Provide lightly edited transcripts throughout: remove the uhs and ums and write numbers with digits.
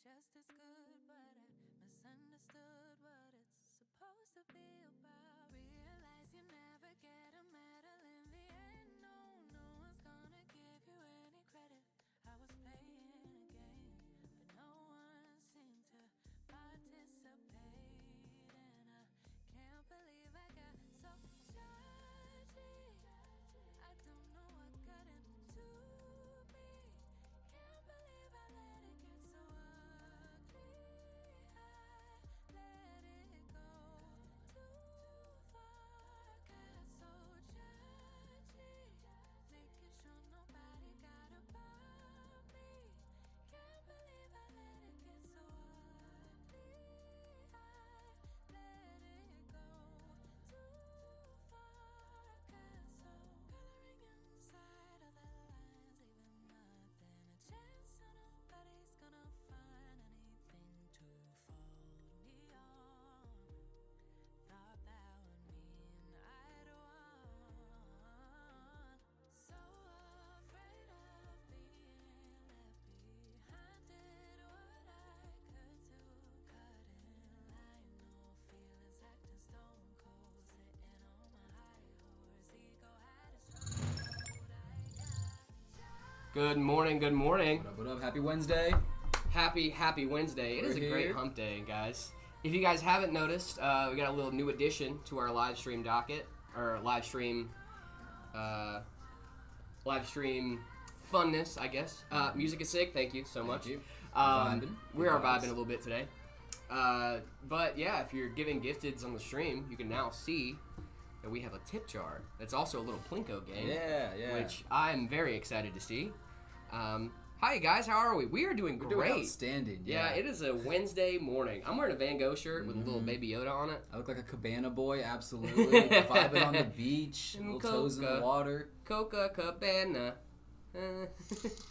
just as good, but I misunderstood what it's supposed to be about. Realize you never get a medal in the end. No, no one's gonna give you any credit. I was playing a game, but no one seemed to participate, and I can't believe I got so judgy. I don't know what got into me. Can't believe I let it get so ugly. I let it go too far. Got so judgy, making sure nobody got above me. Can't believe I let it get so ugly. I let it go too far. Got so coloring inside of the lines, leaving nothing a chance. So nobody's gonna find anything to fold me on. Thought that would mean I'd won. So afraid of being left behind. Did what I could to cut in line. No feelings, acting stone cold, sitting on my high horse. Ego had a stronghold. I got Good morning, good morning. What up? Happy Wednesday. Happy Wednesday. It is a great here. hump day, guys. If you guys haven't noticed, we got a little new addition to our live stream docket, or live stream funness, I guess. Music is sick, thank you so much. you. Um, we Good are vibes. vibing a little bit today. But yeah, if you're giving gifteds on the stream, you can now see that we have a tip jar. That's also a little Plinko game. Yeah. Which I'm very excited to see. Hi guys, how are we? We are doing We're great. doing outstanding. Yeah, it is a Wednesday morning. I'm wearing a Van Gogh shirt with a little Baby Yoda on it. I look like a cabana boy, absolutely. Vibing on the beach, little toes in the Coca. water. Coca Cabana.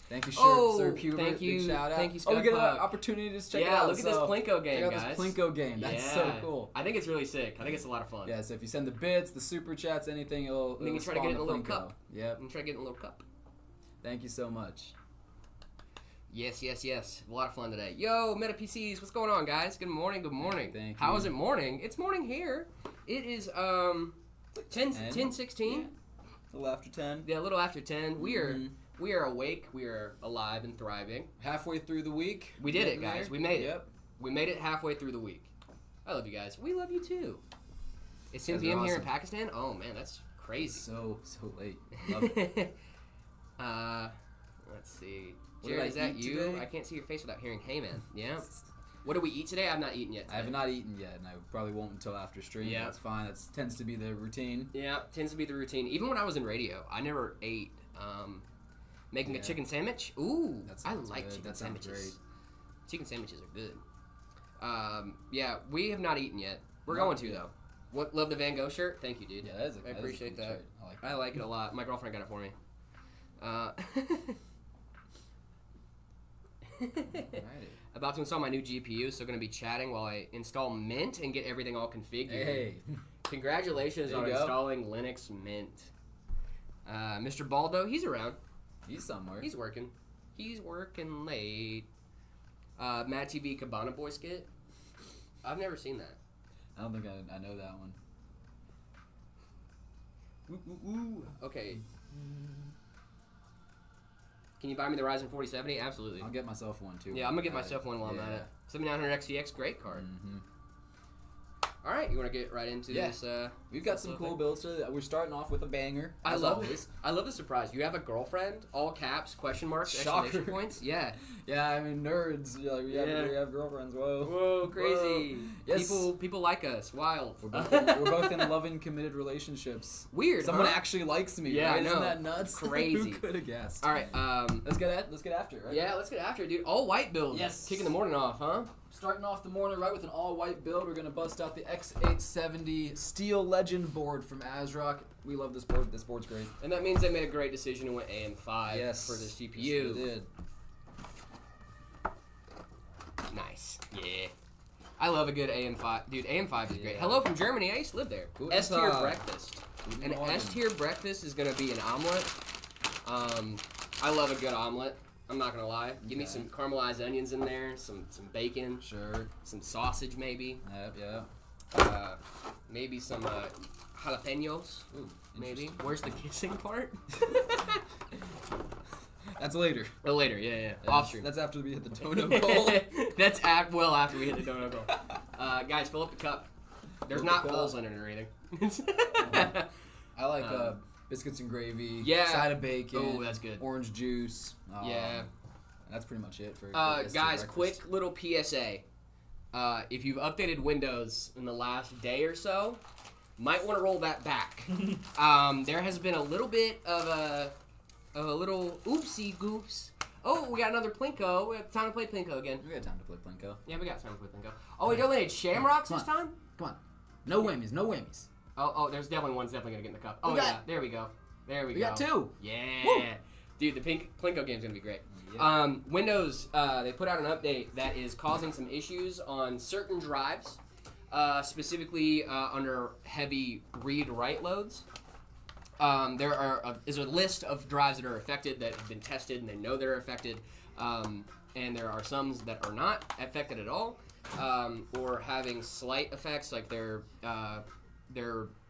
Thank you, Oh, Sir Pubert. thank you. Big shout out. Thank you, we Scott get an Puck. opportunity to just check it Yeah, out. look at this Plinko game, check out guys. this Plinko game. That's so cool. I think it's really sick. I think it's a lot of fun. Yeah, so if you send the bits, the super chats, anything, it'll then you try to spawn get it in a the little Plinko. cup. Yep. I'm trying to get in a little cup. Thank you so much. Yes. A lot of fun today. Yo, Meta PCs, what's going on, guys? Good morning. Thank you. How is it morning? It's morning here. It is 10:16. Yeah. A little after 10. Yeah, a little after 10. We are awake. We are alive and thriving. Halfway through the week. We did it, Getting guys. there. We made it. Yep. We made it halfway through the week. I love you guys. We love you too. It's 10 Guys are p.m. here in awesome. Pakistan. Oh man, that's crazy. So late. Love it. Let's see. What did Jared, I is that eat you? today? I can't see your face without hearing "Hey man." Yeah. What did we eat today? I've not eaten yet. I have not eaten yet, and I probably won't until after stream. Yeah. That's fine. That tends to be the routine. Yeah, tends to be the routine. Even when I was in radio, I never ate. Making a Yeah. chicken sandwich. Ooh, That I sounds like good. chicken That sounds sandwiches. Chicken sandwiches are good. Yeah, we have not eaten yet. We're No. going to though. What? Love the Van Gogh shirt. Thank you, dude. Yeah, that is I appreciate cool that. shirt. I like that. I like it a lot. My girlfriend got it for me. Alrighty. About to install my new GPU, so going to be chatting while I install Mint and get everything all configured. Hey. Congratulations There on you go. installing Linux Mint. Mr. Baldo, he's around. He's somewhere. He's working. He's working late. Matt TV Cabana Boy skit. I've never seen that. I don't think I know that one. Okay. Can you buy me the Ryzen 4070? Absolutely. I'll get myself one too. Yeah, I'm gonna get myself one while I'm at it. 7900 XTX, great card. Mm-hmm. All right, you want to get right into this? We've got this some little cool thing? builds today. We're starting off with a banger. I as love always. this. I love the surprise. You have a girlfriend, all caps, question marks, Shocker. exclamation points. Yeah. Yeah, I mean nerds. Yeah, we have girlfriends. Whoa. Whoa, crazy. Whoa. Yes. People like us. Wild. We're both in loving, committed relationships. Weird. Someone huh? actually likes me. Yeah, right? I know. Isn't that nuts? Crazy. Who could have guessed? All right. Let's get after it, right? Yeah, let's get after it, dude. All white build. Yes. Kicking the morning off, huh? Starting off the morning right with an all-white build, we're going to bust out the X870 Steel Legend board from ASRock. We love this board. This board's great. And that means they made a great decision and went AM5 Yes. for this GPU. Yes, they did. Nice. Yeah. I love a good AM5. Dude, AM5 is great. Yeah. Hello from Germany. I used to live there. Guten S-tier Tag. breakfast. Guten An Morgen. S-tier breakfast is going to be an omelet. I love a good omelet. I'm not gonna lie. Give me Okay. some caramelized onions in there, some bacon, Sure. some sausage maybe, Yep. maybe some jalapenos. Ooh, Maybe. interesting. Where's the kissing part? That's later. Oh, later. Yeah. Off stream. That's after we hit the dono goal. That's well after we hit the donut goal. Guys, fill up the cup. There's Fill up not the holes cup. in it or anything. I like biscuits and gravy. Yeah. Side of bacon. Oh, that's good. Orange juice. Yeah. And that's pretty much it for. Guys, breakfast. quick little PSA. If you've updated Windows in the last day or so, might want to roll that back. There has been a little bit of a little oopsie goofs. Oh, we got another Plinko. We have time to play Plinko again. We got time to play Plinko. Yeah, we got time to play Plinko. Oh, we donated Shamrocks Come this on. time? Come on. No whammies. No whammies. Oh, there's definitely one's definitely going to get in the cup. Oh, We got- yeah. There we go. There we We go. got 2. Yeah. Woo. Dude, the Plinko game's going to be great. Yeah. Windows, they put out an update that is causing some issues on certain drives, specifically under heavy read-write loads. There is a list of drives that are affected that have been tested and they know they're affected, and there are some that are not affected at all, or having slight effects like they're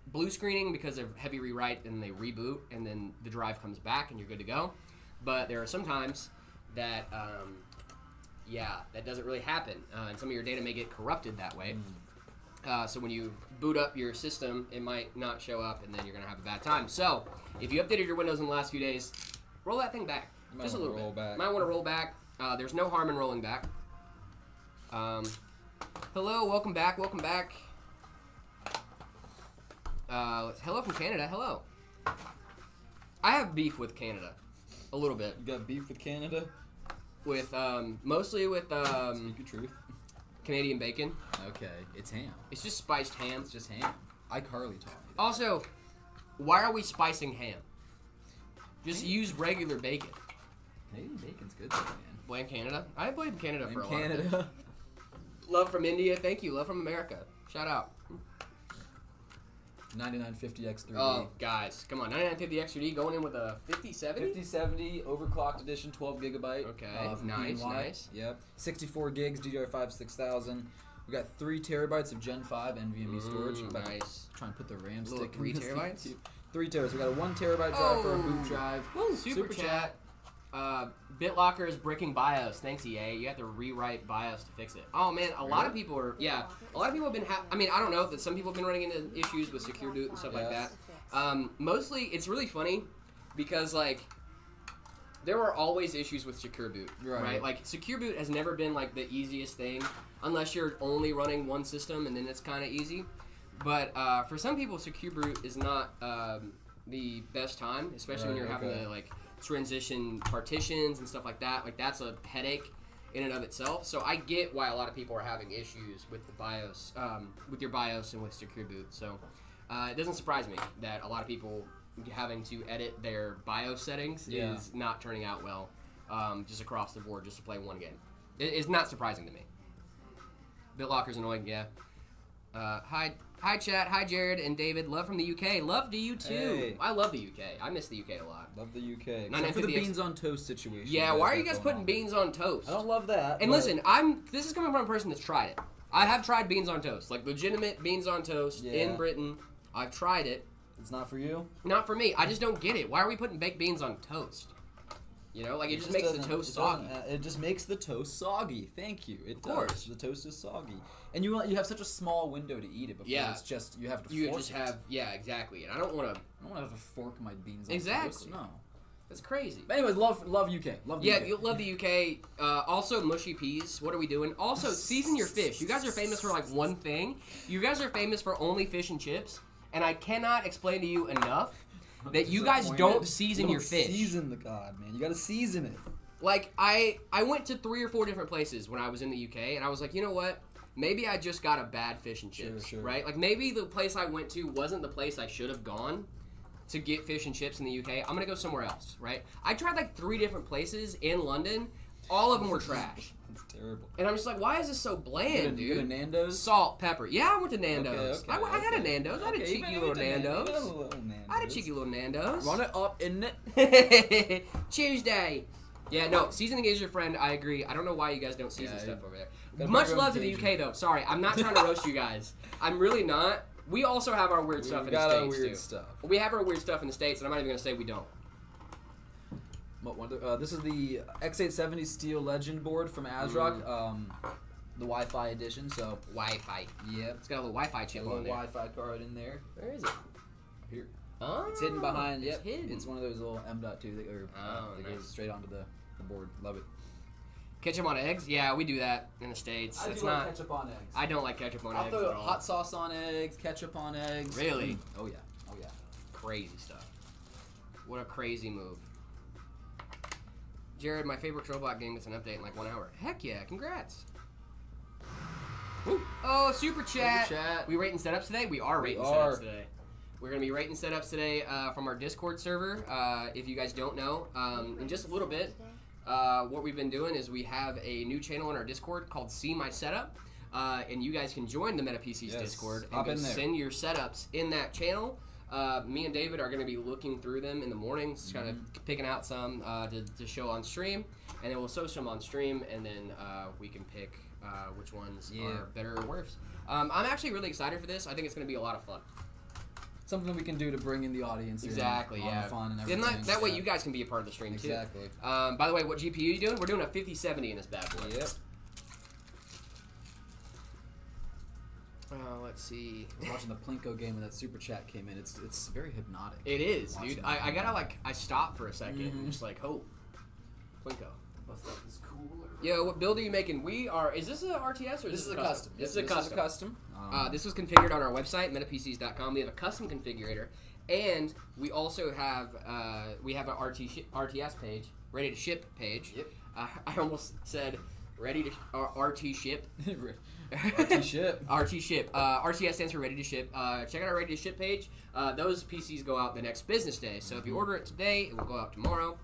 blue screening because of heavy rewrite and they reboot and then the drive comes back and you're good to go. But there are some times that that doesn't really happen, and some of your data may get corrupted that way. So when you boot up your system, it might not show up, and then you're gonna have a bad time. So if you updated your Windows in the last few days, roll that thing back, You might just a wanna little roll bit. back. Might want to roll back. There's no harm in rolling back. Hello, welcome back. Hello from Canada. Hello. I have beef with Canada, a little bit. You got beef with Canada? With mostly with Speak your truth. Canadian bacon. Okay, it's ham. It's just spiced ham. It's just ham. iCarly taught me that. Also, why are we spicing ham? Just use regular bacon. Canadian bacon's good though, man. Blame Canada. I blame Canada for a In lot of things. Canada. Love from India. Thank you. Love from America. Shout out. 9950 X3D. Oh, guys. Come on. 9950 XRD going in with a 5070? 5070 overclocked edition, 12 gigabyte. Okay, from nice, BNY. nice. Yep. 64 gigs, DDR5 6000. We got 3 terabytes of Gen 5 NVMe storage. I'm about to Nice. try and put the RAM Little stick 3 in this terabytes? thing, too. 3 terabytes. We got a 1 terabyte drive for a Oh. boot drive. Woo, super chat. BitLocker is bricking BIOS. Thanks, EA. You have to rewrite BIOS to fix it. Oh man, a lot of people are. Yeah, a lot of people have been. I mean, I don't know that some people have been running into issues with secure boot and stuff like Yeah. that. Mostly, it's really funny because like there are always issues with secure boot, right? Like secure boot has never been like the easiest thing unless you're only running one system and then it's kind of easy. But for some people, secure boot is not the best time, especially when you're having to like transition partitions and stuff like that. Like that's a headache in and of itself. So I get why a lot of people are having issues with the BIOS, with your BIOS and with secure boot. So it doesn't surprise me that a lot of people having to edit their BIOS settings is not turning out well, just across the board, just to play one game. It's not surprising to me. BitLocker's annoying, yeah. Hi chat, hi Jared and David. Love from the UK. Love to you too. Hey. I love the UK. I miss the UK a lot. Love the UK. Not Except for the 950X. beans on toast situation. Yeah, why are you guys putting beans on toast? I don't love that. And but listen, this is coming from a person that's tried it. I have tried beans on toast, like legitimate beans on toast in Britain. I've tried it. It's not for you? Not for me. I just don't get it. Why are we putting baked beans on toast? You know, like it just makes the toast soggy. It just makes the toast soggy. Thank you. It Of course. does. The toast is soggy, and you have such a small window to eat it before it's just you have to. You fork just it. have exactly. And I don't want to. I don't want to have to fork my beans. On Exactly. toast. No. That's crazy. But anyways, love UK. Love the UK. You love the UK. Also, mushy peas. What are we doing? Also, season your fish. You guys are famous for like one thing. You guys are famous for only fish and chips, and I cannot explain to you enough that you guys don't season your fish. Season the god, man. You gotta season it. Like, I went to 3 or 4 different places when I was in the UK, and I was like, you know what? Maybe I just got a bad fish and chips, Sure. right? Like, maybe the place I went to wasn't the place I should have gone to get fish and chips in the UK. I'm going to go somewhere else, right? I tried, like, 3 different places in London. All of them were trash. It's terrible. And I'm just like, why is this so bland, You go to dude? Nando's? Salt, pepper. Yeah, I went to Nando's. Okay, I had a okay. Nando's. I had a Okay, cheeky you little went to Nando's. Nando's. I had a cheeky little Nando's. Run it up, isn't it? Tuesday. Yeah, no, seasoning is your friend. I agree. I don't know why you guys don't season stuff over there. gotta Much put your love to own the Cajun. UK, though. Sorry, I'm not trying to roast you guys. I'm really not. We also have our weird stuff in the got States, our weird too. stuff. We have our weird stuff in the States, and I'm not even going to say we don't. This is the X870 Steel Legend board from ASRock, the Wi-Fi edition. So Wi-Fi. Yep. It's got a little Wi-Fi chip a little on there. Wi-Fi card in there. Where is it? Here. Oh, It's hidden behind. It's Yep. hidden. It's one of those little M.2 that nice. goes straight onto the board. Love it. Ketchup on eggs? Yeah, we do that in the States. It's not. ketchup on eggs. I don't like ketchup on I'll eggs throw at all. hot sauce on eggs, ketchup on eggs. Really? Oh yeah. Oh yeah. Crazy stuff. What a crazy move. Jared, my favorite Trollbot game gets an update in like 1 hour. Heck yeah, congrats. Woo. Oh, super chat. Super chat. We rating setups today? We are rating setups today. We're going to be rating setups today from our Discord server. If you guys don't know, in just a little bit, what we've been doing is we have a new channel in our Discord called See My Setup. And you guys can join the MetaPC's Discord and go send your setups in that channel. Me and David are going to be looking through them in the mornings, kind of picking out some to show on stream, and then we'll show some on stream, and then we can pick which ones are better or worse. I'm actually really excited for this. I think it's going to be a lot of fun. Something we can do to bring in the audience. Exactly, on yeah. the fun and everything. And that way you guys can be a part of the stream too. Exactly. By the way, what GPU are you doing? We're doing a 5070 in this bad boy. Yep. Let's see. I was watching the Plinko game when that super chat came in. It's very hypnotic. It is, Watching dude. that I gotta game. I stopped for a second and just like, oh, Plinko. What stuff is cooler? Yo, what build are you making? Is this a RTS or is This is a custom. This is a custom. custom. This was configured on our website, metapcs.com. We have a custom configurator, and we also have an RTS page, ready to ship page. Yep. I almost said ready to RT ship. RT ship. RT ship. RTS stands for ready to ship. Check out our ready to ship page. Those PCs go out the next business day. So if you order it today, it will go out tomorrow.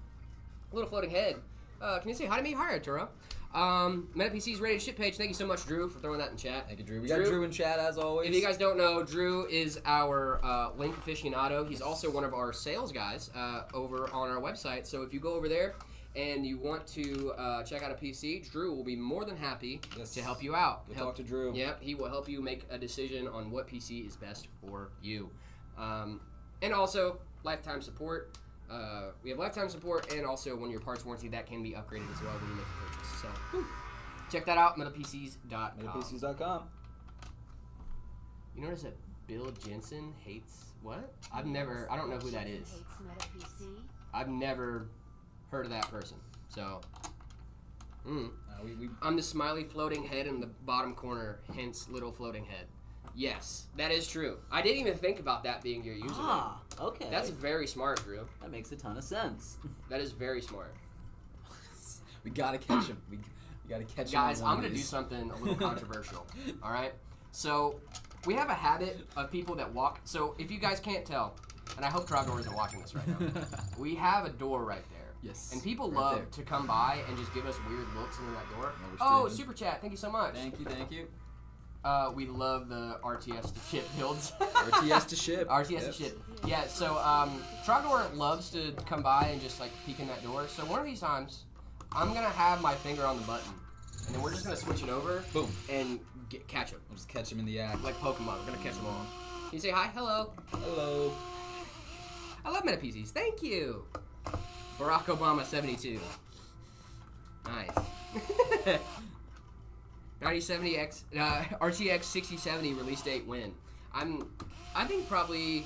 A little floating head. Can you say hi to me? Hi, Arturo. MetaPC's ready to ship page. Thank you so much, Drew, for throwing that in chat. Thank you, Drew. We got Drew in chat as always. If you guys don't know, Drew is our link aficionado. He's also one of our sales guys over on our website. So if you go over there and you want to check out a PC, Drew will be more than happy to help you out. Talk to Drew. Yep, he will help you make a decision on what PC is best for you. And also, lifetime support. We have lifetime support, and also when your parts warranty, that can be upgraded as well when you make a purchase. So, check that out, metapcs.com. MetaPCs.com. You notice that Bill Jensen hates what? I don't know who that is. I've never heard of that person. So, I'm the smiley floating head in the bottom corner, hence little floating head. Yes, that is true. I didn't even think about that being your username. Ah, okay. That's very smart, Drew. That makes a ton of sense. That is very smart. We gotta catch him. We gotta catch him. Guys, I'm going to do something a little controversial. All right? So, we have a habit of people that walk. So, if you guys can't tell, and I hope Trogor isn't watching this right now, we have a door right there. Yes. And people right love there. to come by and just give us weird looks into that door. we're Oh, streaming. super chat. Thank you so much. Thank you. We love the RTS to ship builds. RTS to ship. RTS to ship. Yeah, so Trogor loves to come by and just like peek in that door. So one of these times, I'm going to have my finger on the button. And then we're just going to switch it over. Boom. And catch him. We'll just catch him in the act. Like Pokemon. We're going to catch them all. Can you say hi? Hello. Hello. I love MetaPCs. Thank you. Barack Obama 72. Nice. 9070X, RTX 6070 release date when? I think probably.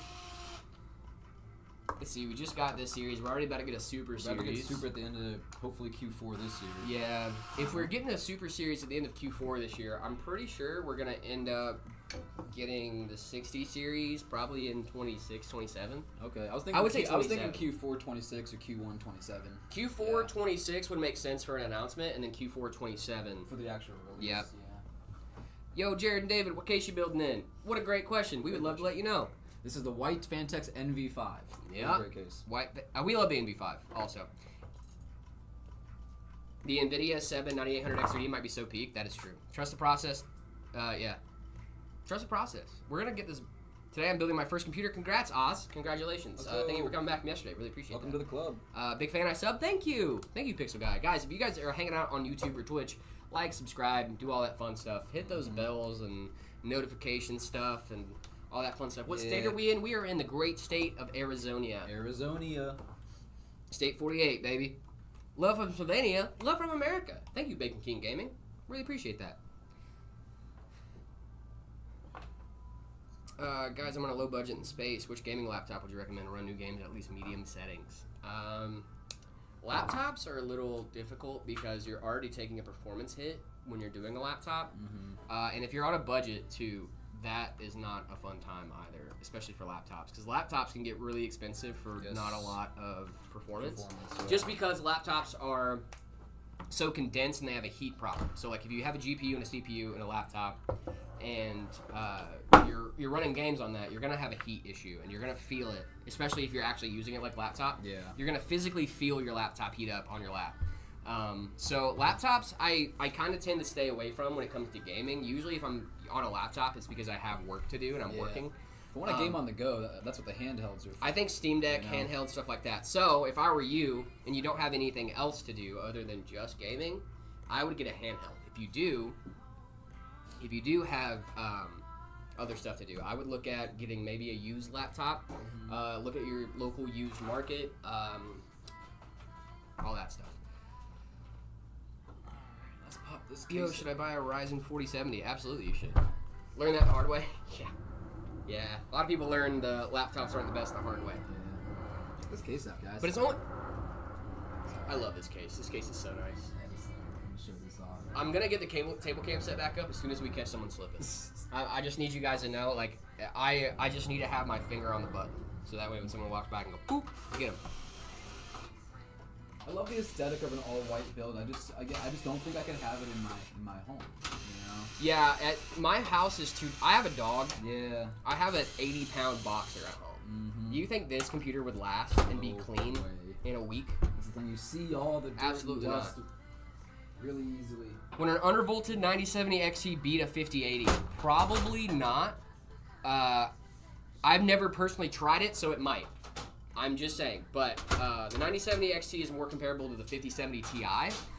Let's see. We just got this series. We're already about to get a super series. We're about to get super at the end of hopefully Q4 this year. Yeah. If we're getting a super series at the end of Q4 this year, I'm pretty sure we're gonna end up getting the 60 series probably in 26, 27. Okay. I was say thinking 27. Q4 26 or Q1 27. Q4 26 would make sense for an announcement, and then Q4 27 For the actual release. Yep. Yo, Jared and David, what case you building in? What a great question. We would love to let you know. This is the white Fantex NV5. Yeah. Great case. We love the NV5 also. The NVIDIA 9800 XRD might be so peak. That is true. Trust the process. Yeah. Trust the process. We're going to get this Today I'm building my first computer. Congrats, Oz. Congratulations. Let's go. Thank you for coming back from yesterday. Really appreciate Welcome that. to the club. Big fan, I sub. Thank you, Pixel Guy. Guys, if you guys are hanging out on YouTube or Twitch, like, subscribe, do all that fun stuff. Hit those bells and notification stuff and all that fun stuff. What state are we in? We are in the great state of Arizona. State 48, baby. Love from Slovenia. Love from America. Thank you, Bacon King Gaming. Really appreciate that. Guys, I'm on a low budget in space. Which gaming laptop would you recommend to run new games at least medium settings? Laptops are a little difficult because you're already taking a performance hit when you're doing a laptop. And if you're on a budget, too, that is not a fun time either, especially for laptops. Because laptops can get really expensive for not a lot of performance. Just because laptops are so condensed and they have a heat problem. So, like, if you have a GPU and a CPU and a laptop and you're running games on that, you're going to have a heat issue and you're going to feel it, especially if you're actually using it like laptop. Yeah. You're going to physically feel your laptop heat up on your lap. So laptops, I kind of tend to stay away from when it comes to gaming. Usually if I'm on a laptop, it's because I have work to do and I'm working. If I want a game on the go, that's what the handhelds are for. I think Steam Deck, handheld, stuff like that. So if I were you and you don't have anything else to do other than just gaming, I would get a handheld. If you do have other stuff to do, I would look at getting maybe a used laptop. Look at your local used market, all that stuff. Let's pop this. Yo, should I buy a Ryzen 4070? Absolutely, you should. Learn that the hard way. Yeah. A lot of people learn the laptops aren't the best the hard way. Check this case out, guys. But it's only. I love this case. This case is so nice. Show this off. I'm gonna get the table cam set back up as soon as we catch someone slipping. I just need you guys to know, like, I just need to have my finger on the button, so that way when someone walks back and go, boop, get him. I love the aesthetic of an all-white build. I just don't think I could have it in my home. You know? Yeah, at my house is too. I have a dog. Yeah. I have an 80-pound boxer at home. Do you think this computer would last and be clean in a week? That's the thing. You see all the dirt Absolutely and dust not. Really easily. When an undervolted 9070 XT beat a 5080, probably not. I've never personally tried it, so it might. I'm just saying. But the 9070 XT is more comparable to the 5070 Ti.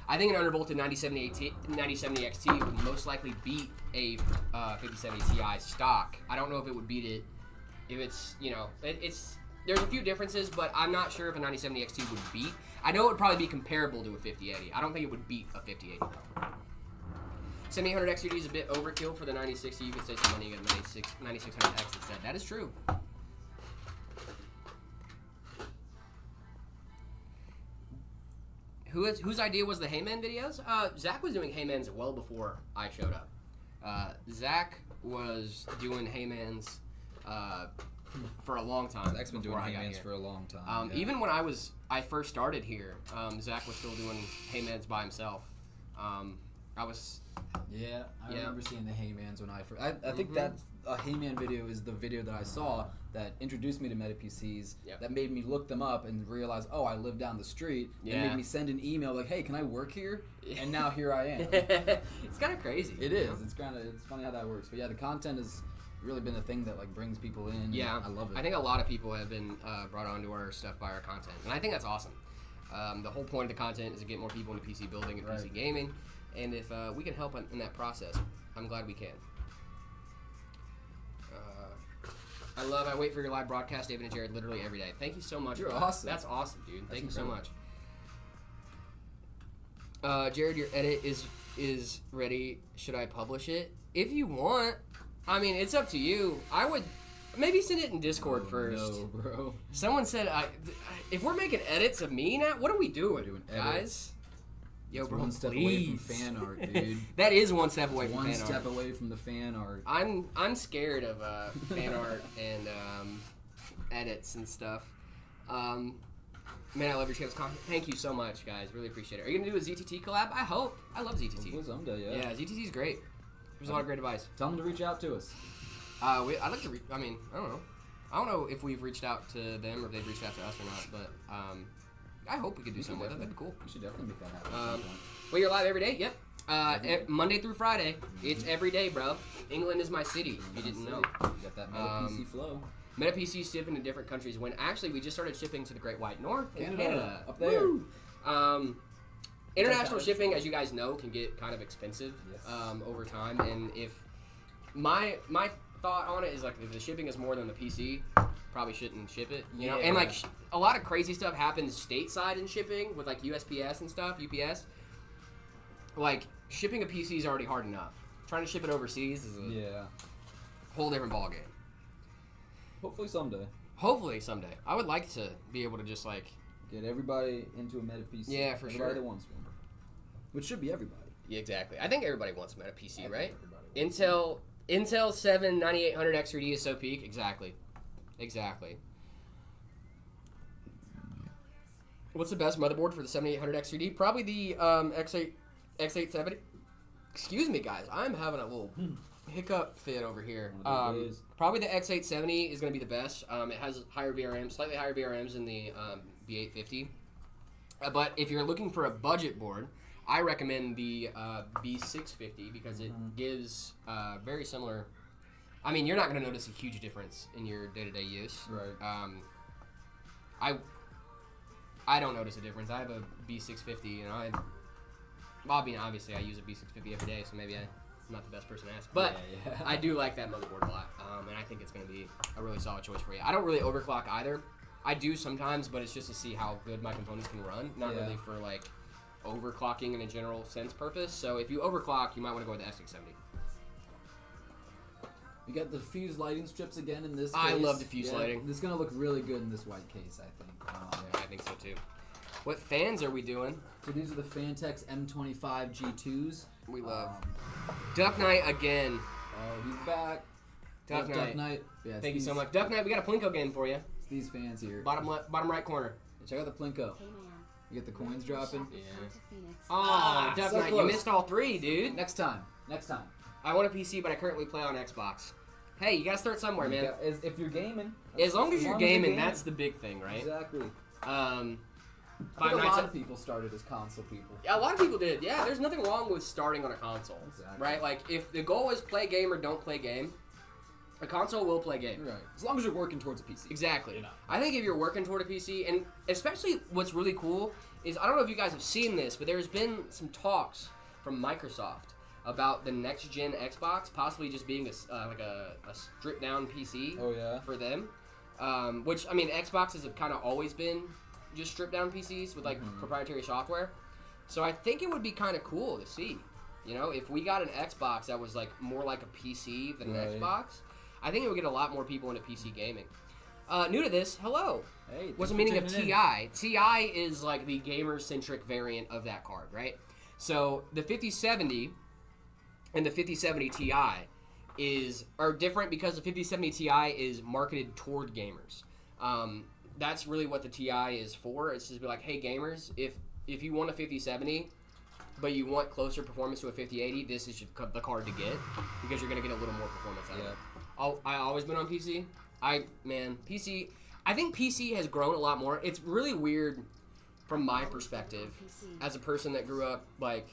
I think an undervolted 9070 XT would most likely beat a 5070 Ti stock. I don't know if it would beat it. If it's, there's a few differences, but I'm not sure if a 9070 XT would beat. I know it would probably be comparable to a 5080. I don't think it would beat a 5080. 7800 XUD is a bit overkill for the 9060. You could save some money and get a 9600X instead. That is true. Whose idea was the Heyman videos? Zach was doing Heymans well before I showed up. Zach was doing Heymans for a long time. Zach's been doing Heymans for a long time. Even when I first started here, Zach was still doing Heymans by himself. I remember seeing the Heymans when I first. I think that a Heyman video is the video that I saw that introduced me to Meta PCs. That made me look them up and realize, oh, I live down the street. It made me send an email like, hey, can I work here? And now here I am. It's kind of crazy. It is. It's funny how that works. But yeah, the content has really been the thing that like brings people in. Yeah, I love it. I think a lot of people have been brought onto our stuff by our content, and I think that's awesome. The whole point of the content is to get more people into PC building and PC gaming, and if we can help in that process, I'm glad we can. I wait for your live broadcast, David and Jared, literally every day. Thank you so much. You're awesome. That's awesome, dude. Thank you so much. Jared, your edit is ready. Should I publish it? If you want. I mean, it's up to you. I would maybe send it in Discord first. No, bro. Someone said, if we're making edits of me now, what are we doing, guys? Yo, it's bro, one step away from fan art, dude. That is one step away from fan art. One step away from the fan art. I'm scared of fan art and edits and stuff. Man, I love your channel's content. Thank you so much, guys. Really appreciate it. Are you gonna do a ZTT collab? I hope. I love ZTT. Hopefully someday, yeah. Yeah, ZTT's great. There's a lot of great advice. Tell them to reach out to us. I'd like to. I don't know. I don't know if we've reached out to them or if they've reached out to us or not, but I hope we could do something with it. That'd be cool. We should definitely make that happen. Well, you're live every day? Yep. Monday through Friday. It's every day, bro. England is my city. If you didn't know. You got that Meta PC flow. Meta PC shipping to different countries. When actually we just started shipping to the Great White North in Canada. Up there. Woo! International shipping, as you guys know, can get kind of expensive over time. And if my thought on it is like if the shipping is more than the PC, probably shouldn't ship it. You know, and like a lot of crazy stuff happens stateside in shipping with like USPS and stuff, UPS. Like shipping a PC is already hard enough. Trying to ship it overseas is a whole different ballgame. Hopefully someday. I would like to be able to just like get everybody into a Meta PC. Yeah, for sure. Everybody that wants one. Which should be everybody. Yeah, exactly. I think everybody wants a Meta PC, right? Everybody. Intel 7 9800 X3D is so peak. Exactly. What's the best motherboard for the 7800 X3D? Probably the X870. Excuse me, guys. I'm having a little hiccup fit over here. Probably the X870 is going to be the best. It has higher VRMs, slightly higher VRMs than the B850. But if you're looking for a budget board, I recommend the B650 because it gives very similar. I mean, you're not going to notice a huge difference in your day-to-day use. Right. I don't notice a difference. I have a B650, and obviously I use a B650 every day, so maybe I'm not the best person to ask. But I do like that motherboard a lot, and I think it's going to be a really solid choice for you. I don't really overclock either. I do sometimes, but it's just to see how good my components can run, not really for like overclocking in a general sense purpose. So if you overclock, you might want to go with the X670. You got the fused lighting strips again in this case. I love the fused lighting. This is going to look really good in this white case, I think. I think so too. What fans are we doing? So these are the Fantex M25 G2s. We love. Duck Knight again. Oh, he's back. Duck Knight. Yeah, Thank you so much. Duck Knight, we got a Plinko game for you. It's these fans here. Bottom right corner. Check out the Plinko. You get the coins dropping. Yeah. Oh, Duck Knight, you missed all three, dude. Next time. I want a PC, but I currently play on Xbox. Hey, you gotta start somewhere, man. If you're gaming. As long as you're gaming, that's the big thing, right? Exactly. A lot of people started as console people. Yeah, a lot of people did. Yeah, there's nothing wrong with starting on a console, right? Like, if the goal is play game or don't play game, a console will play game. Right. As long as you're working towards a PC. Exactly. I think if you're working toward a PC, and especially what's really cool is, I don't know if you guys have seen this, but there's been some talks from Microsoft about the next gen Xbox possibly just being a stripped down PC for them. Which, I mean, Xboxes have kind of always been just stripped down PCs with like proprietary software. So I think it would be kind of cool to see, you know, if we got an Xbox that was like more like a PC than an Xbox. I think it would get a lot more people into PC gaming. New to this, hello. Hey, what's the meaning of TI? TI is like the gamer-centric variant of that card, right? So the 5070 and the 5070 Ti are different because the 5070 Ti is marketed toward gamers. That's really what the Ti is for. It's just be like, hey gamers, if you want a 5070, but you want closer performance to a 5080, this is the card to get because you're gonna get a little more performance out of it. I always been on PC. I think PC has grown a lot more. It's really weird from my perspective as a person that grew up like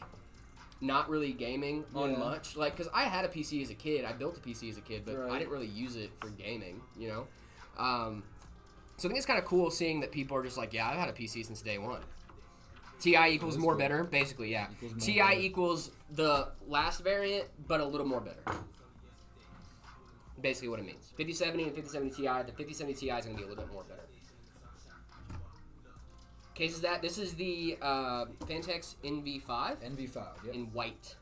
not really gaming on much. Like, because I had a PC as a kid. I built a PC as a kid, but I didn't really use it for gaming, you know? So I think it's kind of cool seeing that people are just like, yeah, I've had a PC since day one. TI equals more better, basically, yeah. TI equals the last variant, but a little more better. Basically what it means. 5070 and 5070 Ti. The 5070 Ti is going to be a little bit more better. Case is that this is the Fantex NV5. NV5, yeah. In white.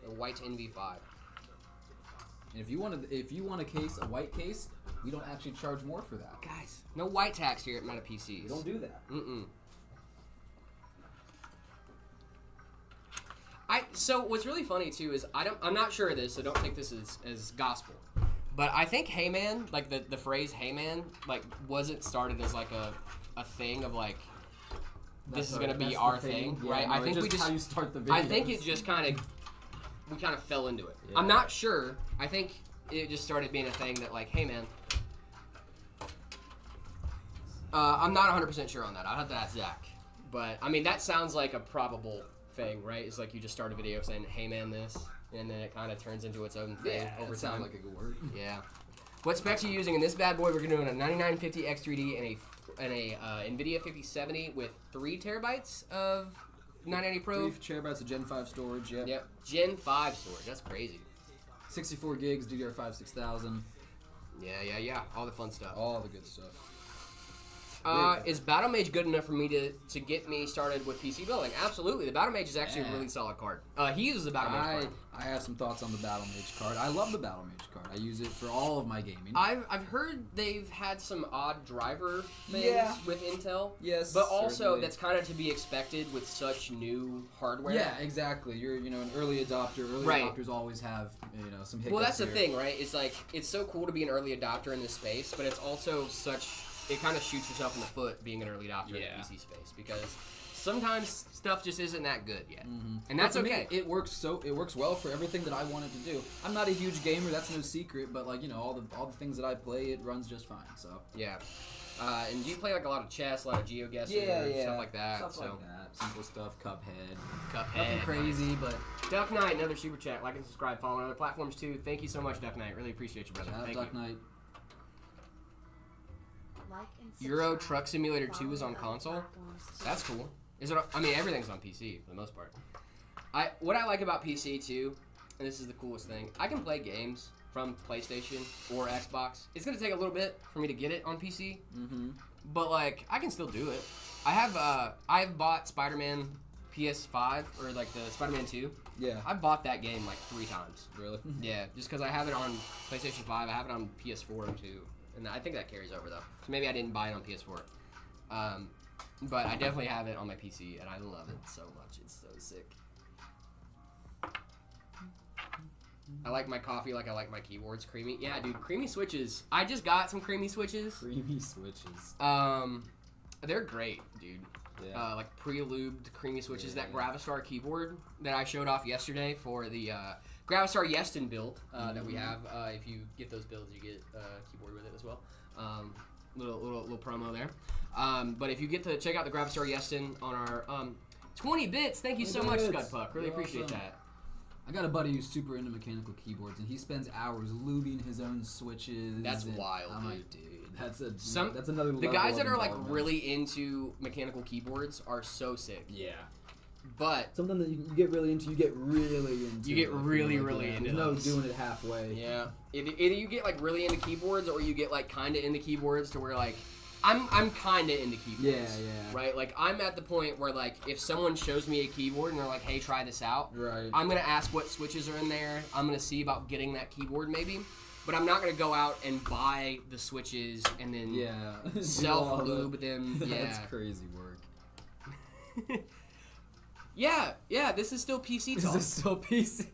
The white NV5. And if you want a case, a white case, we don't actually charge more for that. Guys, no white tax here at Meta PCs. We don't do that. So what's really funny too is I'm not sure of this, so don't take this as gospel. But I think "Hey man," like the phrase "Hey man," like wasn't started as like a thing of like this is gonna be our thing, right? No, I think how you start the video. I think it just we kind of fell into it. Yeah. I'm not sure. I think it just started being a thing that like, hey man. I'm not 100% sure on that. I'll have to ask Zach. But I mean that sounds like a probable thing, right? It's like you just start a video saying, "Hey man, this," and then it kind of turns into its own thing over time. Sounds like a good word. Yeah. What specs are you using in this bad boy? We're doing a 9950 X3D and a NVIDIA 5070 with 3 terabytes of 990 Pro. 3 terabytes of Gen 5 storage. Yep. Gen 5 storage. That's crazy. 64 gigs, DDR5 6000. Yeah. All the fun stuff. All the good stuff. Is Battle Mage good enough for me to get me started with PC building? Absolutely. The Battle Mage is actually a really solid card. He uses the Battle Mage card. I have some thoughts on the Battle Mage card. I love the Battle Mage card. I use it for all of my gaming. I've heard they've had some odd driver things with Intel. Yes. But also certainly. that's kind of to be expected with such new hardware. Yeah, exactly. You're an early adopter. Early adopters always have some hiccups. Well, that's the here. thing, right? It's like it's so cool to be an early adopter in this space, but it's also it kind of shoots yourself in the foot being an early adopter in the PC space because sometimes stuff just isn't that good yet, and that's okay. Me, it works well for everything that I wanted to do. I'm not a huge gamer, that's no secret, but like all the things that I play, it runs just fine. So yeah. And you play like a lot of chess, a lot of GeoGuessr, stuff like that. Stuff like that. Simple stuff. Cuphead. Nothing crazy, but Duck Knight, another super chat. Like and subscribe. Follow on other platforms too. Thank you so much, Duck Knight. Really appreciate you, brother. Thank Duck you. Knight. Euro Truck Simulator 2 is on console. That's cool. Is it? I mean, everything's on PC for the most part. What I like about PC too, and this is the coolest thing, I can play games from PlayStation or Xbox. It's gonna take a little bit for me to get it on PC, but like I can still do it. I've bought Spider-Man PS5 or like the Spider-Man 2. Yeah. I bought that game like 3 times. Really? Yeah, just because I have it on PlayStation 5. I have it on PS4 too. And I think that carries over though. So maybe I didn't buy it on PS4. But I definitely have it on my PC and I love it so much. It's so sick. I like my coffee like I like my keyboards creamy. Yeah, dude, creamy switches. I just got some creamy switches. Creamy switches. They're great, dude. Yeah. Like pre-lubed creamy switches. That Gravistar keyboard that I showed off yesterday for the Gravistar Yeston build that we have. If you get those builds, you get a keyboard with it as well. Little promo there. But if you get to check out the Gravistar Yeston on our 20 bits, thank you so much, Scudpuck. Really appreciate that. I got a buddy who's super into mechanical keyboards, and he spends hours lubing his own switches. That's wild, I'm dude. like, dude, that's another level. The guys that of are like involvement. really into mechanical keyboards are so sick. Yeah. But something that you get really into, you get really into. You get really into There's no those. doing it halfway. Yeah. Either you get like really into keyboards, or you get like kind of into keyboards to where like I'm kind of into keyboards. Yeah. Right? Like I'm at the point where like if someone shows me a keyboard and they're like, "Hey, try this out." Right. I'm gonna ask what switches are in there. I'm gonna see about getting that keyboard maybe. But I'm not gonna go out and buy the switches and then self lube them. That's crazy work. Yeah. This is still PC talk. This is still PC.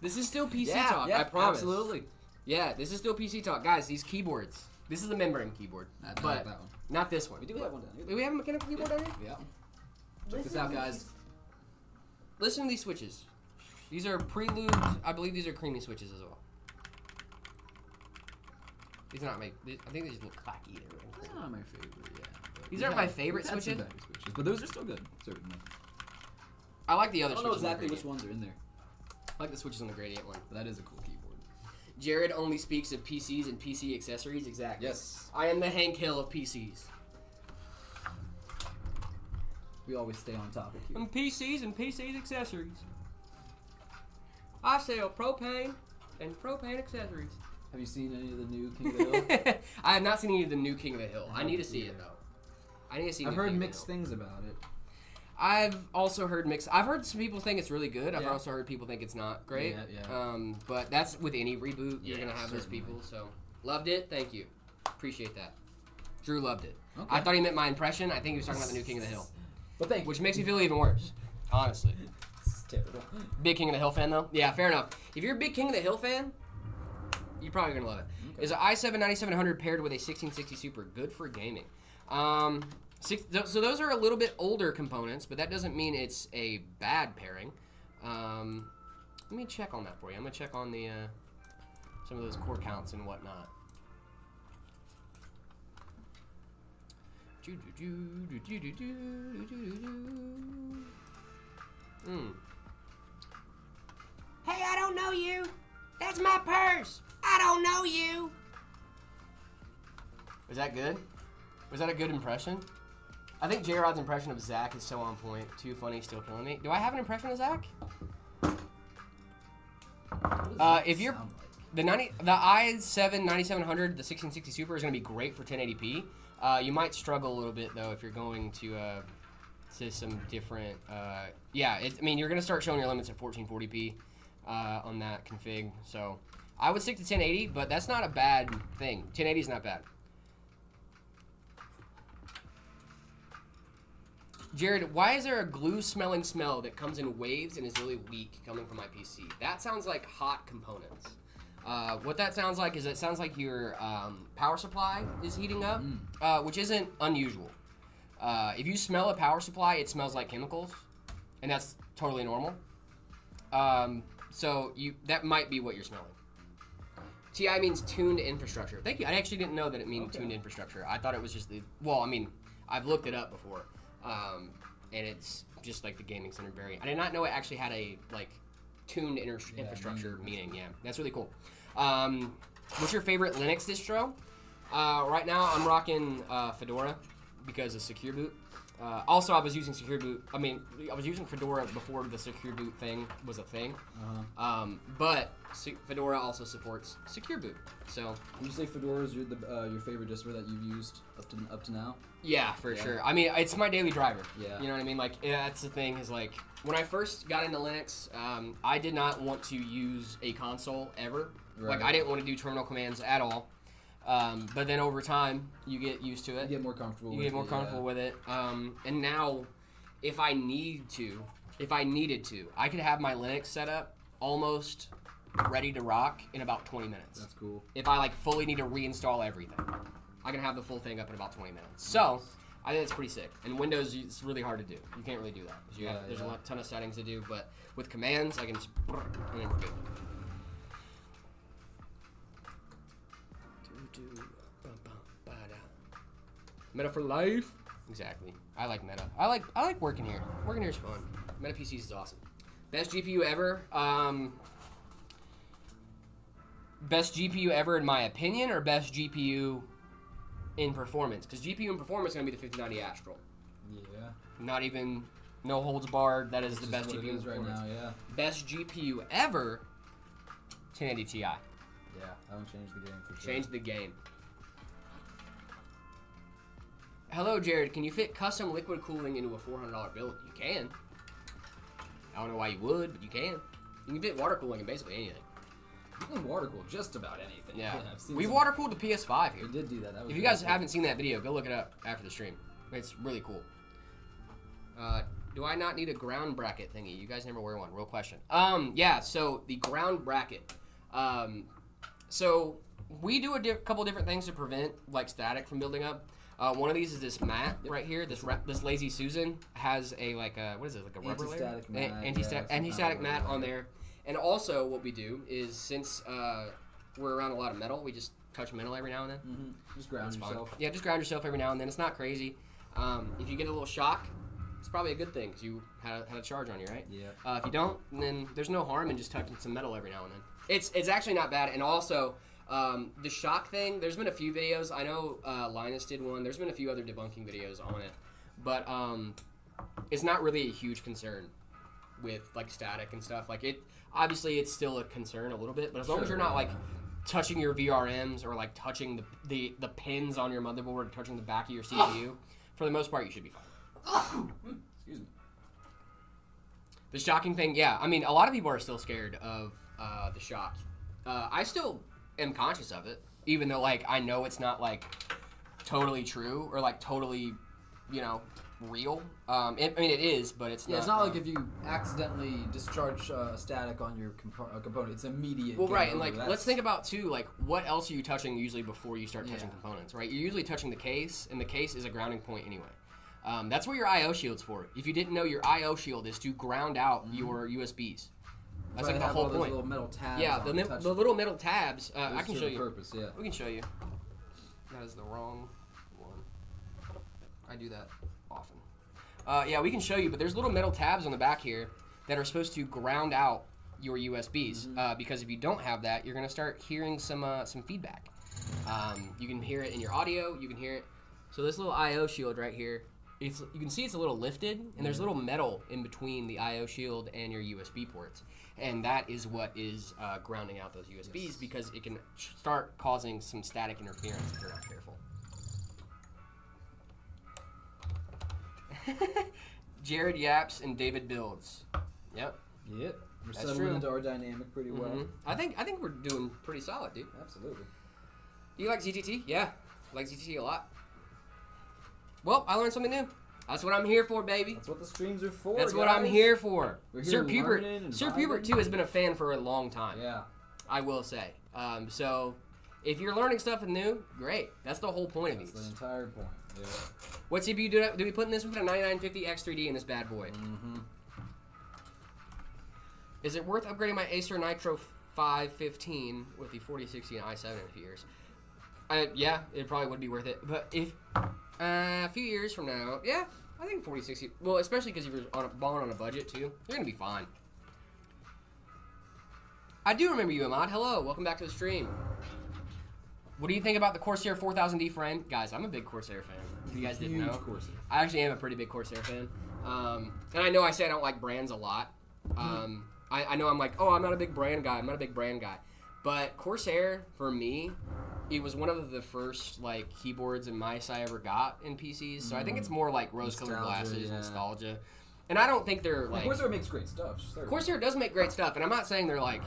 This is still PC talk. I promise. Absolutely. Yeah, this is still PC talk, guys. These keyboards. This is a membrane keyboard, Not but that one. not this one. We do have one down here. Do we have a mechanical keyboard down here? Yeah. Check this out, guys. Listen to these switches. These are pre-lubed. I believe these are creamy switches as well. These are not my. I think they just look clacky. They're not my favorite, yeah. These aren't my favorite we've had some switches? better switches, but those are still good, certainly. I like the other I don't know switches. exactly which ones are in there, I like the switches on the Gradient one. but that is a cool keyboard. Jared only speaks of PCs and PC accessories. Exactly. Yes. I am the Hank Hill of PCs. We always stay on topic here. And PCs and PCs accessories. I sell propane and propane accessories. Have you seen any of the new King of the Hill? I have not seen any of the new King of the Hill. I need to see it though. I need to see. I've new heard King of the mixed Hill. things about it. I've also heard mixed. I've heard some people think it's really good. I've Yeah. also heard people think it's not great. Yeah. But that's with any reboot. You're Yeah, gonna have those certainly. people. So loved it. Thank you. Appreciate that. Drew loved it. Okay. I thought he meant my impression. I think he was talking about the new King of the Hill, But thank you. which makes me feel even worse. Honestly. It's terrible. Big King of the Hill fan though? Yeah, fair enough. If you're a big King of the Hill fan, you're probably gonna love it. Okay. Is an i7 9700 paired with a 1660 Super good for gaming? So those are a little bit older components, but that doesn't mean it's a bad pairing. Let me check on that for you. I'm gonna check on the some of those core counts and whatnot. Hey, I don't know you. That's my purse. I don't know you. Was that good? Was that a good impression? I think J-Rod's impression of Zach is so on point. Too funny, still killing me. Do I have an impression of Zach? If you're the i7 9700, the 1660 Super is going to be great for 1080p. You might struggle a little bit though if you're going to some different. I mean, you're going to start showing your limits at 1440p on that config. So I would stick to 1080, but that's not a bad thing. 1080 is not bad. Jared, why is there a glue-smelling smell that comes in waves and is really weak coming from my PC? That sounds like hot components. What that sounds like is it sounds like your power supply is heating up, which isn't unusual. If you smell a power supply, it smells like chemicals, and that's totally normal. So that might be what you're smelling. TI means tuned infrastructure. Thank you. I actually didn't know that it means tuned infrastructure. I thought it was just I've looked it up before. And it's just like the gaming center variant. I did not know it actually had a tuned infrastructure meaning. Yeah, that's really cool. What's your favorite Linux distro? Right now I'm rocking Fedora because of Secure Boot. Also, I was using Secure Boot. I mean, I was using Fedora before the Secure Boot thing was a thing. But Fedora also supports Secure Boot. So, would you say Fedora is your favorite distro that you've used up to now? Yeah, for sure. I mean, it's my daily driver. Yeah. You know what I mean? That's the thing is when I first got into Linux, I did not want to use a console ever. Right. I didn't want to do terminal commands at all. But then over time, you get used to it. You get more comfortable with it. And now, if I needed to, I could have my Linux set up almost ready to rock in about 20 minutes. That's cool. If I fully need to reinstall everything, I can have the full thing up in about 20 minutes. So, I think it's pretty sick. And Windows, it's really hard to do. You can't really do that. There's a ton of settings to do, but with commands, I can just, and then we're good. Meta for life. Exactly. I like Meta. I like working here. Working here is fun. Meta PCs is awesome. Best GPU ever. Best GPU ever in my opinion, or best GPU in performance? Because GPU in performance is going to be the 5090 Astral. Yeah. Not even no holds barred. That is the best GPU in performance. Right now, yeah. Best GPU ever. 1080 Ti. Yeah, that one changed the game for sure. Changed the game. Hello, Jared. Can you fit custom liquid cooling into a $400 build? You can. I don't know why you would, but you can. You can fit water cooling in basically anything. You can water cool just about anything. Yeah. We've water cooled the PS5 here. We did do that. If you guys haven't seen that video, go look it up after the stream. It's really cool. Do I not need a ground bracket thingy? You guys never wear one. Real question. Yeah, so the ground bracket. So we do a couple different things to prevent static from building up. One of these is this mat right here. This Lazy Susan has a what is it, like a rubber layer? Anti-static mat on there. And also what we do is since we're around a lot of metal, we just touch metal every now and then. Mm-hmm. Just ground yourself. Yeah, just ground yourself every now and then. It's not crazy. If you get a little shock, it's probably a good thing because you had a charge on you, right? Yeah. If you don't, then there's no harm in just touching some metal every now and then. It's actually not bad. And also, the shock thing, there's been a few videos. I know Linus did one. There's been a few other debunking videos on it. But it's not really a huge concern with static and stuff. Obviously, it's still a concern a little bit. But as long as you're not touching your VRMs or touching the pins on your motherboard or touching the back of your CPU, for the most part, you should be fine. Excuse me. The shocking thing, yeah. I mean, a lot of people are still scared of the shock. I still am conscious of it, even though I know it's not totally true or totally, real. I mean, it is, but it's not. Yeah, it's not if you accidentally discharge static on your component. It's immediate. Well, right, and let's think about too, what else are you touching usually before you start touching components, right? You're usually touching the case, and the case is a grounding point anyway. That's what your I/O shield's for. If you didn't know, your I/O shield is to ground out your USBs. That's the whole point. Little metal tabs. Yeah, the little metal tabs. I can show you. Purpose, yeah. We can show you. That is the wrong one. I do that often. Yeah, we can show you, but there's little metal tabs on the back here that are supposed to ground out your USBs. Because if you don't have that, you're gonna start hearing some feedback. You can hear it in your audio. You can hear it. So this little I/O shield right here, you can see it's a little lifted, and there's a little metal in between the I/O shield and your USB ports, and that is what is grounding out those USBs because it can start causing some static interference if you're not careful. Jared yaps and David builds. Yep. We're That's settling true. into our dynamic pretty well. I think we're doing pretty solid, dude. Absolutely. Do you like ZTT? Yeah, I like ZTT a lot. Well, I learned something new. That's what I'm here for, baby. That's what the streams are for. That's what I'm here for. We're Sir here Pubert, learning and Sir Pubert too has been a fan for a long time. Yeah. I will say. So, if you're learning stuff new, great. That's the whole point of That's these. the entire point. Yeah. What CPU do we put in this? We put a 9950 X3D in this bad boy. Is it worth upgrading my Acer Nitro 515 with the 4060 and i7 in a few years? Yeah, it probably would be worth it. But if a few years from now, yeah, I think 4060. Well, especially because if you're balling on a budget too, you're gonna be fine. I do remember you, Ahmad. Hello, welcome back to the stream. What do you think about the Corsair 4000D frame? Guys, I'm a big Corsair fan. If you guys didn't know. Corsair. I actually am a pretty big Corsair fan. And I know I say I don't like brands a lot. I know I'm like, oh, I'm not a big brand guy. I'm not a big brand guy. But Corsair, for me, it was one of the first like keyboards and mice I ever got in PCs. So I think it's more like rose-colored glasses, nostalgia. And I don't think they're like... Corsair makes great stuff. Corsair does make great stuff. And I'm not saying they're like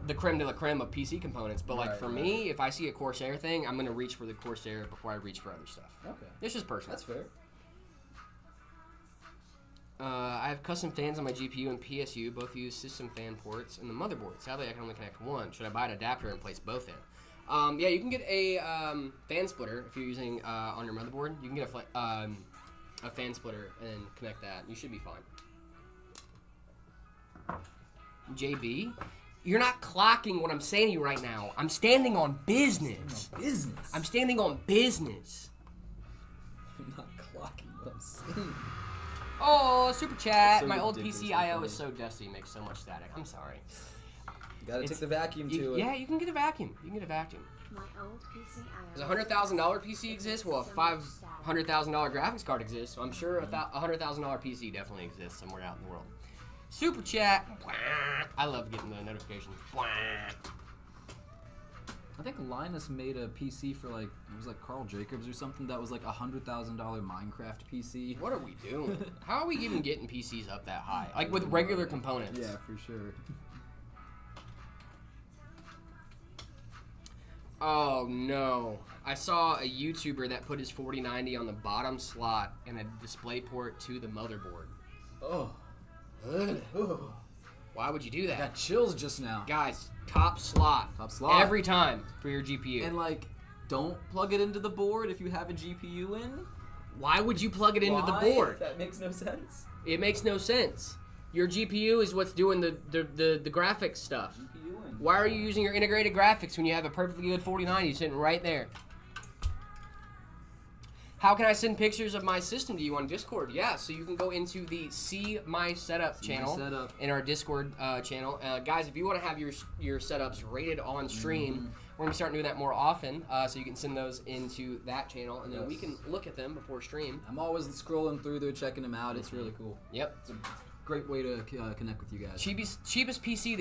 the creme de la creme of PC components. But like for me, if I see a Corsair thing, I'm going to reach for the Corsair before I reach for other stuff. Okay. It's just personal. That's fair. I have custom fans on my GPU and PSU. Both use system fan ports and the motherboard. Sadly, I can only connect one. Should I buy an adapter and place both in? Yeah, you can get a fan splitter if you're using on your motherboard. You can get a fan splitter and connect that. You should be fine. JB, you're not clocking what I'm saying to you right now. I'm standing on business. I'm standing on business. I'm not clocking what I'm saying. Oh, super chat. So my old ridiculous, PC I/O funny. is so dusty, makes so much static. I'm sorry. You gotta take the vacuum to it. Yeah, you can get a vacuum. You can get a vacuum. My old PC Does a $100,000 PC exist? Well, a $500,000 graphics card exists. So I'm sure a $100,000 PC definitely exists somewhere out in the world. Super chat. I love getting the notifications. I think Linus made a PC for like, it was like Carl Jacobs or something that was like $100,000 Minecraft PC. What are we doing? How are we even getting PCs up that high? Like with regular components. Yeah, for sure. Oh no. I saw a YouTuber that put his 4090 on the bottom slot and a display port to the motherboard. Oh. Why would you do I that? got chills just now. Guys, top slot. Top slot. Every time for your GPU. And like, don't plug it into the board if you have a GPU in. Why would you plug it into the board? That makes no sense. It makes no sense. Your GPU is what's doing the graphics stuff. GPU in. Why are you using your integrated graphics when you have a perfectly good 4090 sitting right there? How can I send pictures of my system to you on Discord? Yeah, so you can go into the See My Setup channel in our Discord channel. Guys, if you want to have your setups rated on stream, we're going to be starting to do that more often, so you can send those into that channel, and then we can look at them before stream. I'm always scrolling through there, checking them out. It's really cool. Yep. It's a great way to connect with you guys. Cheapest PC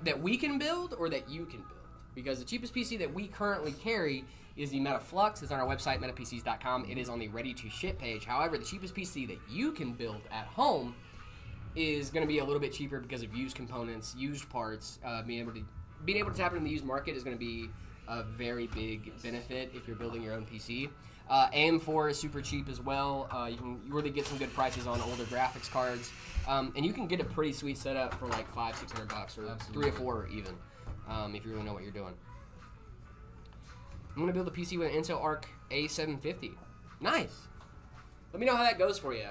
that we can build or that you can build? Because the cheapest PC that we currently carry is the MetaFlux. It's on our website, metapcs.com. It is on the ready-to-ship page. However, the cheapest PC that you can build at home is going to be a little bit cheaper because of used components, used parts. Being able to tap into the used market is going to be a very big benefit if you're building your own PC. AM4 is super cheap as well. You can really get some good prices on older graphics cards. And you can get a pretty sweet setup for like $500-600 or $3 or $4 even, if you really know what you're doing. I'm going to build a PC with an Intel Arc A750. Nice. Let me know how that goes for you.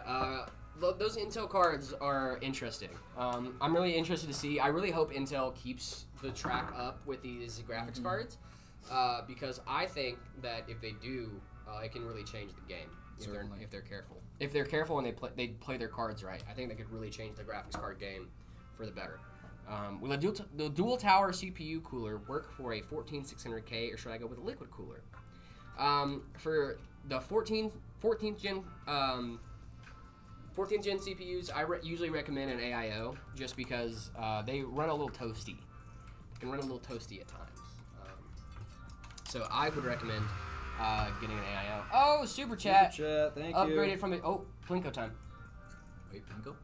Those Intel cards are interesting. I'm really interested to see. I really hope Intel keeps the track up with these graphics cards because I think that if they do, it can really change the game if they're careful. If they're careful and they play their cards right, I think they could really change the graphics card game for the better. Will the dual tower CPU cooler work for a 14600K, or should I go with a liquid cooler? For the 14th gen 14th gen CPUs, I usually recommend an AIO just because they run a little toasty. Can run a little toasty at times. So I would recommend getting an AIO. Oh, super chat. Super chat, thank you. Upgraded from it. Oh, Plinko time. Wait, Plinko?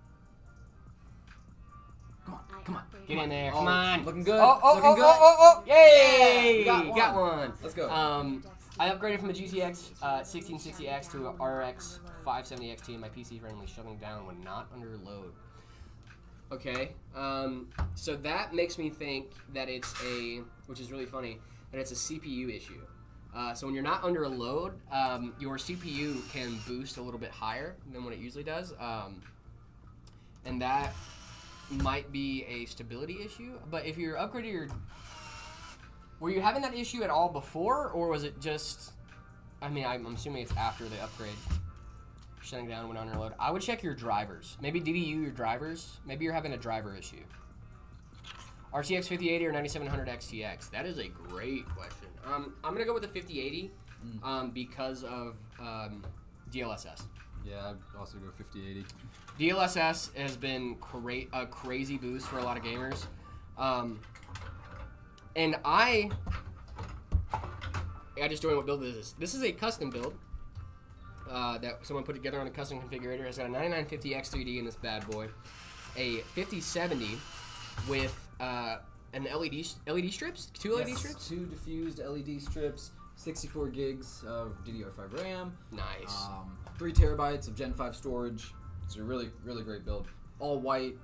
Come on. Get in there. Oh, Come on. Looking good. Oh. Yay! Yeah, we got one. Let's go. I upgraded from a GTX 1660X to a RX 570 XT, and my PC is randomly shutting down when not under load. Okay. So that makes me think that it's which is really funny, that it's a CPU issue. So when you're not under a load, your CPU can boost a little bit higher than what it usually does. And that might be a stability issue. But if you're upgrading were you having that issue at all before, or was it just, I'm assuming it's after the upgrade, shutting down when under load. I would check your drivers. Maybe DDU your drivers. Maybe you're having a driver issue. RTX 5080 or 9700 XTX? That is a great question. I'm going to go with the 5080 because of DLSS. Yeah, I'd also go 5080. DLSS has been a crazy boost for a lot of gamers. And I just joined what build this is. This is a custom build that someone put together on a custom configurator. It's got a 9950 X3D in this bad boy, a 5070 with an LED strips, two LED strips, 2 diffused LED strips, 64 gigs of DDR5 RAM. Nice. 3 terabytes of Gen 5 storage. It's a really, really great build. All white.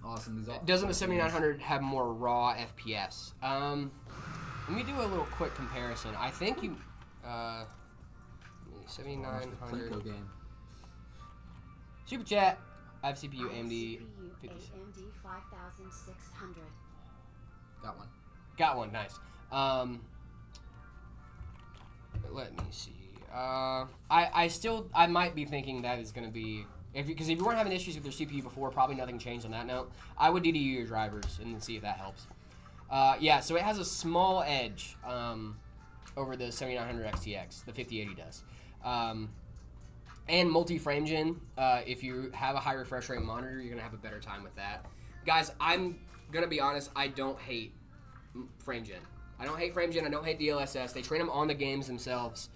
Awesome. Doesn't the 7900 have more raw FPS? Let me do a little quick comparison. I think 7900 game. Super chat. I have CPU AMD 5600. Got one. Nice. Let me see. I might be thinking that is going to be, because if you weren't having issues with your CPU before, probably nothing changed on that note. I would DDU your drivers and then see if that helps. Yeah, so it has a small edge over the 7900 XTX. The 5080 does. And multi-frame gen. If you have a high refresh rate monitor, you're going to have a better time with that. Guys, I'm going to be honest, I don't hate frame gen. I don't hate frame gen. I don't hate DLSS. They train them on the games themselves.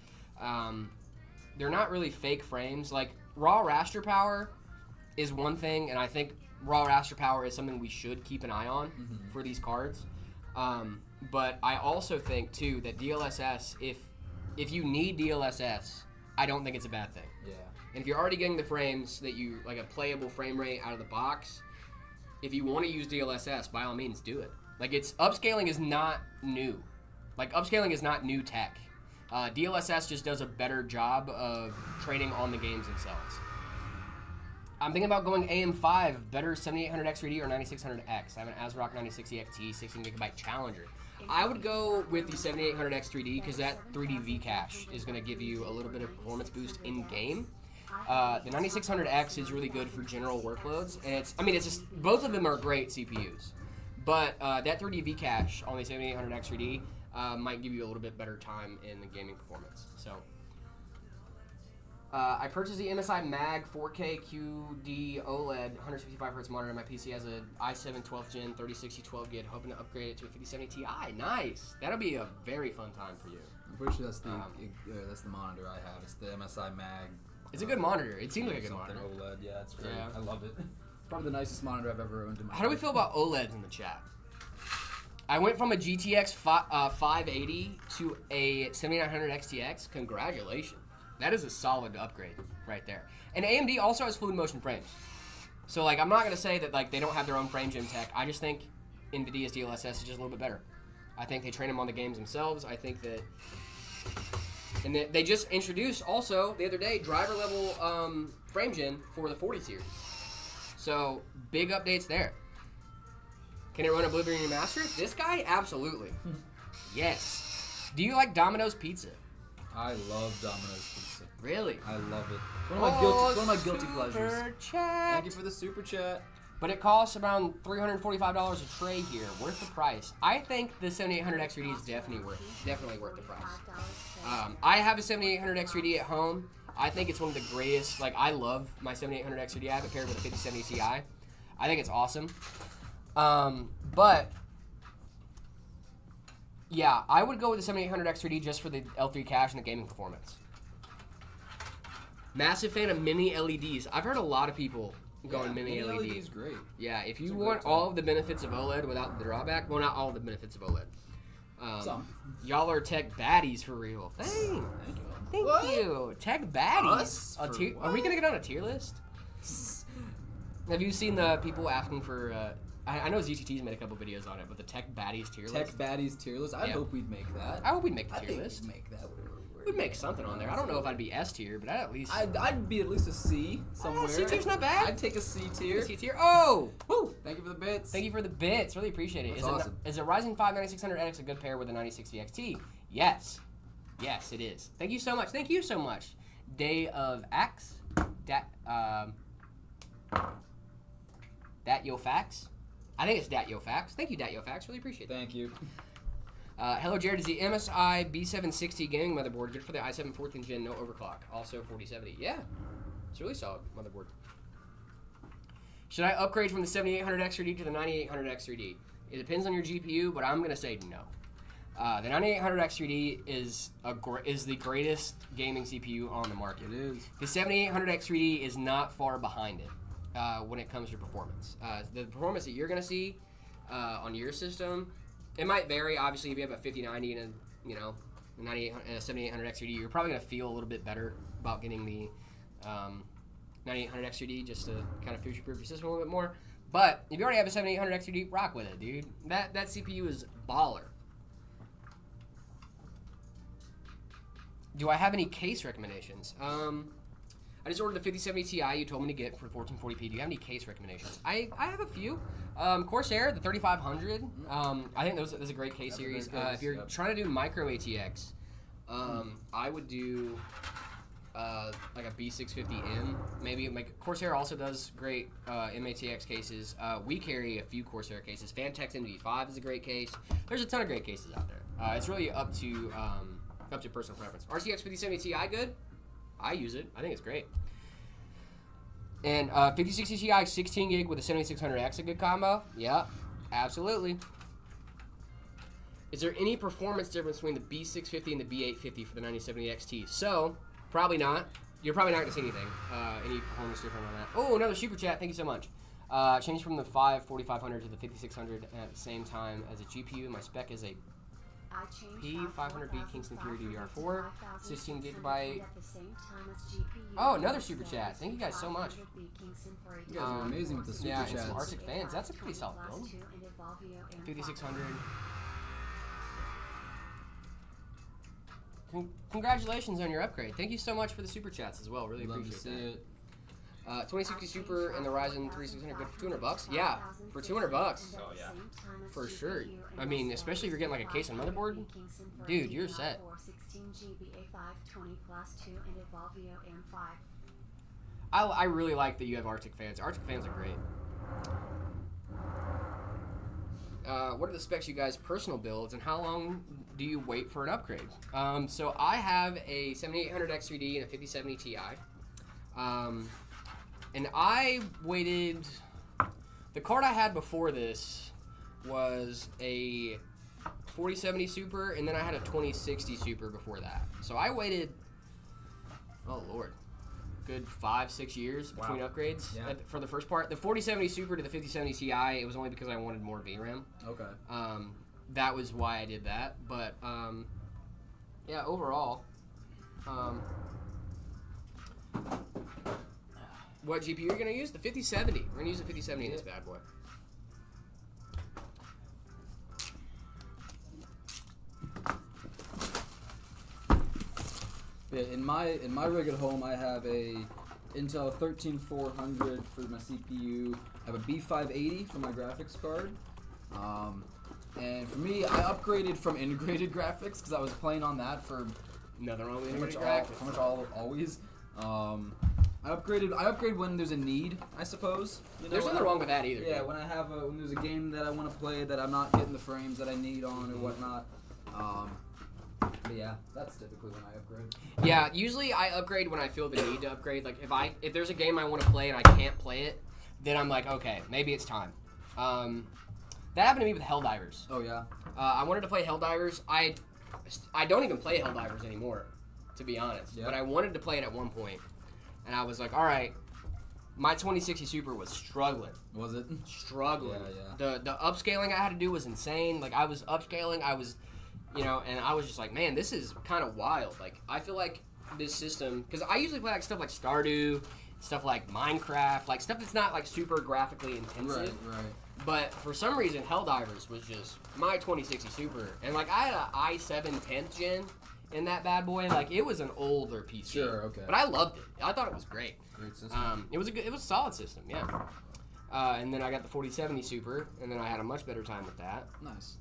They're not really fake frames. Like, raw raster power is one thing, and I think raw raster power is something we should keep an eye on for these cards. But I also think, too, that DLSS, if you need DLSS, I don't think it's a bad thing. Yeah. And if you're already getting the frames that you, like a playable frame rate out of the box, if you want to use DLSS, by all means, do it. Like, upscaling is not new. Like, upscaling is not new tech. DLSS just does a better job of training on the games themselves. I'm thinking about going AM5, better 7800X3D or 9600X. I have an ASRock 9060 XT, 16GB Challenger. I would go with the 7800X3D because that 3D V-cache is going to give you a little bit of performance boost in-game. The 9600X is really good for general workloads, and it's just, both of them are great CPUs. But that 3D V-cache on the 7800X3D might give you a little bit better time in the gaming performance. So I purchased the MSI Mag 4K QD OLED 165Hz monitor. My PC has an i7 12th Gen 3060 12GB, hoping to upgrade it to a 5070 Ti. Nice. That'll be a very fun time for you. I'm pretty sure that's the monitor I have. It's the MSI Mag. It's a good monitor. It seems like a good monitor. OLED. Yeah, it's great. Yeah. I love it. Probably the nicest monitor I've ever owned in my life. How do we feel about OLEDs in the chat? I went from a GTX 580 to a 7900 XTX. Congratulations. That is a solid upgrade right there. And AMD also has fluid motion frames. So, like, I'm not going to say that, like, they don't have their own frame gen tech. I just think NVIDIA's DLSS is just a little bit better. I think they train them on the games themselves. I think that... And they just introduced, also, the other day, driver-level frame gen for the 40 series. So, big updates there. Can it run Oblivion Remastered? This guy? Absolutely. Yes. Do you like Domino's Pizza? I love Domino's Pizza. Really? I love it. It's one of my guilty pleasures. Super chat. Thank you for the super chat. But it costs around $345 a tray here. Worth the price. I think the 7800 X3D is definitely worth the price. I have a 7800 X3D at home. I think it's one of the greatest. Like, I love my 7800 X3D. I have it paired with a 5070 Ti. I think it's awesome. But yeah, I would go with the 7800 X3D just for the L3 cache and the gaming performance. Massive fan of mini LEDs. I've heard a lot of people going mini LED is great. Yeah, if you want all of the benefits of OLED without the drawback, well, not all of the benefits of OLED. Some. Y'all are tech baddies for real. Thanks. Thank you. Tech baddies. Are we going to get on a tier list? Have you seen the people asking for... I know ZTT's made a couple videos on it, but the tech baddies tier list? Tech baddies tier list? I hope we'd make that. I hope we'd make the tier list. We'd make that. We'd make something on there. I don't know if I'd be S tier, but I'd at least... I'd be at least a C somewhere. C tier's not bad. I'd take a C tier. C tier. Oh! Woo! Thank you for the bits. Thank you for the bits. Really appreciate it. That's awesome. Is a Ryzen 5 9600X a good pair with a 9060 XT? Yes. Yes, it is. Thank you so much. Thank you so much. Day of Axe. Dat Yo Fax. I think it's Dat Yo Fax. Thank you, Dat Yo Fax. Really appreciate it. Thank you. Hello, Jared. Is the MSI B760 gaming motherboard good for the i7 14th gen, no overclock? Also 4070. Yeah, it's a really solid motherboard. Should I upgrade from the 7800 X3D to the 9800 X3D? It depends on your GPU, but I'm gonna say no. The 9800 X3D is the greatest gaming CPU on the market. It is. The 7800 X3D is not far behind it when it comes to performance. The performance that you're gonna see on your system. It might vary. Obviously, if you have a 5090 and a 7800 X3D, you're probably gonna feel a little bit better about getting the 9800 X3D just to kind of future-proof your system a little bit more. But if you already have a 7800 X3D, rock with it, dude. That CPU is baller. Do I have any case recommendations? I just ordered the 5070 Ti you told me to get for 1440p. Do you have any case recommendations? I have a few. Corsair, the 3500. I think that's a great case series. If you're trying to do micro ATX, I would do like a B650M. Maybe Corsair also does great MATX cases. We carry a few Corsair cases. Fantex MD5 is a great case. There's a ton of great cases out there. It's really up to personal preference. RTX 5070 Ti good? I use it. I think it's great. And 5060 Ti 16 gig with a 7600X a good combo? Yeah, absolutely. Is there any performance difference between the B650 and the B850 for the 9070 XT? So, probably not. You're probably not going to see anything. Any performance difference on that. Oh, another super chat. Thank you so much. Changed from the 4500 to the 5600 at the same time as a GPU. My spec is a P500B Kingston Fury DDR4, 16 gigabyte. Oh, another super chat. Thank you guys so much. You guys are amazing with the super chats. Yeah, and some Arctic fans. That's a pretty solid build. 5600. Congratulations on your upgrade. Thank you so much for the super chats as well. Really appreciate that. 2060 Super and the Ryzen 3600 good for $200? Yeah, for $200. Oh yeah, for sure. I mean, especially if you're getting like a case and motherboard, dude, you're set. I really like that you have Arctic fans. Arctic fans are great. What are the specs you guys' personal builds, and how long do you wait for an upgrade? So I have a 7800 X3D and a 5070 Ti. And I waited. The card I had before this was a 4070 Super, and then I had a 2060 Super before that. So I waited, oh lord, good 5-6 years between upgrades for the first part. The 4070 Super to the 5070 Ti, it was only because I wanted more VRAM. Okay. That was why I did that. But yeah, overall, what GPU you're gonna use? The 5070. We're gonna use the 5070 in this bad boy. Yeah, in my rig at home, I have a Intel 13400 for my CPU. I have a B580 for my graphics card. And for me, I upgraded from integrated graphics because I was playing on that for Nothing wrong with Pretty much anybody cracked. always. I upgrade when there's a need, I suppose. You know, There's nothing wrong with that either. Yeah, dude. when there's a game that I want to play that I'm not getting the frames that I need on or whatnot. But yeah, that's typically when I upgrade. Yeah, usually I upgrade when I feel the need to upgrade. Like if there's a game I want to play and I can't play it, then I'm like, okay, maybe it's time. That happened to me with Helldivers. Oh yeah. I wanted to play Helldivers. I don't even play Helldivers anymore, to be honest. Yeah. But I wanted to play it at one point, and I was like, all right. My 2060 Super was struggling. Was it? Struggling. Yeah. The upscaling I had to do was insane. Like I was upscaling. I was, and I was just like, man, this is kind of wild. Like I feel like this system, because I usually play like stuff like Stardew, stuff like Minecraft, like stuff that's not like super graphically intensive. Right. But for some reason, Helldivers was just my 2060 Super, and like I had an i7 10th gen in that bad boy. Like it was an older PC. Sure. Okay. But I loved it. I thought it was great. Great system. It was a solid system, yeah. And then I got the 4070 Super, and then I had a much better time with that. Nice.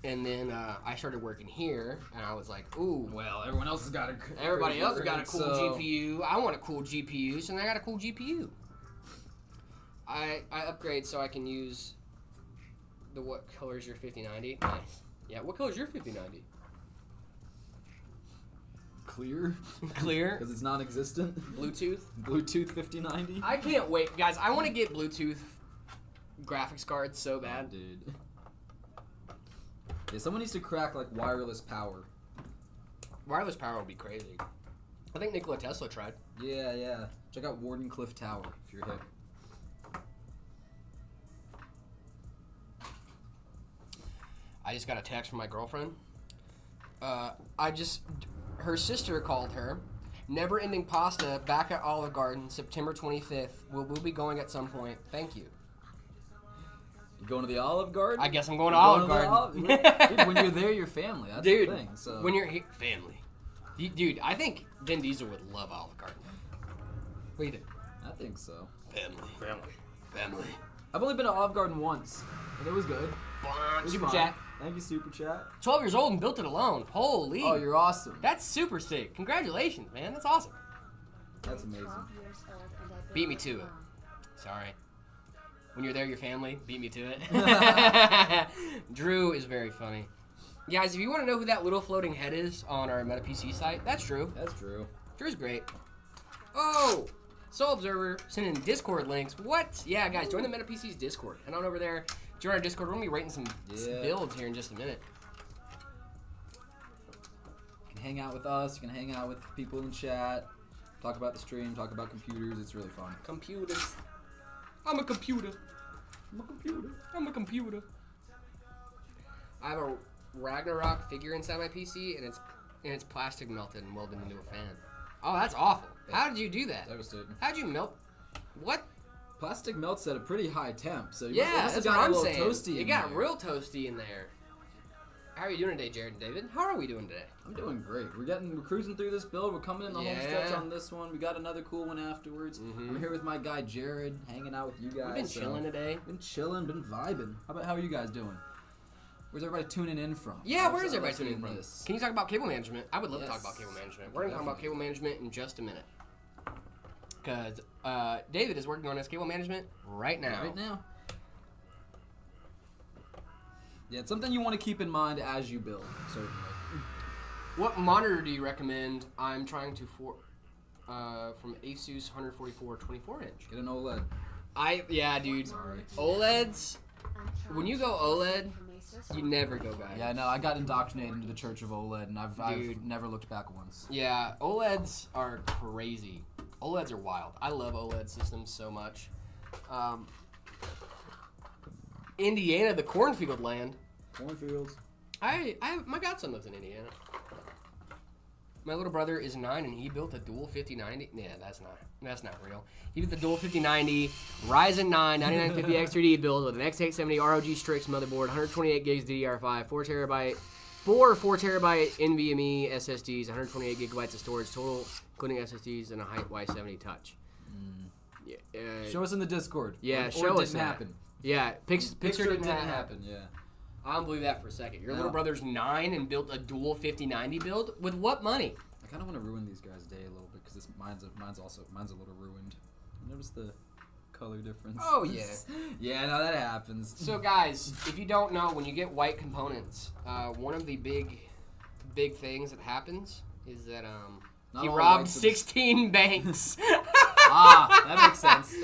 And then I started working here, and I was like, ooh, Well, everyone else has got a. everybody else got a cool GPU. I want a cool GPU, so then I got a cool GPU. I upgrade so I can use the what color is your 5090? Nice. Yeah, what color is your 5090? Clear. Clear. Because it's non-existent. Bluetooth. Bluetooth 5090. I can't wait, guys. I want to get Bluetooth graphics cards so bad. Oh, dude. Yeah, someone needs to crack like wireless power. Wireless power would be crazy. I think Nikola Tesla tried. Yeah. Check out Wardenclyffe Tower if you're hip. I just got a text from my girlfriend. Her sister called her. Never Ending Pasta back at Olive Garden, September 25th. We'll be going at some point. Thank you. You going to the Olive Garden? I guess I'm going to Olive Garden. Dude, when you're there, you're family. That's Dude, the thing. So. when you're here, family. Dude, I think Vin Diesel would love Olive Garden. What do you think? I think so. Family. I've only been to Olive Garden once, and it was good. It was Super fine. Chat. Thank you, Super Chat. 12 years old and built it alone. Holy. Oh, you're awesome. That's super sick. Congratulations, man. That's awesome. That's amazing. Beat me to it. Sorry. When you're there, your family. Beat me to it. Drew is very funny. Guys, if you want to know who that little floating head is on our MetaPC site, that's Drew. That's true. Drew's great. Oh! Soul Observer sending Discord links. What? Yeah, guys, join the MetaPC's Discord. Head on over there. Join our Discord. We're going to be rating some builds here in just a minute. You can hang out with us. You can hang out with people in chat. Talk about the stream. Talk about computers. It's really fun. Computers. I'm a computer. I'm a computer. I have a Ragnarok figure inside my PC, and it's plastic melted and welded into a fan. Oh, that's awful. How did you do that? Devastating. How'd you melt? What? Plastic melts at a pretty high temp, so Yeah, must have that's got what I'm a little saying. toasty It in got there. real toasty in there. How are you doing today, Jared and David? How are we doing today? I'm doing great. We're cruising through this build. We're coming in the home stretch Yeah. on this one. We got another cool one afterwards. Mhm. I'm here with my guy Jared, hanging out with you guys. We've been chilling today. Been chilling, been vibing. How are you guys doing? Where's everybody tuning in from? Yeah, where I is love everybody tuning in seeing from? this. Can you talk about cable management? I would love to talk Yes. about cable management. We're going to talk about cable Definitely. management in just a minute. Because David is working on his cable management right now. Right now. Yeah, it's something you want to keep in mind as you build, certainly. What monitor do you recommend? I'm trying to from Asus 144 24-inch. Get an OLED. Yeah, dude. Sorry. OLEDs, when you go OLED, you never go back. Yeah, no, I got indoctrinated into the church of OLED, and I've Dude. never looked back once. Yeah, OLEDs are crazy. OLEDs are wild. I love OLED systems so much. Indiana, the cornfield land. Cornfields. My godson lives in Indiana. My little brother is 9 and he built a dual 5090. Yeah, that's not real. He built the dual 5090 Ryzen 9 9950X 3D build with an X870 ROG Strix motherboard, 128 gigs DDR5, 4 terabyte NVMe SSDs, 128 gigabytes of storage total, including SSDs and a height Y70 touch. Yeah, Show us in the Discord. Yeah, or show it us didn't that. happen. Yeah, picture didn't happen. Yeah. I don't believe that for a second. Your No. little brother's 9 and built a dual 5090 build with what money? I kind of want to ruin these guys' day a little bit because mine's a little ruined. Notice the color difference. Oh yeah. Yeah, no, that happens. So guys, if you don't know, when you get white components, one of the big things that happens is that he robbed 16 banks. That makes sense.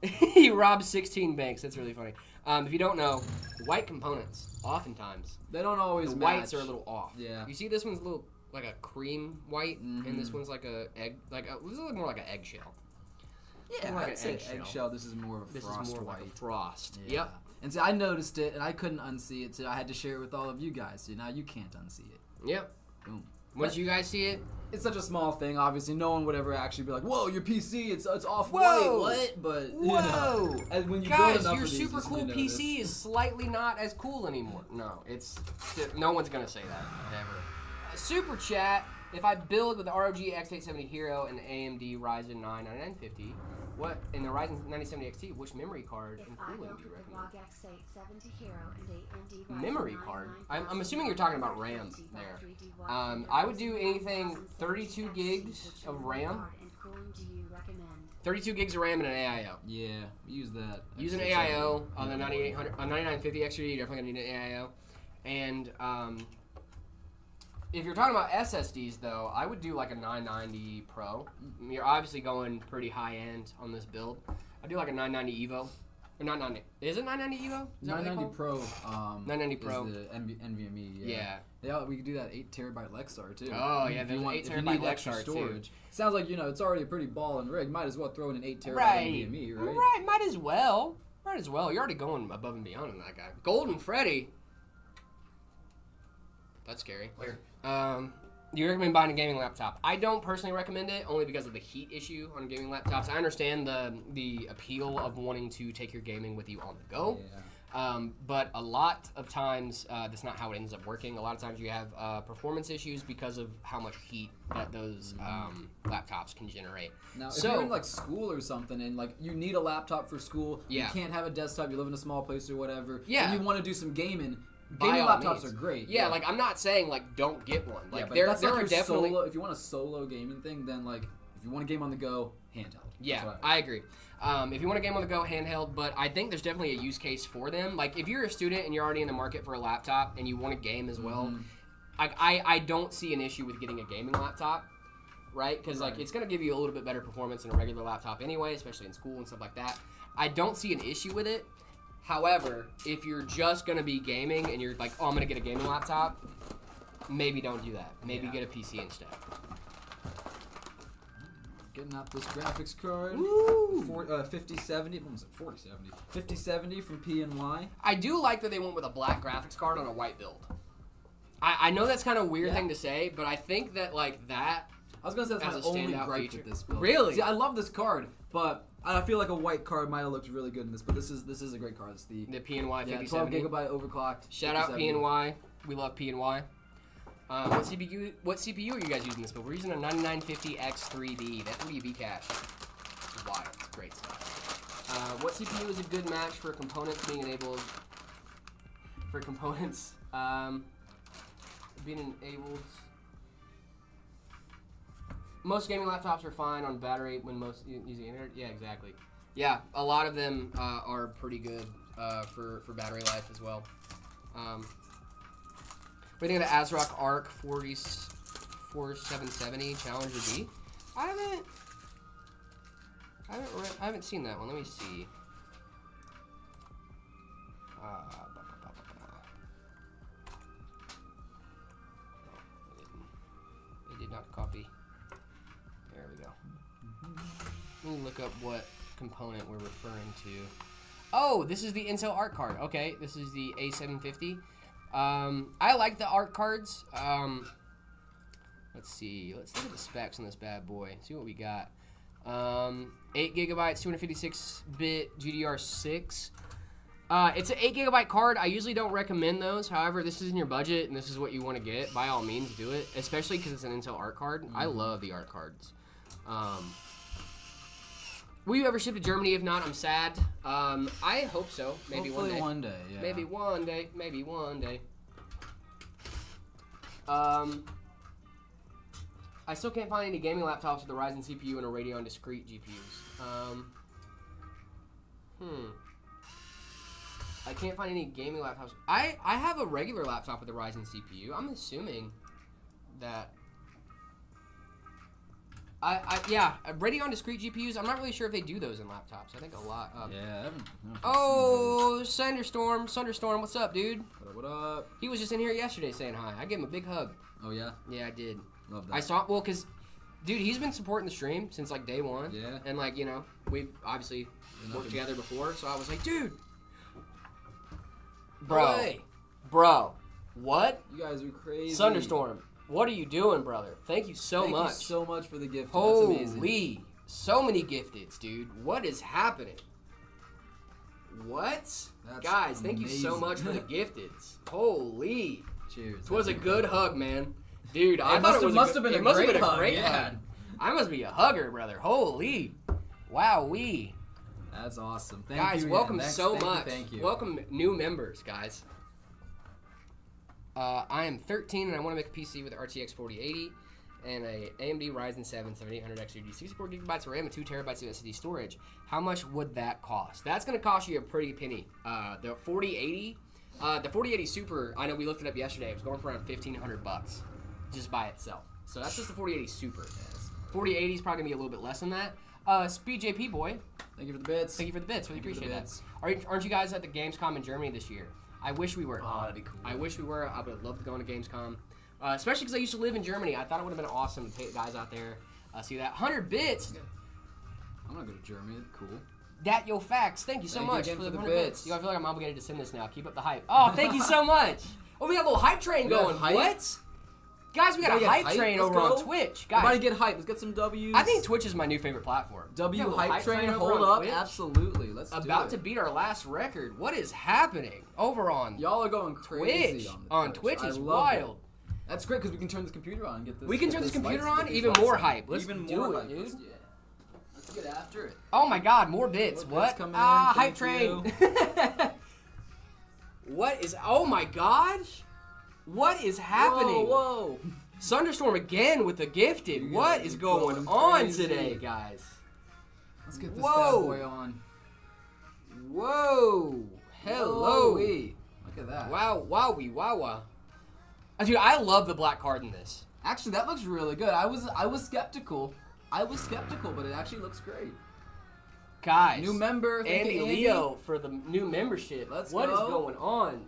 He robbed 16 banks. That's really funny. If you don't know, white components, oftentimes, they don't always the match. whites are a little off. Yeah. You see this one's a little like a cream white, and this one's like a egg, this is more like an eggshell. Yeah, like I'd say eggshell. This is more of a frost This is more white. like a frost. Yeah. Yep. And so I noticed it, and I couldn't unsee it, so I had to share it with all of you guys. So now you can't unsee it. Yep. Boom. Once you guys see it, It's such a small thing. Obviously, no one would ever actually be like, "Whoa, your PC, it's off Whoa! white." What? But whoa, and when you guys, build enough your of these, super you cool notice. PC is slightly not as cool anymore. No, no one's gonna say that ever. Super chat. If I build with the ROG X870 Hero and the AMD Ryzen 9 9950, what in the Ryzen 9070 XT, which memory card and cooling do you recommend? Memory card? I'm assuming you're talking about RAM there. I would do anything 32 gigs of RAM. 32 gigs of RAM and an AIO. Yeah, use that. Use an AIO on the 9800, on 9950 XT. You're definitely gonna need an AIO. And if you're talking about SSDs, though, I would do like a 990 Pro. You're obviously going pretty high end on this build. I'd do like a 990 Evo. Or 990. Is it 990 Evo? Is that 990 Pro. 990 Pro. Is the NVMe. Yeah. Yeah, we could do that 8 terabyte Lexar too. Oh yeah, there's 8 terabyte Lexar storage. too. Sounds like it's already a pretty ball and rig. Might as well throw in an 8 terabyte NVMe, right? Right. Might as well. You're already going above and beyond on that guy. Golden Freddy. That's scary. Weird. You recommend buying a gaming laptop? I don't personally recommend it, only because of the heat issue on gaming laptops. I understand the appeal of wanting to take your gaming with you on the go. Yeah. But a lot of times, that's not how it ends up working. A lot of times you have performance issues because of how much heat that those laptops can generate. Now, if you're in like school or something and like you need a laptop for school, you can't have a desktop, you live in a small place or whatever, and you want to do some gaming laptops are great. Yeah, like I'm not saying like don't get one. Like there are definitely solo, if you want a solo gaming thing, then like if you want to game on the go, handheld. Yeah, I agree. If you want to game on the go, handheld, but I think there's definitely a use case for them. Like if you're a student and you're already in the market for a laptop and you want to game as well, I don't see an issue with getting a gaming laptop, right? Because like it's gonna give you a little bit better performance than a regular laptop anyway, especially in school and stuff like that. I don't see an issue with it. However, if you're just going to be gaming and you're like, oh, I'm going to get a gaming laptop, maybe don't do that. Maybe get a PC instead. Getting out this graphics card. 5070. What was it? 4070. 5070 from PNY. I do like that they went with a black graphics card on a white build. I know that's kind of a weird thing to say, but I think that like that. I was going to say that's my only gripe with this build. Really? See, I love this card, but I feel like a white card might have looked really good in this, but this is a great card. It's the PNY 5070. 12 gigabyte overclocked. Shout out PNY. We love PNY. What CPU are you guys using this build? We're using a 9950X3D. That 3D cache. It's wild. It's great stuff. What CPU is a good match for components being enabled? For components being enabled. Most gaming laptops are fine on battery when most using internet. Yeah, exactly. Yeah, a lot of them are pretty good for battery life as well. What do you think of the ASRock Arc 4770 Challenger D? I haven't seen that one. Let me see. It did not copy. There we go. Let me look up what component we're referring to. Oh, this is the Intel Arc card. Okay, this is the A750. I like the Arc cards. Let's see. Let's look at the specs on this bad boy. See what we got. 8 gigabytes, 256-bit GDR6. It's an 8 gigabyte card. I usually don't recommend those. However, this is in your budget and this is what you want to get. By all means, do it. Especially because it's an Intel Arc card. I love the Arc cards. Will you ever ship to Germany? If not, I'm sad. I hope so. Maybe Hopefully one day. Yeah. Maybe one day. Maybe one day. I still can't find any gaming laptops with a Ryzen CPU and a Radeon discrete GPUs. I can't find any gaming laptops. I have a regular laptop with a Ryzen CPU. I'm assuming that... Radeon discrete GPUs, I'm not really sure if they do those in laptops. I think a lot. Yeah, I haven't Sunderstorm, what's up, dude? What up? He was just in here yesterday saying hi. I gave him a big hug. Oh, yeah? Yeah, I did. Love that. I saw, because, dude, he's been supporting the stream since, like, day one. Yeah. And, like, you know, we've obviously worked together before, so I was like, dude. Bro, what? You guys are crazy. Sunderstorm, what are you doing, brother? Thank you so much. Thank you so much for the gift. Holy, that's amazing. So many gifteds, dude. What is happening? What? Guys, thank you so much for the gifteds. Holy. Cheers. It was a good hug, man. Dude, it must have been a great hug. I must be a hugger, brother. Holy. Wowee. That's awesome. Thank guys, you. Welcome so much. Thank you. Welcome new members, guys. I am 13 and I want to make a PC with an RTX 4080 and a AMD Ryzen 7 7800X 64 gigabytes of RAM and 2 terabytes of SSD storage. How much would that cost? That's going to cost you a pretty penny. The 4080 Super, I know we looked it up yesterday. It was going for around $1,500 just by itself. So that's just the 4080 Super. 4080 is probably going to be a little bit less than that. Speed JP boy. Thank you for the bits. Thank you for the bits. Really appreciate that. Aren't you guys at the Gamescom in Germany this year? I wish we were. Oh, that'd be cool. I wish we were. I would love to go on to Gamescom. Especially because I used to live in Germany. I thought it would have been awesome to take guys out there see that. 100 bits. I'm going to go to Germany. Cool. That yo facts. Thank you so Thank much you for the for the 100 bits. Yo, I feel like I'm obligated to send this now. Keep up the hype. Oh, thank you so much. Oh, we got a little hype train going. What? Guys, we got a hype train over on Twitch. Guys, everybody get hype. Let's get some W's. I think Twitch is my new favorite platform. W hype train, hold up. Twitch. Absolutely. Let's do it. About to beat our last record. What is happening over on Y'all are going crazy Twitch. on Twitch is wild. That's great because we can turn this computer on and get this. We can turn this computer on, even more hype. Let's do it, dude. Yeah. Let's get after it. Oh my god, more bits. What? Hype train. What is, oh my gosh. What is happening? Whoa. Sunderstorm again with the gifted. What is going on today, guys? Let's get this bad boy on. Whoa. Hello. Look at that. Wow, wowie, wow. Dude, I love the black card in this. Actually, that looks really good. I was skeptical. But it actually looks great. Guys. New member. Andy Leo for the new membership. Let's go. What is going on?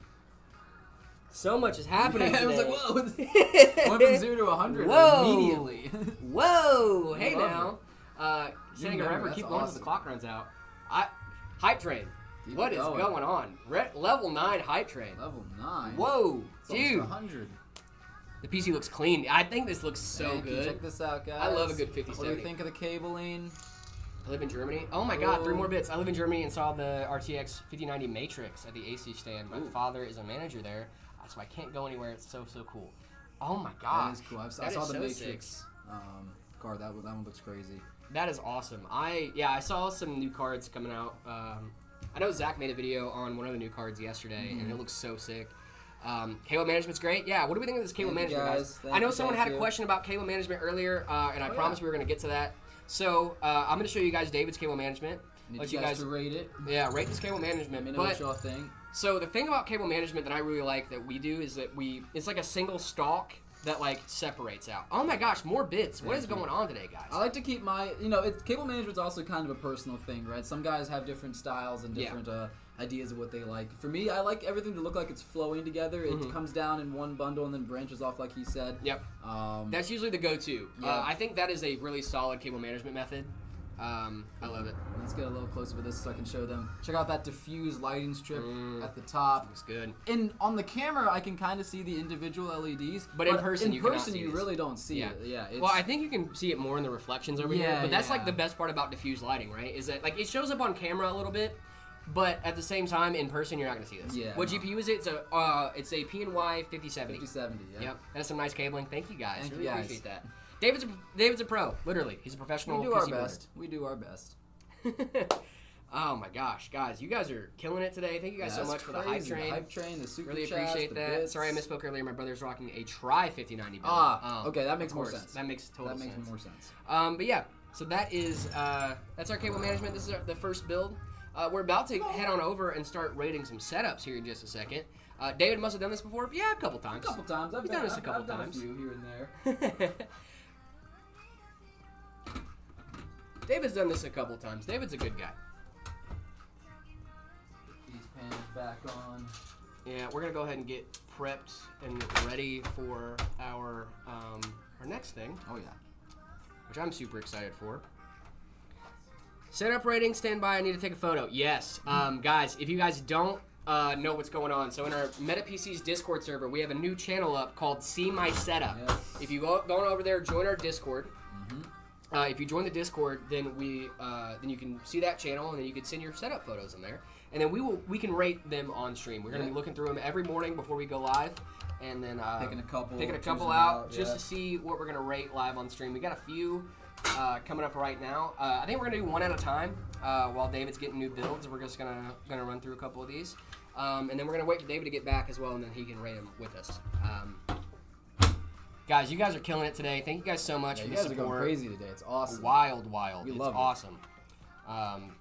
So much is happening today. I was like, whoa. Went from 0 to 100 immediately. Whoa. Hey now. Setting Setting a record. Keep going until the clock runs out. Hype train. What is going on? Level 9 hype train. Level 9? Whoa. It's dude. 100. The PC looks clean. I think this looks so good. Check this out, guys. I love a good 5070. What do you think of the cabling? I live in Germany. Oh my god, 3 more bits. I live in Germany and saw the RTX 5090 Matrix at the AC stand. My father is a manager there, so I can't go anywhere. It's so cool. Oh my god. That is cool. I saw the Matrix card. That one looks crazy. That is awesome. I saw some new cards coming out. I know Zach made a video on one of the new cards yesterday, and it looks so sick. Cable management's great. Yeah, what do we think of this cable management, guys? I know someone had a question about cable management earlier, and I promised we were going to get to that. So I'm going to show you guys David's cable management. Let you guys to rate it. Yeah, rate this cable management. Let me know what y'all think. So the thing about cable management that I really like that we do is that it's like a single stalk that like separates out. Oh my gosh, more bits. What is going on today, guys? I like to keep my, cable management's also kind of a personal thing, right? Some guys have different styles and different ideas of what they like. For me, I like everything to look like it's flowing together. It comes down in one bundle and then branches off like he said. Yep. That's usually the go-to. Yeah. I think that is a really solid cable management method. I love it. Let's get a little closer with this so I can show them. Check out that diffuse lighting strip at the top. Looks good. On the camera, I can kind of see the individual LEDs. But in person, you really don't see it. Yeah. Well, I think you can see it more in the reflections over here. But that's like the best part about diffuse lighting, right? Is that like it shows up on camera a little bit, but at the same time, in person, you're not gonna see this. Yeah. What GPU is it? It's a PNY 5070. 5070. Yeah. Yep. That's some nice cabling. Thank you guys. Thank really you guys. Appreciate that. David's a pro. Literally, he's a professional. We do our best. Oh my gosh, guys, you guys are killing it today. Thank you guys so much for the hype train. The hype train, the super really chats, appreciate the that. bits. Sorry I misspoke earlier. My brother's rocking a Tri 5090 build. Okay, that makes more sense. That makes total sense. That makes more sense. But yeah, so that's our cable management. This is the first build. We're about to head on over and start rating some setups here in just a second. David must have done this before. Yeah, a couple times. I've done this a couple times. A few here and there. David's done this a couple times. David's a good guy. These pans back on. Yeah, we're gonna go ahead and get prepped and ready for our next thing. Oh yeah. Which I'm super excited for. Setup rating, stand by. I need to take a photo. Yes, guys. If you guys don't know what's going on, so in our MetaPC's Discord server, we have a new channel up called See My Setup. Yes. If you go on over there, join our Discord. If you join the Discord, then then you can see that channel, and then you can send your setup photos in there, and then we can rate them on stream. We're gonna be looking through them every morning before we go live, and then picking a couple out just to see what we're gonna rate live on stream. We got a few coming up right now. I think we're gonna do one at a time while David's getting new builds. We're just gonna run through a couple of these, and then we're gonna wait for David to get back as well, and then he can rate them with us. Guys, you guys are killing it today. Thank you guys so much for the support. You guys are going crazy today. It's awesome. Wild. We it's love awesome.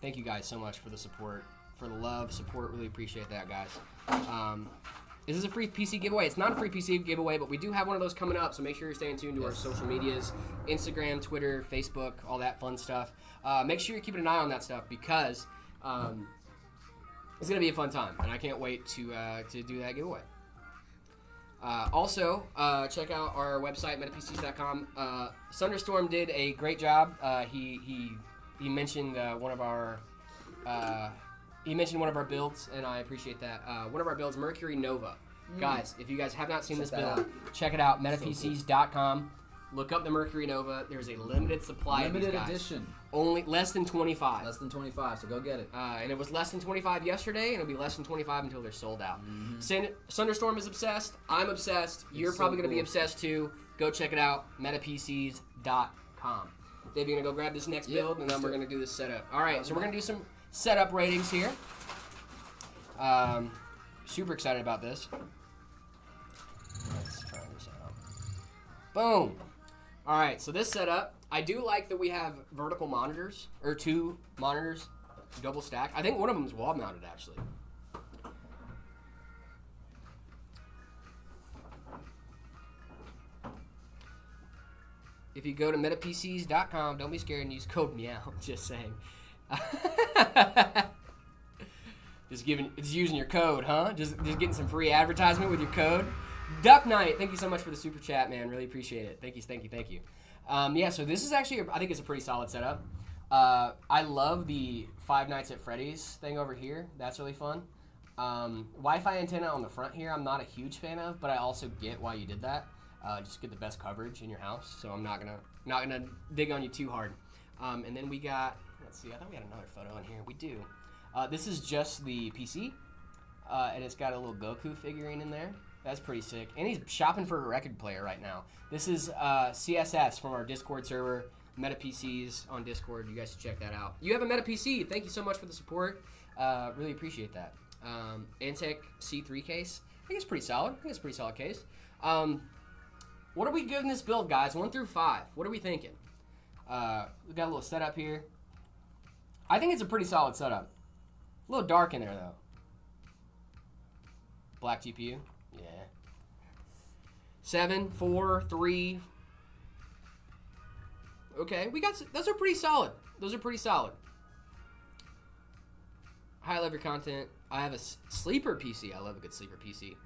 Thank you guys so much for the support, for the love, support. Really appreciate that, guys. This is a free PC giveaway. It's not a free PC giveaway, but we do have one of those coming up, so make sure you're staying tuned to our social medias, Instagram, Twitter, Facebook, all that fun stuff. Make sure you're keeping an eye on that stuff because it's going to be a fun time, and I can't wait to do that giveaway. Also, check out our website, metapcs.com. Thunderstorm did a great job. He mentioned one of our builds, and I appreciate that. One of our builds, Mercury Nova. Guys, if you guys have not seen this build, check it out, metapcs.com. Look up the Mercury Nova. There's a limited supply of these guys. Limited edition. Only less than 25. Less than 25, so go get it. And it was less than 25 yesterday, and it'll be less than 25 until they're sold out. Thunderstorm is obsessed. I'm obsessed. You're probably going to be obsessed too. Go check it out, metapcs.com. Dave, you're going to go grab this next build, and then we're going to do this setup. All right, so we're going to do some setup ratings here. Super excited about this. Let's try this out. Boom. All right, so this setup, I do like that we have vertical monitors, or 2 monitors, double stack. I think one of them is wall mounted, actually. If you go to metapcs.com, don't be scared and use code MEOW. Just saying. Just using your code, huh? Just getting some free advertisement with your code. Duck Knight, thank you so much for the super chat, man. Really appreciate it. Thank you. Yeah, so this is actually, I think it's a pretty solid setup. I love the Five Nights at Freddy's thing over here. That's really fun. Wi-Fi antenna on the front here, I'm not a huge fan of, but I also get why you did that. Just get the best coverage in your house. So I'm not gonna dig on you too hard. And then we got, let's see, I thought we had another photo on here. We do. This is just the PC, and it's got a little Goku figurine in there. That's pretty sick. And he's shopping for a record player right now. This is CSS from our Discord server, MetaPCs on Discord. You guys should check that out. You have a MetaPC. Thank you so much for the support. Really appreciate that. Antec C3 case. I think it's pretty solid. Case. What are we giving this build, guys? 1 through 5. What are we thinking? We got a little setup here. I think it's a pretty solid setup. A little dark in there, though. Black GPU. Yeah. 7, 4, 3. Okay, we got. Those are pretty solid. High level content. I have a sleeper PC. I love a good sleeper PC.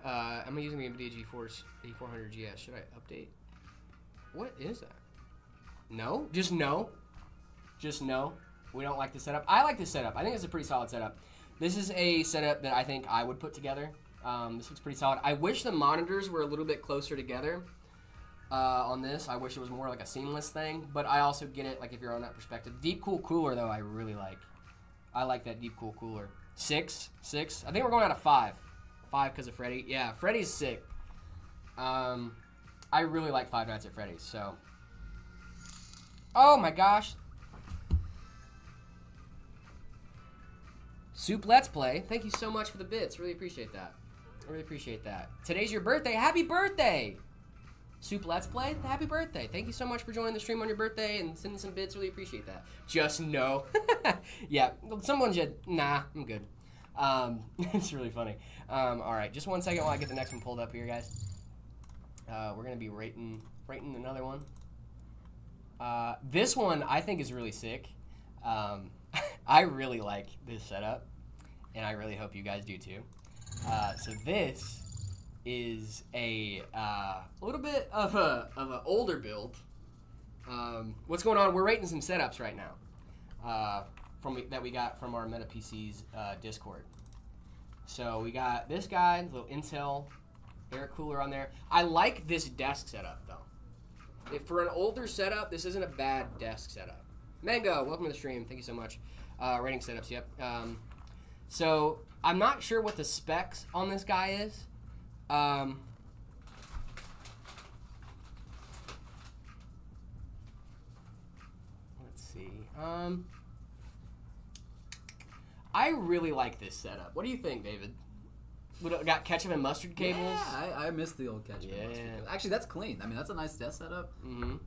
I'm using the NVIDIA GeForce 8400 GS. Should I update? What is that? No? Just no. We don't like the setup. I like this setup. I think it's a pretty solid setup. This is a setup that I think I would put together. This looks pretty solid. I wish the monitors were a little bit closer together on this. I wish it was more like a seamless thing, but I also get it, like if you're on that perspective. Deep Cool Cooler, though, I really like. I like that Deep Cool Cooler. 6. I think we're going out of 5. 5 because of Freddy. Yeah, Freddy's sick. I really like Five Nights at Freddy's, so. Oh my gosh. Soup Let's Play. Thank you so much for the bits. Really appreciate that. Really appreciate that. Today's your birthday. Happy birthday! Soup Let's Play. Happy birthday. Thank you so much for joining the stream on your birthday and sending some bits. Really appreciate that. Just no. Yeah, someone should. Nah, I'm good. It's really funny. All right, just 1 second while I get the next one pulled up here, guys. We're going to be rating another one. This one I think is really sick. I really like this setup, and I really hope you guys do too. So this is a little bit of an older build. What's going on? We're rating some setups right now that we got from our MetaPC's Discord. So we got this guy, little Intel air cooler on there. I like this desk setup though. If for an older setup, this isn't a bad desk setup. Mango, welcome to the stream. Thank you so much. Rating setups, yep. So I'm not sure what the specs on this guy is. Let's see. I really like this setup. What do you think, David? Got ketchup and mustard cables? Yeah, I miss the old ketchup and mustard cables. Actually, that's clean. I mean, that's a nice desk setup. Mm-hmm.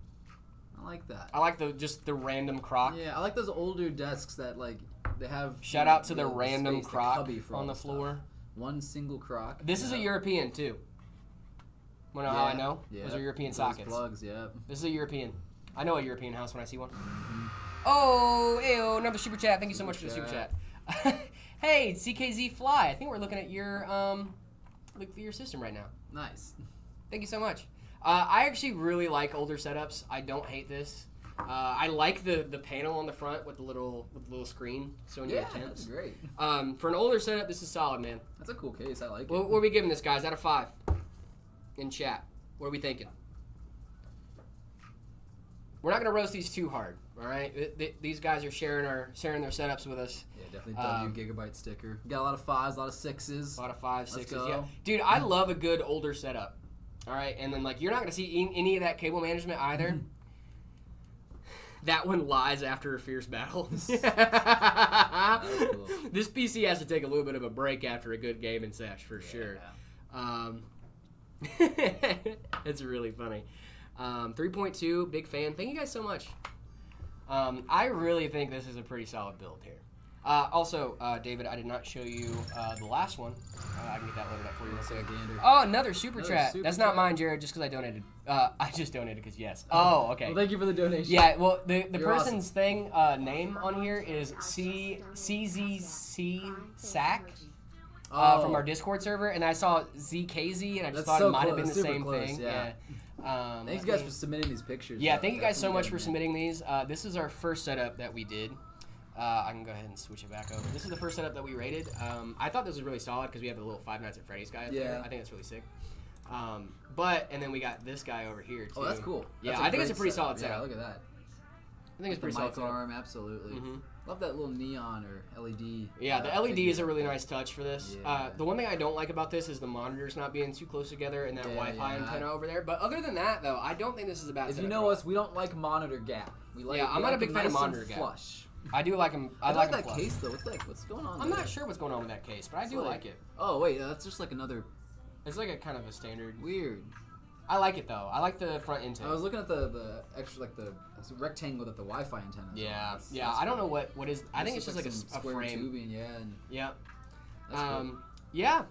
I like that. I like the random crock. Yeah, I like those older desks that they have. Shout out to the random crock on the floor. One single crock. This is a European too. Wanna know how I know? Yeah. Those are European sockets. Plugs, yeah. This is a European. I know a European house when I see one. Mm-hmm. Oh, ayo, another super chat. Thank you so much for the super chat. Hey, CKZ Fly. I think we're looking at your system right now. Nice. Thank you so much. I actually really like older setups. I don't hate this. I like the panel on the front with the little screen showing you the temps. That's great. For an older setup, this is solid, man. That's a cool case. I like it. What are we giving this, guys? Out of 5 in chat. What are we thinking? We're not gonna roast these too hard, all right? These guys are sharing their setups with us. Yeah, definitely gigabyte sticker. We got a lot of 5s, a lot of 6s. A lot of 5s, 6s. Yeah, dude, I love a good older setup. All right, and then you're not gonna see any of that cable management either. That one lies after a fierce battle. Cool. This PC has to take a little bit of a break after a good game and sesh for sure. It's really funny. 3.2, big fan. Thank you guys so much. I really think this is a pretty solid build here. Also, David, I did not show you the last one. I can get that loaded up for you. Oh, another super chat. That's not mine, Jared, just because I donated. I just donated because yes. Oh, okay. Well, thank you for the donation. Yeah, well, the person's awesome. Name on here is CZC Sack from our Discord server, and I saw ZKZ, and I just thought it might have been the same thing. Yeah. Thanks, guys, for submitting these pictures. Yeah, thank you guys so much for submitting these. This is our first setup that we did. I can go ahead and switch it back over. This is the first setup that we rated. I thought this was really solid because we have a little Five Nights at Freddy's guy up there. I think that's really sick. And then we got this guy over here, too. Oh, that's cool. Yeah, I think it's a pretty solid setup. Yeah, look at that. I think it's pretty solid. Mic arm, absolutely. Mm-hmm. Love that little neon or LED. Yeah, the LED is a really nice touch for this. Yeah. The one thing I don't like about this is the monitors not being too close together and that Wi-Fi antenna over there. But other than that, though, I don't think this is a bad setup. If you know us, we don't like monitor gap. I'm not a big fan of monitor gap. Flush. I do like them. I like that case though. What's going on? I'm not sure what's going on with that case, but I do like it. Oh wait, that's just like another. It's like a kind of a standard. Weird. I like it though. I like the front intake. I was looking at the extra the rectangle that the Wi-Fi antenna. Yeah, that's I don't know what is. I think it's just like a frame. Tubing, Yep. Cool. Yeah.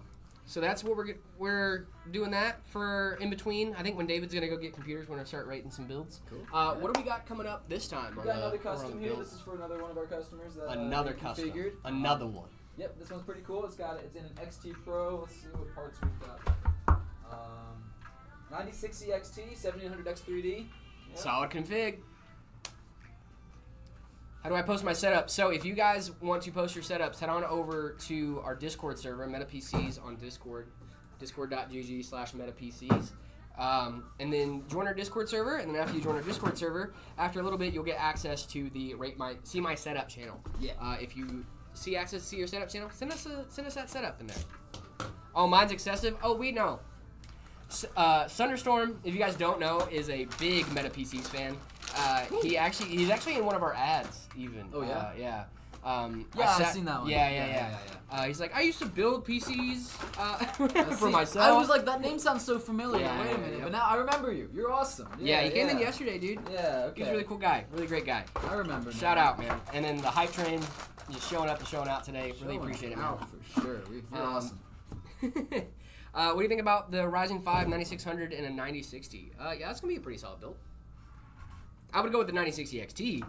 So that's what we're doing that for in between. I think when David's gonna go get computers, we're gonna start rating some builds. Cool. What do we got coming up this time? We got another custom here. This is for another one of our customers. That, another custom. Configured. Another one. Yep, this one's pretty cool. It's in an XT Pro. Let's see what parts we've got. 9060 XT, 7800X3D. Yep. Solid config. How do I post my setup? So if you guys want to post your setups, head on over to our Discord server, MetaPCs on Discord, discord.gg/MetaPCs. And then join our Discord server, and then after you join our Discord server, after a little bit, you'll get access to the See My Setup channel. Yeah. If you see access to your setup channel, send us that setup in there. Oh, mine's excessive? Oh, we know. Thunderstorm, if you guys don't know, is a big MetaPCs fan. He's actually in one of our ads, even. Oh, yeah? Yeah. I've seen that one. Yeah. He's like, I used to build PCs for myself. I was like, that name sounds so familiar. Yeah, Wait a minute, yeah. but now I remember you. You're awesome. Yeah, he came in yesterday, dude. Yeah, okay. He's a really cool guy, really great guy. I remember. Shout out, man. And then the hype train, just showing up and showing out today. Really Showing appreciate it, man. out for sure. You're awesome. What do you think about the Ryzen 5 9600 and a 9060? Yeah, that's gonna be a pretty solid build. I would go with the 9060 XT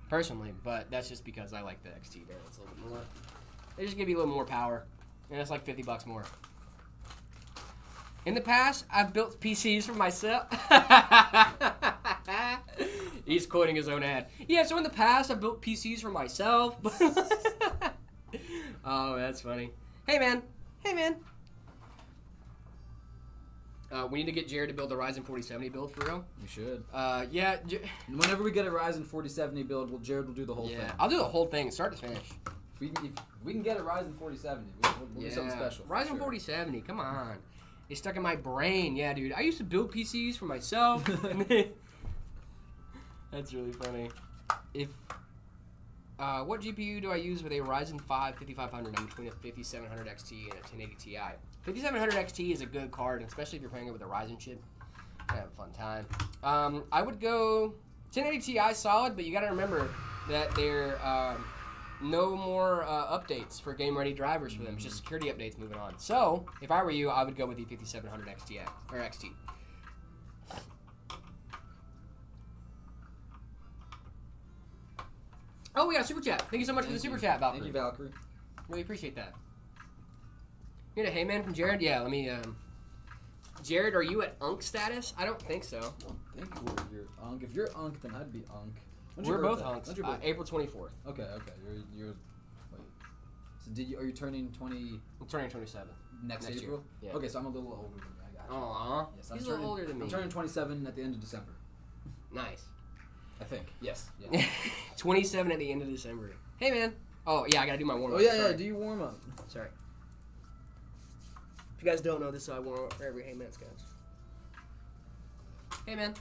personally, but that's just because I like the XT variants a little bit more. They just give you a little more power, and it's like $50 more. In the past, I've built PCs for myself. He's quoting his own ad. Yeah, so in the past, I built PCs for myself. Oh, that's funny. Hey, man. We need to get Jared to build a Ryzen 4070 build for real. We should. Yeah. Whenever we get a Ryzen 4070 build, Jared will do the whole thing. I'll do the whole thing, start to finish. If we can get a Ryzen 4070, we'll do something special. Ryzen 4070, come on. It's stuck in my brain. Yeah, dude. I used to build PCs for myself. That's really funny. What GPU do I use with a Ryzen 5 5500? I'm between a 5700 XT and a 1080 Ti. 5700 XT is a good card, especially if you're playing it with a Ryzen chip. I have a fun time. I would go 1080 Ti solid, but you got to remember that there no more updates for game-ready drivers for them. It's just security updates moving on. So, if I were you, I would go with the 5700 XT or XT. Oh, we got a super chat. Thank you so much for the super chat, Valkyrie. Thank you, Valkyrie. Really appreciate that. You get a hey man from Jared? Yeah, let me. Jared, are you at Unk status? I don't think so. I don't think you're Unk. If you're Unk, then I'd be Unk. We're both Unks. When's your birthday? April 24th. Okay. You're. Wait. So are you turning 20? I'm turning 27. Next April? Year. Yeah. Okay, so I'm a little older than you. I got you. Aww. Yes, He's a little older than me. I'm turning 27 at the end of December. Nice. I think. Yes. Yeah. 27 at the end of December. Hey man. Oh yeah, I gotta do my warm up. Oh yeah. Do you warm up? Sorry. If you guys don't know this, so I warm up for every Hey Man sketch. Hey man.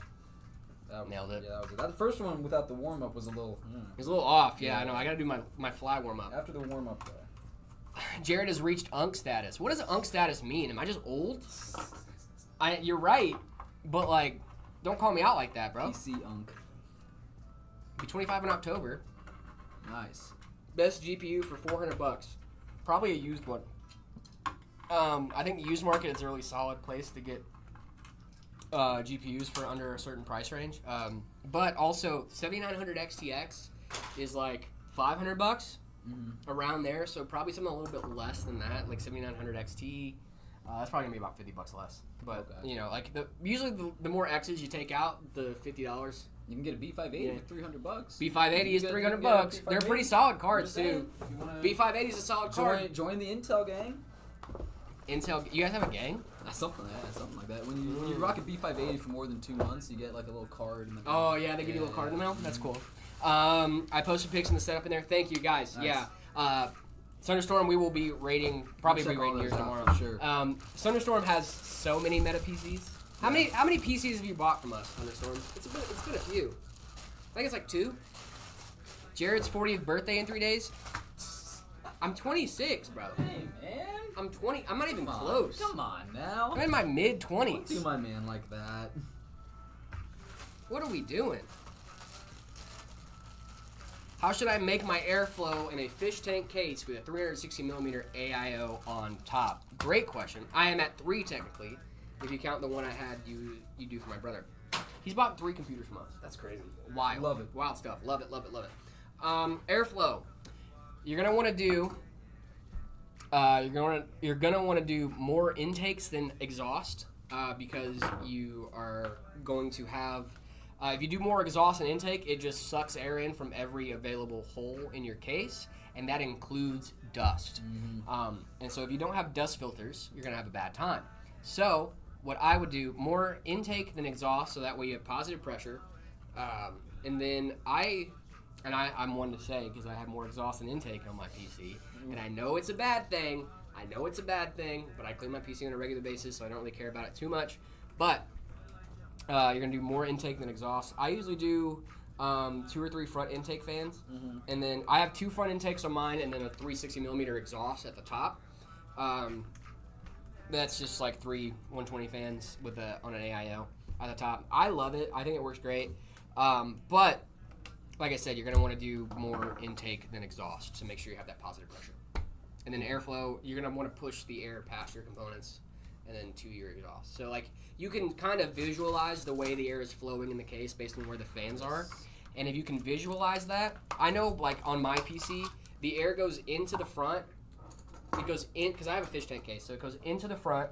Nailed it. Yeah, that was it. That first one without the warm up was a little. It was a little off. Yeah, I know. I gotta do my fly warm up. After the warm up, though. Jared has reached Unk status. What does Unk status mean? Am I just old? You're right, but like, don't call me out like that, bro. PC Unk. Be 25 in October. Nice. Best GPU for $400. Probably a used one. I think the used market is a really solid place to get GPUs for under a certain price range. But also 7900 XTX is like $500 around there. So probably something a little bit less than that, like 7900 XT. That's probably gonna be about $50 less. But you know, like usually the more X's you take out, the $50. You can get a B580 for $300. B580 is $300. They're pretty solid cards too. B580 is a solid card. Join the Intel gang. Intel, you guys have a gang? Something like that. When you rock a B580 for more than 2 months, you get like a little card. Oh yeah, they give you a little card in the mail. That's cool. I posted pics in the setup in there. Thank you guys. Nice. Yeah. Thunderstorm, we will be rating. Probably be rating yours tomorrow. For sure. Thunderstorm has so many meta PCs. How many PCs have you bought from us, Thunderstorm? It's been a few. I think it's like 2. Jared's 40th birthday in 3 days. I'm 26, bro. Hey man. I'm 20. I'm not even close. Come on now. I'm in my mid-20s. Don't do my man like that. What are we doing? How should I make my airflow in a fish tank case with a 360mm AIO on top? Great question. I am at 3 technically, if you count the one I had you do for my brother. He's bought 3 computers from us. That's crazy. Wild. Love it. Wild stuff. Love it. Airflow. You're gonna want to do. You're gonna want to do more intakes than exhaust because you are going to have. If you do more exhaust than intake, it just sucks air in from every available hole in your case, and that includes dust. And so if you don't have dust filters, you're gonna have a bad time. So what I would do, more intake than exhaust, so that way you have positive pressure. And then I'm one to say, because I have more exhaust than intake on my PC, and I know it's a bad thing, but I clean my PC on a regular basis, so I don't really care about it too much. But you're going to do more intake than exhaust. I usually do 2 or 3 front intake fans, and then I have 2 front intakes on mine, and then a 360mm exhaust at the top. That's just like 3 120 fans with on an AIO at the top. I love it. I think it works great. But like I said, you're going to want to do more intake than exhaust to make sure you have that positive pressure. And then airflow, you're going to want to push the air past your components and then to your exhaust. So like you can kind of visualize the way the air is flowing in the case based on where the fans are. And if you can visualize that, I know like on my PC, the air goes into the front. It goes in, because I have a fish tank case, so it goes into the front,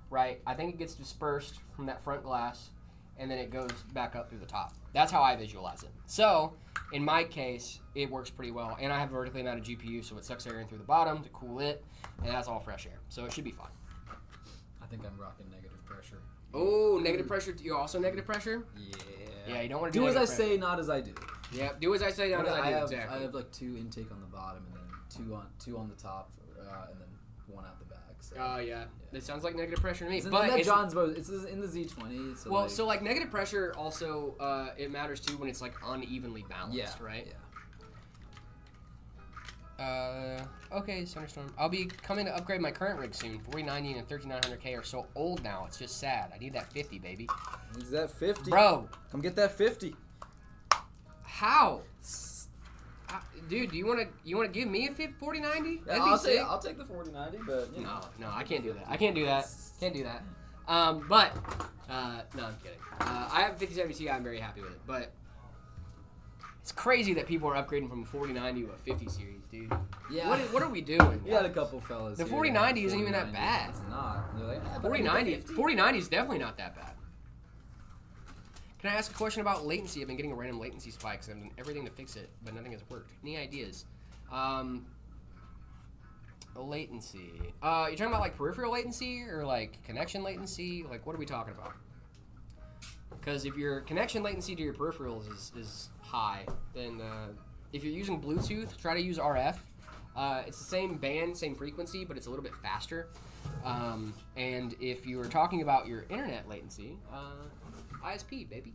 right? I think it gets dispersed from that front glass, and then it goes back up through the top. That's how I visualize it. So in my case, it works pretty well. And I have vertically mounted GPU, so it sucks air in through the bottom to cool it, and that's all fresh air. So it should be fine. I think I'm rocking negative pressure. Oh, negative pressure. You also negative pressure? Yeah. Yeah, you don't want to do as I pressure. say, not as I do. Yeah, do as I say, not as I do. Exactly. I have like 2 intake on the bottom, and then two on the top, and then 1 out the back. So, yeah. It sounds like negative pressure to me. It's but it's in the Z20. So well, so like negative pressure also it matters too when it's like unevenly balanced, right? Yeah. Okay, Thunderstorm. I'll be coming to upgrade my current rig soon. 4090 and 3900K are so old now. It's just sad. I need that 50, baby. Is that 50? Bro. Come get that 50. How? Dude, do you want to give me a 4090? Yeah, I'll take the 4090, but you know. No, I can't do that. Can't do that. But no, I'm kidding. I have a 5070 Ti. I'm very happy with it, but it's crazy that people are upgrading from a 4090 to a 50 series, dude. Yeah. What are we doing? We had a couple fellas. The 4090 isn't even that bad. It's not. They're like, 4090 is definitely not that bad. Can I ask a question about latency? I've been getting a random latency spikes and I've done everything to fix it, but nothing has worked. Any ideas? Latency. You're talking about like peripheral latency or like connection latency? Like what are we talking about? Because if your connection latency to your peripherals is high, then if you're using Bluetooth, try to use RF. It's the same band, same frequency, but it's a little bit faster. And if you were talking about your internet latency, ISP, baby.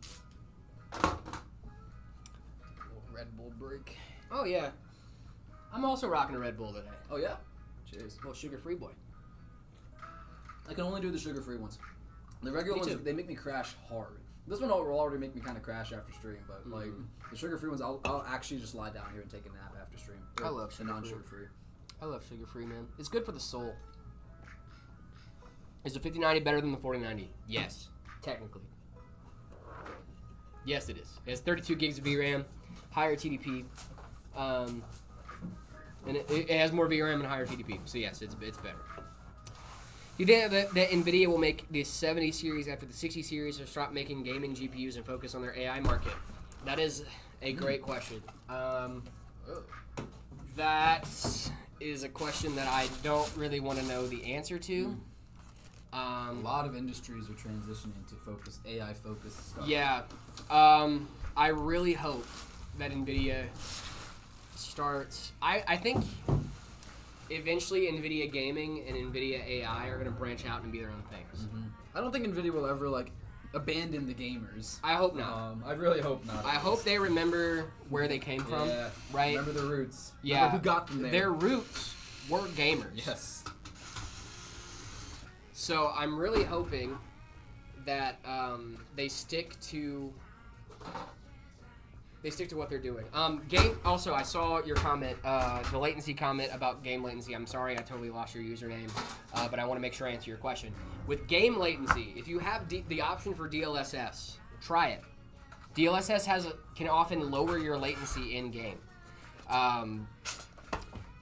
Red Bull break. Oh, yeah. I'm also rocking a Red Bull today. Oh, yeah? Cheers. Little sugar-free boy. I can only do the sugar-free ones. The regular Me ones, too. they make me crash hard. This one will already make me kind of crash after stream, but like the sugar-free ones, I'll actually just lie down here and take a nap after stream. I love the non-sugar-free. I love sugar-free, man. It's good for the soul. Is the 5090 better than the 4090? Yes, technically. Yes, it is. It has 32 gigs of VRAM, higher TDP, and it has more VRAM and higher TDP. So yes, it's better. You think that NVIDIA will make the 70 series after the 60 series or stop making gaming GPUs and focus on their AI market? That is a great question. That is a question that I don't really want to know the answer to. A lot of industries are transitioning to AI-focused stuff. Yeah. I really hope that NVIDIA starts... I think eventually NVIDIA Gaming and NVIDIA AI are going to branch out and be their own things. Mm-hmm. I don't think NVIDIA will ever, abandon the gamers. I hope not. I really hope not. I hope they remember where they came from, right? Remember the roots. Yeah. Remember who got them there. Their roots were gamers. Yes. So I'm really hoping that they stick to what they're doing. Game. Also, I saw your comment, the latency comment about game latency. I'm sorry, I totally lost your username, but I want to make sure I answer your question. With game latency, if you have the option for DLSS, try it. DLSS can often lower your latency in game.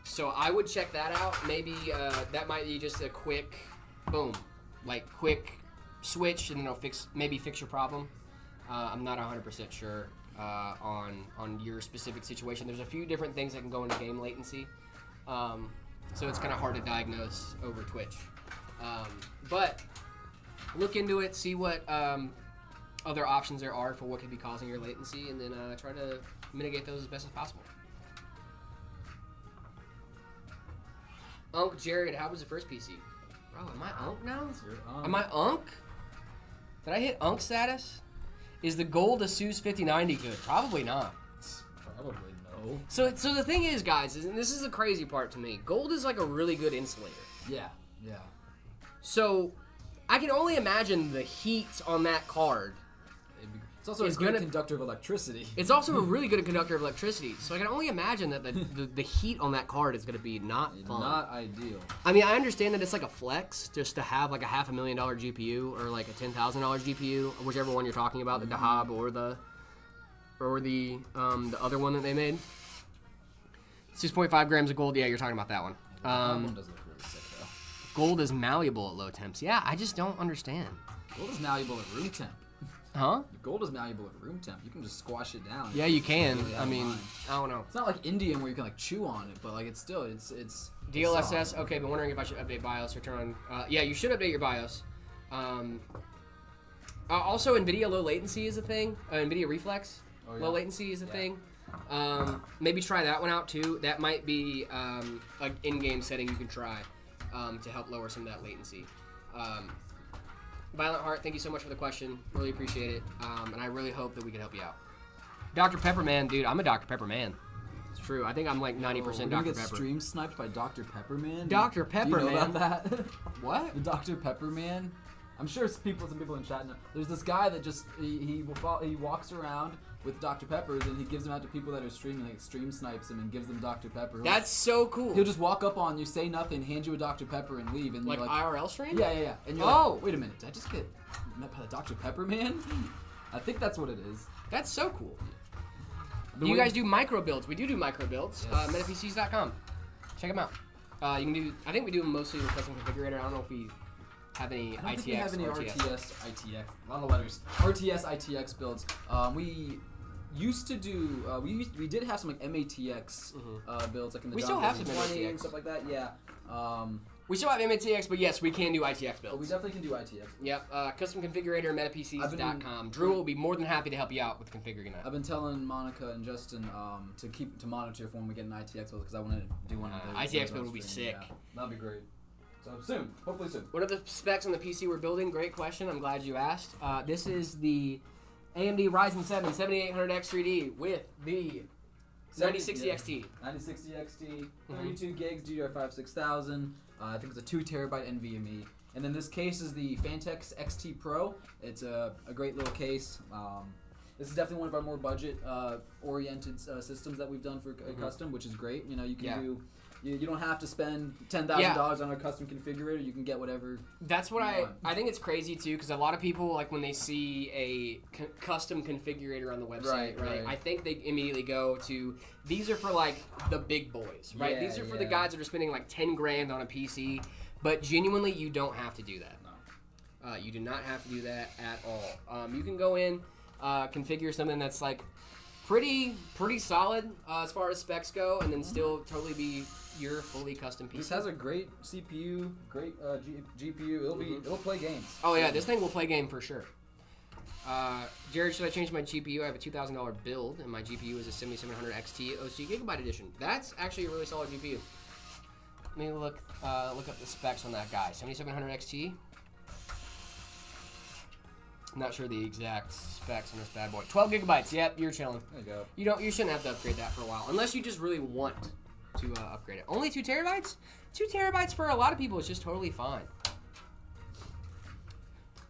So I would check that out. Maybe that might be just a quick, boom, quick switch, and it'll fix your problem. I'm not 100% sure on your specific situation. There's a few different things that can go into game latency, so it's kind of hard to diagnose over Twitch. But look into it, see what other options there are for what could be causing your latency, and then try to mitigate those as best as possible. Unc Jared, how was the first PC? Bro, am I Unc now? Am I Unc? Did I hit Unc status? Is the gold Asus 5090 good? Probably not. Probably no. So the thing is, guys, and this is the crazy part to me, gold is like a really good insulator. Yeah. So I can only imagine the heat on that card. It's also a good conductor of electricity. It's also a really good conductor of electricity. So I can only imagine that the heat on that card is going to be not fun. Not ideal. I mean, I understand that it's like a flex just to have like a $500,000 GPU or like a $10,000 GPU, whichever one you're talking about, the Dahab or the other one that they made. 6.5 grams of gold. Yeah, you're talking about that one. That one does look really sick though. Gold is malleable at low temps. Yeah, I just don't understand. Gold is malleable at room temp. Huh? Gold is malleable at room temp. You can just squash it down. Yeah, you can. Really I mean, I don't know. It's not like Indium where you can like chew on it, but like it's still it's DLSS. Okay, but wondering if I should update BIOS or turn on. Yeah, you should update your BIOS. Also, NVIDIA low latency is a thing. NVIDIA Reflex low latency is a thing. Maybe try that one out too. That might be an in-game setting you can try to help lower some of that latency. Violent Heart, thank you so much for the question. Really appreciate it. And I really hope that we can help you out. Dr. Pepperman, dude, I'm a Dr. Pepper man. It's true. I think I'm like 90% Dr. Get Pepper. Stream sniped by Dr. Pepperman. Dr. Pepperman. Do you know about that? What? The Dr. Pepperman. I'm sure some people in chat know. There's this guy that just he walks around with Dr. Peppers and he gives them out to people that are streaming, like stream snipes them and gives them Dr. Pepper. That's so cool. He'll just walk up on you, say nothing, hand you a Dr. Pepper and leave. And like you're IRL stream? Yeah. And you're like, wait a minute, did I just get met by the Dr. Pepper man? I think that's what it is. That's so cool. Do you guys do micro builds? We do micro builds. Yes. MetaPCs.com. Check them out. You can do. I think we do them mostly with custom configurator. I don't know if we have any I don't ITX think we have any or RTS, ITX. A lot of letters. RTS, ITX builds. We used to do. We did have some like MATX builds, like in the We still have some 20 MATX. and stuff like that. Yeah. We still have MATX, but yes, we can do ITX builds. We definitely can do ITX. Yep. Custom configurator, MetaPCs.com. Drew will be more than happy to help you out with configuring that. I've been telling Monica and Justin to monitor for when we get an ITX build because I want to do one of those. ITX build would be sick. Yeah, that'd be great. So soon, hopefully soon. What are the specs on the PC we're building? Great question. I'm glad you asked. This is the AMD Ryzen 7 7800X3D with the 9060 XT. 9060 XT, 32 gigs, DDR5 6000. I think it's a 2 terabyte NVMe. And then this case is the Fantex XT Pro. It's a great little case. This is definitely one of our more budget oriented systems that we've done for custom, which is great. You know, you can do. You don't have to spend $10,000 on a custom configurator. You can get whatever. That's what I think it's crazy too, because a lot of people, like when they see a custom configurator on the website, right? I think they immediately go to, these are for like the big boys, right? These are for the guys that are spending like 10 grand on a PC. But genuinely, you don't have to do that. No. You do not have to do that at all. You can go in, configure something that's like pretty solid as far as specs go, and then still totally be your fully custom PC. This has a great CPU, great GPU. It'll play games. Oh yeah, this thing will play game for sure. Jared, should I change my GPU? I have a $2,000 build, and my GPU is a 7700 XT OC Gigabyte Edition. That's actually a really solid GPU. Let me look up the specs on that guy. 7700 XT. I'm not sure the exact specs on this bad boy. 12 gigabytes. Yep, you're chilling. There you go. You shouldn't have to upgrade that for a while, unless you just really want to upgrade it. Only 2 terabytes? 2 terabytes for a lot of people is just totally fine.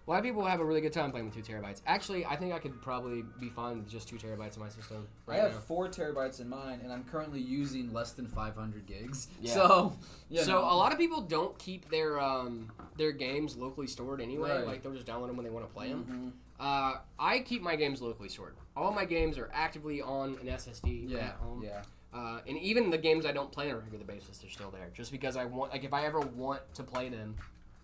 A lot of people have a really good time playing with 2 terabytes. Actually, I think I could probably be fine with just 2 terabytes in my system right now. I have 4 terabytes in mine, and I'm currently using less than 500 gigs. Yeah. So a lot of people don't keep their games locally stored anyway. Right. Like, they'll just download them when they want to play them. I keep my games locally stored. All my games are actively on an SSD at home. Yeah. And even the games I don't play on a regular basis, they're still there. Just because I want, like, if I ever want to play them,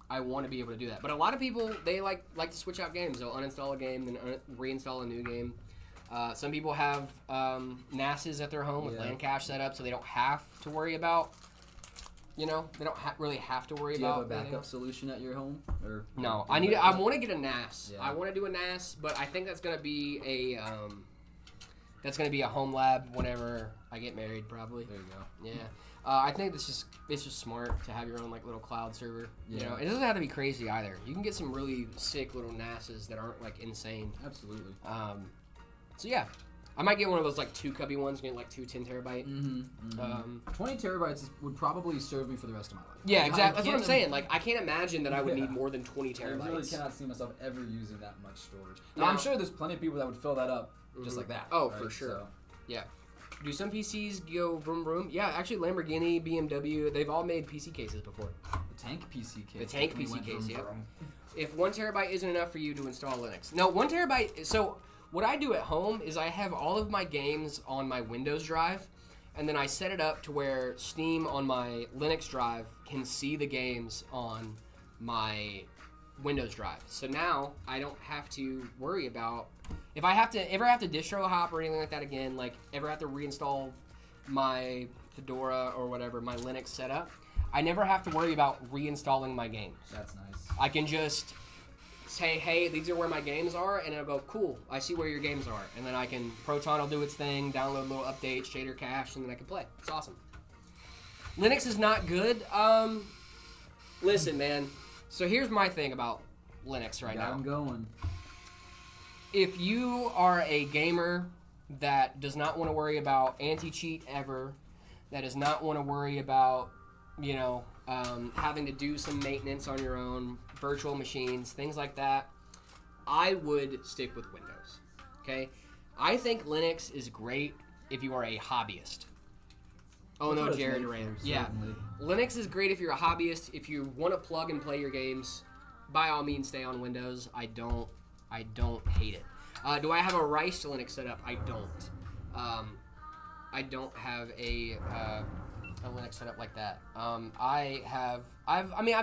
I want to be able to do that. But a lot of people, they like to switch out games. They'll uninstall a game, then reinstall a new game. Some people have NASs at their home with LAN cache set up, so they don't have to worry about, they don't really have to worry about. Do you have a backup solution at your home? Or no, I want to get a NAS. Yeah. I want to do a NAS, but I think that's going to be That's going to be a home lab whenever I get married, probably. There you go. Yeah. I think it's just smart to have your own like little cloud server. Yeah. You know, it doesn't have to be crazy either. You can get some really sick little NASs that aren't like insane. Absolutely. So yeah, I might get one of those like 2 cubby ones, get like 2 10 terabyte. 20 terabytes would probably serve me for the rest of my life. Yeah, exactly. That's what I'm saying. Like, I can't imagine that I would need more than 20 terabytes. I really cannot see myself ever using that much storage. Now, I'm sure there's plenty of people that would fill that up just like that. Oh, right? for sure. So. Yeah. Do some PCs go vroom vroom? Yeah, actually, Lamborghini, BMW, they've all made PC cases before. The tank PC case. The tank PC case, yeah. If 1 terabyte isn't enough for you to install Linux. No, 1 terabyte. So what I do at home is I have all of my games on my Windows drive, and then I set it up to where Steam on my Linux drive can see the games on my Windows drive. So now I don't have to worry about if I ever have to distro hop or anything like that again, like ever have to reinstall my Fedora or whatever, my Linux setup, I never have to worry about reinstalling my games. That's nice. I can just say, hey, these are where my games are, and it'll go, cool, I see where your games are. And then I can, Proton will do its thing, download little updates, shader cache, and then I can play. It's awesome. Linux is not good. Listen, man. So here's my thing about Linux right now. I'm going. If you are a gamer that does not want to worry about anti-cheat ever, that does not want to worry about, you know, having to do some maintenance on your own, virtual machines, things like that, I would stick with Windows. Okay? I think Linux is great if you are a hobbyist. Oh no, Jared Duran. Yeah. Linux is great if you're a hobbyist. If you want to plug and play your games, by all means stay on Windows. I don't hate it. Do I have a Rice Linux setup? I don't. I don't have a Linux setup like that. I've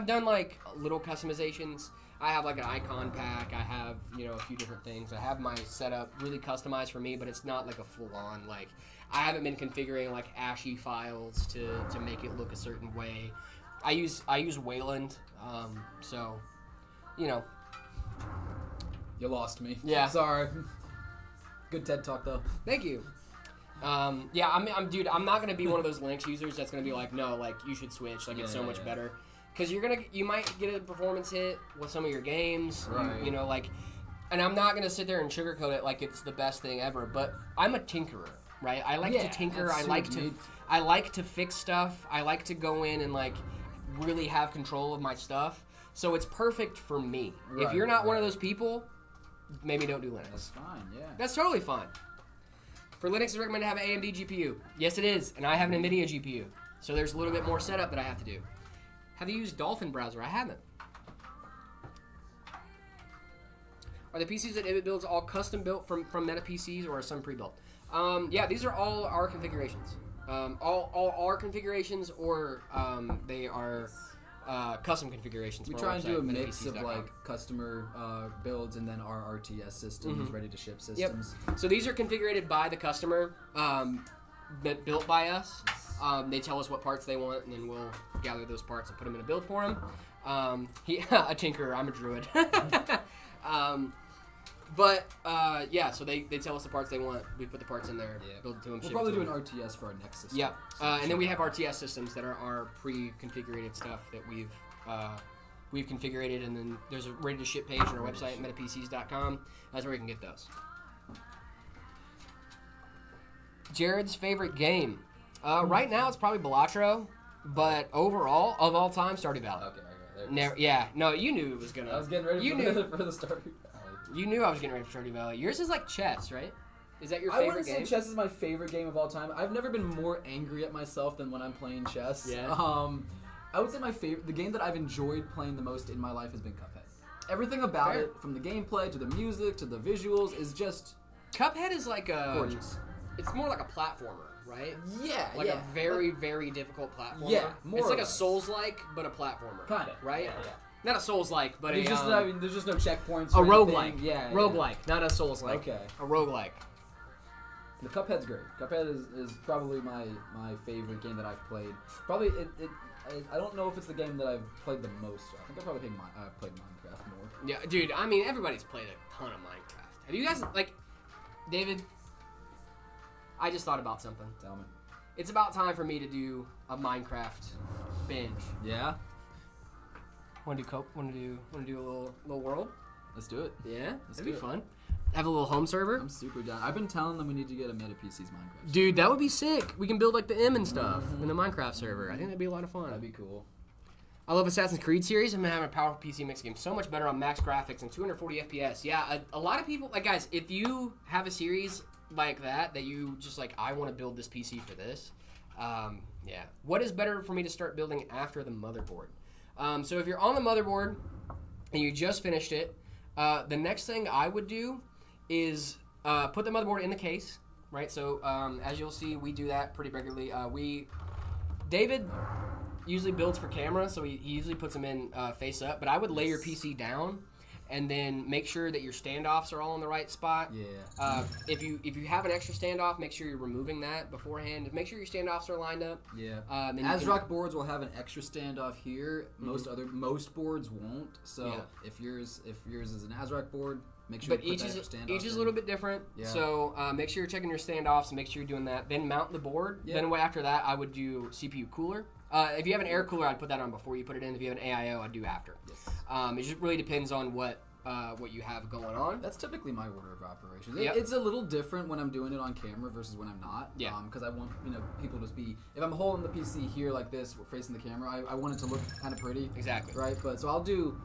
done like little customizations. I have like an icon pack. I have, you know, a few different things. I have my setup really customized for me, but it's not like a full-on, like, I haven't been configuring like ASCII files to make it look a certain way. I use Wayland, so, you know. You lost me. Yeah. Sorry. Good TED Talk though. Thank you. Yeah, I'm not gonna be one of those Linux users that's gonna be like, no, like you should switch, like it's so much better, because you might get a performance hit with some of your games, right? You know, like, and I'm not gonna sit there and sugarcoat it like it's the best thing ever, but I'm a tinkerer, right? I like to tinker. I like to fix stuff. I like to go in and like really have control of my stuff. So it's perfect for me. Right, if you're not one of those people, maybe don't do Linux. That's fine. Yeah. That's totally fine. For Linux, it's recommended to have an AMD GPU. Yes, it is, and I have an NVIDIA GPU. So there's a little bit more setup that I have to do. Have you used Dolphin browser? I haven't. Are the PCs that Ibit builds all custom built from Meta PCs, or are some pre-built? Yeah, these are all our configurations. All our configurations, or they are custom configurations. We try and do a mix of like customer builds and then our RTS systems, ready to ship systems. Yep. So these are configured by the customer, built by us. They tell us what parts they want, and then we'll gather those parts and put them in a build for them. A tinkerer, I'm a druid. Yeah, so they tell us the parts they want. We put the parts in there, build it to them. We'll probably do an RTS for our next system. Yeah, and then we have RTS systems that are our pre-configured stuff that we've configured, and then there's a ready-to-ship page on our website, metapcs.com. That's where you can get those. Jared's favorite game. Right now, it's probably Balatro, but overall, of all time, Stardew Valley. Okay. No, you knew it was gonna. I was getting ready for the Stardew Valley. You knew I was getting ready for Stardew Valley. Yours is like chess, right? Is that your favorite game? I wouldn't say chess is my favorite game of all time. I've never been more angry at myself than when I'm playing chess. Yeah. I would say the game that I've enjoyed playing the most in my life has been Cuphead. Everything about it, from the gameplay to the music to the visuals, is just Cuphead is like a gorgeous. It's more like a platformer, right? Yeah, like a very, very difficult platformer. Yeah, more. It's like a Souls-like, but a platformer. Kind of, right? Yeah. Not a Souls-like, but there's just no checkpoints. A roguelike. Yeah. Roguelike, not a Souls-like. Okay. A roguelike. The Cuphead's great. Cuphead is probably my favorite game that I've played. Probably I don't know if it's the game that I've played the most. I think I probably played Minecraft more. Yeah, dude. I mean, everybody's played a ton of Minecraft. Have you guys David? I just thought about something. Tell me. It's about time for me to do a Minecraft binge. Yeah? Want to do a little world? Let's do it. Yeah? That'd be fun. Have a little home server? I'm super down. I've been telling them we need to get a Meta PC's Minecraft. Dude, that would be sick. We can build like the M and stuff in the Minecraft server. I think that'd be a lot of fun. That'd be cool. I love Assassin's Creed series. I'm having a powerful PC mix game. So much better on max graphics and 240 FPS. Yeah, a lot of people, like guys, if you have a series like that you just like, I want to build this PC for this. Yeah. What is better for me to start building after the motherboard? So if you're on the motherboard and you just finished it, the next thing I would do is put the motherboard in the case, right? So as you'll see, we do that pretty regularly. David usually builds for camera, so he usually puts them in face up. But I would lay your PC down and then make sure that your standoffs are all in the right spot. Yeah. If you have an extra standoff, make sure you're removing that beforehand. Make sure your standoffs are lined up. Yeah. ASRock boards will have an extra standoff here. Most boards won't. So if yours is an ASRock board, make sure. But each is a little bit different. Yeah. So make sure you're checking your standoffs and make sure you're doing that. Then mount the board. Yeah. Then after that, I would do CPU cooler. If you have an air cooler, I'd put that on before you put it in. If you have an AIO, I'd do after. Yes. It just really depends on what you have going on. That's typically my order of operations. Yep. It's a little different when I'm doing it on camera versus when I'm not. Yeah. Because I want people to be. If I'm holding the PC here like this, facing the camera, I want it to look kind of pretty. Exactly. Right. But so I'll do.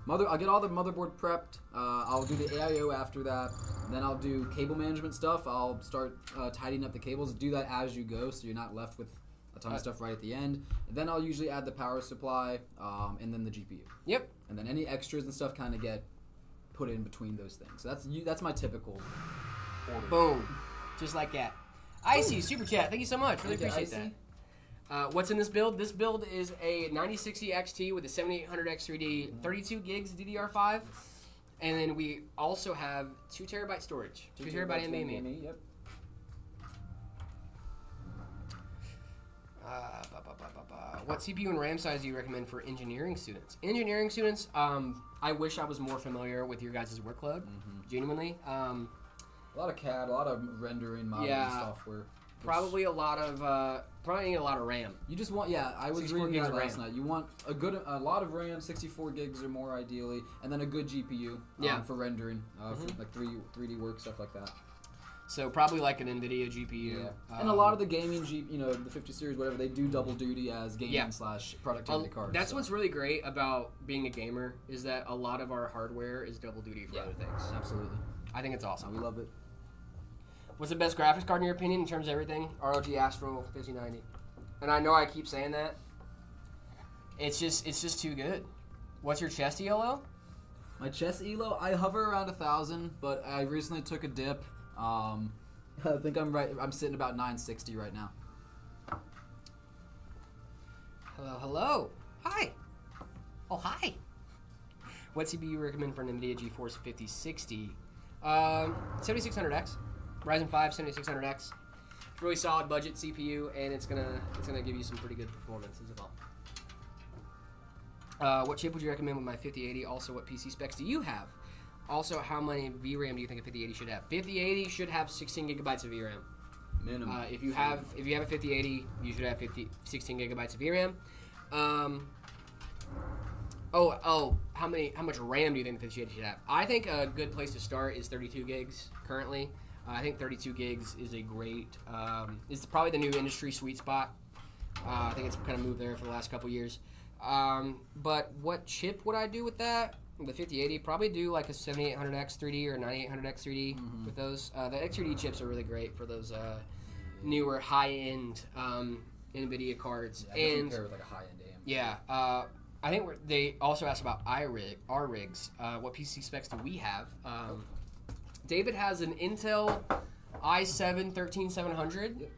I'll get all the motherboard prepped. I'll do the AIO after that. Then I'll do cable management stuff. I'll start tidying up the cables. Do that as you go, so you're not left with a ton of stuff right at the end. And then I'll usually add the power supply and then the GPU. Yep. And then any extras and stuff kind of get put in between those things. So that's my typical order. Boom. Just like that. Icy, super chat. Thank you so much. Really appreciate that. What's in this build? This build is a 9060 XT with a 7800X3D, 32 gigs DDR5. And then we also have 2 terabyte storage. 2 terabyte NVMe. Yep. What CPU and RAM size do you recommend for engineering students? Engineering students, I wish I was more familiar with your guys' workload, genuinely. A lot of CAD, a lot of rendering modeling software. Probably a lot of need a lot of RAM. You just want, I was reading that last night. You want a lot of RAM, 64 gigs or more ideally, and then a good GPU for rendering, for like 3D work, stuff like that. So probably like an NVIDIA GPU. Yeah. And a lot of the gaming, the 50 series, whatever, they do double duty as gaming / productivity cards. That's what's really great about being a gamer is that a lot of our hardware is double duty for other things. Absolutely. I think it's awesome. We love it. What's the best graphics card in your opinion in terms of everything? ROG Astro 5090. And I know I keep saying that. It's just too good. What's your chest ELO? My chest ELO, I hover around 1,000, but I recently took a dip. I think I'm sitting about 960 right now. Hello. Hi. Oh, hi. What CPU you recommend for an NVIDIA GeForce 5060? 7600X. Ryzen 5 7600X. It's a really solid budget CPU, and it's gonna give you some pretty good performance as well. What chip would you recommend with my 5080? Also, what PC specs do you have? Also, how many VRAM do you think a 5080 should have? 5080 should have 16 gigabytes of VRAM. Minimum. If you have a 5080, you should have 16 gigabytes of VRAM. How much RAM do you think the 5080 should have? I think a good place to start is 32 gigs currently. I think 32 gigs is a great. It's probably the new industry sweet spot. I think it's kind of moved there for the last couple years. But what chip would I do with that? The 5080, probably do like a 7800X 3D or 9800X 3D with those. The X3D chips are really great for those newer high-end NVIDIA cards. Yeah, and pair with like a high-end AMD. Yeah, I think they also asked about our rigs. What PC specs do we have? David has an Intel i7 13700.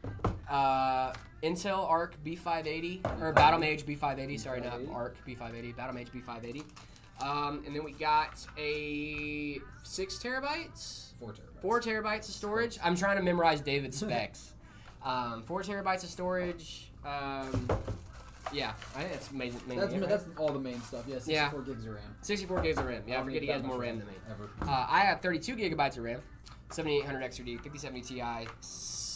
Intel Arc B580 or Battlemage B580. Sorry, not Arc B580. Battlemage B580. And then we got a 6 terabytes? 4 terabytes. 4 terabytes of storage. I'm trying to memorize David's specs. 4 terabytes of storage. Yeah, I think that's mainly That's all the main stuff. Yeah, 64 gigs of RAM. 64 gigs of RAM. Yeah, I forget he has more RAM than me. I have 32 gigabytes of RAM, 7800X3D, 5070 Ti,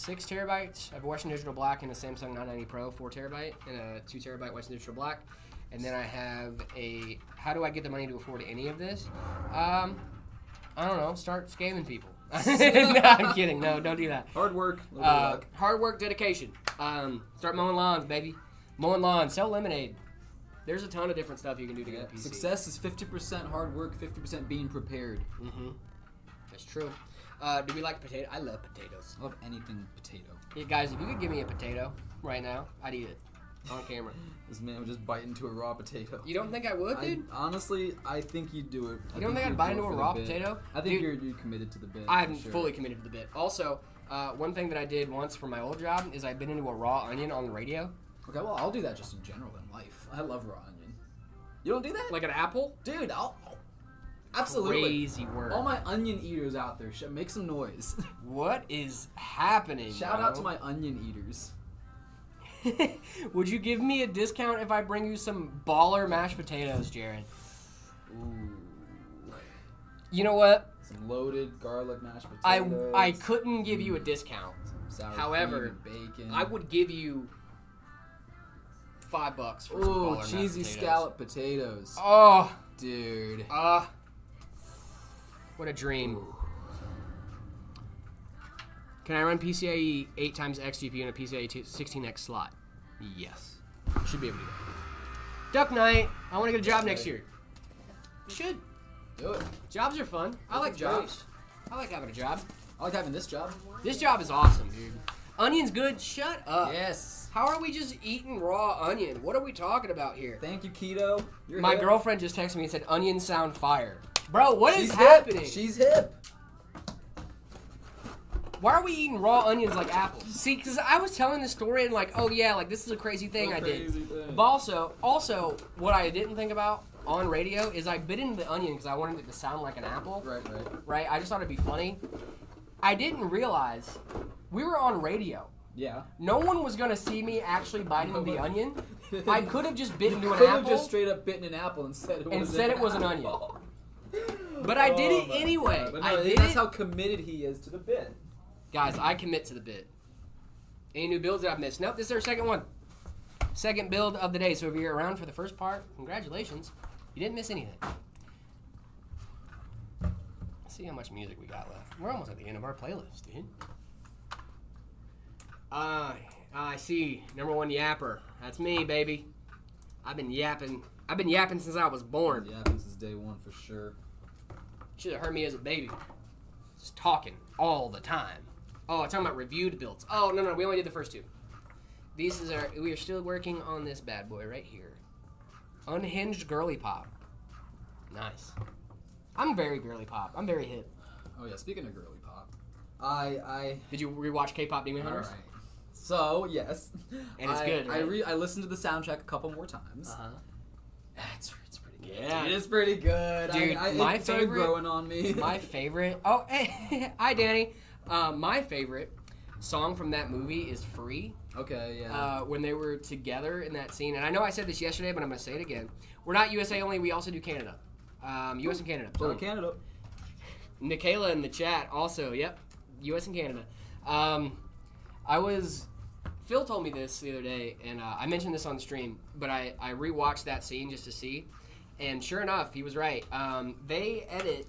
6 terabytes of Western Digital Black and a Samsung 990 Pro 4 terabyte and a 2 terabyte Western Digital Black. And then I have a, how do I get the money to afford any of this? I don't know, start scamming people. No, I'm kidding. No, don't do that. Hard work. Hard work, dedication. Start mowing lawns, baby. Mowing lawns, sell lemonade. There's a ton of different stuff you can do to get a PC. Success is 50% hard work, 50% being prepared. Mm-hmm. That's true. Do we like potato? I love potatoes. I love anything potato. Yeah, guys, if you could give me a potato right now, I'd eat it on camera. This man would just bite into a raw potato. You don't think I would, dude? Honestly, I think you'd do it. You don't think I'd bite into a raw potato? I think you're committed to the bit. I'm fully committed to the bit. Also, one thing that I did once for my old job is I bit into a raw onion on the radio. Okay, well, I'll do that just in general in life. I love raw onion. You don't do that? Like an apple? Dude, absolutely. Crazy word. All my onion eaters out there, make some noise. What is happening, Shout out to my onion eaters. Would you give me a discount if I bring you some baller mashed potatoes, Jared? Ooh. You know what? Some loaded garlic mashed potatoes. I couldn't give you a discount. Some sour However, cream and bacon. I would give you $5 for some baller mashed cheesy potatoes. scallop potatoes. Oh, dude. What a dream. Ooh. Can I run PCIe 8 times X GPU in a PCIe 16X slot? Yes. Should be able to do that. Duck Knight, I want to get a job next year. You should. Do it. Jobs are fun. I like jobs. I like having a job. I like having this job. This job is awesome, dude. Onion's good? Shut up. Yes. How are we just eating raw onion? What are we talking about here? Thank you, Keto. My girlfriend just texted me and said, onions sound fire. Bro, what is hip. happening? She's hip. Why are we eating raw onions like apples? See, because I was telling the story and like, oh yeah, like this is a crazy thing I did. But also, what I didn't think about on radio is I bit into the onion because I wanted it to sound like an apple. Right? I just thought it'd be funny. I didn't realize we were on radio. Yeah. No one was going to see me actually biting the onion. I could have just bit into an apple. apple. Could have just straight up bitten an apple and said it was an onion. But I did it anyway. But no, that's how committed he is to the bit. Guys, I commit to the bit. Any new builds that I've missed? Nope, this is our second one. Second build of the day. So if you're around for the first part, congratulations. You didn't miss anything. Let's see how much music we got left. We're almost at the end of our playlist, dude. I see. Number one yapper. That's me, baby. I've been yapping since I was born. Yapping since day one for sure. Should have heard me as a baby. Just talking all the time. Oh, I'm talking about reviewed builds. Oh, no, we only did the first two. We are still working on this bad boy right here. Unhinged girly pop. Nice. I'm very girly pop. I'm very hip. Oh yeah, speaking of girly pop, Did you rewatch K-pop Demon Hunters? All right. So yes, and it's good. Right? I listened to the soundtrack a couple more times. It's pretty good. Yeah, it is pretty good. Dude, my favorite growing on me. My favorite. Oh, hey, hi Danny. My favorite song from that movie is "Free." Okay, yeah. When they were together in that scene, and I know I said this yesterday, but I'm gonna say it again. We're not USA only. We also do Canada. U.S. and Canada. So Canada. Nikayla in the chat also. Yep, U.S. and Canada. Phil told me this the other day, and I mentioned this on the stream, but I rewatched that scene just to see, and sure enough, he was right. They edit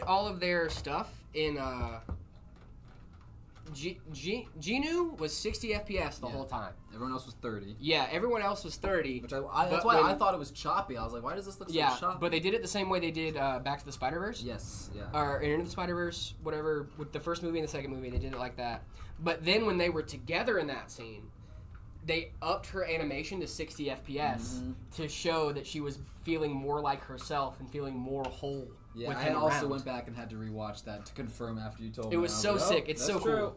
all of their stuff in Genu was 60 FPS the whole time. Everyone else was 30. Yeah, everyone else was 30. That's why I thought it was choppy. I was like, why does this look so choppy? Yeah, but they did it the same way they did Back to the Spider-Verse. Yes, yeah. Or Into the Spider-Verse, whatever, with the first movie and the second movie, they did it like that. But then when they were together in that scene, they upped her animation to 60 FPS to show that she was feeling more like herself and feeling more whole. Yeah, I also went back and had to rewatch that to confirm after you told me. It was so sick. It's so cool.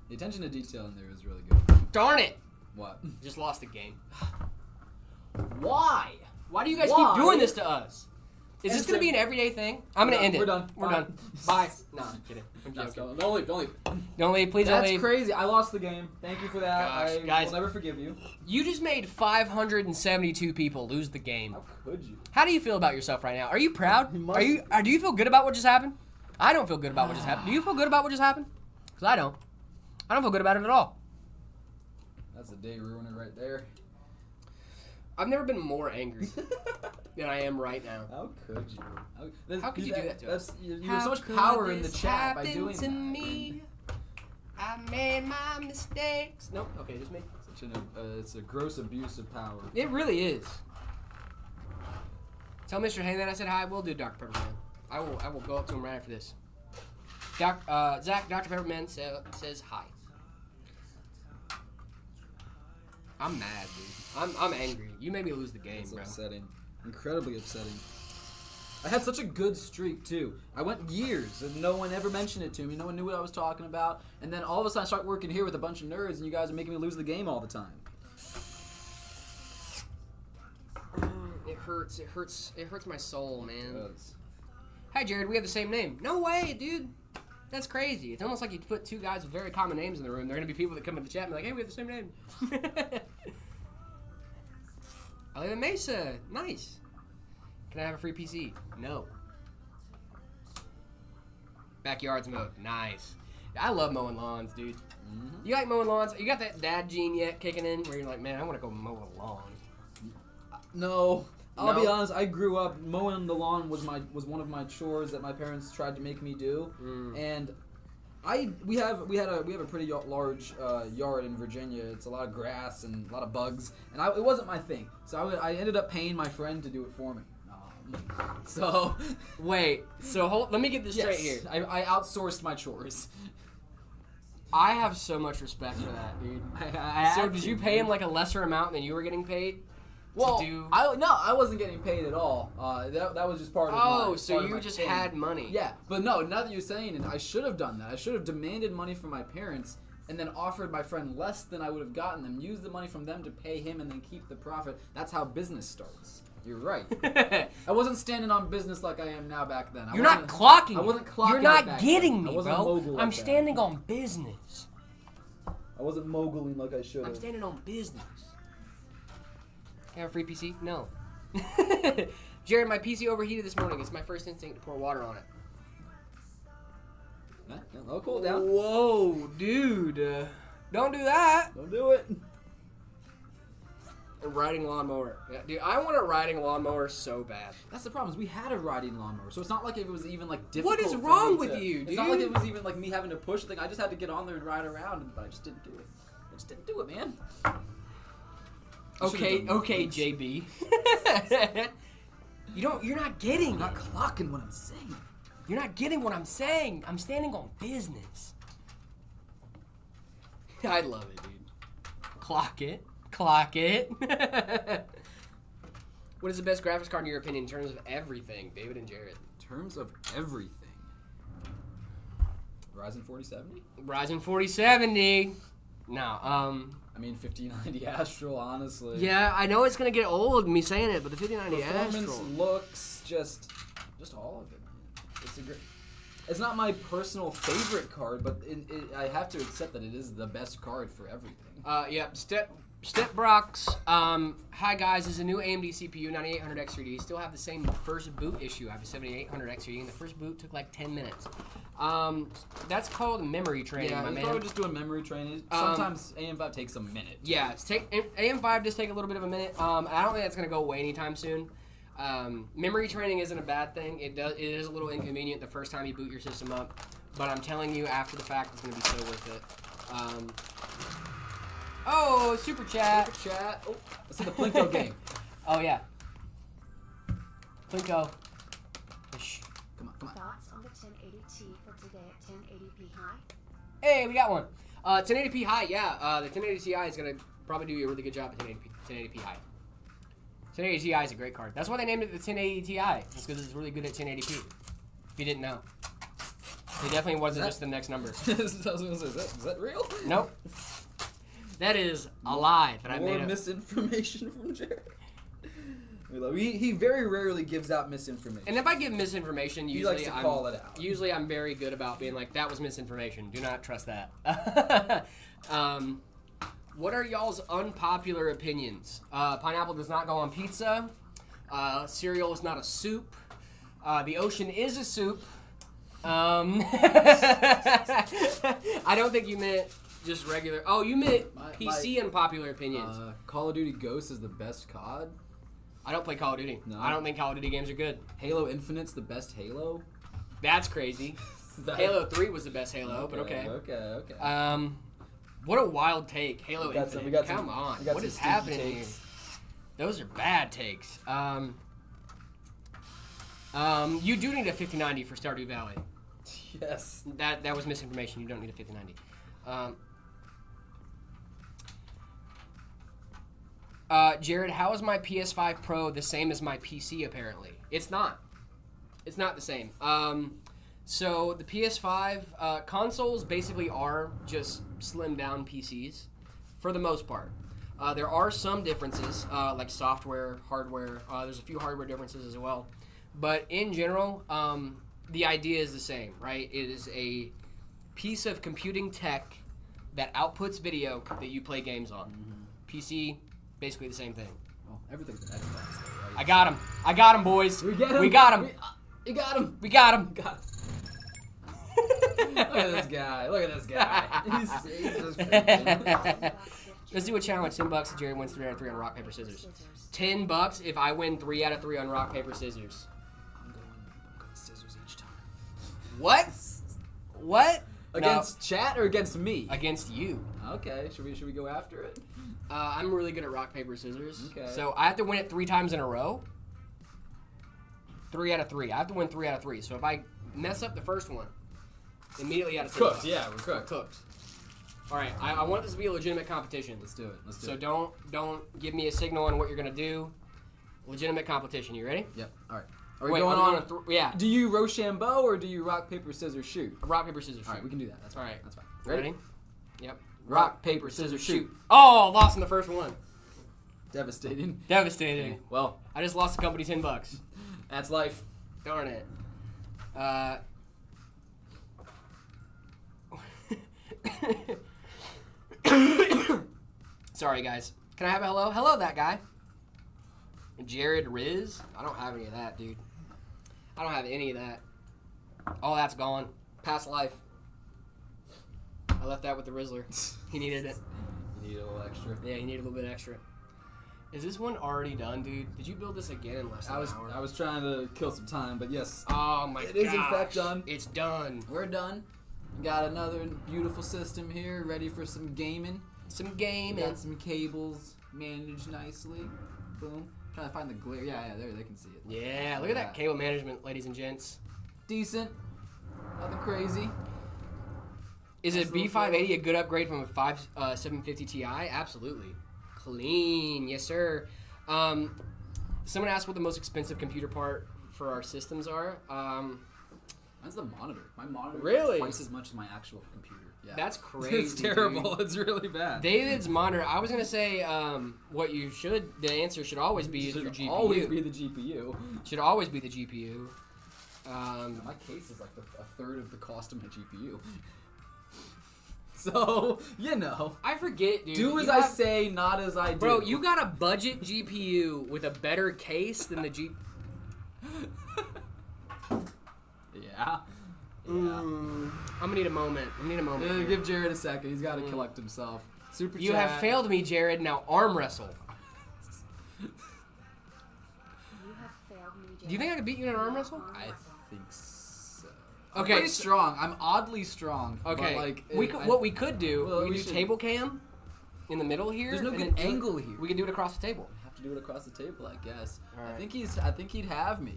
The attention to detail in there is really good. Darn it! What? Just lost the game. Why? Why do you guys keep doing this to us? Is this going to be an everyday thing? I'm going to end it. We're done. We're done. Bye. No, I'm kidding. I'm joking. Don't leave. Don't leave. Please don't leave. That's crazy. I lost the game. Thank you for that. Guys, will never forgive you. You just made 572 people lose the game. How could you? How do you feel about yourself right now? Are you proud? Do you feel good about what just happened? I don't feel good about what just happened. Do you feel good about what just happened? Because I don't. I don't feel good about it at all. That's a day ruiner right there. I've never been more angry than I am right now. How could you? How could you do that to us? You have so much power in the chat by doing to that. me? I made my mistakes. Nope. Okay, just me. It's a gross abuse of power. It really is. Tell Mr. Hay that I said hi. We'll do Dr. Pepperman. I will go up to him right after this. Zach, Dr. Pepperman says hi. I'm mad, dude. I'm angry. You made me lose the game, bro. Upsetting. Incredibly upsetting. I had such a good streak, too. I went years, and no one ever mentioned it to me. No one knew what I was talking about. And then all of a sudden I start working here with a bunch of nerds, and you guys are making me lose the game all the time. It hurts. It hurts my soul, man. It does. Hi, Jared. We have the same name. No way, dude. That's crazy. It's almost like you put two guys with very common names in the room. They're going to be people that come in the chat and be like, hey, we have the same name. I live in Mesa. Nice. Can I have a free PC? No. Backyards mode. Nice. I love mowing lawns, dude. Mm-hmm. You like mowing lawns? You got that dad gene yet kicking in where you're like, man, I want to go mow a lawn? No. I'll be honest, I grew up mowing the lawn was one of my chores that my parents tried to make me do. And we have a pretty large yard in Virginia. It's a lot of grass and a lot of bugs, and it wasn't my thing. So I ended up paying my friend to do it for me. So wait, let me get this straight here. I outsourced my chores. I have so much respect for that, dude. So did you pay him like a lesser amount than you were getting paid? Well, I wasn't getting paid at all. That was just part of my. Oh, so you just had money. Yeah, but no. Now that you're saying it, I should have done that. I should have demanded money from my parents and then offered my friend less than I would have gotten them. Use the money from them to pay him and then keep the profit. That's how business starts. You're right. I wasn't standing on business like I am now back then. You're not clocking. I wasn't clocking. You're not getting me, I wasn't bro. mogul I'm like standing on business. I wasn't moguling like I should have. I'm standing on business. Can I have a free PC? No. Jared, my PC overheated this morning. It's my first instinct to pour water on it. I'll cool down. Whoa, dude. Don't do that. Don't do it. A riding lawnmower. Yeah, dude, I want a riding lawnmower so bad. That's the problem. Is we had a riding lawnmower, so it's not like it was even like difficult. What is wrong with you, dude? It's not like it was even like me having to push the thing. I just had to get on there and ride around, but I just didn't do it. I just didn't do it, man. Okay, JB. You're not getting. I'm not clocking what I'm saying. You're not getting what I'm saying. I'm standing on business. I love it, dude. Clock it. What is the best graphics card in your opinion in terms of everything, David and Jared? In terms of everything. Ryzen 4070? Ryzen 4070. No, I mean 5090 Astral, honestly. Yeah, I know it's gonna get old me saying it, but the 5090 Performance, Astral looks, just all of it, man. It's not my personal favorite card, but I have to accept that it is the best card for everything. Yep. Step Brox. Hi guys, this is a new AMD CPU 9800 X3D. Still have the same first boot issue. I have a 7800 X3D, and the first boot took like 10 minutes. That's called memory training, my man. Yeah, probably just doing memory training. Sometimes AM5 takes a minute. Yeah, AM5 does take a little bit of a minute. I don't think that's gonna go away anytime soon. Memory training isn't a bad thing. It is a little inconvenient the first time you boot your system up, but I'm telling you, after the fact, it's gonna be so worth it. Oh, super chat. Oh, this is the Plinko game. Oh yeah. Plinko. Come on. Thoughts on the 1080T for today at 1080p high? Hey, we got one. 1080p high, yeah. The 1080 Ti is gonna probably do a really good job at 1080p high. 1080 Ti is a great card. That's why they named it the 1080 Ti. It's because it's really good at 1080p. If you didn't know. It definitely wasn't just the next number. Is that real? Nope. That is a lie that I made up. More misinformation from Jared. He very rarely gives out misinformation. And if I give misinformation, usually he likes to call it out. Usually I'm very good about being like, that was misinformation. Do not trust that. What are y'all's unpopular opinions? Pineapple does not go on pizza. Cereal is not a soup. The ocean is a soup. I don't think you meant just regular. Oh, you meant PC unpopular opinions. Call of Duty Ghosts is the best COD. I don't play Call of Duty. No. I don't think Call of Duty games are good. Halo Infinite's the best Halo. That's crazy. Halo 3 was the best Halo, but okay. Okay. What a wild take. Halo Infinite. Come on. What is happening here? Those are bad takes. You do need a 5090 for Stardew Valley. Yes. That was misinformation. You don't need a 5090. Jared, how is my PS5 Pro the same as my PC? Apparently, it's not. It's not the same. So the PS5 consoles basically are just slimmed down PCs, for the most part. There are some differences, like software, hardware. There's a few hardware differences as well, but in general, the idea is the same, right? It is a piece of computing tech that outputs video that you play games on. Mm-hmm. PC, basically the same thing. Well, everything's an Xbox, though, right? I got him. I got him, boys. We get him. We got him. You got him. We got him. Look at this guy. Look at this guy. He's just crazy. Let's do a challenge. $10 if Jerry wins 3 out of 3 on rock, paper, scissors. $10 if I win 3 out of 3 on rock, paper, scissors. I'm going scissors each time. What? What? Against chat or against me? Against you. Okay. Should we go after it? I'm really good at rock, paper, scissors. Okay. So I have to win it 3 times in a row. 3 out of 3. I have to win 3 out of 3. So if I mess up the first one, immediately out of 3. Cooked. Yeah, we're cooked. Cooked. All right. I want this to be a legitimate competition. Let's do it. Let's do So it. don't give me a signal on what you're gonna do. Legitimate competition. You ready? Yep. All right. Are we Wait, going on? Yeah. Do you Rochambeau or do you rock, paper, scissors, shoot? Rock, paper, scissors, shoot. All right, we can do that. That's fine. All right. That's fine. Ready? Yep. Rock, paper, scissors, shoot. Oh, lost in the first one. Devastating. Devastating. Okay, well, I just lost the company $10. that's life. Darn it. Sorry, guys. Can I have a hello? Hello, that guy. Jared Riz? I don't have any of that, dude. I don't have any of that. Oh, that's gone. Past life. I left that with the Rizzler. He needed it. You need a little extra. Yeah, he needed a little bit extra. Is this one already done, dude? Did you build this again in less than an hour? I was trying to kill some time, but yes. Oh my god. It is in fact done. It's done. We're done. Got another beautiful system here, ready for some gaming. Some gaming. Got some cables managed nicely. Boom. Trying to find the glare. Yeah, there they can see it. Yeah, look at that cable management, ladies and gents. Decent. Nothing crazy. Is a B580 a good upgrade from a 750 Ti? Absolutely. Clean, yes sir. Someone asked what the most expensive computer part for our systems are. Mine's the monitor. My monitor Really? is twice as much as my actual computer. Yeah. That's crazy. It's terrible. Dude. It's really bad. David's monitor. I was gonna say what you should. The answer should always be your GPU. Always be the GPU. Should always be the GPU. My case is like a third of the cost of my GPU. So, you know. I forget, dude. Do as I say, not as I do. Bro, you got a budget GPU with a better case than the Yeah. I'm gonna need a moment. Here. Give Jared a second. He's got to collect himself. Super You chat. have failed me, Jared. Now arm wrestle. You have failed me, Do you think I could beat you in an arm wrestle? I think so. Okay, I'm pretty strong. I'm oddly strong. Okay. But like, What we could do, Well, we we could do should- table cam in the middle here. There's no and good then angle here. We can do it across the table. have to do it across the table, I guess. All right. I think he'd have me.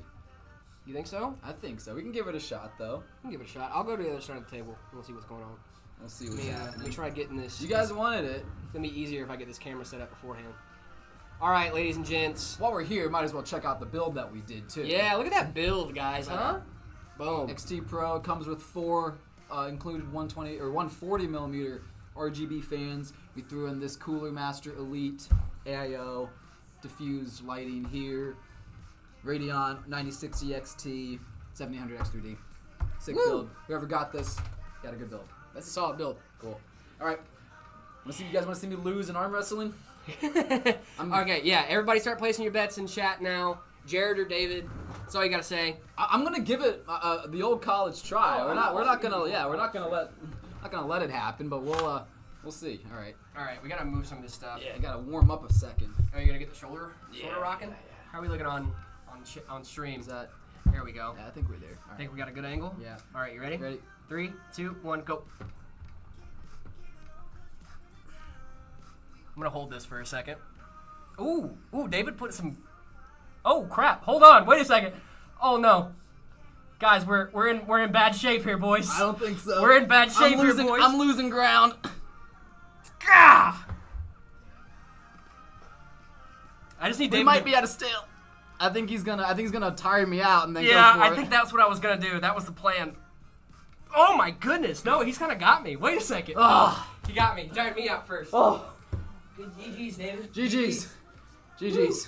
You think so? I think so. We can give it a shot, though. We can give it a shot. I'll go to the other side of the table and we'll see what's going on. We'll see Let what's me, happening. let me try getting this. You guys wanted it. It's gonna be easier if I get this camera set up beforehand. All right, ladies and gents. While we're here, might as well check out the build that we did, too. Yeah, look at that build, guys, huh? Boom. XT Pro comes with 4 included 120 or 140 millimeter RGB fans. We threw in this Cooler Master Elite AIO diffused lighting here. Radeon 9060 XT 7800 X3D. Sick Woo! build. Whoever got this, got a good build. That's a solid build. Cool. All right. You guys want to see me lose in arm wrestling? Okay, yeah. Everybody start placing your bets in chat now. Jared or David, That's all you gotta say. I'm gonna give it the old college try. Oh, we're not gonna let it happen, but we'll see. All right. All right, we gotta move some of this stuff. Yeah, I gotta warm up a second. Are you gonna get the shoulder rocking? Yeah. How are we looking on stream? Is that? There we go. Yeah, I think we're there. All I think we got a good angle. Yeah. All right, you ready? Ready. 3, 2, 1, go. I'm gonna hold this for a second. Ooh, David put some. Oh crap! Hold on, wait a second. Oh no, guys, we're in bad shape here, boys. I don't think so. We're in bad shape here, boys. I'm losing ground. Gah! I just need David. We might be at a stale. I think he's gonna tire me out and then Yeah, go for I think that's what I was gonna do. That was the plan. Oh my goodness! No, he's kind of got me. Wait a second. Oh. He got me. He tired me out first. Oh. GG's, David. GG's. GG's.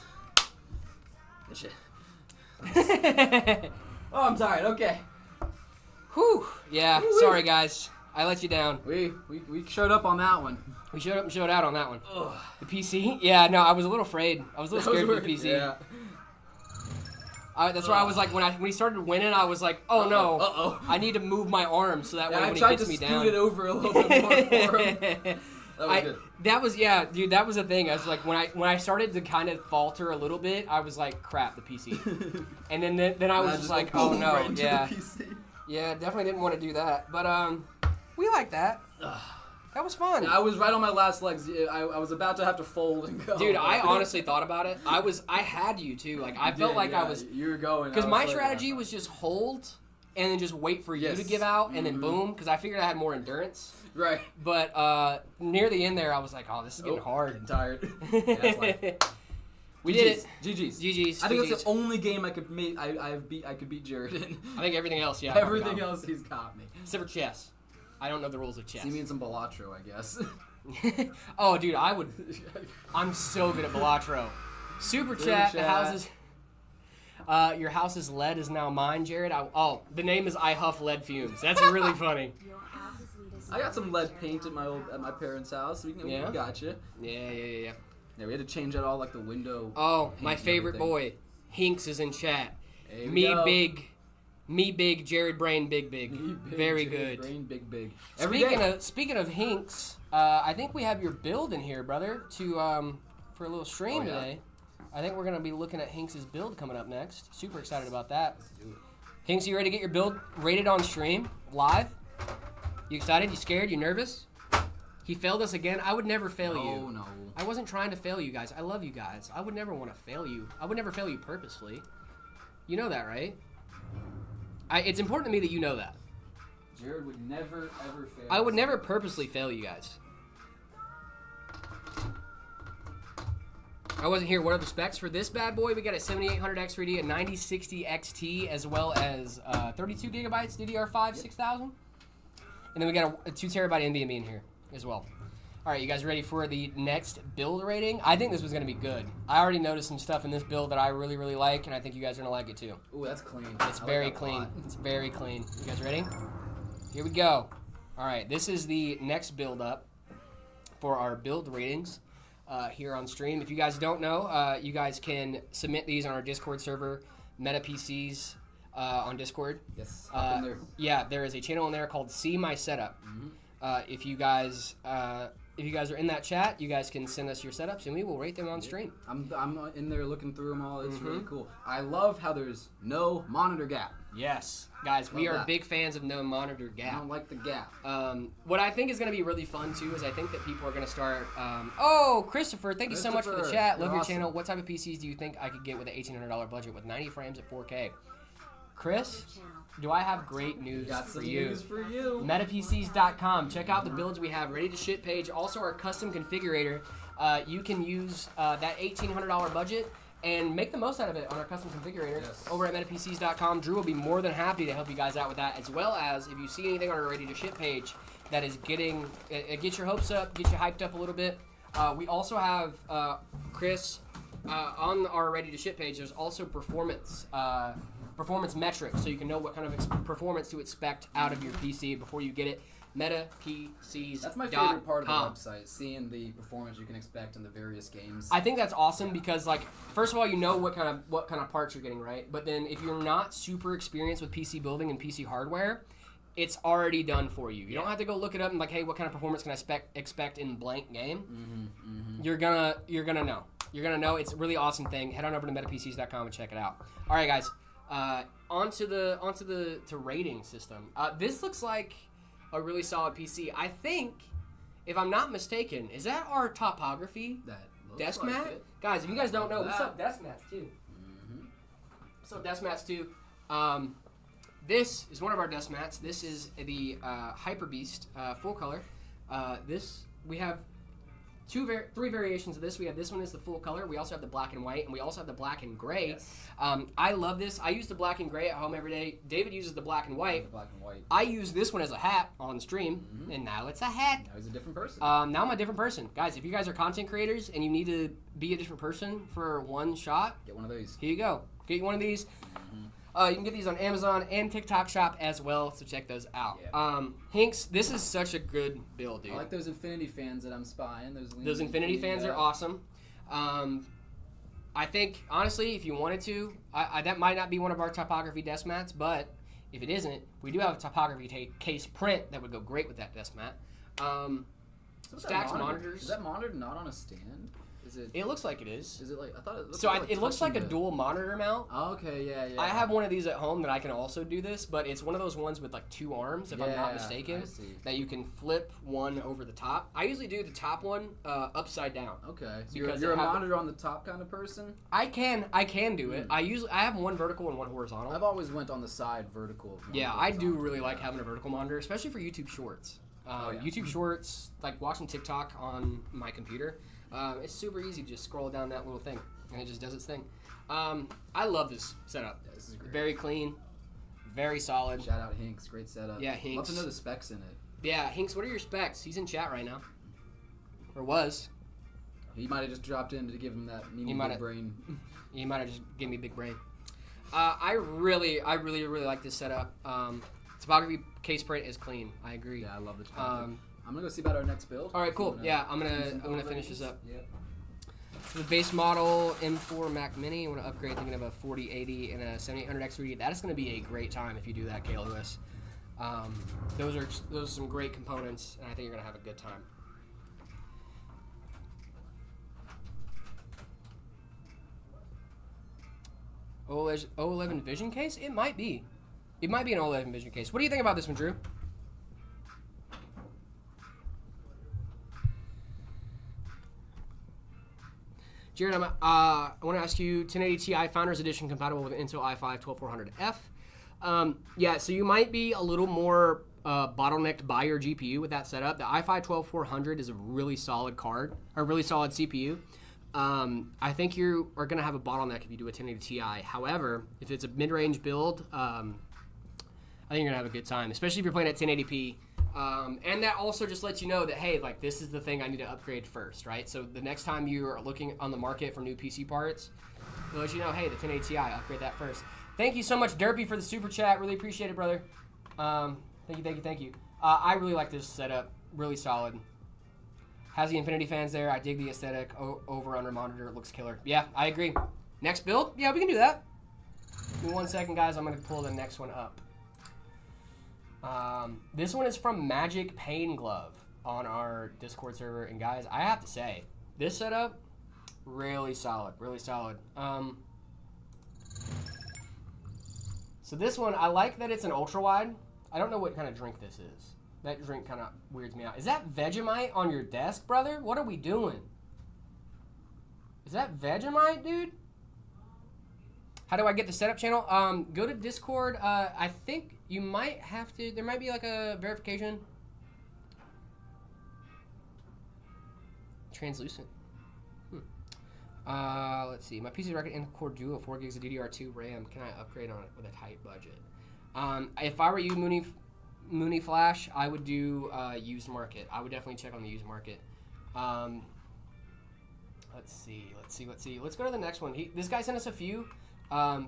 Oh, I'm tired. Okay. Whew. Yeah. Woo-wee. Sorry, guys. I let you down. We showed up on that one. We showed up and showed out on that one. Ugh. The PC? Yeah. No, I was a little afraid. I was a little scared for the PC. Yeah. That's why I was like, when he started winning, I was like, oh no. Uh-oh. I need to move my arm so that way I when he tried gets to me scoot down. it over a little bit more for him. That was good. That was dude. That was the thing. I was like, when I started to kind of falter a little bit, I was like, crap, the PC. And then I was just like, oh no, right into yeah, the PC. yeah, definitely didn't want to do that. But we like that. That was fun. I was right on my last legs. I was about to have to fold and go. Dude, I honestly thought about it. I had you too. Like I felt like I was. You were going. Because my strategy was just hold and then just wait for you to give out and then boom. Because I figured I had more endurance. Right. But near the end there, I was like, oh, this is getting hard. I'm tired. Yeah, that's life. We did it. GG's. I think that's the only game I could beat Jared in. I think everything else, yeah. Everything else, he's got me. Except for chess. I don't know the rules of chess. See me in some Balatro, I guess. Oh, dude, I'm so good at Balatro. Super chat. The houses. Your house's lead is now mine, Jared. The name is I Huff Lead Fumes. That's really funny. I got some lead paint at my parents' house. We got you. Yeah. Yeah, we had to change out all like the window. Oh, my favorite boy, Hinks is in chat. Me big, Jared Brain big. Very Jared good. Brain big. Speaking of Hinks, I think we have your build in here, brother, for a little stream today. I think we're gonna be looking at Hinks' build coming up next. Super excited about that. Let's do it. Hinks, you ready to get your build rated on stream live? You excited? You scared? You nervous? He failed us again. I would never fail you. No. I wasn't trying to fail you guys. I love you guys. I would never want to fail you. I would never fail you purposely. You know that, right? It's important to me that you know that. Jared would never ever fail. I would never purposely fail you guys. I wasn't here. What are the specs for this bad boy? We got a 7800 X3D, a 9060 XT, as well as 32 gigabytes DDR5 6000. And then we got a 2 terabyte NVMe in here as well. All right, you guys ready for the next build rating? I think this was going to be good. I already noticed some stuff in this build that I really, really like, and I think you guys are going to like it too. Ooh, that's clean. It's very clean. It's very clean. You guys ready? Here we go. All right, this is the next build up for our build ratings here on stream. If you guys don't know, you guys can submit these on our Discord server, MetaPCs on Discord. Yes. Up in there. Yeah, there is a channel in there called See My Setup. Mm-hmm. If you guys are in that chat, you guys can send us your setups and we will rate them on stream. I'm in there looking through them all. It's really cool. I love how there's no monitor gap. Yes, guys, we are big fans of no monitor gap. I don't like the gap. What I think is going to be really fun too is I think that people are going to start. Christopher, thank you so much for the chat. Love your channel. What type of PCs do you think I could get with an $1,800 budget with 90 frames at 4K? Chris, do I have great news for you? News for you. MetaPCs.com. Check out the builds we have ready to ship page. Also, our custom configurator. You can use that $1,800 budget and make the most out of it on our custom configurator over at MetaPCs.com. Drew will be more than happy to help you guys out with that, as well as if you see anything on our ready to ship page that is get your hopes up, get you hyped up a little bit. We also have Chris on our ready to ship page. There's also performance performance metrics, so you can know what kind of performance to expect out of your PC before you get it. MetaPCs. That's my favorite part of the website, seeing the performance you can expect in the various games. I think that's awesome because, like, first of all, you know what kind of parts you're getting, right? But then if you're not super experienced with PC building and PC hardware, it's already done for you. You don't have to go look it up and like, hey, what kind of performance can I expect in blank game? You're gonna know. You're gonna know. It's a really awesome thing. Head on over to metapcs.com and check it out. All right, guys. Onto the rating system. This looks like a really solid PC. I think, if I'm not mistaken, is that our topography desk mat? It. Guys, if you guys don't know, we sell desk mats too. We sell desk mats too. This is one of our desk mats. This is the Hyper Beast full color. We have three variations of this. We have this one is the full color. We also have the black and white, and we also have the black and gray. Yes. I love this. I use the black and gray at home every day. David uses the black and white. I use this one as a hat on stream, and now it's a hat. Now he's a different person. Now I'm a different person. Guys, if you guys are content creators and you need to be a different person for one shot, get one of these. Here you go. Get you one of these. You can get these on Amazon and TikTok Shop as well, so check those out. Yeah. Hinks, this is such a good build, dude. I like those Infinity fans that I'm spying. Those Infinity fans are awesome. I think, honestly, if you wanted to, that might not be one of our topography desk mats, but if it isn't, we do have a topography case print that would go great with that desk mat. Stacks monitors. Is that monitor not on a stand? It looks like it is. Is it like I thought it looked so? It looks like a dual monitor mount. Oh, okay, yeah. I have one of these at home that I can also do this, but it's one of those ones with like two arms, if I'm not mistaken, that you can flip one over the top. I usually do the top one upside down. Okay, so you're a monitor on the top kind of person. I can do it. I have one vertical and one horizontal. I've always went on the side vertical. Yeah, I do really like having a vertical monitor, especially for YouTube Shorts. YouTube Shorts, like watching TikTok on my computer. It's super easy to just scroll down that little thing, and it just does its thing. I love this setup. Yeah, this is great. Very clean, very solid. Shout out Hinks, great setup. Yeah, Hinks. Love to know the specs in it. Yeah, Hinks, what are your specs? He's in chat right now. Or was. He might have just dropped in to give him that big brain. He might have just given me big brain. I really like this setup. Topography case print is clean. I agree. Yeah, I love the topography. I'm gonna go see about our next build. All right, cool. Yeah, I'm gonna finish this up. Yep. For the base model M4 Mac Mini, I want to upgrade thinking of a 4080 and a 7800X3. That is going to be a great time if you do that, KLOS. Those are some great components, and I think you're going to have a good time. O11 Vision case? It might be. It might be an O11 Vision case. What do you think about this one, Drew? Jared, I want to ask you, 1080 Ti Founders Edition compatible with Intel i5-12400F. Yeah, so you might be a little more bottlenecked by your GPU with that setup. The i5-12400 is a really solid card, or really solid CPU. I think you are going to have a bottleneck if you do a 1080 Ti. However, if it's a mid-range build, I think you're going to have a good time, especially if you're playing at 1080p. And that also just lets you know that, hey, like, this is the thing I need to upgrade first, right? So the next time you are looking on the market for new PC parts, it'll let you know, hey, the 1080 Ti, upgrade that first. Thank you so much, Derpy, for the super chat. Really appreciate it, brother. Thank you. I really like this setup. Really solid. Has the Infinity fans there. I dig the aesthetic. Over under monitor, it looks killer. Yeah, I agree. Next build? Yeah, we can do that. Give me 1 second, guys. I'm going to pull the next one up. This one is from Magic Pain Glove on our Discord server. And guys, I have to say, this setup, really solid, really solid. So this one, I like that it's an ultra wide. I don't know what kind of drink this is. That drink kind of weirds me out. Is that Vegemite on your desk, brother? What are we doing? Is that Vegemite, dude? How do I get the setup channel? Go to Discord. I think you might have to. There might be like a verification. Translucent. Let's see. My PC record in Core Duo 4 gigs of DDR2 RAM. Can I upgrade on it with a tight budget? If I were you, Mooney Flash, I would do used market. I would definitely check on the used market. Let's see. Let's go to the next one. This guy sent us a few.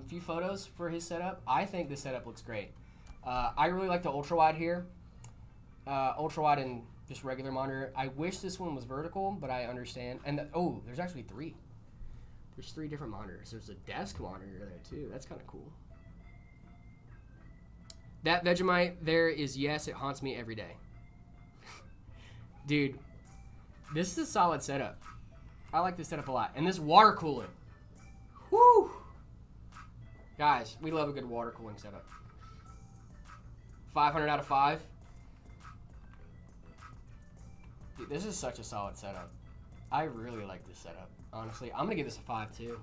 Few photos for his setup. I think this setup looks great. I really like the ultra wide here. Ultra wide and just regular monitor. I wish this one was vertical, but I understand. And there's actually 3. There's 3 different monitors. There's a desk monitor there too. That's kind of cool. That Vegemite there is yes, it haunts me every day. Dude, this is a solid setup. I like this setup a lot. And this water cooling. Whoo! Guys, we love a good water cooling setup. 500 out of 5. Dude, this is such a solid setup. I really like this setup. Honestly, I'm going to give this a 5 too.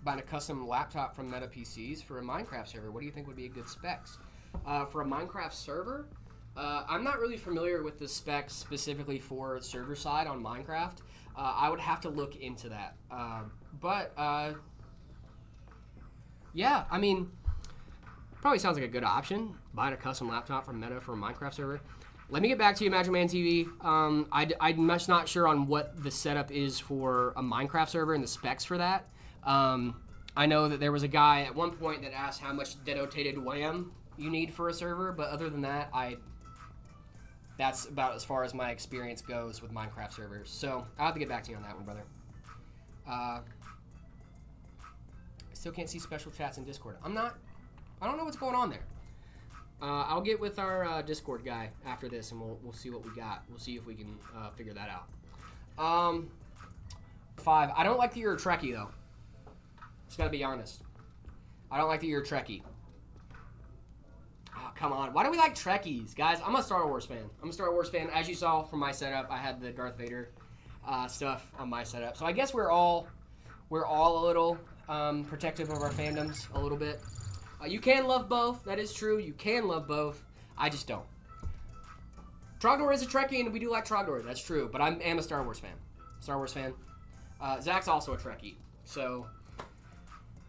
Buying a custom laptop from Meta PCs for a Minecraft server. What do you think would be a good specs? For a Minecraft server, I'm not really familiar with the specs specifically for server side on Minecraft. I would have to look into that. Yeah, I mean, probably sounds like a good option. Buying a custom laptop from Meta for a Minecraft server. Let me get back to you, Magic Man TV. I'm much not sure on what the setup is for a Minecraft server and the specs for that. I know that there was a guy at one point that asked how much denotated WAM you need for a server, but other than that, that's about as far as my experience goes with Minecraft servers. So I'll have to get back to you on that one, brother. I still can't see special chats in Discord. I don't know what's going on there. I'll get with our Discord guy after this, and we'll see what we got. We'll see if we can figure that out. 5. I don't like that you're a Trekkie, though. Just gotta be honest. I don't like that you're a Trekkie. Oh, come on. Why do we like Trekkies, guys? I'm a Star Wars fan. As you saw from my setup, I had the Darth Vader stuff on my setup. So I guess we're all a little protective of our fandoms a little bit. You can love both. That is true. You can love both. I just don't. Trogdor is a Trekkie, and we do like Trogdor. That's true. But I am a Star Wars fan. Zach's also a Trekkie. So,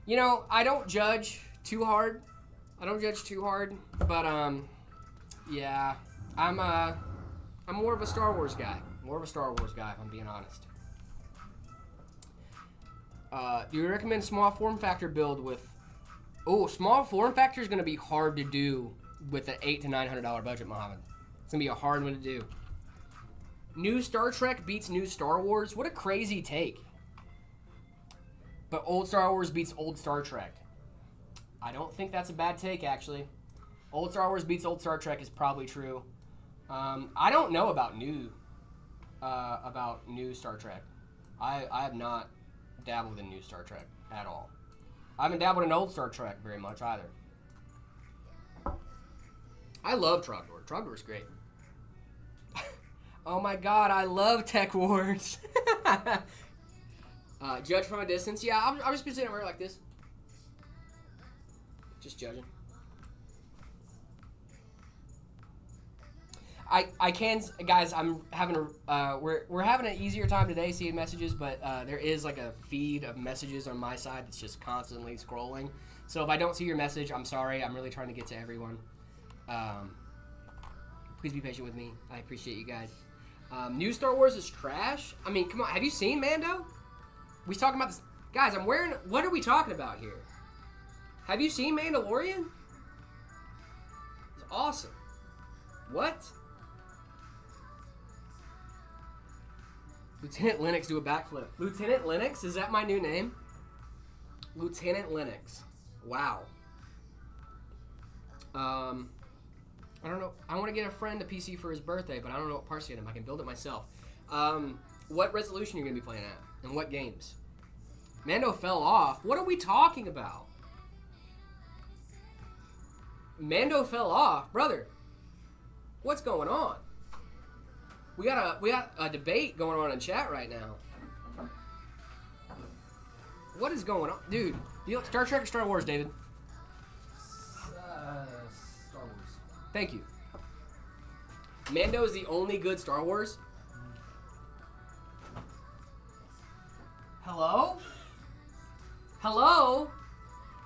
I don't judge too hard. But, yeah. I'm more of a Star Wars guy. If I'm being honest. Do you recommend small form factor build with... small form factor is going to be hard to do with an $800 to $900 budget, Mohammed. It's going to be a hard one to do. New Star Trek beats new Star Wars? What a crazy take. But old Star Wars beats old Star Trek. I don't think that's a bad take, actually. Old Star Wars beats old Star Trek is probably true. I don't know about new Star Trek. I have not dabbled in new Star Trek at all. I haven't dabbled in old Star Trek very much either. I love Trogdor. Trogdor's great. Oh my god, I love Tech Wars. Judge from a distance. Yeah, I'll just be sitting over like this. Just judging. I can, guys. I'm having we're having an easier time today seeing messages, but there is like a feed of messages on my side that's just constantly scrolling. So if I don't see your message, I'm sorry. I'm really trying to get to everyone. Please be patient with me. I appreciate you guys. New Star Wars is trash. I mean, come on. Have you seen Mando? We talking about this, guys. I'm wearing. What are we talking about here? Have you seen Mandalorian? It's awesome. What? Lieutenant Linux do a backflip. Lieutenant Linux? Is that my new name? Lieutenant Linux. Wow. I don't know. I want to get a friend a PC for his birthday, but I don't know what parts to get him. I can build it myself. What resolution are you going to be playing at? And what games? Mando fell off. What are we talking about? Mando fell off. Brother, what's going on? We got a debate going on in chat right now. What is going on? Dude, you like Star Trek or Star Wars, David? Star Wars. Thank you. Mando is the only good Star Wars? Hello? Hello?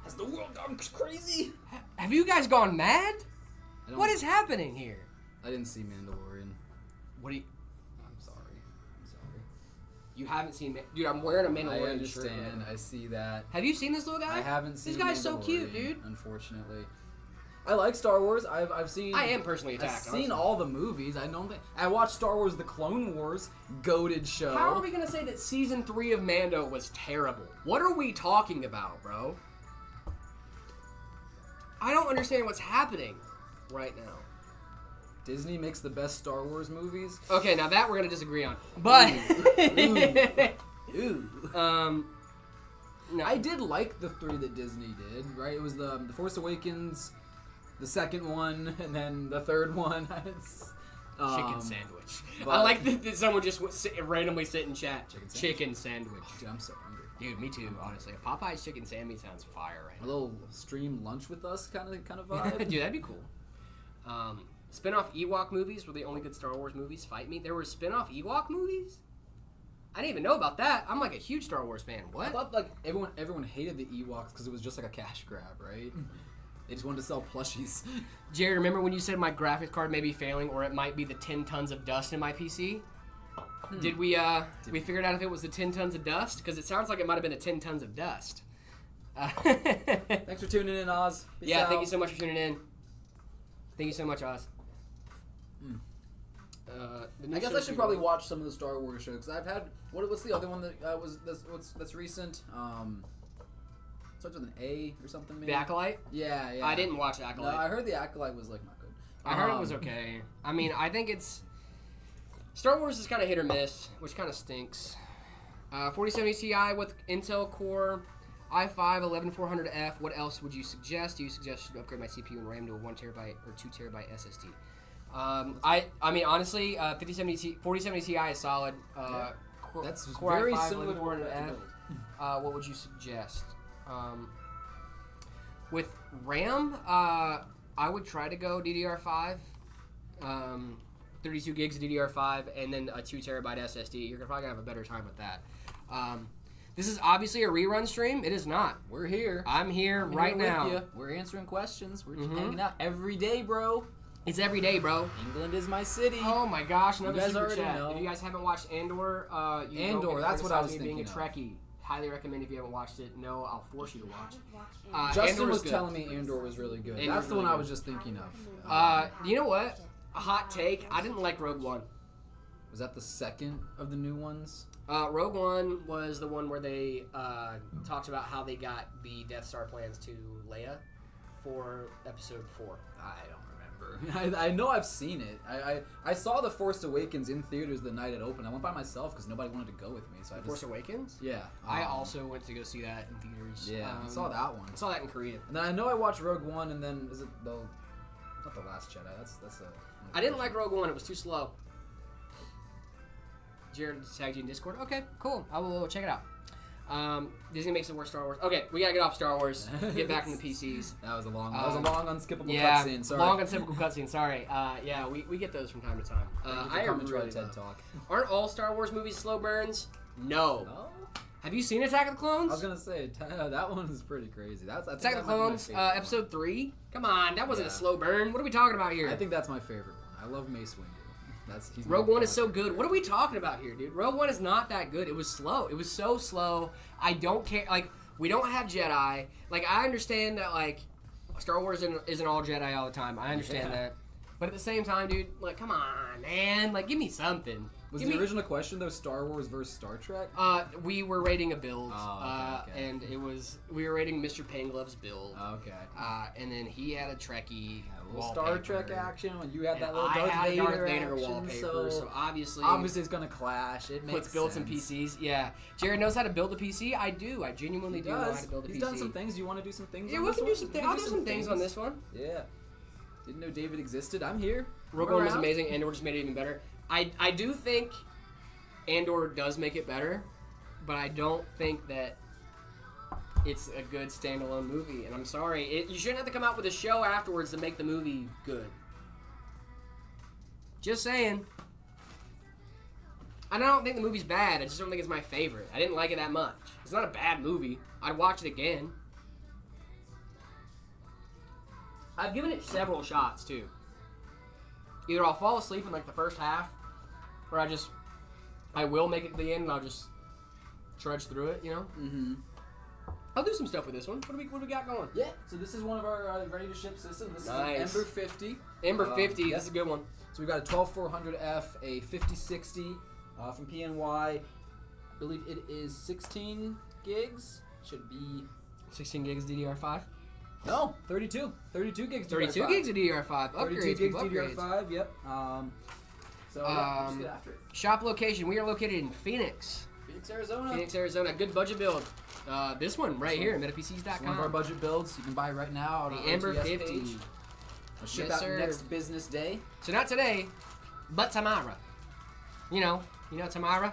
Has the world gone crazy? Have you guys gone mad? What is happening here? I didn't see Mandalorian. What do you... I'm sorry. You haven't seen Dude, I'm wearing a Mandalorian shirt. I understand. Right? I see that. Have you seen this little guy? I haven't seen This guy's so cute, dude. Unfortunately. I like Star Wars. I've seen. I am personally attacked. I've seen honestly. all the movies. I watched Star Wars: The Clone Wars, goated show. How are we gonna say that season 3 of Mando was terrible? What are we talking about, bro? I don't understand what's happening right now. Disney makes the best Star Wars movies. Okay, now that we're gonna disagree on, but Ooh. No. I did like the 3 that Disney did. Right, it was the Force Awakens, the second one, and then the third one. Chicken sandwich. but- I like that someone just randomly sit in chat. Chicken sandwich. Dude, I'm so hungry. Dude, me too. Honestly, a Popeye's chicken sandwich sounds fire right A now. little stream lunch with us kind of vibe. Dude, that'd be cool. Spin-off Ewok movies were the only good Star Wars movies. Fight me. There were spin-off Ewok movies? I didn't even know about that. I'm like a huge Star Wars fan. I What? thought like everyone hated the Ewoks because it was just like a cash grab, right? They just wanted to sell plushies. Jared, remember when you said my graphics card may be failing or it might be the 10 tons of dust in my PC? Did we figured out if it was the 10 tons of dust? Because it sounds like it might have been the 10 tons of dust. Thanks for tuning in, Oz. Peace Yeah, out. thank you so much for tuning in. Thank you so much, Oz. I guess I should probably watch some of the Star Wars shows because I've had what's the other one that that's recent? Starts with an A or something. Maybe? The Acolyte? Yeah. I didn't watch The Acolyte. No, I heard the Acolyte was like not good. I heard it was okay. I mean, I think it's... Star Wars is kind of hit or miss, which kind of stinks. 4070 Ti with Intel Core, i5-11400F. What else would you suggest? Do you suggest I should upgrade my CPU and RAM to a 1TB or 2TB SSD? I mean, honestly, 4070 Ti is solid. That's Core very i5, similar to what 11400F. What would you suggest? With RAM, I would try to go DDR5, 32 gigs of DDR5, and then a 2TB SSD. You're probably gonna have a better time with that. This is obviously a rerun stream. It is not. We're here. I'm here right with now. you. We're answering questions. We're just hanging out every day, bro. It's every day, bro. England is my city. Oh my gosh, another You guys super already chat. know. If you guys haven't watched Andor, Andor, that's what I was being a thinking of. Trekkie. Highly recommend if you haven't watched it. No, I'll force you to watch. Justin Andor was good. telling me Andor was really good. Andor's That's the really one I good. was just thinking of. You know what? A hot take. I didn't like Rogue One. Was that the second of the new ones? Rogue One was the one where they talked about how they got the Death Star plans to Leia for Episode 4. I don't remember. I know I've seen it. I saw The Force Awakens in theaters the night it opened. I went by myself because nobody wanted to go with me. So I just, Force Awakens? Yeah. I also went to go see that in theaters. Yeah, I saw that one. I saw that in Korea. And then I know I watched Rogue One, and then is it the not the Last Jedi? That's a. I didn't like Rogue One. It was too slow. Jared tagged you in Discord. Okay, cool. I will check it out. Disney makes it worse Star Wars. Okay, we gotta get off Star Wars. Get back in the PCs. That was a long unskippable Yeah, cutscene. Sorry. long unskippable cutscene. Sorry. Yeah, we get those from time to time. I coming to our really TED love. Talk. Aren't all Star Wars movies slow burns? No. Oh, Have you seen Attack of the Clones? I was gonna say that one is pretty crazy. That's I think Attack of that the might be my Clones, favorite Episode 3. Come on, that wasn't a Yeah. slow burn. What are we talking about here? one. I think that's my favorite one. I love Mace Windu. He's Rogue my One is so favorite. good. What are we talking about here, dude? Rogue One is not that good. It was slow. It was so slow. I don't care. Like, we don't have Jedi. Like, I understand that, like, Star Wars isn't all Jedi all the time. I understand Yeah. that. But at the same time, dude, like, come on, man. Like, give me something. Was Give the me- original question though Star Wars versus Star Trek? We were rating a build. Okay. And we were rating Mr. Panglove's build. Okay. And then he had a Trekkie A little Star Trek wallpaper. action when you had that And little I Darth had a Vader, Darth Vader action, wallpaper, so obviously it's gonna clash. It makes let's build some sense. PCs. Yeah, Jared knows how to build a PC. I do. I genuinely He do know how does. to build a He's PC. done some things. You want to do some things? Yeah, on we this can do one? some We things. can I'll do some things on this one. Yeah. Didn't know David existed. I'm here. Rogue I'm One was around. amazing. Andor just made it even better. I do think Andor does make it better, but I don't think that it's a good standalone movie. And I'm sorry, you shouldn't have to come out with a show afterwards to make the movie good. Just saying. I don't think the movie's bad. I just don't think it's my favorite. I didn't like it that much. It's not a bad movie. I'd watch it again. I've given it several shots too. Either I'll fall asleep in like the first half, or I just I will make it to the end and I'll just trudge through it, you know? Mm-hmm. I'll do some stuff with this one. What do we got going? Yeah, so this is one of our ready-to-ship systems. This Nice. is an Ember 50. Ember 50, yeah. that's a good one. So we've got a 12400F, a 5060 from PNY. I believe it is 16 gigs. Should be 16 gigs DDR5. no 32. 32 gigs. 32 DDR5. gigs of DDR5. 32 Upgrades. gigs Upgrades. DDR5. Yep. So yeah, just get after it. Shop location. We are located in Phoenix, Arizona. Good budget build. This one right here, MetaPCs.com. It's one of our budget builds. You can buy right now on The our Ember OTS 50. page. It'll ship Yes, out sir. next business day. So not today, but tomorrow. You know tomorrow.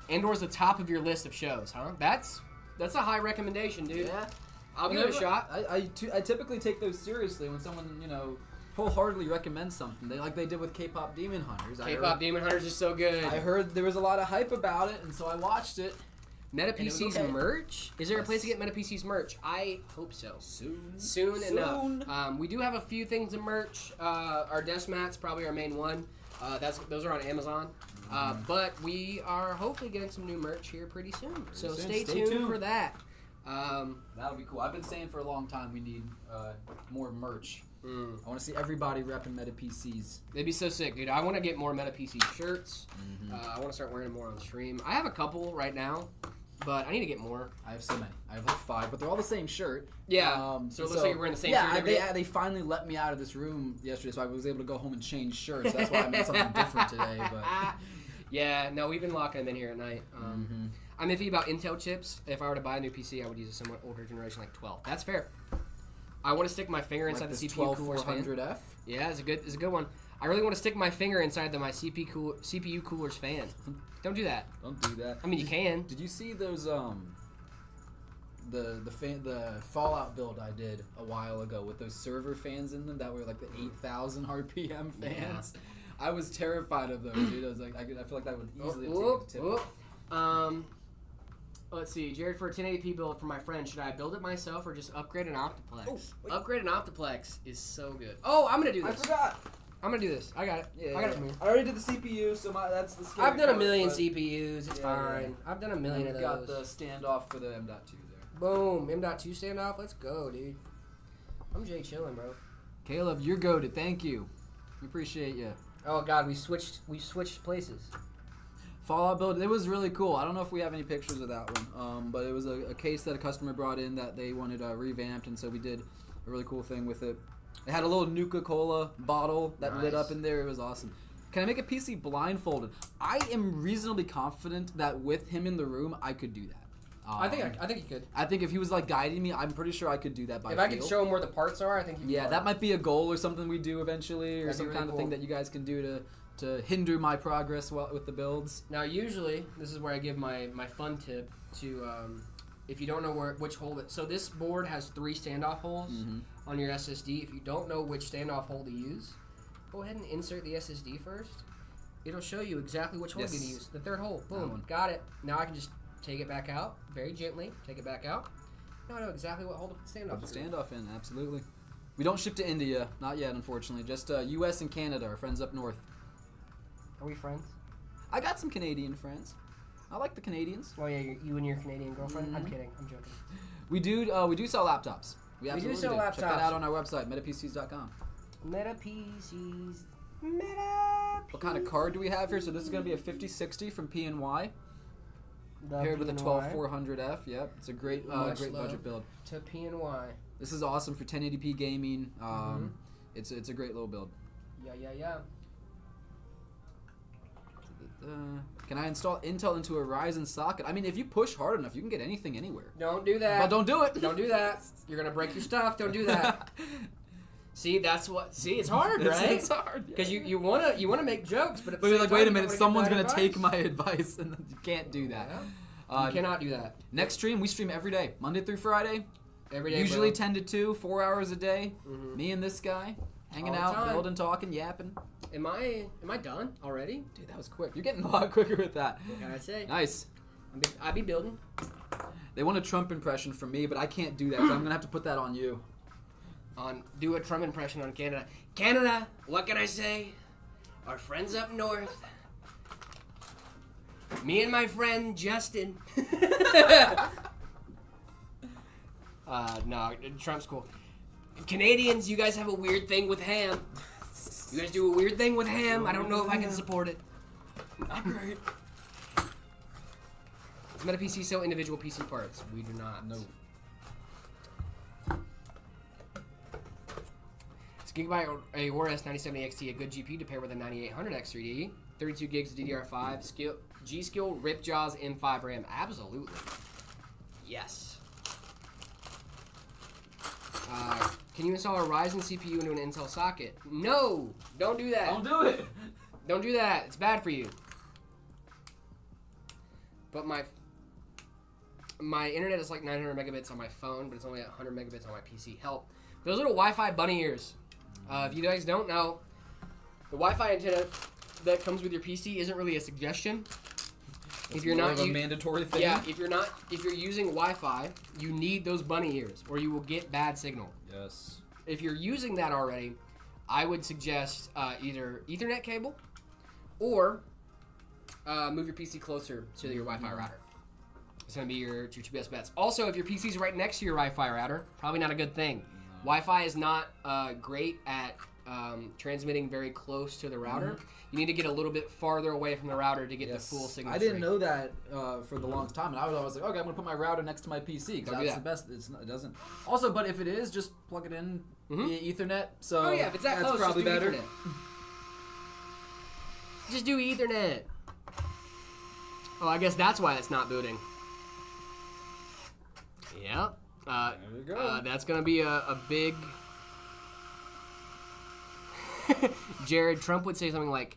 Andor's the top of your list of shows, huh? That's a high recommendation, dude. Yeah. I'll give it a shot. I typically take those seriously when someone, wholeheartedly recommends something. They did with K-pop Demon Hunters. K-pop Demon Hunters is so good. I heard there was a lot of hype about it, and so I watched it. MetaPC's okay. merch? Is there a Yes. place to get MetaPC's merch? I hope so. Soon Enough. We do have a few things in merch. Our desk mats, probably our main one. Those are on Amazon. But we are hopefully getting some new merch here pretty soon. So stay tuned for that. That'll be cool. I've been saying for a long time we need more merch. I want to see everybody repping MetaPCs. They'd be so sick, dude. I want to get more MetaPC shirts. I want to start wearing them more on stream. I have a couple right now, but I need to get more. I have so many. I have like 5, but they're all the same shirt. Yeah. So it looks like you're wearing the same shirt every day. They finally let me out of this room yesterday, so I was able to go home and change shirts. That's why I made something different today. But yeah, no, we've been locking them in here at night. I'm iffy about Intel chips. If I were to buy a new PC, I would use a somewhat older generation, like 12. That's fair. I want to stick my finger inside the CPU cooler's fan. 12400F. Yeah, it's a good one. I really want to stick my finger inside my CPU cooler's fan. Don't do that. Don't do that. I mean, you can. Did you see those the Fallout build I did a while ago with those server fans in them that were like the 8,000 RPM fans? Yeah. I was terrified of those, dude. I was like, I feel like that would easily have taken a tip. Let's see, Jared, for a 1080p build for my friend, should I build it myself or just upgrade an Optiplex? Upgrade an Optiplex is so good. Oh, I'm gonna do this. I forgot. I'm gonna do this. I got it. I got it from here. I already did the CPU, so that's the scary I've done a part, million but CPUs. It's fine. I've done a million of those. Got the standoff for the M.2 there. Boom, M.2 standoff. Let's go, dude. I'm Jay chilling, bro. Caleb, you're goated. Thank you. We appreciate you. Oh God, we switched places. Fallout build, it was really cool. I don't know if we have any pictures of that one, but it was a case that a customer brought in that they wanted revamped, and so we did a really cool thing with it. It had a little Nuka-Cola bottle that lit up in there. It was awesome. Can I make a PC blindfolded? I am reasonably confident that with him in the room, I could do that. I think you could. I think if he was like guiding me, I'm pretty sure I could do that by If feel. I could show him where the parts are, I think you could. That might be a goal or something we do eventually, or That'd be some really kind of cool. thing that you guys can do to hinder my progress with the builds. Now, usually, this is where I give my fun tip to, if you don't know which hole so this board has 3 standoff holes on your SSD. If you don't know which standoff hole to use, go ahead and insert the SSD first. It'll show you exactly which hole to use. The 3rd hole. Boom. Got it. Now I can just take it back out very gently. Take it back out. Now I know exactly what hole to put the standoff in. Put the standoff in, absolutely. We don't ship to India. Not yet, unfortunately. Just U.S. and Canada, our friends up north. Are we friends? I got some Canadian friends. I like the Canadians. Oh yeah, you and your Canadian girlfriend? I'm kidding. I'm joking. We do sell laptops. We absolutely do sell laptops. Check that out on our website, metapcs.com. MetaPCs. What kind of card do we have here? So this is going to be a 5060 from PNY. Paired with a 12400F. Yep, it's a great budget build. To PNY. This is awesome for 1080p gaming. It's a great little build. Yeah. Can I install Intel into a Ryzen socket? I mean, if you push hard enough, you can get anything anywhere. Don't do that. But don't do it. Don't do that. You're gonna break your stuff. Don't do that. See, it's hard, right? It's hard because you wanna make jokes, but you're like, wait a minute, someone's gonna take my advice, and you can't do that. You cannot do that. Next stream, we stream every day, Monday through Friday. Every day, usually bro. 10 to 2, 4 hours a day. Me and this guy hanging All the out, time. building, talking, yapping. Am I done already? Dude, that was quick. You're getting a lot quicker with that. What can I say? Nice. I be building. They want a Trump impression from me, but I can't do that, so I'm gonna have to put that on you. Do a Trump impression on Canada. Canada, what can I say? Our friends up north. Me and my friend Justin. No, Trump's cool. Canadians, you guys have a weird thing with ham. You guys do a weird thing with ham. I don't know if I can support it. Not great. Does Meta PC sell individual PC parts? We do not. No. It's Gigabyte Aorus 9070 XT, a good GPU to pair with a 9800 X3D. 32 gigs of DDR5. G-Skill Ripjaws M5 RAM. Absolutely. Yes. Can you install a Ryzen CPU into an Intel socket? No! Don't do that. Don't do it. Don't do that. It's bad for you. But my internet is like 900 megabits on my phone, but it's only 100 megabits on my PC. Help. Those little Wi-Fi bunny ears. If you guys don't know, the Wi-Fi antenna that comes with your PC isn't really a suggestion. If you're not a mandatory thing. Yeah, if you're using Wi-Fi, you need those bunny ears, or you will get bad signal. Yes. If you're using that already, I would suggest either Ethernet cable, or move your PC closer to your Wi-Fi router. It's gonna be your two best bets. Also, if your PC is right next to your Wi-Fi router, probably not a good thing. No. Wi-Fi is not great at transmitting very close to the router. You need to get a little bit farther away from the router to get the full signal. I didn't know that for the longest time, and I was always like, okay, I'm gonna put my router next to my PC because that's the best. It doesn't. Also, but if it is, just plug it in via Ethernet. So if it's that close, probably just do better. Ethernet. Just do Ethernet. Oh, I guess that's why it's not booting. Yeah. There you go. That's gonna be a big. Jared, Trump would say something like,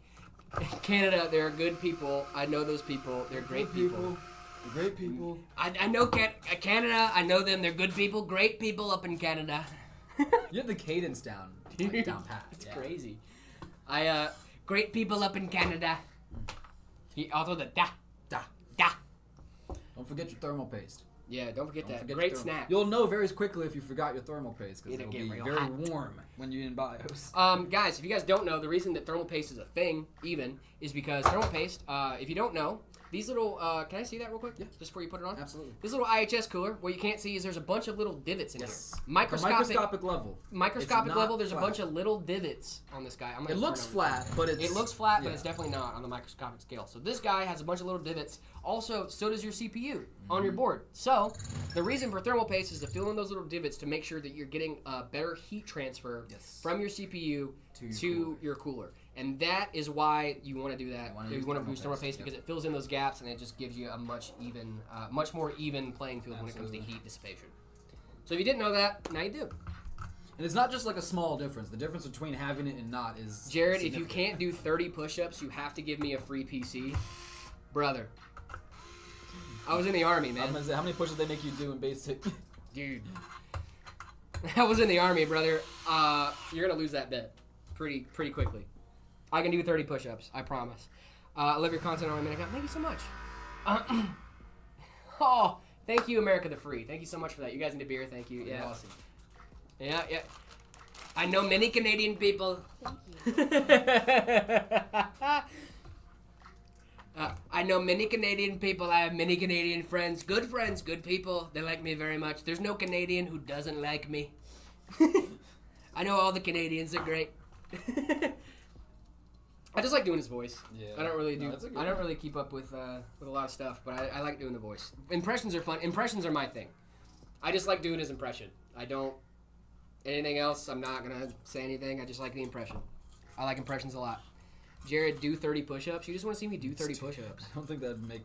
Canada, they're good people. I know those people. They're great people. They're great people. I know Canada. I know them. They're good people. Great people up in Canada. You have the cadence down, like, down pat. It's crazy. Great people up in Canada. Also the da. Don't forget your thermal paste. Yeah, don't forget that. Great snack. You'll know very quickly if you forgot your thermal paste because It'll it'll get be real very hot. warm when you're in BIOS. Guys, if you guys don't know, the reason that thermal paste is a thing, is because thermal paste, if you don't know, these little, can I see that real quick? Yeah. Just before you put it on? Absolutely. This little IHS cooler, what you can't see is there's a bunch of little divots in here. Microscopic level. Microscopic level, there's flat. a bunch of little divots on this guy. It looks flat, but it's... It looks flat, but it's definitely not on the microscopic scale. So this guy has a bunch of little divots. Also, so does your CPU on your board. So, the reason for thermal paste is to fill in those little divots to make sure that you're getting a better heat transfer from your CPU to your cooler. And that is why you want to do that. You want to boost thermal paste because it fills in those gaps and it just gives you a much more even playing field when it comes to heat dissipation. So if you didn't know that, now you do. And it's not just like a small difference. The difference between having it and not is Jared, if you can't do 30 push-ups, you have to give me a free PC. Brother. I was in the Army, man. I'm gonna say, how many pushes they make you do in basic? Dude. I was in the Army, brother. You're going to lose that bet pretty quickly. I can do 30 push-ups, I promise. I love your content on my minute. Thank you so much. Oh, thank you, America the Free. Thank you so much for that. You guys need a beer. Thank you. Yeah. Awesome. Yeah. I know many Canadian people. I know many Canadian people. I have many Canadian friends. Good people. They like me very much. There's no Canadian who doesn't like me. I know all the Canadians are great. I just like doing his voice. Yeah. I don't really do. No, I don't really keep up with a lot of stuff, but I like doing the voice. Impressions are fun. Impressions are my thing. I just like doing his impression. I don't anything else. I'm not gonna say anything. I just like the impression. I like impressions a lot. Jared, do 30 push-ups. You just want to see me do 30 push-ups. I don't think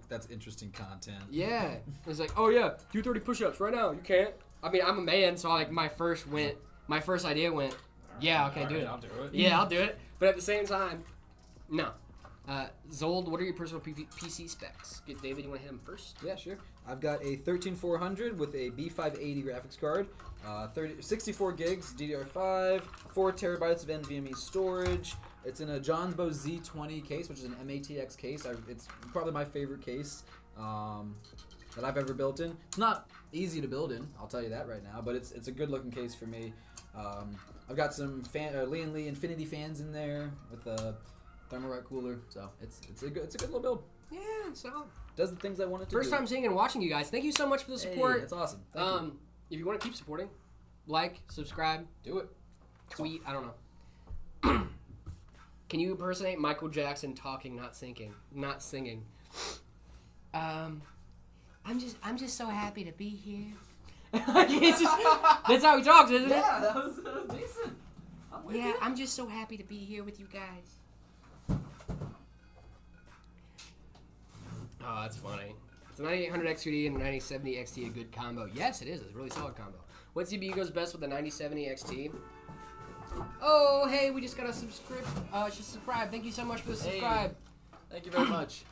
that's interesting content. Yeah. It's like, oh yeah, do 30 push-ups right now. You can't. I mean, I'm a man, so like my first idea went, yeah, okay, do it. I'll do it. Yeah, I'll do it. But at the same time, no. Zold, what are your personal PC specs? David, you want to hit him first? Yeah, sure. I've got a 13400 with a B580 graphics card, 64 gigs DDR5, 4 terabytes of NVMe storage. It's in a Johnsbo Z20 case, which is an MATX case. It's probably my favorite case that I've ever built in. It's not easy to build in, I'll tell you that right now, but it's a good looking case for me. I've got some Lee & Lee Infinity fans in there with Thermalright cooler. So it's a good little build. Yeah, so Does the things I wanted to first do. time seeing and watching you guys. Thank you so much for the support. Hey, that's awesome. Thank you. If you want to keep supporting, like, subscribe, Do it. tweet. I don't know. Can you impersonate Michael Jackson talking, not singing? I'm just so happy to be here. That's how he talks, isn't it? Yeah, that was decent. I'm just so happy to be here with you guys. Oh, that's funny. It's a 9800 XTD and a 9070 XT a good combo. Yes, it is. It's a really solid combo. What CPU goes best with the 9070 XT? Oh, hey, we just got a subscribe. Thank you so much for the subscribe. Hey, thank you very much.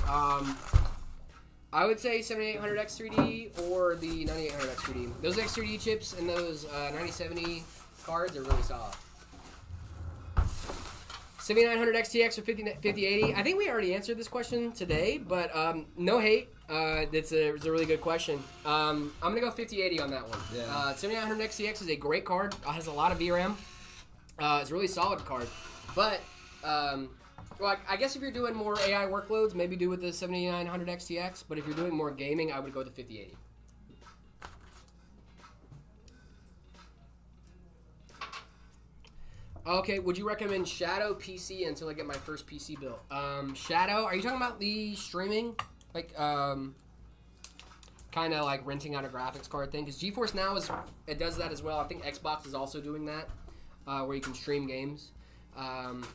I would say 7800 X3D or the 9800 X3D. Those X3D chips and those 9070 cards are really solid. 7900 XTX or 5080. I think we already answered this question today, but no hate. It's a really good question. I'm going to go 5080 on that one. Yeah. 7900 XTX is a great card. It has a lot of VRAM. It's a really solid card. But, well, I guess if you're doing more AI workloads, maybe do with the 7900 XTX. But if you're doing more gaming, I would go with the 5080. Okay, would you recommend Shadow PC until I get my first PC built? Shadow, are you talking about the streaming? Like, kind of like renting out a graphics card thing? Because GeForce Now, it does that as well. I think Xbox is also doing that, where you can stream games.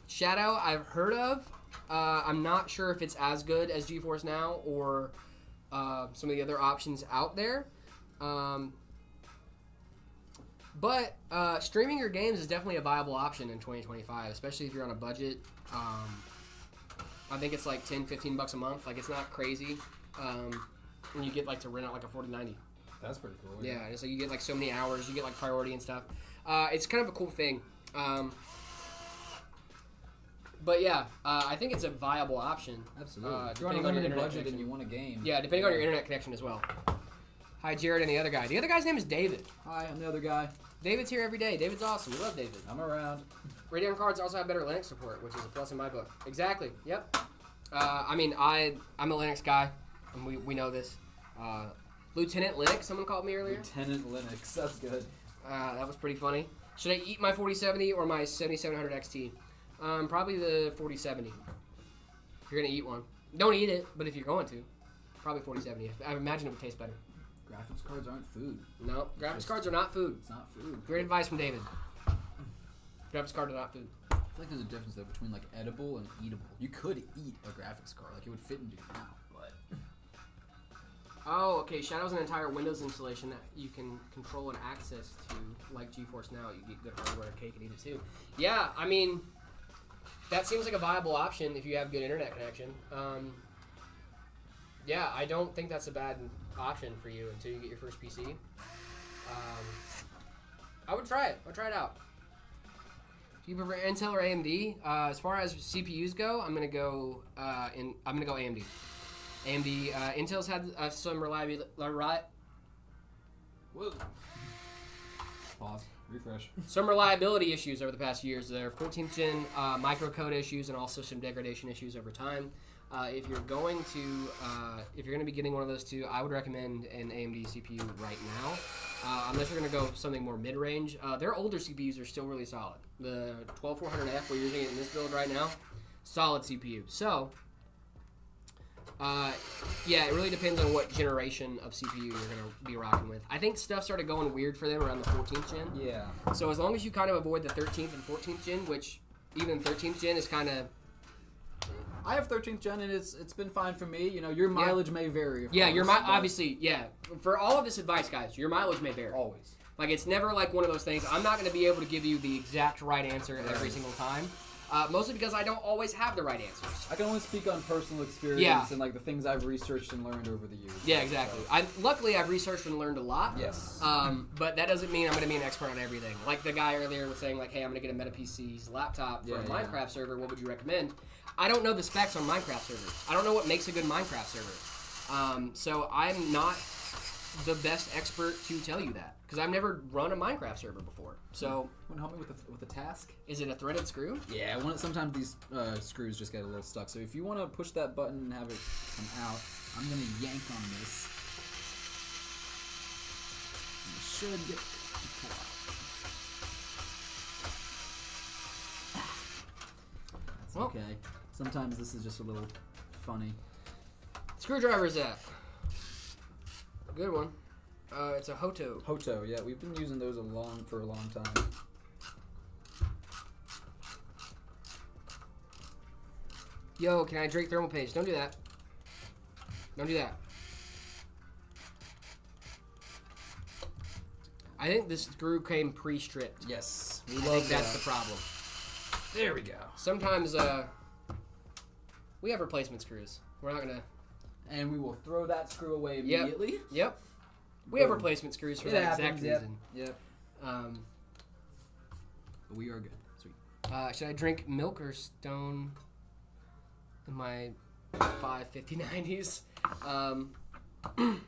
Shadow, I've heard of. I'm not sure if it's as good as GeForce Now or some of the other options out there. But streaming your games is definitely a viable option in 2025, especially if you're on a budget. I think it's like $10-15 a month. Like, it's not crazy. And you get like to rent out like a 4090. That's pretty cool. Yeah, it's like you get like so many hours. You get like priority and stuff. It's kind of a cool thing. But yeah, I think it's a viable option. Absolutely. If you're on a limited budget and you want a game. Yeah, depending on your internet connection as well. Hi, Jared and the other guy. The other guy's name is David. Hi, I'm the other guy. David's here every day. David's awesome. We love David. I'm around. Radeon cards also have better Linux support, which is a plus in my book. Exactly. Yep. I mean, I'm a Linux guy, and we know this. Lieutenant Linux, someone called me earlier. Lieutenant Linux. That's good. That was pretty funny. Should I eat my 4070 or my 7700 XT? Probably the 4070. If you're going to eat one. Don't eat it, but if you're going to, probably 4070. I imagine it would taste better. Graphics cards aren't food. No, graphics cards are not food. It's not food. Great advice from David. Graphics cards are not food. I feel like there's a difference though between like edible and eatable. You could eat a graphics card, like it would fit into your mouth, but. Oh, okay. Shadow's an entire Windows installation that you can control and access to, like GeForce Now. You get good hardware, cake, and eat it too. Yeah, I mean, that seems like a viable option if you have good internet connection. Yeah, I don't think that's a bad option for you until you get your first PC. I would try it. I'll try it out. Do you prefer Intel or AMD? As far as CPUs go, I'm gonna go AMD. AMD. Intel's had some reliability. Whoa. Pause. Refresh. Some reliability issues over the past years. There are 14th gen microcode issues and also some degradation issues over time. If you're going to be getting one of those two, I would recommend an AMD CPU right now. Unless you're going to go something more mid-range. Their older CPUs are still really solid. The 12400F, we're using it in this build right now, solid CPU. So, yeah, it really depends on what generation of CPU you're going to be rocking with. I think stuff started going weird for them around the 14th gen. Yeah. So as long as you kind of avoid the 13th and 14th gen, which even 13th gen is kind of... I have 13th gen and it's been fine for me. You know, your mileage may vary. Yeah, your obviously, yeah. For all of this advice, guys, your mileage may vary. Always. Like, it's never like one of those things. I'm not going to be able to give you the exact right answer every single time. Mostly because I don't always have the right answers. I can only speak on personal experience and like the things I've researched and learned over the years. Yeah, exactly. So. Luckily, I've researched and learned a lot. Yes. But that doesn't mean I'm going to be an expert on everything. Like the guy earlier was saying, like, hey, I'm going to get a Meta PC's laptop for a Minecraft server. What would you recommend? I don't know the specs on Minecraft servers. I don't know what makes a good Minecraft server. So I'm not the best expert to tell you that. because I've never run a Minecraft server before. So, Want to help me with a task? is it a threaded screw? Yeah, sometimes these screws just get a little stuck. So if you want to push that button and have it come out, I'm going to yank on this. And it should get to pull out. That's Well. okay. Sometimes this is just a little funny. Screwdriver's at. Good one. It's a Hoto. Hoto, yeah, we've been using those for a long time. Yo, can I drink thermal paste? Don't do that. Don't do that. I think this screw came pre-stripped. Yes, we I love think that's that. the problem. There we go. Sometimes we have replacement screws. We're not gonna. And we will throw that screw away immediately. Yep. We have Boom. replacement screws for It that happens, exact yep. reason. Yep. But we are good. Sweet. Should I drink milk or stone in my 550-90s? You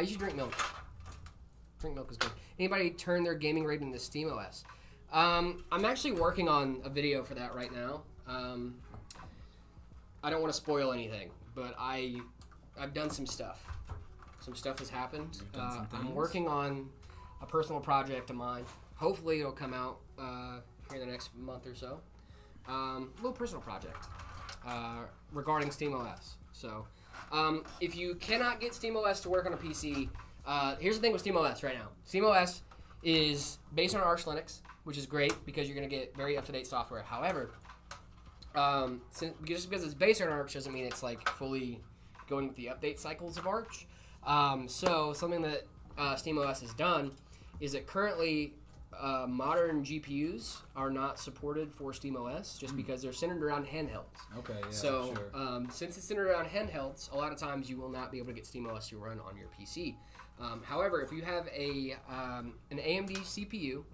should drink milk. Drink milk is good. Anybody turn their gaming rig into SteamOS? I'm actually working on a video for that right now. I don't want to spoil anything, but I've done some stuff. Some stuff has happened. You've done some I'm things? working on a personal project of mine. Hopefully it'll come out here in the next month or so. Little personal project regarding SteamOS. So if you cannot get SteamOS to work on a PC, here's the thing with SteamOS right now. SteamOS is based on Arch Linux, which is great because you're going to get very up-to-date software. However, just because it's based on Arch doesn't mean it's like fully going with the update cycles of Arch. So something that SteamOS has done is that currently modern GPUs are not supported for SteamOS just because they're centered around handhelds. Okay, yeah, So sure. since it's centered around handhelds, a lot of times you will not be able to get SteamOS to run on your PC. However, if you have an AMD CPU,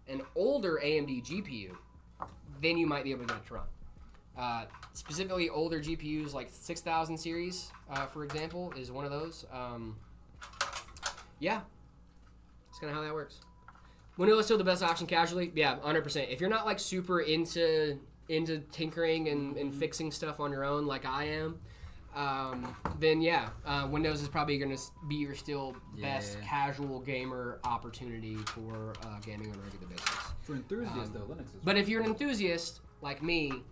an older AMD GPU, then you might be able to get it to run. Specifically, older GPUs like 6000 series, for example, is one of those. Yeah, that's kind of how that works. Windows is still the best option casually? Yeah, 100%. If you're not like super into tinkering and fixing stuff on your own like I am, then yeah, Windows is probably going to be your still best casual gamer opportunity for gaming on a regular basis. For enthusiasts, though, Linux is. But if you're an enthusiast like me,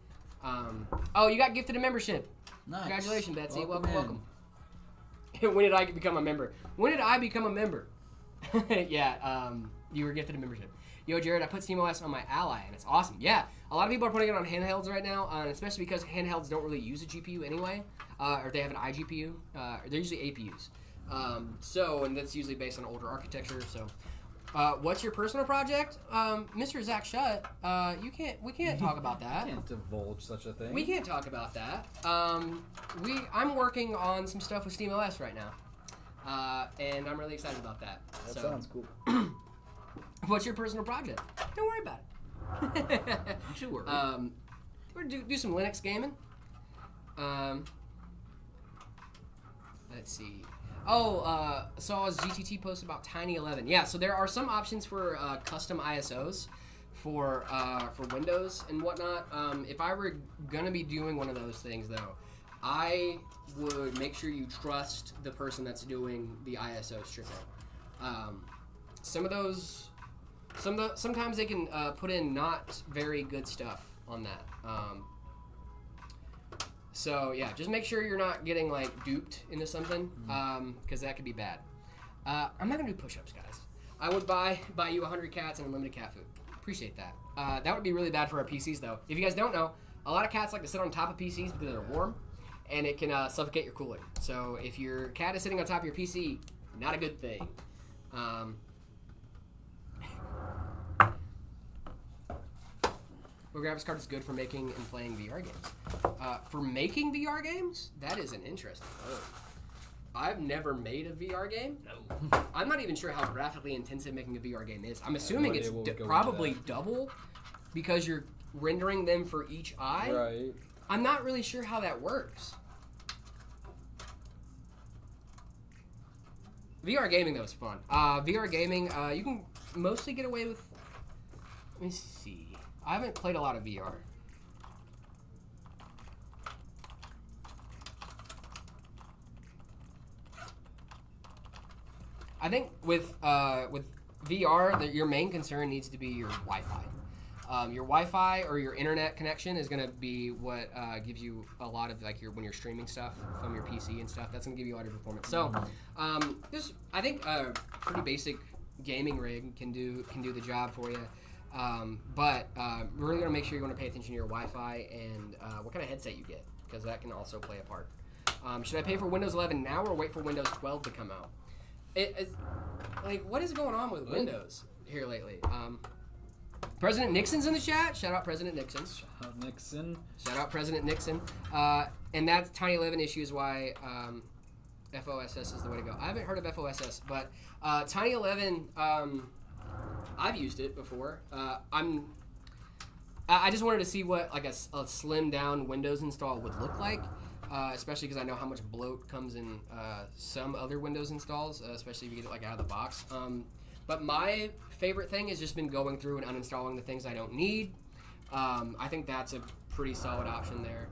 oh, you got gifted a membership. Nice. Congratulations, Betsy. Welcome Welcome. When did I become a member? When did I become a member? Yeah, you were gifted a membership. Yo, Jared, I put SteamOS on my Ally, and it's awesome. Yeah, a lot of people are putting it on handhelds right now, especially because handhelds don't really use a GPU anyway, or they have an iGPU. They're usually APUs. And that's usually based on older architecture. So, what's your personal project, Mr. Zach Shutt? We can't talk about that. You can't divulge such a thing. We can't talk about that. I'm working on some stuff with SteamOS right now, and I'm really excited about that. That So, sounds cool. what's your personal project? Don't worry about it. Don't you worry. We're do some Linux gaming. Let's see. Saw GTT post about Tiny11. Yeah, so there are some options for custom ISOs for Windows and whatnot. If I were gonna be doing one of those things, though, I would make sure you trust the person that's doing the ISO stripping. Some of those, sometimes they can put in not very good stuff on that. So yeah, just make sure you're not getting like duped into something, because that could be bad. I'm not gonna do push-ups, guys. I would buy you 100 cats and unlimited cat food. Appreciate that. That would be really bad for our PCs, though. If you guys don't know, a lot of cats like to sit on top of PCs because they're warm, and it can suffocate your cooling. So if your cat is sitting on top of your PC, not a good thing. What graphics card is good for making and playing VR games? For making VR games, that is an interesting word. I've never made a VR game. No. I'm not even sure how graphically intensive making a VR game is. I'm assuming it's probably double because you're rendering them for each eye. Right. I'm not really sure how that works. VR gaming though is fun. VR gaming, you can mostly get away with. Let me see. I haven't played a lot of VR. I think with VR, your main concern needs to be your Wi-Fi. Your Wi-Fi or your internet connection is going to be what gives you a lot of like when you're streaming stuff from your PC and stuff. That's going to give you a lot of performance. So, I think a pretty basic gaming rig can do the job for you. But we're really going to make sure you want to pay attention to your Wi-Fi and what kind of headset you get, because that can also play a part. Should I pay for Windows 11 now or wait for Windows 12 to come out? Like, what is going on with Windows here lately? President Nixon's in the chat. Shout out President Nixon. Shout out Nixon. Shout out President Nixon. And that's Tiny 11 issues why FOSS is the way to go. I haven't heard of FOSS, but Tiny 11, I've used it before. I just wanted to see what like a slimmed down Windows install would look like. Especially because I know how much bloat comes in some other Windows installs, especially if you get it like out of the box. But my favorite thing has just been going through and uninstalling the things I don't need. I think that's a pretty solid option there.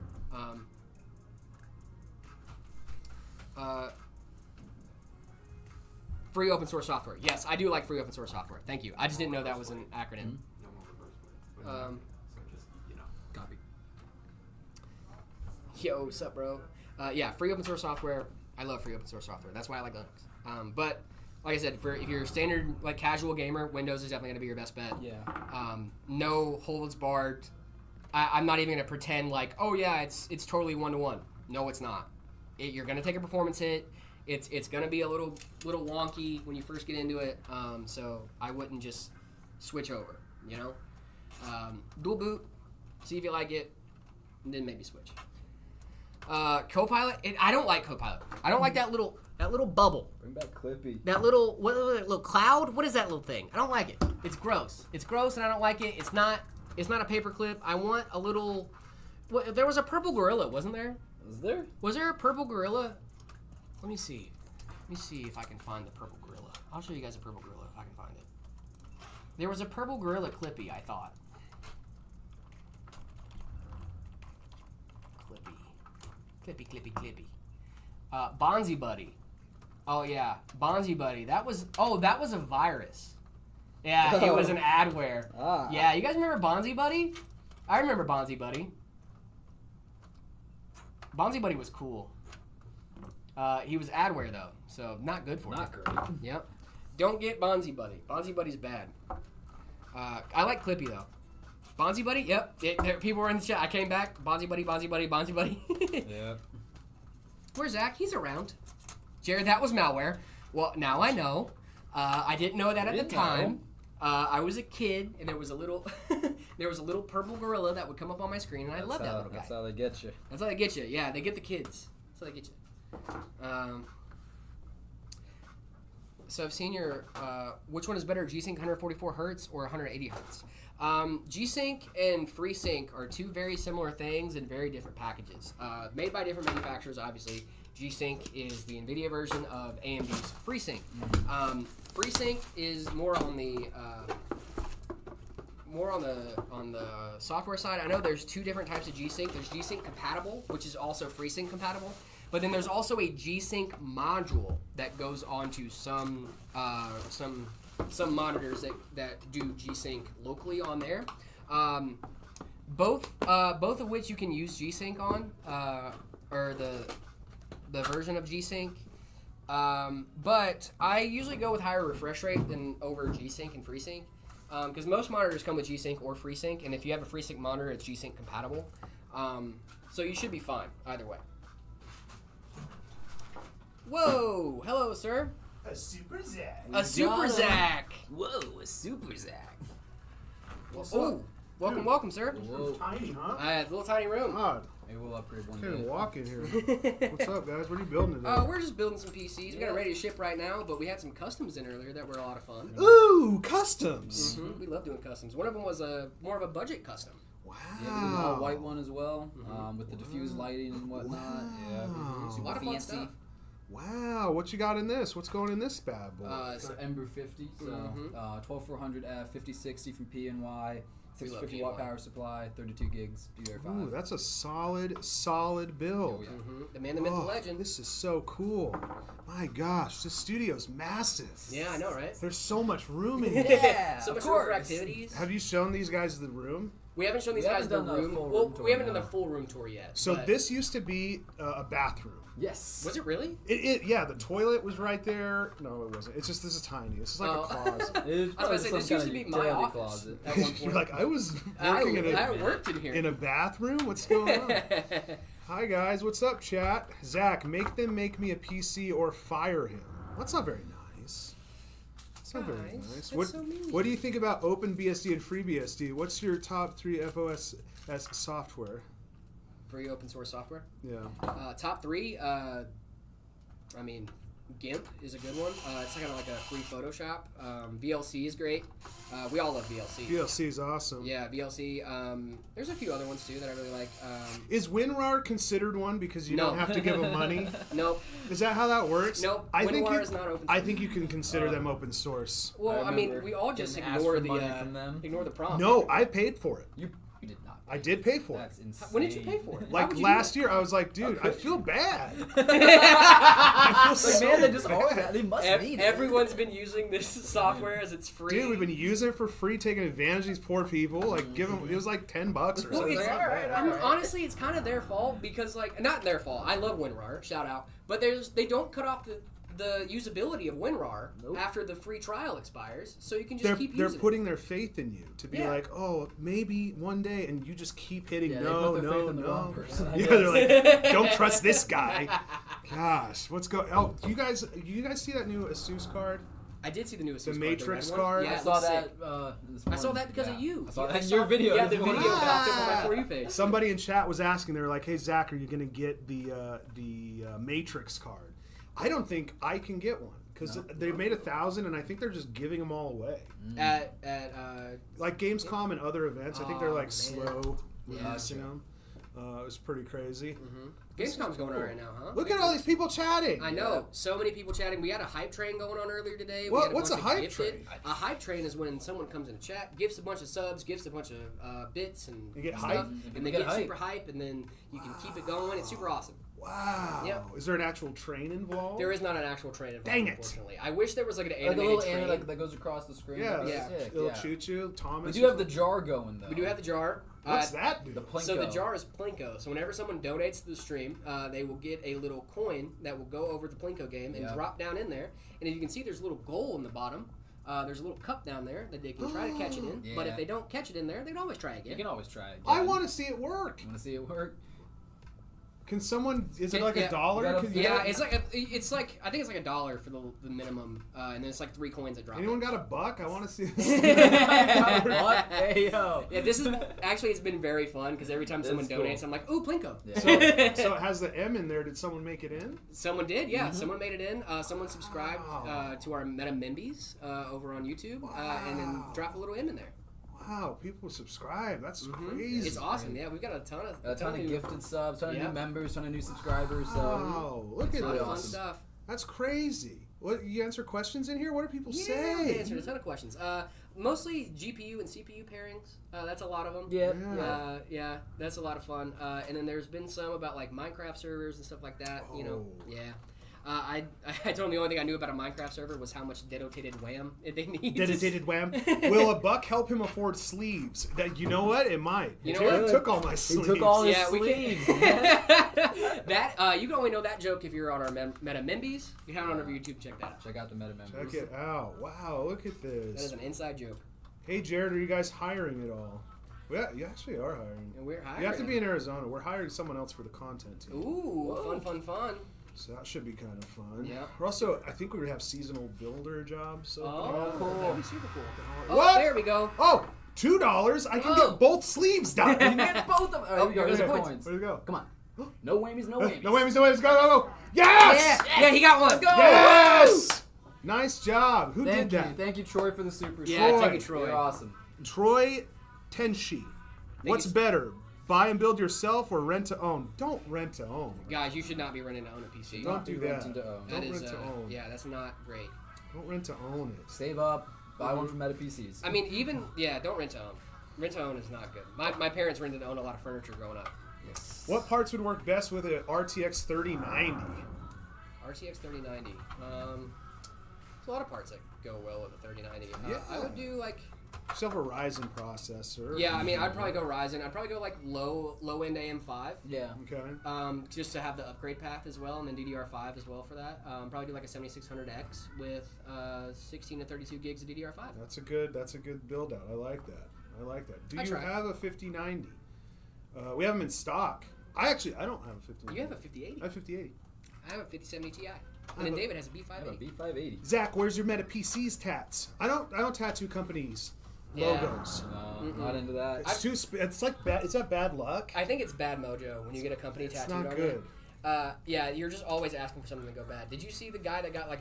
Free open source software. Yes, I do like free open source software. Thank you. I just didn't know that was an acronym. Copy. Yo, what's up, bro? Yeah, free open source software. I love free open source software. That's why I like Linux. But like I said, if you're a standard like casual gamer, Windows is definitely going to be your best bet. Yeah. No holds barred. I'm not even going to pretend like, oh yeah, it's totally 1-to-1. No, it's not. You're going to take a performance hit. It's going to be a little wonky when you first get into it. So I wouldn't just switch over. You know, dual boot, see if you like it, and then maybe switch. Copilot. I don't like Copilot. I don't like that little bubble. Bring back Clippy. That little little cloud. What is that little thing? I don't like it. It's gross. It's gross, and I don't like it. It's not a paperclip. I want a little. There was a purple gorilla, wasn't there? Was there? Was there a purple gorilla? Let me see. Let me see if I can find the purple gorilla. I'll show you guys a purple gorilla if I can find it. There was a purple gorilla Clippy, I thought. Clippy. Bonzi Buddy. Oh yeah, Bonzi Buddy. That was a virus. Yeah, it was an adware. Yeah, you guys remember Bonzi Buddy? I remember Bonzi Buddy. Bonzi Buddy was cool. He was adware though, so not good for you. Not great. Yep. Don't get Bonzi Buddy. Bonzi Buddy's bad. I like Clippy though. Bonzi Buddy? Yep. People were in the chat. I came back. Bonzi Buddy. Yeah. Where's Zach? He's around. Jared, that was malware. Well, now I know. I didn't know that at the time. I was a kid, and there was a little purple gorilla that would come up on my screen, and I love that little guy. That's how they get you. That's how they get you. Yeah, they get the kids. That's how they get you. So I've seen your, which one is better, G-Sync 144 hertz or 180 hertz? G-Sync and FreeSync are two very similar things in very different packages. Made by different manufacturers, obviously. G-Sync is the NVIDIA version of AMD's FreeSync. FreeSync is more on the software side. I know there's two different types of G-Sync. There's G-Sync compatible, which is also FreeSync compatible. But then there's also a G-Sync module that goes onto some monitors that do G-Sync locally on there. Both of which you can use G-Sync on, or the version of G-Sync. But I usually go with higher refresh rate than over G-Sync and FreeSync. Because most monitors come with G-Sync or FreeSync, and if you have a FreeSync monitor, it's G-Sync compatible. So you should be fine either way. Whoa! Hello, sir. A Super Zach. A Super Zach. Whoa, a Super Zach. Oh, welcome, sir. Whoa. Tiny, huh? It's a little tiny room. God, Maybe we'll upgrade one can't day. walk in here. What's up, guys? What are you building today? We're just building some PCs. We got it ready to ship right now, but we had some customs in earlier that were a lot of fun. Ooh, customs. Mm-hmm. We love doing customs. One of them was more of a budget custom. Wow. Yeah, we did a white one as well, with the diffused lighting and whatnot. Wow. Yeah, A lot of fun stuff. Wow, what you got in this? What's going in this bad boy? So Ember 50, so 12400F, 5060 from PNY, 650 watt power supply, 32 gigs, DDR5. Ooh, that's a solid build. Yeah. The man, the myth, the legend. This is so cool. My gosh, this studio's massive. Yeah, I know, right? There's so much room in here. Yeah, So of much room for course. activities. Have you shown these guys the room? We haven't shown these We guys haven't the done the room. full Well, room tour, we haven't done no. the full room tour yet. So but- this used to be a bathroom. Yes. Was it really? Yeah, the toilet was right there. No, it wasn't. It's just this is tiny. This is like a closet. It's I was about to say, this used to be my office closet. at one point. You're like, I was I working worked in here. in a bathroom. What's going on? Hi guys, what's up, chat? Zach, make them make me a PC or fire him. That's not very nice. That's not very Guys, nice. that's so mean. What do you think about OpenBSD and FreeBSD? What's your top 3 FOSS software? Free open source software. Yeah. Top 3. I mean, GIMP is a good one. It's kind of like a free Photoshop. VLC is great. We all love VLC. VLC is awesome. Yeah, VLC. There's a few other ones too that I really like. Is WinRAR considered one because you No. don't have to give them money? Nope. Is that how that works? Nope. I think WinRAR is not open I source. think you can consider them open source. Well, I mean, remember we all just getting asked ignore for the money from them. ignore the prompt. No, I paid for it. You did not. I did pay for That's it. insane. When did you pay for it? Why Like would you do last that? year, I was like, dude, I feel bad. Like, man, they just always have, they must need it. Everyone's been using this software as it's free. Dude, we've been using it for free, taking advantage of these poor people. Like, give them, it was like $10 or Well, something. it's, All right. honestly, it's kind of their fault because, like, not their fault. I love WinRAR, shout out, but they don't cut off the usability of WinRAR after the free trial expires, so you can just keep They're using putting their faith in you to be Yeah. like, oh, maybe one day, and you just keep hitting Yeah, no, they put their no, faith in the wrong no. person, I Yeah, guess. they're like, don't trust this guy. Gosh, what's going? Oh, you guys see that new Asus card? I did see the newest The card, Matrix red one. card? Yeah, I it saw looks that sick. this I saw morning. that because of you. I saw I that in saw- your video. Yeah, the this video morning. popped up on my For You page. Somebody in chat was asking. They were like, "Hey Zach, are you gonna get the Matrix card?" I don't think I can get one because they made 1,000, and I think they're just giving them all away. At Like Gamescom and other events, I think they're like man. slow Yeah. releasing them. It was pretty crazy. Gamescom's going on right now, huh? Look at all these people chatting. I know, so many people chatting. We had a hype train going on earlier today. What- We had what's bunch a of hype gifted. train? A hype train is when someone comes in a chat, gifts a bunch of subs, gifts a bunch of bits and You get stuff, hype? and they get get hype. super hype, and then you can keep it going. It's super awesome. Wow. Yep. Is there an actual train involved? There is not an actual train involved, Dang it. unfortunately. I wish there was like an Like a animated little train. anime that goes across the screen. Yeah. That'd be Yeah. sick, Little yeah. choo-choo. We Thomas. do have the jar going though. We do have the jar. What's that do? The Plinko. So the jar is Plinko. So whenever someone donates to the stream, they will get a little coin that will go over the Plinko game and Yeah. drop down in there. And as you can see, there's a little goal in the bottom. There's a little cup down there that they can try to catch it in. But Yeah. if they don't catch it in there, they can always try You again. can always try it. I want to see it work. You want to see it work? Can someone? Is it Yeah, like yeah. $1? You gotta- Can you Yeah, get- it's like I think it's like $1 for the minimum, and then it's like 3 coins that drop. Anyone in. got $1? I want to see this. What? Hey yo. Yeah, this is actually it's been very fun because every time someone That's cool. donates, I'm like, ooh, Plinko. Yeah. So it has the M in there. Did someone make it in? Someone did, yeah. Someone made it in. Someone subscribed Wow. to our Meta Members over on YouTube, and then Wow. dropped a little M in there. Wow, people subscribe. That's crazy. It's awesome. Yeah, we've got a ton of A ton of gifted subs, ton of Yeah. new members, ton of new subscribers. So Wow, look at ton of fun this. stuff. That's crazy. What, you answer questions in here? What do people Yeah, say? we answered a ton of questions. Mostly GPU and CPU pairings. That's a lot of them. yeah. Yeah, that's a lot of fun. And then there's been some about like Minecraft servers and stuff like that. You know, Oh. yeah. I told them the only thing I knew about a Minecraft server was how much dedicated wham they need. Dedicated wham. Will a buck help him afford sleeves? That you know what? It might. You know Jared what? took all my He sleeves. took all his Yeah, we can- sleeves. man. That you can only know that joke if you're on our Meta Members. If you're not on our YouTube, check that out. Check out the meta members. Check it out. Wow, look at That is this. an inside joke, Hey Jared, are you guys hiring at all? Yeah, you actually are hiring. and we're hiring. You have to be in Arizona. We're hiring someone else for the content team. Ooh, fun. So that should be kind of fun. Yeah. We're also, I think we have seasonal builder jobs. Oh, cool. that'd be super cool. Oh, What? there we go. Oh, $2. I can Oh. get both sleeves done. You can get both of them. Oh, Here we go. here's Here's the the coins. coins. Where'd it go? Come on. No whammies, no whammies. No whammies, no whammies. Go, go, go. Yes! Yeah, he got one. Let's go. Yes! Nice job. Who Thank did you. that? Thank you, Troy, for the super Yeah, Troy. thank you, Troy. You're awesome. Troy Tenshi. What's he's- better, buy and build yourself or rent to own? Don't rent to own. Guys, you should not be renting to own a PC. Don't do that. renting to own. That Don't is, rent to own. Yeah, that's not great. Don't rent to own it. Save up, buy one from Meta PCs. I mean, don't rent to own. Rent to own is not good. My parents rented to own a lot of furniture growing up. Yes. What parts would work best with a RTX 3090? RTX 3090. There's a lot of parts that go well with a 3090. Yeah. I would do like. Still have a Ryzen processor. Yeah, I mean, I'd probably go Ryzen. I'd probably go like low end AM5. Yeah. Okay. Just to have the upgrade path as well, and then DDR5 as well for that. Probably do like a 7600X with 16 to 32 gigs of DDR5. That's a good build out. I like that. Do you have a 5090? We have them in stock. I don't have a 5090. You have a 5080? I have 5080. I have a 5070 Ti. And then David has a B580. B580. Zach, where's your Meta PCs tats? I don't tattoo companies logos. No, not into that. It's like bad. Is that bad luck? I think it's bad mojo when you get a company tattooed on you. It's not good. Yeah, you're just always asking for something to go bad. Did you see the guy that got like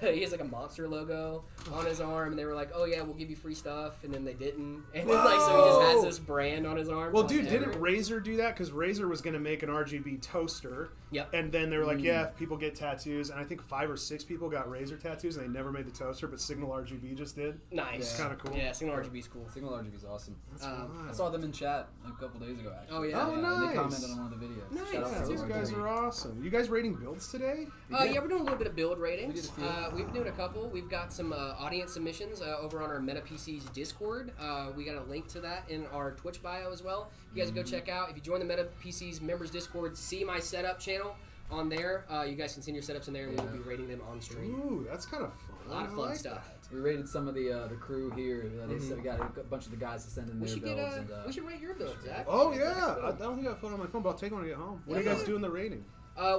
he has like a monster logo on his arm, and they were like, "Oh yeah, we'll give you free stuff," and then they didn't, and then like so he just has this brand on his arm. Well, dude, didn't Razer do that? Because Razer was going to make an RGB toaster. Yep. And then they were like, "Yeah, if people get tattoos," and I think 5 or 6 people got Razer tattoos, and they never made the toaster, but Signal RGB just did. Nice. It's kind of cool. Yeah, Signal RGB is cool. Signal RGB is awesome. Wow. I saw them in chat a couple days ago, actually. Oh, yeah? Oh, And nice. they commented on one of the videos. Nice. Shout out Yeah, to those Signal guys RGB. are awesome. You guys rating builds today? Yeah, we're doing a little bit of build ratings. We did a few. We've been doing a couple. We've got some audience submissions over on our Meta PCs Discord. We got a link to that in our Twitch bio as well. You guys can go check out. If you join the Meta PCs members Discord, see my setup channel on there. You guys can send your setups in there, and we'll be rating them on stream. Ooh, that's kind of fun. A lot of I fun like stuff. We rated some of the crew here. They said we got a bunch of the guys to send in We their should builds. we should rate your builds, Zach. Oh yeah, I don't think I have a phone on my phone, but I'll take one when I get home. What do you guys do in the rating?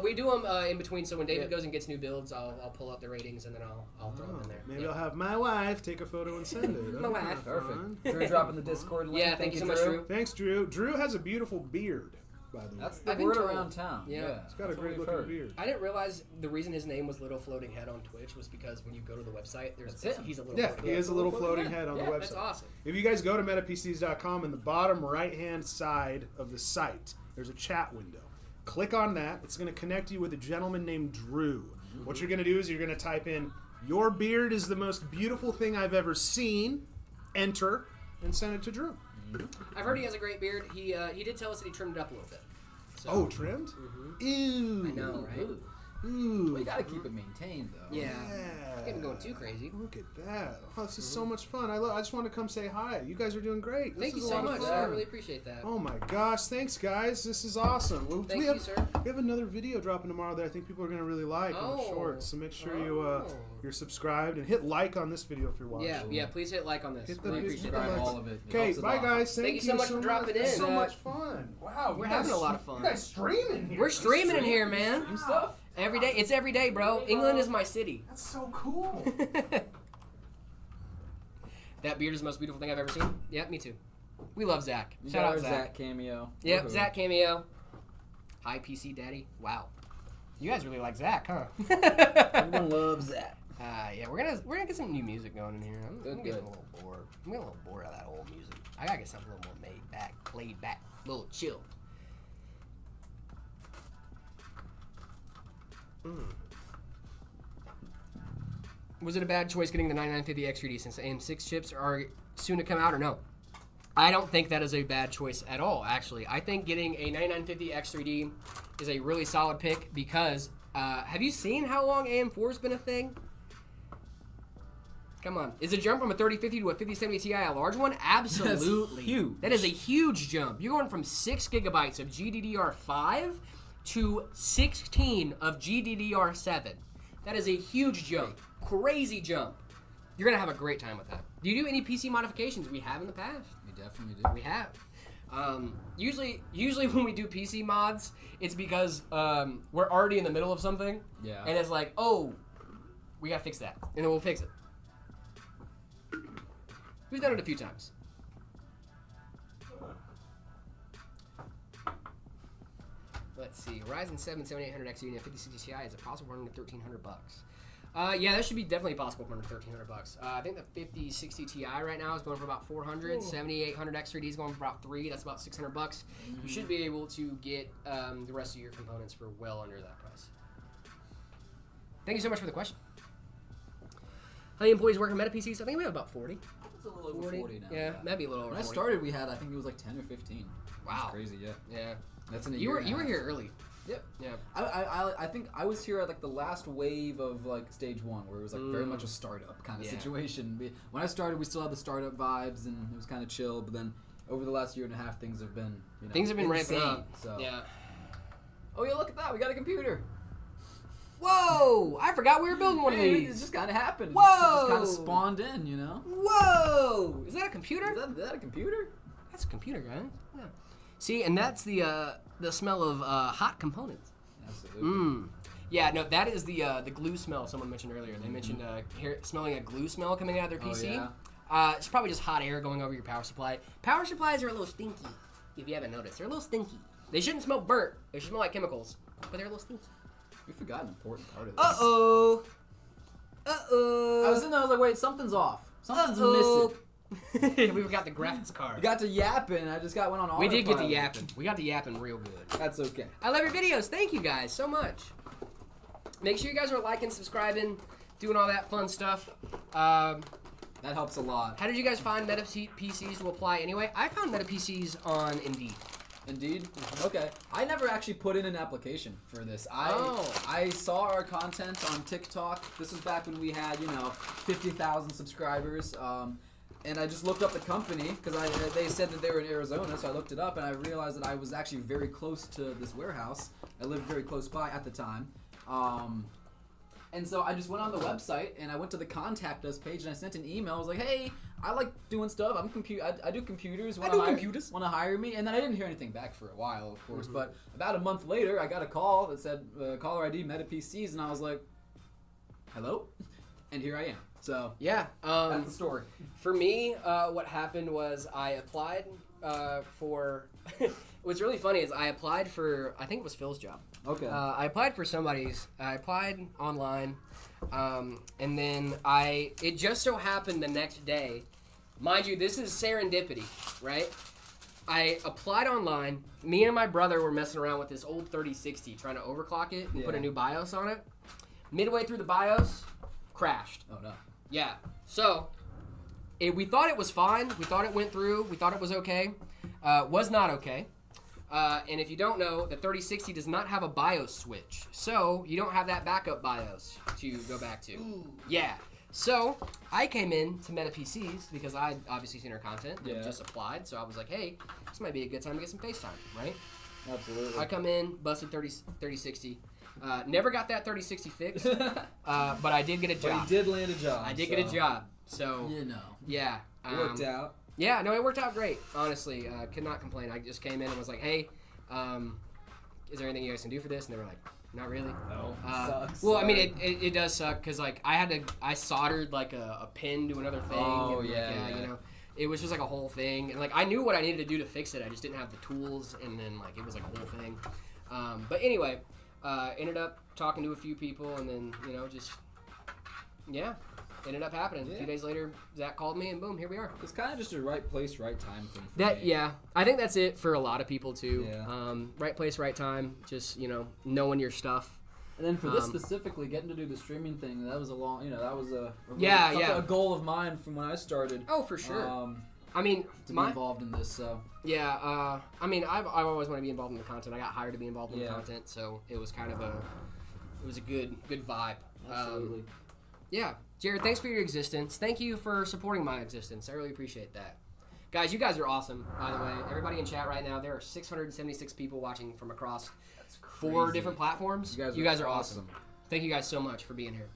We do them in between, so when David goes and gets new builds, I'll pull up the ratings and then I'll throw them in there. Maybe I'll have my wife take a photo and send it. My That'd be wife. kinda fun. Perfect. Drew dropping the Discord link. Yeah, thank you so much, Drew. Thanks, Drew. Drew has a beautiful beard, by the way. That's the I've been word told. around town. Yeah. He's got a That's what great we've looking heard. beard. I didn't realize the reason his name was Little Floating Head on Twitch was because when you go to the website, he's a little Yeah, floating he head. is a little floating head on the website. That's awesome. If you guys go to metapcs.com, in the bottom right-hand side of the site, there's a chat window. Click on that. It's going to connect you with a gentleman named Drew. What you're going to do is you're going to type in, "Your beard is the most beautiful thing I've ever seen," enter, and send it to Drew. I've heard he has a great beard. He did tell us that he trimmed it up a little bit. So, Oh, trimmed? Ew. I know, right? Ooh. Well, you gotta keep it maintained, though. Yeah. Yeah. Getting going too crazy. Look at that. Oh, this is so much fun. I just want to come say hi. You guys are doing great. Thank you is a so lot of much. fun. I really appreciate that. Oh my gosh, thanks guys. This is awesome. Thank we you, have, sir. We have another video dropping tomorrow that I think people are going to really like on the Oh. shorts. So make sure Oh. you're subscribed and hit like on this video if you're watching. Yeah, please hit like on this. Hit the Really hit appreciate the that. Subscribe likes. all of it. It Okay, helps a bye lot. guys. Thank you so much for dropping It's in. so much fun. Wow, We're having a lot of fun. You guys streaming here. We're streaming in here, man. Stream stuff. Every day. It's every day, bro. England is my city. That's so cool. That beard is the most beautiful thing I've ever seen. Yeah, me too. We love Zach. You Shout got out our Zach. cameo. Yep, Woohoo. Zach cameo. Hi, PC Daddy. Wow. You guys really like Zach, huh? Everyone loves that. Yeah, we're gonna get some new music going in here. I'm Good, getting good. a little bored. I'm getting a little bored of that old music. I gotta get something a little more laid back, a little chill. Was it a bad choice getting the 9950 X3D since AM6 chips are soon to come out, or no? I don't think that is a bad choice at all, actually. I think getting a 9950 X3D is a really solid pick because have you seen how long AM4's been a thing? Come on. Is a jump from a 3050 to a 5070 Ti a large one? Absolutely. huge. That is a huge jump. You're going from 6 gigabytes of GDDR5 to 16 of GDDR7. That is a huge jump. Crazy jump. You're going to have a great time with that. Do you do any PC modifications? We have in the past. We definitely do. We have. Usually when we do PC mods, it's because we're already in the middle of something. Yeah. And it's like, oh, we gotta fix that, and then we'll fix it. We've done it a few times. Let's see. Ryzen 7 7800X unit 5060 Ti is a possible running at $1,300. Yeah, that should be definitely possible for under $1,300. I think the 5060 Ti right now is going for about $400. 7800 X3D is going for about $300. That's about $600. You should be able to get the rest of your components for well under that price. Thank you so much for the question. How many employees work on Meta PCs? I think we have about 40. It's a little over 40 now. Yeah, maybe a little over When 40. I started, we had, I think it was like 10 or 15. Wow. That's crazy, yeah. Yeah. That's in a You year. were here early. Yep. Yeah. I think I was here at like the last wave of like stage 1, where it was like very much a startup kind of situation. When I started, we still had the startup vibes and it was kind of chill. But then over the last year and a half, things have been ramping up. So. Yeah. Oh yeah, look at that! We got a computer. Whoa! I forgot we were building one of It these. just kind of happened. Whoa! It just kind of spawned in, you know. Whoa! Is that a computer? Is that a computer? That's a computer, guys. Yeah. See, and that's the smell of hot components. Absolutely. Yeah, no, that is the glue smell someone mentioned earlier. They mentioned smelling a glue smell coming out of their PC. Oh, yeah? It's probably just hot air going over your power supply. Power supplies are a little stinky, if you haven't noticed. They're a little stinky. They shouldn't smell burnt. They should smell like chemicals, but they're a little stinky. We forgot an important part of this. Uh-oh. I was in there, I was like, wait, something's off. Something's missing. We forgot the graphics card. We got to yapping, I just got one on autopilot. We did get to yapping. We got to yapping real good. That's okay. I love your videos. Thank you guys so much. Make sure you guys are liking, subscribing, doing all that fun stuff. That helps a lot. How did you guys find Meta PCs to apply anyway? I found Meta PCs on Indeed. Indeed? Okay. I never actually put in an application for this. I saw our content on TikTok. This was back when we had, 50,000 subscribers. And I just looked up the company because they said that they were in Arizona, so I looked it up and I realized that I was actually very close to this warehouse. I lived very close by at the time. And so I just went on the website and I went to the contact us page and I sent an email. I was like, hey, I like doing stuff. I do computers. Want to hire me? And then I didn't hear anything back for a while, of course. But about a month later, I got a call that said caller ID Meta PCs, and I was like, hello, and here I am. So yeah, that's the story. For me, what happened was I applied for. What's really funny is I applied for, I think it was Phil's job. Okay. I applied for somebody's. I applied online, and then it just so happened the next day. Mind you, this is serendipity, right? I applied online. Me and my brother were messing around with this old 3060, trying to overclock it and put a new BIOS on it. Midway through the BIOS, crashed. Oh no. Yeah. So, we thought it was fine. We thought it went through. We thought it was okay. Was not okay. And if you don't know, the 3060 does not have a BIOS switch. So, you don't have that backup BIOS to go back to. Ooh. Yeah. So, I came in to Meta PCs because I'd obviously seen our content. Yeah. Just applied. So, I was like, hey, this might be a good time to get some FaceTime, right? Absolutely. I come in, busted 3060. Never got that 3060 fixed, but I did get a job. But you did land a job. I did get a job. So, yeah. It worked out. Yeah, no, it worked out great. Honestly, could not complain. I just came in and was like, hey, is there anything you guys can do for this? And they were like, not really. No. Sucks. Well, I mean, it does suck because like I soldered like a pin to another thing. Oh, and, yeah. You know, it was just like a whole thing. And like I knew what I needed to do to fix it. I just didn't have the tools. And then like it was like a whole thing. But anyway, ended up talking to a few people and then, ended up happening. A few days later, Zach called me and boom, here we are. It's kind of just a right place, right time thing for me. Yeah, I think that's it for a lot of people too. Yeah. Right place, right time. Just knowing your stuff. And then for this specifically, getting to do the streaming thing, that was a long, that was a goal of mine from when I started. Oh, for sure. I mean, to be involved in this. So yeah, I mean, I've always wanted to be involved in the content. I got hired to be involved in the content, so it was kind of a good vibe. Absolutely. Yeah, Jared, thanks for your existence. Thank you for supporting my existence. I really appreciate that. Guys, you guys are awesome, by the way. Everybody in chat right now, there are 676 people watching from across 4 different platforms. You guys are awesome. Thank you guys so much for being here.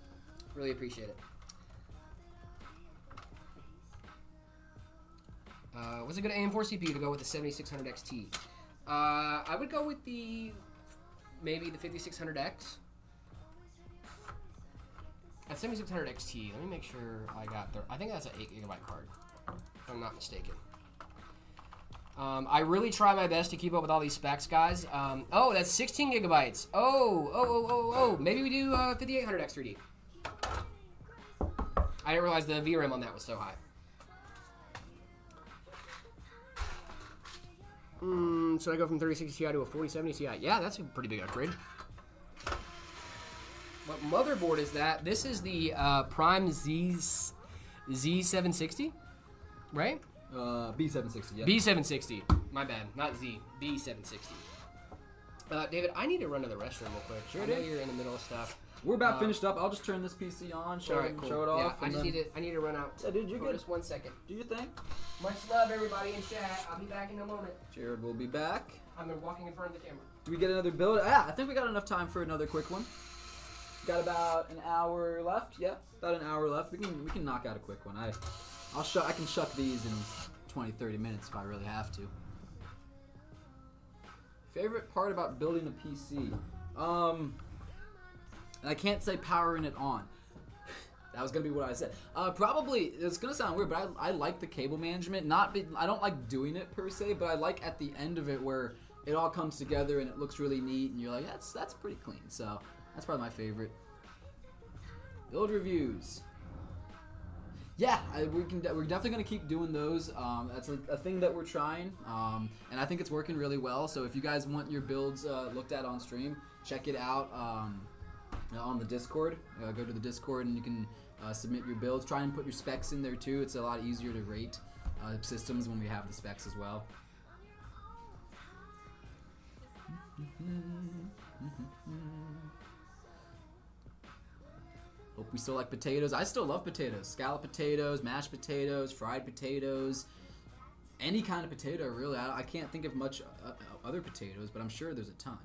Really appreciate it. What's a good AM4 CPU to go with the 7600 XT? I would go with maybe the 5600X. At 7600 XT, let me make sure I got I think that's an 8GB card, if I'm not mistaken. I really try my best to keep up with all these specs, guys. Oh, that's 16 gigabytes. Oh. Maybe we do 5800 X3D. I didn't realize the VRAM on that was so high. Should I go from 3060 Ti to a 4070 Ti? Yeah, that's a pretty big upgrade. What motherboard is that? This is the Prime Z760, right? B760, yeah. B760. My bad, not Z. B760. David, I need to run to the restroom real quick. Sure, I know you're in the middle of stuff. We're about finished up. I'll just turn this PC on, show it off. Yeah, I need to run out. Yeah, dude, you're good. Just 1 second. Do you think? Much love, everybody in chat. I'll be back in a moment. Jared will be back. I'm walking in front of the camera. Do we get another build? Yeah, I think we got enough time for another quick one. Got about an hour left. Yeah, about an hour left. We can knock out a quick one. I can shuck these in 20, 30 minutes if I really have to. Favorite part about building a PC? I can't say powering it on. That was gonna be what I said. Probably it's gonna sound weird, but I like the cable management. I don't like doing it per se, but I like at the end of it where it all comes together and it looks really neat, and you're like, that's pretty clean. So that's probably my favorite. Build reviews. Yeah, we're definitely gonna keep doing those. That's a thing that we're trying, and I think it's working really well. So if you guys want your builds looked at on stream, check it out on the Discord. Go to the Discord and you can submit your builds. Try and put your specs in there too. It's a lot easier to rate systems when we have the specs as well. Hope we still like potatoes. I still love potatoes. Scalloped potatoes, mashed potatoes, fried potatoes. Any kind of potato, really. I can't think of much other potatoes, but I'm sure there's a ton.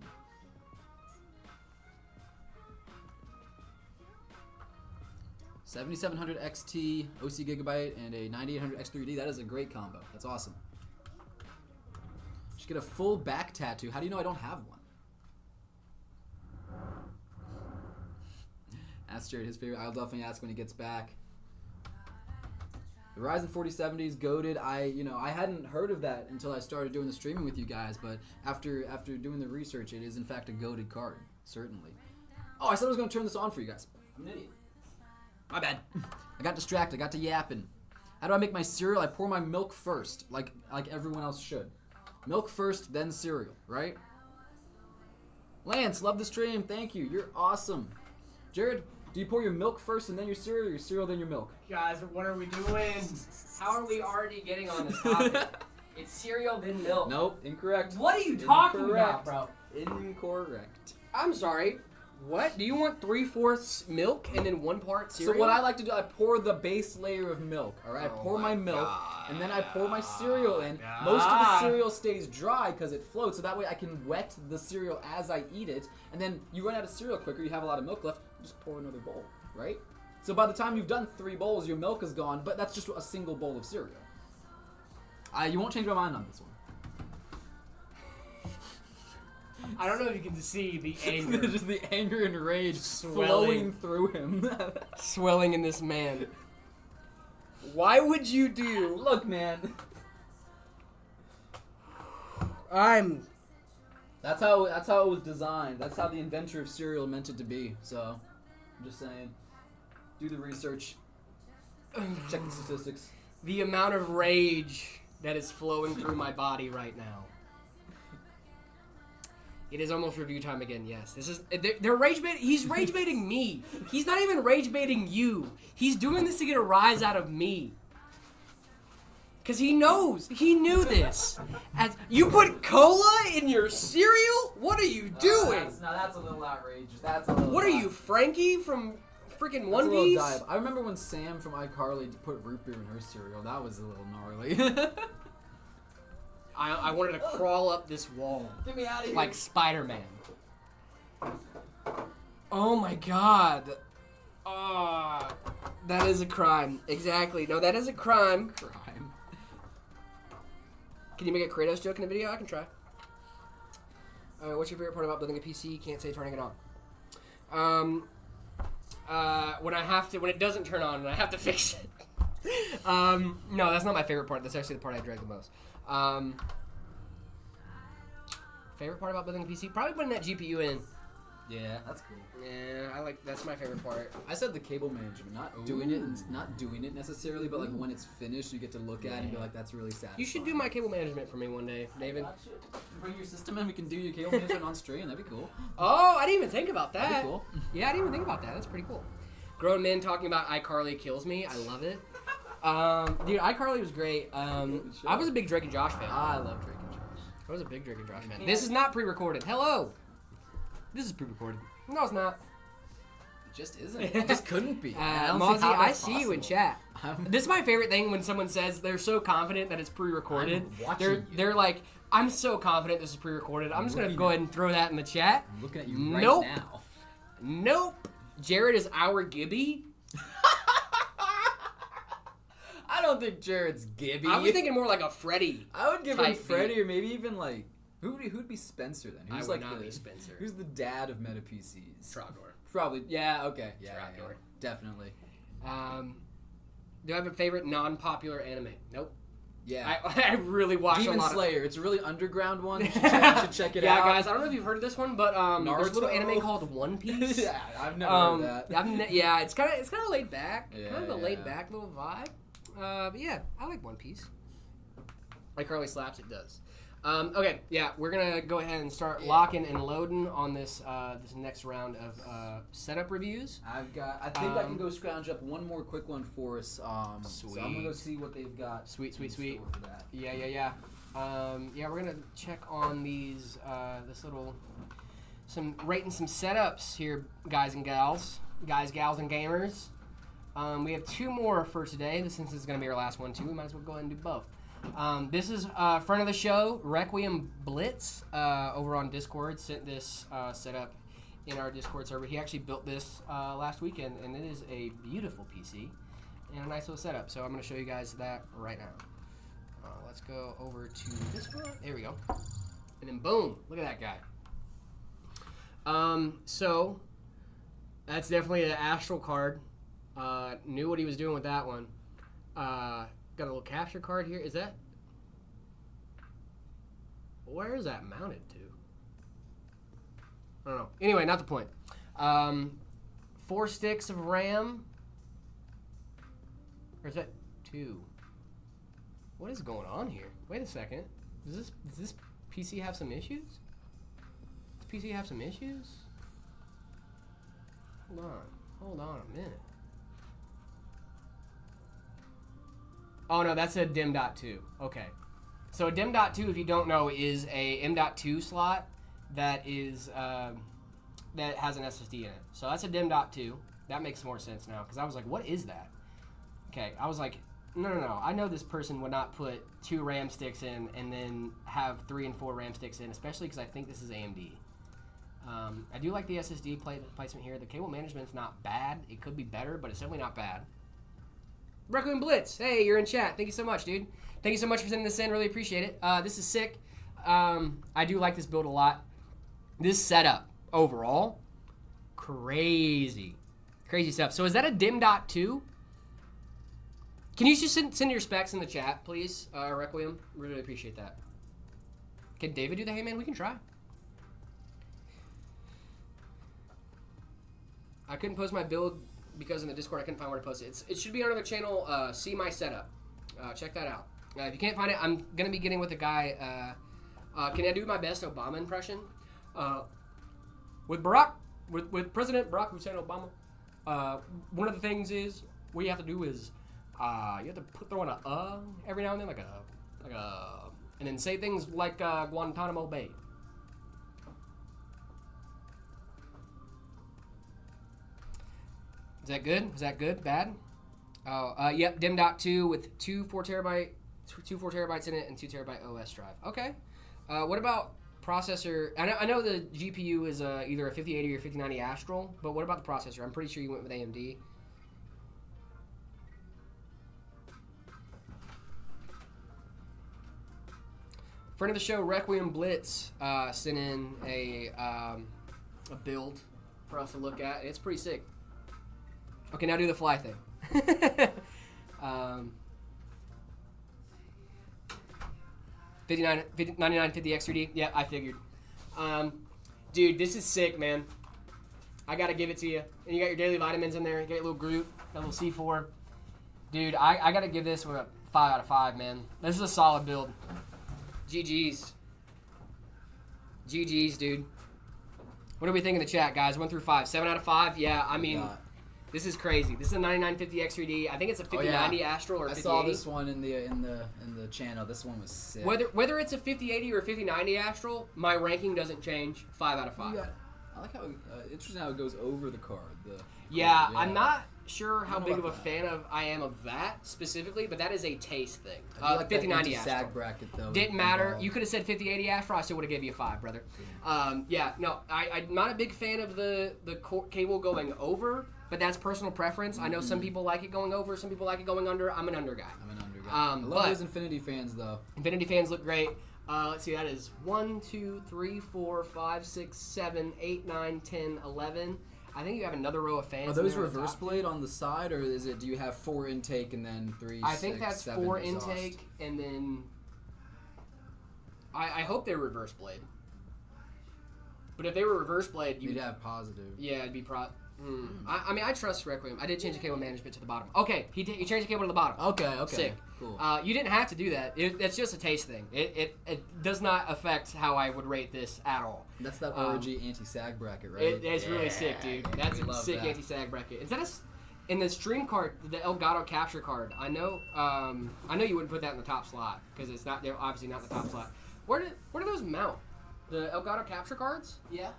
$7700 XT, OC Gigabyte, and a 9800 X3D. That is a great combo. That's awesome. Should get a full back tattoo. How do you know I don't have one? Ask Jared his favorite. I'll definitely ask when he gets back. The Ryzen 4070s goated. I hadn't heard of that until I started doing the streaming with you guys, but after doing the research, it is in fact a goated card, certainly. Oh, I said I was going to turn this on for you guys. I'm an idiot. My bad. I got distracted. I got to yapping. How do I make my cereal? I pour my milk first, like everyone else should. Milk first, then cereal, right? Lance, love the stream. Thank you. You're awesome. Jared, do you pour your milk first and then your cereal then your milk? Guys, what are we doing? How are we already getting on this topic? It's cereal, then milk. Nope, incorrect. What are you talking about, bro? Incorrect. I'm sorry. What? Do you want 3/4 milk and then 1 part cereal? So what I like to do, I pour the base layer of milk. All right, I pour my milk, and then I pour my cereal in. Most of the cereal stays dry because it floats, so that way I can wet the cereal as I eat it. And then you run out of cereal quicker. You have a lot of milk left. Just pour another bowl, right? So by the time you've done 3 bowls, your milk is gone. But that's just a single bowl of cereal. You won't change my mind on this one. I don't know if you can see the anger. Just the anger and rage flowing through him. Swelling in this man. Why would you do... Look, man. That's how it was designed. That's how the inventor of cereal meant it to be. So, I'm just saying. Do the research. Check the statistics. The amount of rage that is flowing through my body right now. It is almost review time again, yes. This is they're rage baiting. He's rage baiting me. He's not even rage baiting you. He's doing this to get a rise out of me. Cause he knows. He knew this. As you put cola in your cereal? What are you doing? That's a little outrageous. That's a little. What are you, Frankie from freaking One Piece? I remember when Sam from iCarly put root beer in her cereal. That was a little gnarly. I wanted to crawl up this wall. Get me out of here. Like Spider-Man. Oh my god. That is a crime. Exactly. No, that is a crime. Can you make a Kratos joke in a video? I can try. What's your favorite part about building a PC? Can't say turning it on. When it doesn't turn on and I have to fix it. No, that's not my favorite part. That's actually the part I drag the most. Favorite part about building a PC? Probably putting that GPU in. Yeah, that's cool. Yeah, that's my favorite part. I said the cable management, not doing it necessarily, but like when it's finished, you get to look at it and be like, that's really satisfying. You should do my cable management for me one day, David. Bring your system and we can do your cable management on stream. That'd be cool. Oh, I didn't even think about that. That'd be cool. Yeah, I didn't even think about that. That's pretty cool. Grown men talking about iCarly kills me. I love it. Dude, iCarly was great. I was a big Drake and Josh fan. I love Drake and Josh. I was a big Drake and Josh fan. This is not pre-recorded. Hello. This is pre-recorded. No, it's not. It just isn't. It just couldn't be. Mozzie, I see you in chat. This is my favorite thing when someone says they're so confident that it's pre-recorded. They're like, I'm so confident this is pre-recorded. I'm just going to go ahead and throw that in the chat. I'm looking at you right now. Nope. Jared is our Gibby. I don't think Jared's Gibby. I was thinking more like a Freddy. I would give him Freddy or maybe even like... Who'd be Spencer then? Who's I would like not be Spencer. Who's the dad of Meta PCs? Trogdor. Probably. Yeah, okay. Yeah, Trogdor. Definitely. Do I have a favorite non-popular anime? Nope. Yeah. I really watch Demon a lot Slayer. It's a really underground one. You should check it out. Yeah, guys. I don't know if you've heard of this one, but there's a little anime called One Piece. Yeah, I've never heard that. Yeah, it's kind of laid back. Yeah, kind of a laid back little vibe. But yeah, I like One Piece. iCarly slaps. It does. Okay, yeah, we're gonna go ahead and start locking and loading on this this next round of setup reviews. I think I can go scrounge up one more quick one for us. Sweet. So I'm gonna go see what they've got. Sweet. For that. Yeah. Yeah, we're gonna check on these rating some setups here, guys and gals, gals and gamers. We have two more for today. Since this is gonna be our last one too, we might as well go ahead and do both. This is friend of the show, Requiem Blitz, over on Discord. Sent this setup in our Discord server. He actually built this last weekend, and it is a beautiful PC and a nice little setup. So I'm going to show you guys that right now. Let's go over to this one. There we go. And then boom, look at that guy. So that's definitely an Astral card. Knew what he was doing with that one. Got a little capture card here. Is that... Where is that mounted to? I don't know. Anyway, not the point. 4 sticks of RAM. Or is that 2? What is going on here? Wait a second. Does this PC have some issues? Does PC have some issues? Hold on a minute. Oh no, that's a DIM.2. Okay. So a DIM.2, if you don't know, is a M.2 slot that is that has an SSD in it. So that's a DIM.2. That makes more sense now, because I was like, what is that? Okay, I was like, no. I know this person would not put 2 RAM sticks in and then have 3 and 4 RAM sticks in, especially because I think this is AMD. I do like the SSD placement here. The cable management's not bad. It could be better, but it's definitely not bad. Requiem Blitz, hey, you're in chat. Thank you so much, dude. Thank you so much for sending this in. Really appreciate it. This is sick. I do like this build a lot. This setup, overall, crazy stuff. So is that a DIM.2? Can you just send your specs in the chat, please, Requiem? Really appreciate that. Can David do the hey man? We can try. I couldn't post my build because in the Discord I couldn't find where to post it. It should be on another channel, See My Setup. Check that out. If you can't find it, I'm going to be getting with a guy. Can I do my best Obama impression? With President Barack Hussein Obama, one of the things is what you have to do is you have to throw in a every now and then, like a, and then say things like Guantanamo Bay. Is that good? Is that good? Bad? Oh, yep. DIM.2 with two 4 terabytes in it and 2 terabyte OS drive. Okay. What about processor? I know the GPU is either a 5080 or 5090 Astral, but what about the processor? I'm pretty sure you went with AMD. Friend of the show, Requiem Blitz, sent in a build for us to look at. It's pretty sick. Okay, now do the fly thing. 9950 X3D. Yeah, I figured. Dude, this is sick, man. I gotta give it to you. And you got your daily vitamins in there. You got your little Groot, got a little C4. Dude, I gotta give this a 5 out of 5, man. This is a solid build. GG's. GG's, dude. What do we think in the chat, guys? 1 through 5. 7 out of 5? Yeah, I mean, this is crazy. This is a 9950 X3D. I think it's a 5090 Astral or 5080. I saw this one in the channel. This one was sick. Whether it's a 5080 or a 5090 Astral, my ranking doesn't change. 5 out of 5. I like how interesting how it goes over the card. Yeah, I'm not sure how big of a fan I am of that specifically, but that is a taste thing. I like 5090 Astral. Sag bracket though. Didn't matter. You could have said 5080 Astral. I still would have given you a 5, brother. I'm not a big fan of the cable going over, but that's personal preference. I know some people like it going over, some people like it going under. I'm an under guy. I love those Infinity fans though. Infinity fans look great. Let's see, that is 1, 2, 3, 4, 5, 6, 7, 8, 9, 10, 11. I think you have another row of fans. Are those reverse blade on the side, or is it? Do you have 4 intake and then 3? I think 6, that's 7 4 exhaust? intake, and then I hope they're reverse blade. But if they were reverse blade, you'd have positive. Yeah, it'd be I mean, I trust Requiem. I did change the cable management to the bottom. Okay, he changed the cable to the bottom. Okay. Sick. Cool. You didn't have to do that. It's just a taste thing. It does not affect how I would rate this at all. That's that ROG anti-sag bracket, right? It's really sick, dude. That's a sick anti-sag bracket. Instead of in the stream card, the Elgato capture card, I know you wouldn't put that in the top slot because it's not. They're obviously not in the top slot. Where do those mount? The Elgato capture cards? Yeah.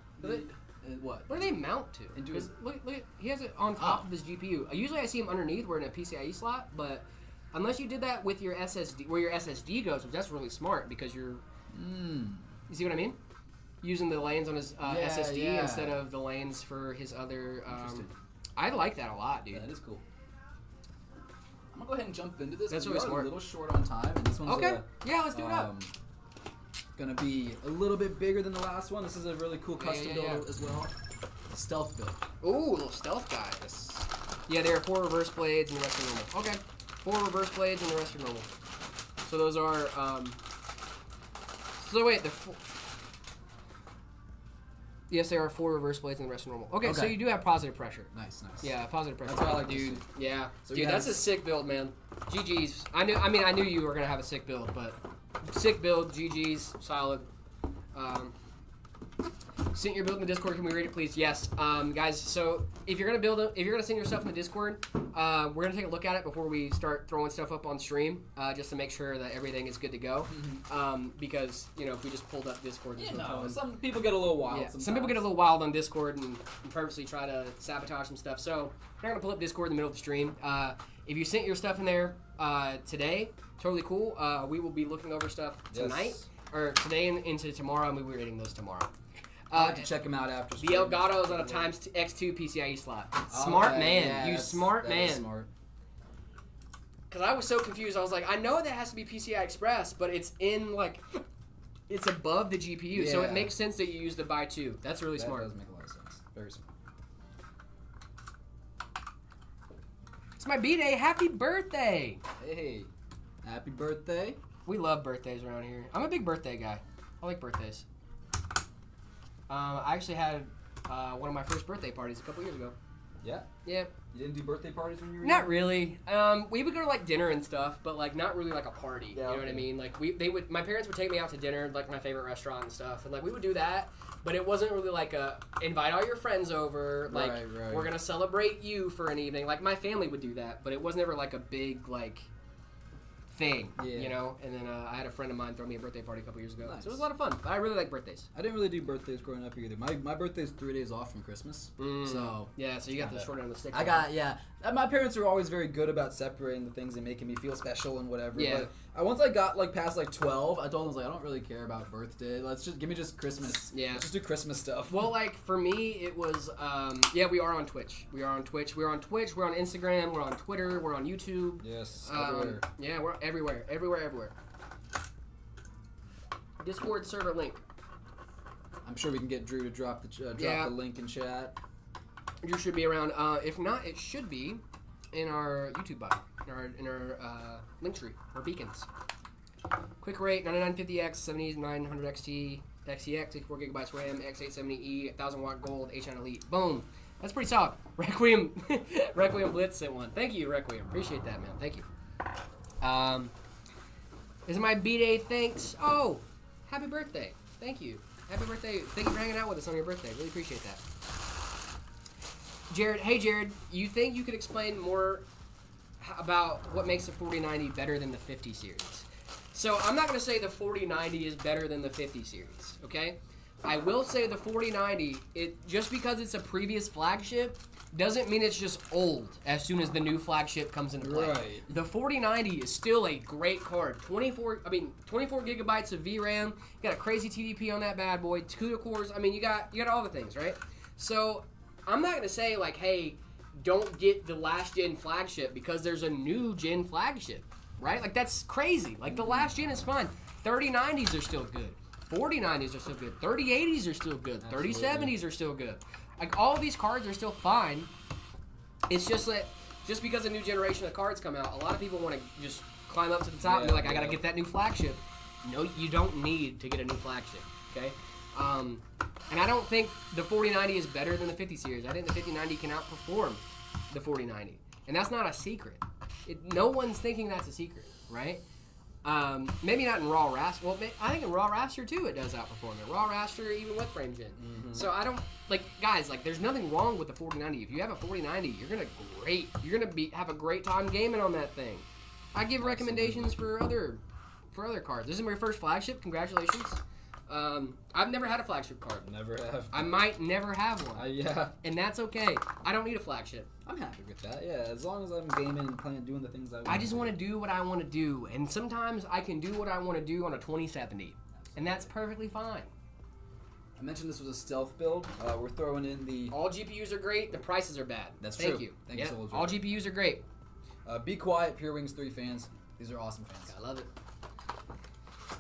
What? Where do they mount to? Because look, he has it on top of his GPU. Usually I see him underneath, where in a PCIe slot, but unless you did that with your SSD, where your SSD goes, which that's really smart because you're. You see what I mean? Using the lanes on his SSD instead of the lanes for his other. I like that a lot, dude. Yeah, that is cool. I'm gonna go ahead and jump into this. That's really smart. A little short on time, and this one's okay. Let's do it up. Gonna be a little bit bigger than the last one. This is a really cool custom build as well. A stealth build. Ooh, little stealth guy. Yeah, there are 4 reverse blades and the rest are normal. Okay, 4 reverse blades and the rest are normal. So those are. So wait, yes, there are 4 reverse blades and the rest are normal. Okay, so you do have positive pressure. Nice. Yeah, positive pressure. That's what I like, dude. Yeah, so dude, that's a sick build, man. GG's. I knew you were gonna have a sick build, but sick build. GG's, solid. Send your build in the Discord. Can we read it, please? Yes, guys. So if you're gonna send your stuff in the Discord, we're gonna take a look at it before we start throwing stuff up on stream, just to make sure that everything is good to go. Because if we just pulled up Discord, some people get a little wild. Yeah, some people get a little wild on Discord and purposely try to sabotage some stuff. So we're not gonna pull up Discord in the middle of the stream. If you sent your stuff in there today, totally cool. We will be looking over stuff tonight or today and into tomorrow, and we'll be reading those tomorrow. To check them out after. The Elgato is on a X2 PCIe slot. Smart man. Yeah, smart man. Smart. Because I was so confused. I was like, I know that has to be PCI Express, but it's it's above the GPU, so it makes sense that you use the by 2. That's really smart. That does make a lot of sense. Very smart. It's my B-Day. Happy birthday. Hey, happy birthday. We love birthdays around here. I'm a big birthday guy. I like birthdays. I actually had one of my first birthday parties a couple years ago. Yeah? Yeah. You didn't do birthday parties when you were Not young? really. We would go to dinner and stuff, but not really a party. Yeah, you know what I mean? My parents would take me out to dinner, my favorite restaurant and stuff, and we would do that. But it wasn't really a invite all your friends over. Right. We're gonna celebrate you for an evening. My family would do that, but it wasn't ever a big thing, And then I had a friend of mine throw me a birthday party a couple years ago. Nice. So it was a lot of fun. I really like birthdays. I didn't really do birthdays growing up either. My birthday's 3 days off from Christmas. So yeah, so you got the short end of the stick. My parents were always very good about separating the things and making me feel special and whatever. Yeah. But once I got past 12, I told them I don't really care about birthday. Give me just Christmas. Yeah. Let's just do Christmas stuff. Well, for me, it was we are on Twitch. We're on Twitch. We're on Instagram. We're on Twitter. We're on YouTube. Yes. Everywhere. Yeah, we're everywhere. Discord server link. I'm sure we can get Drew to drop the link in chat. You should be around. If not, it should be in our YouTube bio, in our link tree or beacons. Quick rate 9950X, 7900 XT, XEX, 64 gigabytes RAM, X870E, 1000 watt gold, H9 Elite. Boom. That's pretty solid. Requiem Blitz sent one. Thank you, Requiem. Appreciate that, man. Thank you. This is my B-Day. Thanks. Oh, happy birthday. Thank you. Happy birthday. Thank you for hanging out with us on your birthday. Really appreciate that. Jared, hey Jared, you think you could explain more about what makes the 4090 better than the 50 series? So I'm not going to say the 4090 is better than the 50 series, okay? I will say the 4090, just because it's a previous flagship, doesn't mean it's just old as soon as the new flagship comes into play. Right. The 4090 is still a great card. 24 gigabytes of VRAM. You got a crazy TDP on that bad boy. 2 cores. I mean, you got all the things, right? So I'm not gonna say like, hey, don't get the last gen flagship because there's a new gen flagship, right? Like that's crazy. Like the last gen is fine. 3090s are still good. 4090s are still good. 3080s are still good. Absolutely. 3070s are still good. Like all these cards are still fine. It's just that just because a new generation of cards come out, a lot of people want to just climb up to the top and be like, I gotta get that new flagship. No, you don't need to get a new flagship. Okay. And I don't think the 4090 is better than the 50 series. I think the 5090 can outperform the 4090, and that's not a secret. No one's thinking that's a secret, right? Maybe not in raw raster. Well, I think in raw raster too, it does outperform it. Raw raster, even with frame gen. Mm-hmm. So I don't guys. There's nothing wrong with the 4090. If you have a 4090, you're gonna have a great time gaming on that thing. I give recommendations for other cards. This is my first flagship. Congratulations. I've never had a flagship card. Never have. I might never have one. Yeah. And that's okay. I don't need a flagship. I'm happy with that. Yeah, as long as I'm gaming and playing, doing the things I just want to do what I want to do, and sometimes I can do what I want to do on a 2070, and that's perfectly fine. I mentioned this was a stealth build. We're throwing in the... All GPUs are great. The prices are bad. That's Thank true. you. Thank you so much. All GPUs are great. Be Quiet, Pure Wings 3 fans. These are awesome fans. I love it.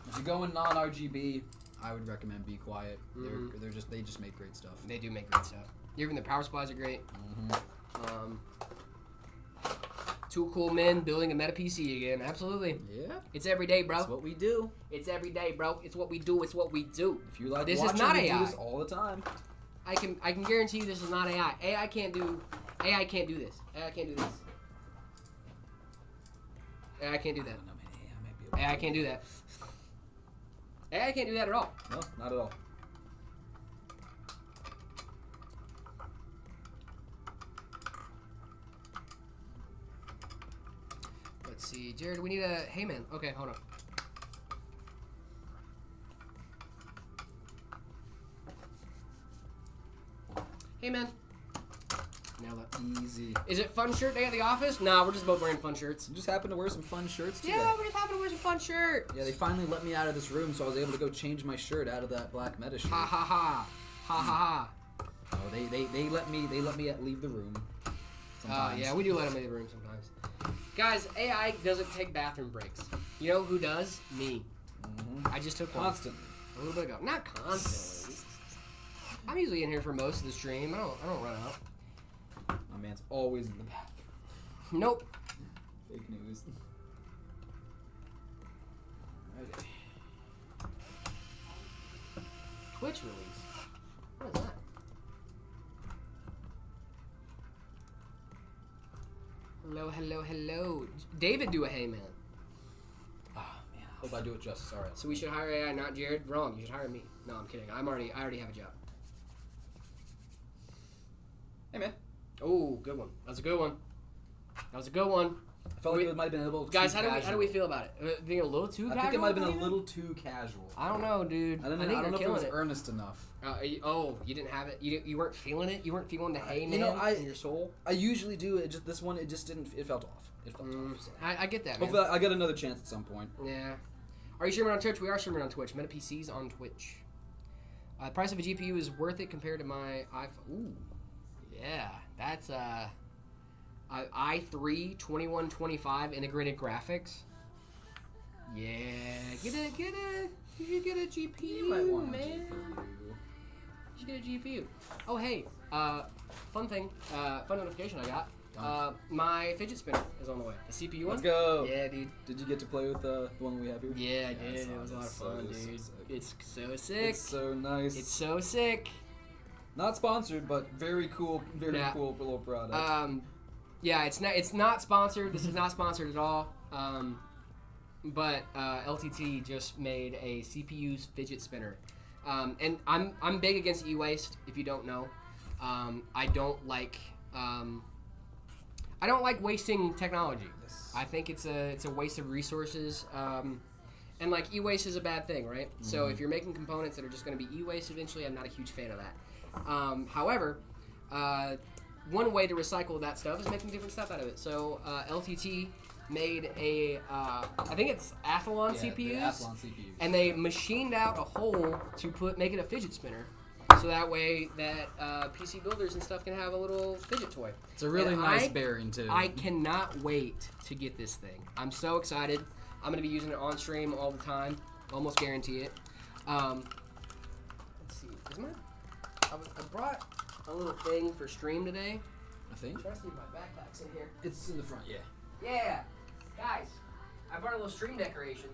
If you're going non-RGB, I would recommend Be Quiet. Mm-hmm. They just make great stuff. They do make great stuff. Even the power supplies are great. Mm-hmm. Two cool men building a meta PC again. Absolutely. Yeah. It's every day, bro. That's what we do. It's every day, bro. It's what we do. It's what we do. If you like this watching, is not we AI. do this all the time. I can guarantee you this is not AI. AI can't do this. AI can't do this. AI can't do that. AI can't do that. AI can't do that at all. No, not at all. Let's see, Jared, we need a... Hey, man. Okay, hold on. Hey, man. Nailed it. Easy. Is it fun shirt day at the office? Nah, we're just both wearing fun shirts. You just happen to wear some fun shirts today. Yeah, we just happen to wear some fun shirts. Yeah, they finally let me out of this room, so I was able to go change my shirt out of that black meta shirt. Ha ha ha. Ha ha ha. Oh, they let me leave the room. Sometimes. Yeah, we do let them leave the room sometimes. Guys, AI doesn't take bathroom breaks. You know who does? Me. Mm-hmm. I just took one. Constantly. A little bit ago. Not constantly. I'm usually in here for most of the stream. I don't run out. My man's always in the bathroom. Nope. Fake news. Okay. Twitch release. What is that? Hello, hello, hello. David do a hey man. Oh man, I hope I do it justice. All right. So we should hire AI, not Jared. Wrong. You should hire me. No, I'm kidding. I already have a job. Hey man. Oh, good one. That was a good one. I felt like it might have been a little guys, too how casual. do we feel about it? Being a little too casual? I think it might have been a maybe? little too casual. I don't know, dude. I don't think know you're if it killing was earnest enough. You didn't have it. You weren't feeling it. You weren't feeling the hey man in your soul. I usually do. It just this one. It just didn't. It felt off. It felt off. So. I get that, man. Hopefully, I get another chance at some point. Yeah. Are you streaming on Twitch? We are streaming on Twitch. Meta PCs on Twitch. The price of a GPU is worth it compared to my iPhone. Ooh. Yeah, that's i3 2125 integrated graphics. Yeah, you should get a GPU, You might want man. a GPU. You should get a GPU. Oh hey, fun thing, fun notification I got. My fidget spinner is on the way. The CPU one. Let's go. Yeah, dude. Did you get to play with the one we have here? Yeah, I did. It was a lot of fun, dude. It's so sick. It's so nice. It's so sick. Not sponsored, but very cool. Very cool little product. Yeah, it's not sponsored. This is not sponsored at all. But LTT just made a CPU fidget spinner, and I'm big against e-waste. If you don't know, I don't like wasting technology. Yes. I think it's a waste of resources. And like e-waste is a bad thing, right? Mm-hmm. So if you're making components that are just going to be e-waste eventually, I'm not a huge fan of that. However, one way to recycle that stuff is making different stuff out of it. So LTT made a, I think it's Athlon CPUs. The Athlon CPUs. And they machined out a hole to make it a fidget spinner. So that way that PC builders and stuff can have a little fidget toy. It's a really nice bearing too. I cannot wait to get this thing. I'm so excited. I'm going to be using it on stream all the time. Almost guarantee it. Let's see. I brought a little thing for stream today. I think. I'm trying to see if my backpack's in here. It's in the front, yeah. Yeah. Guys, I brought a little stream decoration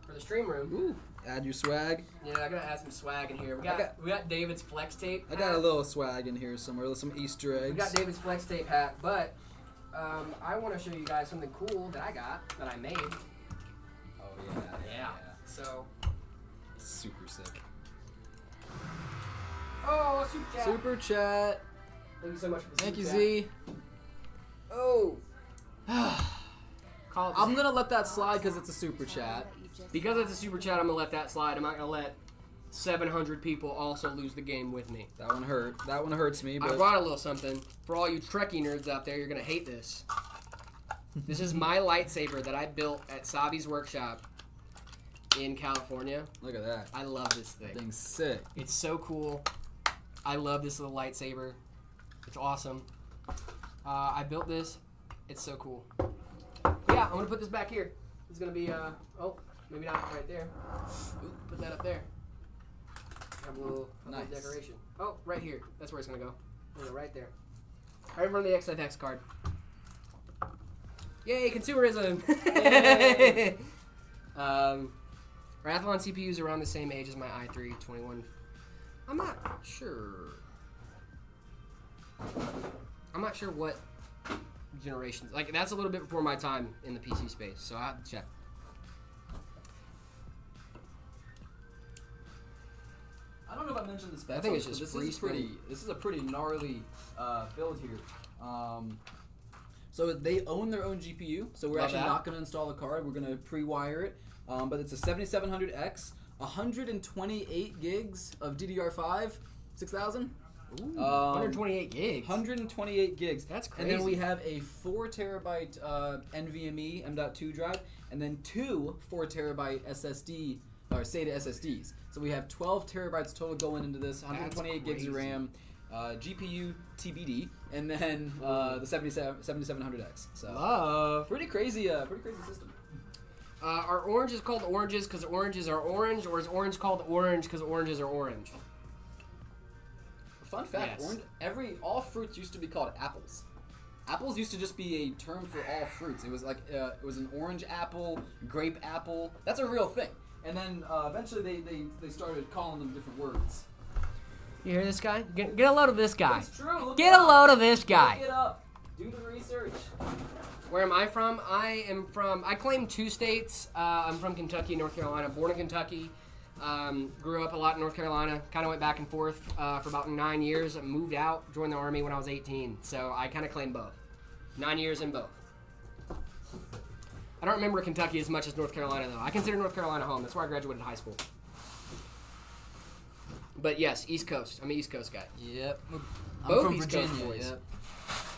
for the stream room. Ooh. Add your swag. Yeah, I gotta add some swag in here. We got David's flex tape. I got a little swag in here somewhere, some Easter eggs. We got David's flex tape hat, but I want to show you guys something cool that I made. Oh yeah. So. Super sick. Oh, super chat. Super chat. Thank you so much for the Thank you, super chat. Z. Oh. I'm gonna let that slide because it's a super chat. Because it's a super chat, I'm gonna let that slide. I'm not gonna let 700 people also lose the game with me. That one hurt. That one hurts me. But I brought a little something for all you Trekkie nerds out there. You're gonna hate this. This is my lightsaber that I built at Sabi's workshop in California. Look at that. I love this thing. Thing's sick. It's so cool. I love this little lightsaber. It's awesome. I built this. It's so cool. Yeah, I'm gonna put this back here. It's gonna be oh, maybe not right there. Ooh, put that up there. Have a little nice decoration. Oh, right here. That's where it's gonna go. Right there. Right in front of the XFX card. Yay, consumerism! Yay. Athlon CPUs are around the same age as my i3 21. I'm not sure. I'm not sure what generations. Like, that's a little bit before my time in the PC space, so I have to check. I don't know if I mentioned the specs. I think it's just this is a pretty gnarly build here. So they own their own GPU, so we're actually not going to install a card. We're going to pre-wire it. But it's a 7700X, 128 gigs of DDR5, 6000. Ooh, 128 gigs. 128 gigs. That's crazy. And then we have a 4 terabyte NVMe M.2 drive, and then two 4 terabyte SSD or SATA SSDs. So we have 12 terabytes total going into this. 128 gigs of RAM. GPU TBD, and then the 7700X. So pretty crazy system. Are oranges called oranges because oranges are orange, or is orange called orange because oranges are orange? Fun fact: yes. All fruits used to be called apples. Apples used to just be a term for all fruits. It was like it was an orange apple, grape apple. That's a real thing. And then eventually they started calling them different words. You hear this guy? Get a load of this guy. It's true. Get a load of this guy. Look it up. Do the research. Where am I from? I claim 2 states. I'm from Kentucky, North Carolina. Born in Kentucky. Grew up a lot in North Carolina. Kind of went back and forth for about 9 years. I moved out, joined the Army when I was 18. So I kind of claim both. 9 years in both. I don't remember Kentucky as much as North Carolina, though. I consider North Carolina home. That's where I graduated high school. But yes, East Coast. I'm an East Coast guy. Yep. Both from East Virginia. Coast boys. Yep.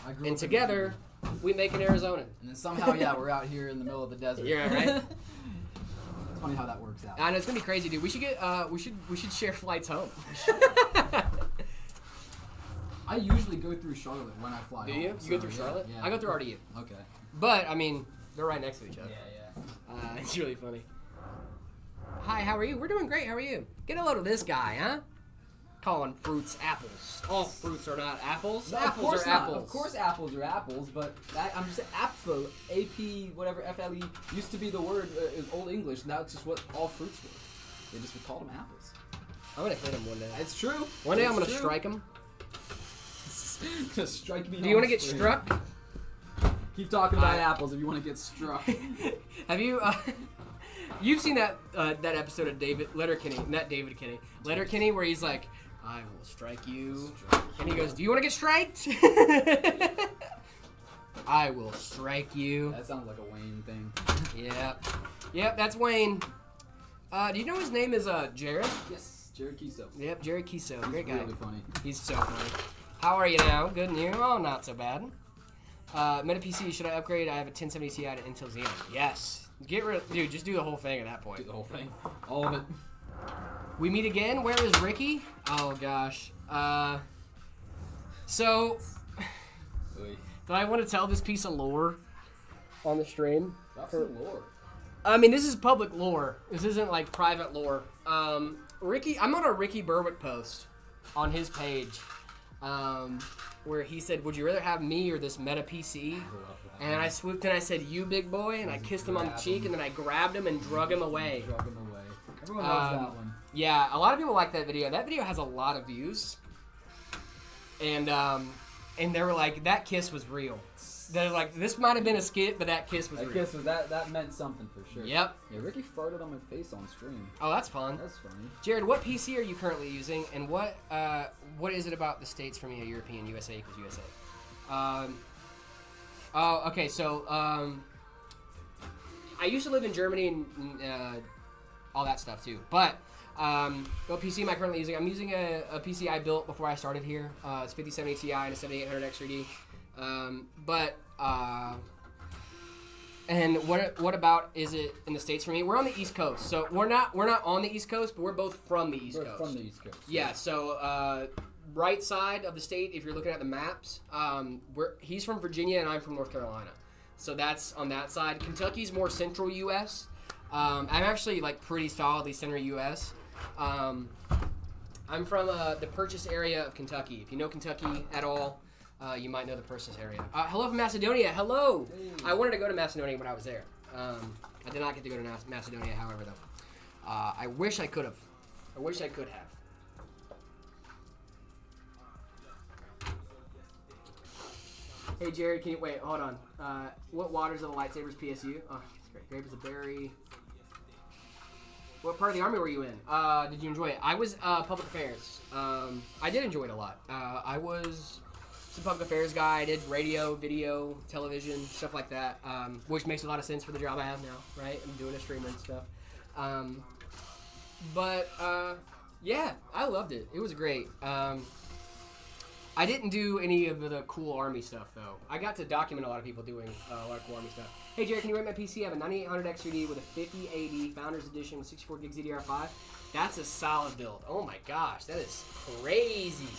I grew And up together, we make an Arizona. And then somehow, we're out here in the middle of the desert. Yeah, right. It's funny how that works out. I know, it's gonna be crazy, dude. We should get we should share flights home. I usually go through Charlotte when I fly. Do home, you? so, You go through Charlotte? Yeah. I go through RDU. Okay. But I mean, they're right next to each other. Yeah. It's really funny. Hi, how are you? We're doing great. How are you? Get a load of this guy, huh? calling fruits apples. All fruits are not apples. No, Apples are apples. Of course apples are apples, but I'm just saying apfel, A-P, whatever, F-L-E, used to be the word in Old English. Now it's just what all fruits were. They just would call them apples. I'm going to hit him one day. It's true. One day I'm going to strike him. Just strike me. Do you want to get struck? Keep talking about apples if you want to get struck. Have you... you've seen that episode of Letterkenny, not David Kenny, Letterkenny, where he's like, I will strike you. And he goes, do you want to get striked? I will strike you. That sounds like a Wayne thing. Yep, that's Wayne. Do you know his name is Jared? Yes, Jared Kiso. Yep, Jared Kiso. Great guy. Really funny. He's so funny. How are you now? Good, and you? Oh, not so bad. Meta PC, should I upgrade? I have a 1070 Ti to Intel Xeon. Yes. Get rid of, dude, just do the whole thing at that point. Do the whole thing. All of it. We meet again. Where is Ricky? Oh, gosh. So, do I want to tell this piece of lore on the stream? Drop some lore. I mean, this is public lore. This isn't like private lore. Ricky, I'm on a Ricky Berwick post on his page, where he said, "Would you rather have me or this Meta PC?" And I swooped and I said, "You big boy," and I kissed him on the cheek, and then I grabbed him and drug him away. Everyone loves that one. Yeah, a lot of people like that video. That video has a lot of views, and they were like, "That kiss was real." They're like, "This might have been a skit, but that kiss was real." That kiss was that meant something for sure. Yep. Yeah, Ricky farted on my face on stream. Oh, that's fun. That's funny. Jared, what PC are you currently using, and what is it about the States for me, a European, USA equals USA? Okay, so I used to live in Germany and all that stuff too, but what PC am I currently using? I'm using a PC I built before I started here. It's 5070 Ti and a 7800 X3D. And what about is it in the States for me? We're on the East Coast, so we're not on the East Coast, but we're both from the East Coast. From the East Coast. Yeah. So right side of the state, if you're looking at the maps, he's from Virginia and I'm from North Carolina, so that's on that side. Kentucky's more central U.S. I'm actually like pretty solidly center U.S. I'm from the Purchase area of Kentucky. If you know Kentucky at all. You might know the Purchase area. Hello from Macedonia. Hello. Hey. I wanted to go to Macedonia when I was there. I did not get to go to Macedonia, however, though. I wish I could have. I wish I could have. Hey, Jared, can you wait? Hold on. What waters are the lightsabers PSU? Oh, that's great. Grape is a berry. What part of the army were you in? Did you enjoy it? I was public affairs. I did enjoy it a lot. I was some public affairs guy. I did radio, video, television, stuff like that, which makes a lot of sense for the job I have now, right? I'm doing a streamer and stuff. Yeah, I loved it. It was great. I didn't do any of the cool army stuff, though. I got to document a lot of people doing a lot of cool army stuff. Hey, Jared, can you rate my PC? I have a 9800 X3D with a 5080 Founders Edition with 64 gigs DDR5. That's a solid build. Oh my gosh, that is crazy.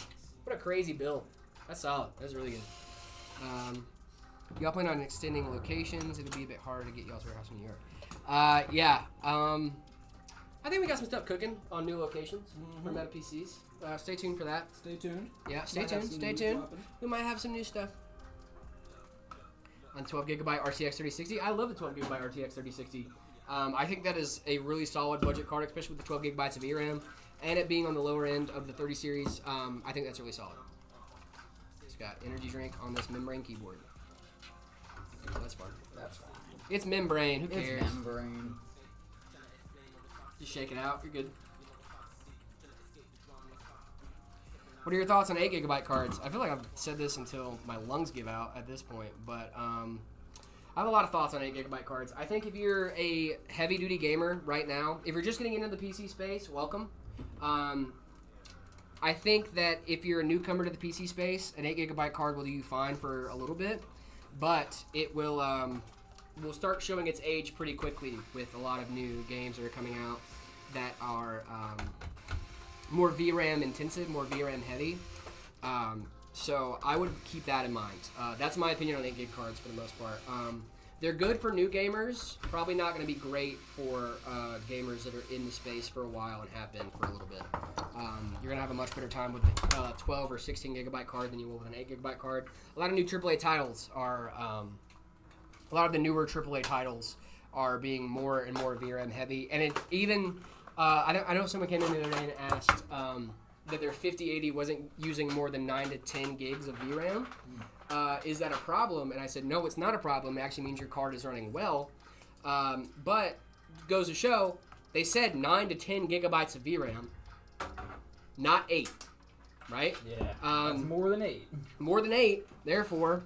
What a crazy build. That's solid. That's really good. Y'all plan on extending locations. It'll be a bit harder to get y'all's warehouse in New York. Yeah. I think we got some stuff cooking on new locations for Meta PCs. Stay tuned for that. Stay tuned. Yeah, stay tuned. We might have some new stuff. On 12GB RTX 3060. I love the 12GB RTX 3060. I think that is a really solid budget card, especially with the 12GB of VRAM. And it being on the lower end of the 30 series, I think that's really solid. It's got energy drink on this membrane keyboard. That's fun. That's fine. It's membrane. Who cares? It's membrane. Just shake it out. You're good. What are your thoughts on 8GB cards? I feel like I've said this until my lungs give out at this point, but I have a lot of thoughts on 8GB cards. I think if you're a heavy-duty gamer right now, if you're just getting into the PC space, welcome. I think that if you're a newcomer to the PC space, an 8GB card will do you fine for a little bit, but it will start showing its age pretty quickly with a lot of new games that are coming out that are more VRAM intensive, more VRAM heavy. So I would keep that in mind. That's my opinion on 8GB cards for the most part. They're good for new gamers. Probably not going to be great for gamers that are in the space for a while and have been for a little bit. You're going to have a much better time with a 12 or 16 gigabyte card than you will with an 8 gigabyte card. A lot of new AAA titles are, a lot of the newer AAA titles are being more and more VRAM heavy. And it even, I know someone came in the other day and asked that their 5080 wasn't using more than 9 to 10 gigs of VRAM. Is that a problem? And I said, no, it's not a problem. It actually means your card is running well. But goes to show, they said 9 to 10 gigabytes of VRAM, not 8, right? Yeah, that's more than 8. More than 8. Therefore,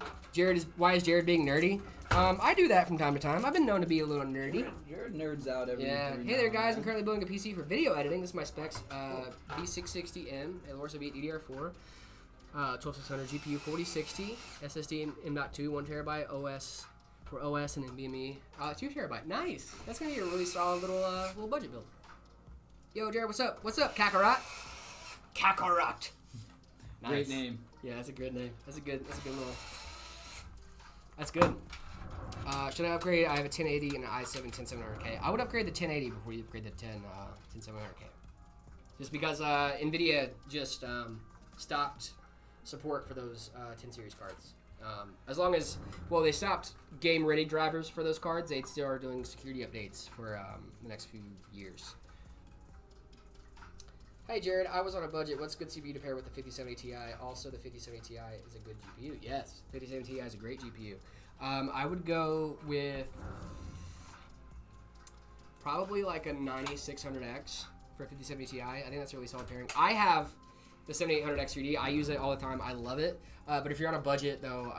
why is Jared being nerdy? I do that from time to time. I've been known to be a little nerdy. Jared nerds out every Hey there, guys. I'm currently building a PC for video editing. This is my specs. B660M, a Lorsa Beat DDR4. 12600 GPU 4060 SSD M.2 1 terabyte OS for OS and NVMe 2 terabyte. Nice. That's gonna be a really solid little budget build. Yo, Jared, what's up? What's up, Kakarot? Kakarot. Nice. Great name. Yeah, that's a good name. That's a good little. That's good. Should I upgrade? I have a 1080 and an i7 10700K. I would upgrade the 1080 before you upgrade the 10700K. Just because NVIDIA just stopped support for those 10 series cards. As long as, well, they stopped game-ready drivers for those cards, they still are doing security updates for the next few years. Hey, Jared, I was on a budget. What's good CPU to pair with the 5070 Ti? Also, the 5070 Ti is a good GPU. Yes, 5070 Ti is a great GPU. I would go with probably like a 9600X for a 5070 Ti. I think that's a really solid pairing. I have the 7800X 3D. I use it all the time. I love it. But if you're on a budget, though,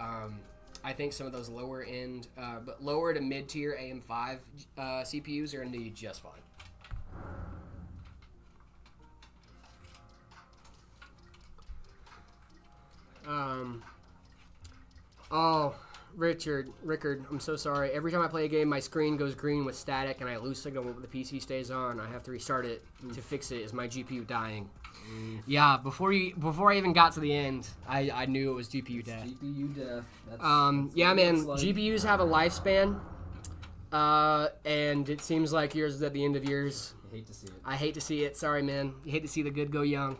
I think some of those lower end, but lower to mid-tier AM5 CPUs are going to do just fine. Oh, Rickard, I'm so sorry. Every time I play a game, my screen goes green with static, and I lose signal when the PC stays on. I have to restart it to fix it. Is my GPU dying? Yeah, before I even got to the end, I knew it was GPU death. GPU death. That's yeah, man. Like. GPUs have a lifespan, and it seems like yours is at the end of yours. I hate to see it. I hate to see it. Sorry, man. You hate to see the good go young.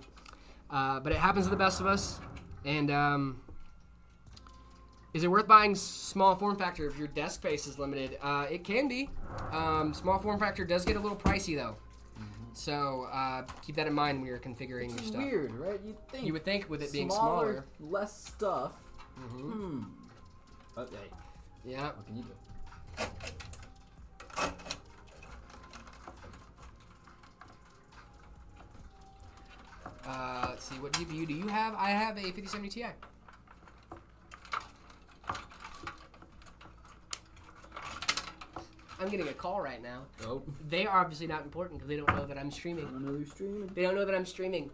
But it happens to the best of us. And is it worth buying small form factor if your desk space is limited? It can be. Small form factor does get a little pricey though. So keep that in mind when you're configuring your stuff. Weird, right? You would think with it being smaller, less stuff. Okay. Yeah. What can you do? Let's see. What GPU do you have? I have a 5070 Ti. I'm getting a call right now. Oh. They are obviously not important because they don't know that I'm streaming. I know you're streaming. They don't know that I'm streaming.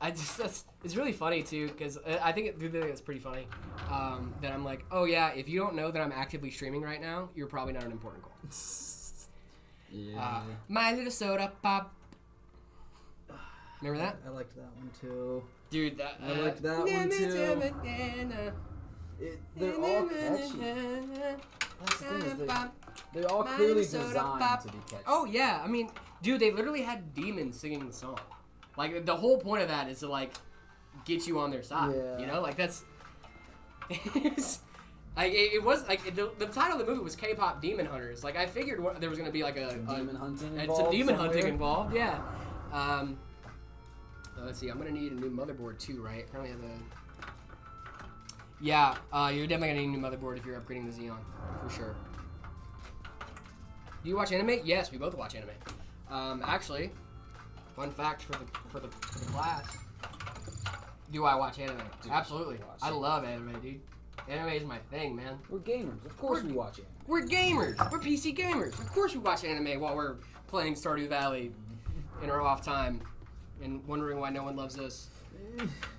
It's really funny too because I think it's pretty funny that I'm like, oh yeah, if you don't know that I'm actively streaming right now, you're probably not an important call. Yeah. My little soda pop. Remember that? I liked that one too. Dude, I liked that one too. They're all catchy. That's the thing is they're all clearly designed to be catchy. Oh yeah, I mean, dude, they literally had demons singing the song. Like the whole point of that is to like get you on their side. Yeah. You know, like that's. Like it was like the title of the movie was K-pop Demon Hunters. Like I figured there was gonna be like demon hunting involved. Some demon hunting involved. Yeah. Let's see. I'm gonna need a new motherboard too, right? Currently have a. Yeah, you're definitely gonna need a new motherboard if you're upgrading the Xeon, for sure. Do you watch anime? Yes, we both watch anime. Actually, fun fact for the class. Do I watch anime? Dude, absolutely. I love anime, dude. Anime is my thing, man. We're gamers. Of course we watch anime. We're gamers. We're PC gamers. Of course we watch anime while we're playing Stardew Valley in our off time and wondering why no one loves us.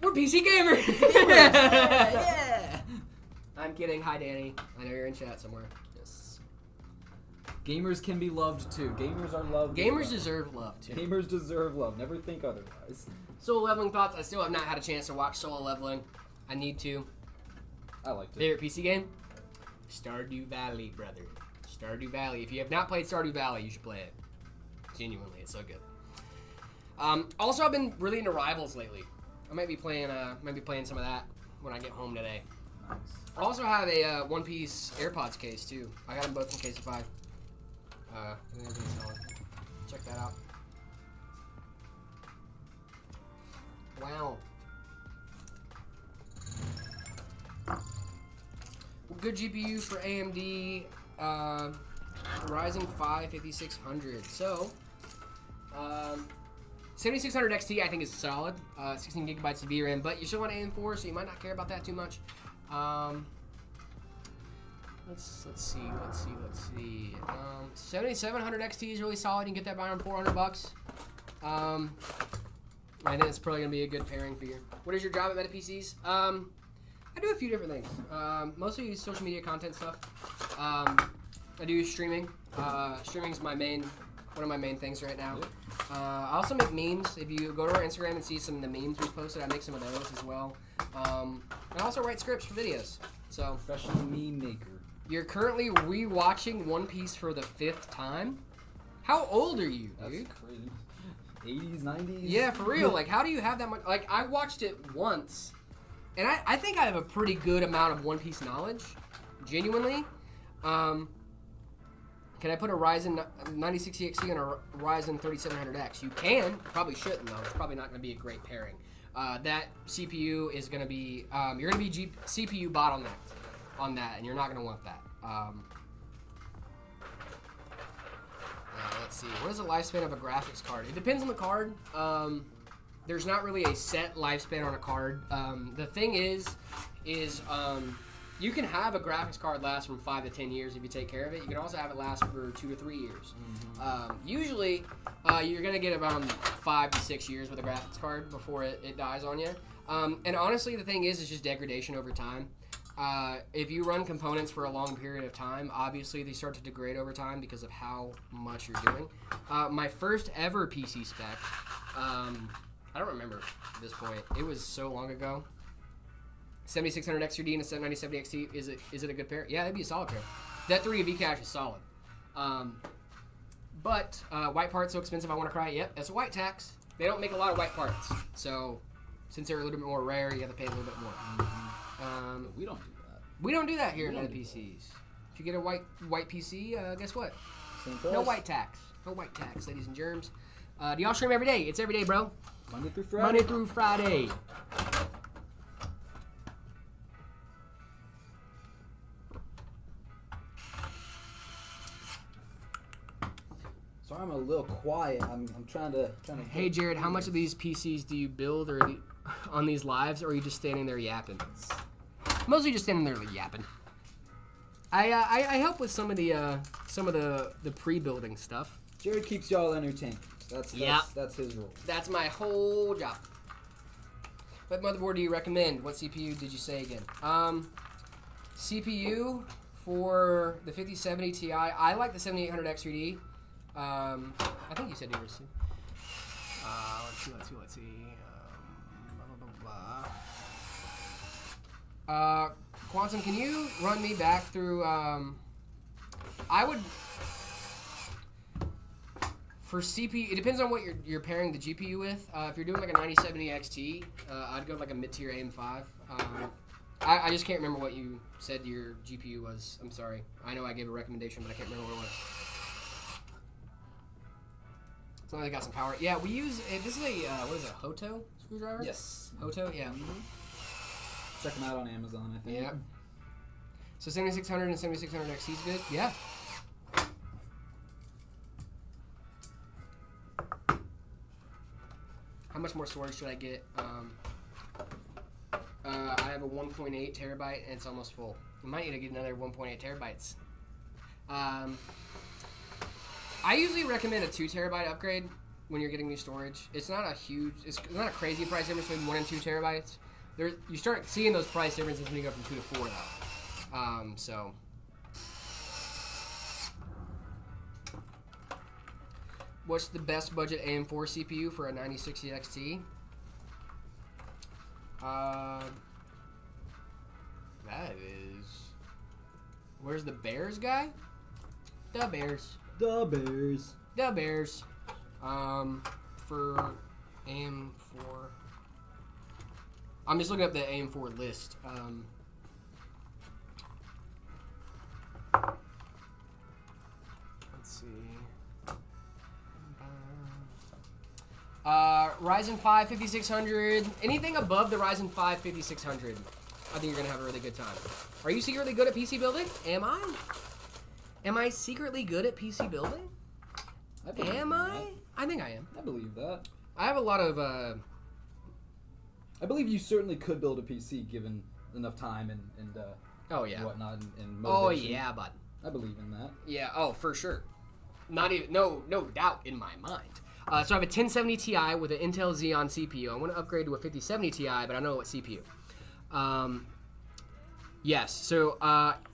We're PC gamers. Yeah. I'm kidding. Hi, Danny. I know you're in chat somewhere. Yes. Gamers can be loved too. Gamers are loved. Gamers deserve love too. Gamers deserve love. Never think otherwise. Solo leveling thoughts. I still have not had a chance to watch Solo Leveling. I need to. I liked it. Favorite PC game? Stardew Valley, brother. Stardew Valley. If you have not played Stardew Valley, you should play it. Genuinely, it's so good. Also, I've been really into Rivals lately. I might be playing some of that when I get home today. Nice. I also have a One Piece AirPods case too. I got them both in case of 5. Check that out. Wow. Good GPU for AMD Ryzen 5 5600. So, 7600 XT I think is solid. 16 gigabytes of VRAM, but you still want AM4, so you might not care about that too much. Let's see. 7700 XT is really solid. You can get that by around $400. I think it's probably gonna be a good pairing for you. What is your job at Meta PCs? I do a few different things. Mostly social media content stuff. I do streaming. Streaming's one of my main things right now. I also make memes. If you go to our Instagram and see some of the memes we posted, I make some of those as well. I also write scripts for videos. So Professional meme maker. You're currently rewatching One Piece for the 5th time? How old are you, dude? That's crazy. 80s, 90s? Yeah, for real. Like, how do you have that much? Like, I watched it once, and I think I have a pretty good amount of One Piece knowledge, genuinely. Can I put a Ryzen 9060 XT and a Ryzen 3700X? You can. Probably shouldn't, though. It's probably not going to be a great pairing. That CPU is going to be, you're going to be CPU bottlenecked on that, and you're not going to want that. Let's see. What is the lifespan of a graphics card? It depends on the card. There's not really a set lifespan on a card. The thing is you can have a graphics card last from 5 to 10 years if you take care of it. You can also have it last for 2 to 3 years. Usually, you're going to get around 5 to 6 years with a graphics card before it dies on you. And honestly, the thing is, it's just degradation over time. If you run components for a long period of time, obviously they start to degrade over time because of how much you're doing. My first ever PC spec, I don't remember at this point. It was so long ago. 7600 X3D and a 79070 XT, is it a good pair? Yeah, that'd be a solid pair. That 3 of Vcache is solid. But white parts so expensive I want to cry. Yep, that's a white tax. They don't make a lot of white parts. So since they're a little bit more rare, you have to pay a little bit more. We don't do that. We don't do that here at Meta PCs. If you get a white PC, guess what? Same price. No white tax. No white tax, ladies and germs. Do y'all stream every day? It's every day, bro. Monday through Friday. Monday through Friday. Sorry, I'm a little quiet. I'm trying to. Hey, Jared, how much of these PCs do you build on these lives, or are you just standing there yapping? Mostly just standing there yapping. I help with some of the pre-building stuff. Jared keeps y'all entertained. That's his role. That's my whole job. What motherboard do you recommend? What CPU did you say again? CPU for the 5070 Ti. I like the 7800 X3D. I think you said yours too. Let's see. Quantum, can you run me back through? I would. For CPU, it depends on what you're pairing the GPU with. If you're doing like a 9070 XT, I'd go like a mid-tier AM5. I just can't remember what you said your GPU was. I'm sorry. I know I gave a recommendation, but I can't remember what it was. It's only got some power. Yeah, we use this is a what is it? Hoto screwdriver? Yes. Hoto. Yeah. Check them out on Amazon, I think. Yeah. So 7600 and 7600 XT is good. Yeah. How much more storage should I get? I have a 1.8 terabyte and it's almost full. I might need to get another 1.8 terabytes. I usually recommend a 2 terabyte upgrade when you're getting new storage. It's not a not a crazy price difference between 1 and 2 terabytes. You start seeing those price differences when you go from 2 to 4 though. So. What's the best budget AM4 CPU for a 9060 XT? That is... Where's the Bears guy? The Bears. The Bears. The Bears. For AM4. I'm just looking up the AM4 list. Let's see. Ryzen 5 5600. Anything above the Ryzen 5 5600, I think you're gonna have a really good time. Are you secretly good at PC building? Am I? Am I secretly good at PC building? Am I? I think I am. I believe that. I have a lot of. I believe you certainly could build a PC given enough time and Oh yeah. whatnot and Oh motivation. yeah, bud. I believe in that. Yeah. Oh, for sure. Not even no doubt in my mind. So I have a 1070 Ti with an Intel Xeon CPU. I want to upgrade to a 5070 Ti, but I don't know what CPU. Yes. So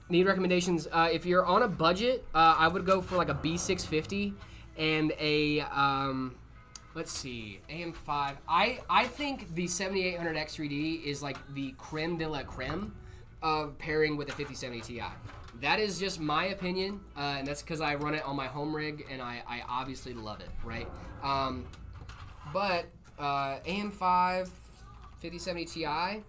need recommendations. If you're on a budget, I would go for like a B650 and a let's see, AM5. I think the 7800X3D is like the creme de la creme of pairing with a 5070 Ti. That is just my opinion, and that's because I run it on my home rig, and I obviously love it, right? But AM5, 5070 Ti.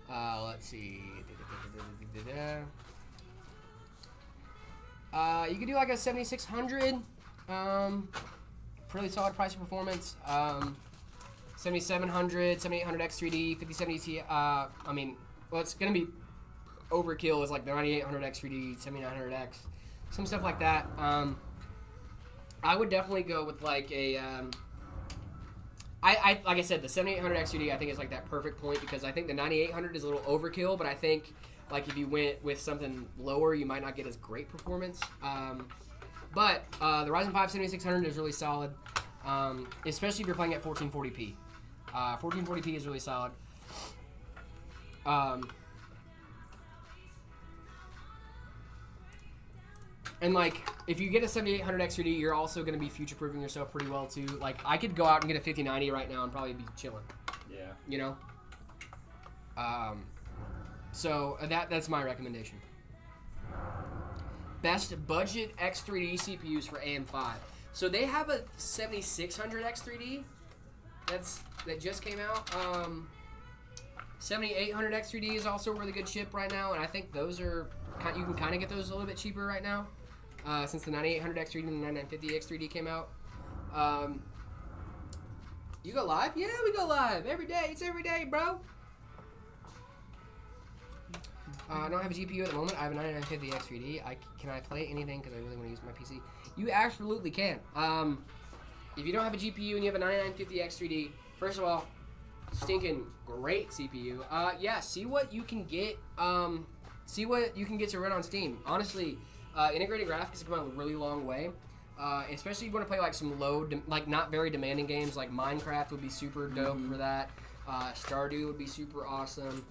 Let's see. You could do like a 7600. Pretty solid price and performance. 7700, 7800X3D, 5070 Ti. I mean, well, it's gonna be overkill. Is like the 9800X3D, 7900X, some stuff like that. I would definitely go with like a. I like I said, the 7800X3D I think is like that perfect point because I think the 9800 is a little overkill, but I think like if you went with something lower, you might not get as great performance. But the Ryzen 5 7600 is really solid, especially if you're playing at 1440p. 1440p is really solid. And like, if you get a 7800X3D, you're also going to be future-proofing yourself pretty well too. Like, I could go out and get a 5090 right now and probably be chilling. Yeah. You know. So that's my recommendation. Best budget X3D CPUs for AM5. So they have a 7600 X3D. That just came out. 7800 X3D is also a really good chip right now, and I think those are you can kind of get those a little bit cheaper right now, since the 9800 X3D and the 9950 X3D came out. You go live? Yeah, we go live every day. It's every day, bro. I don't have a GPU at the moment. I have a 9950 X3D. Can I play anything because I really want to use my PC? You absolutely can. If you don't have a GPU and you have a 9950 X3D, first of all, stinking great CPU. Yeah, see what you can get. See what you can get to run on Steam. Honestly, integrated graphics have come a really long way. Especially if you want to play like some low, like not very demanding games. Like Minecraft would be super dope for that. Stardew would be super awesome.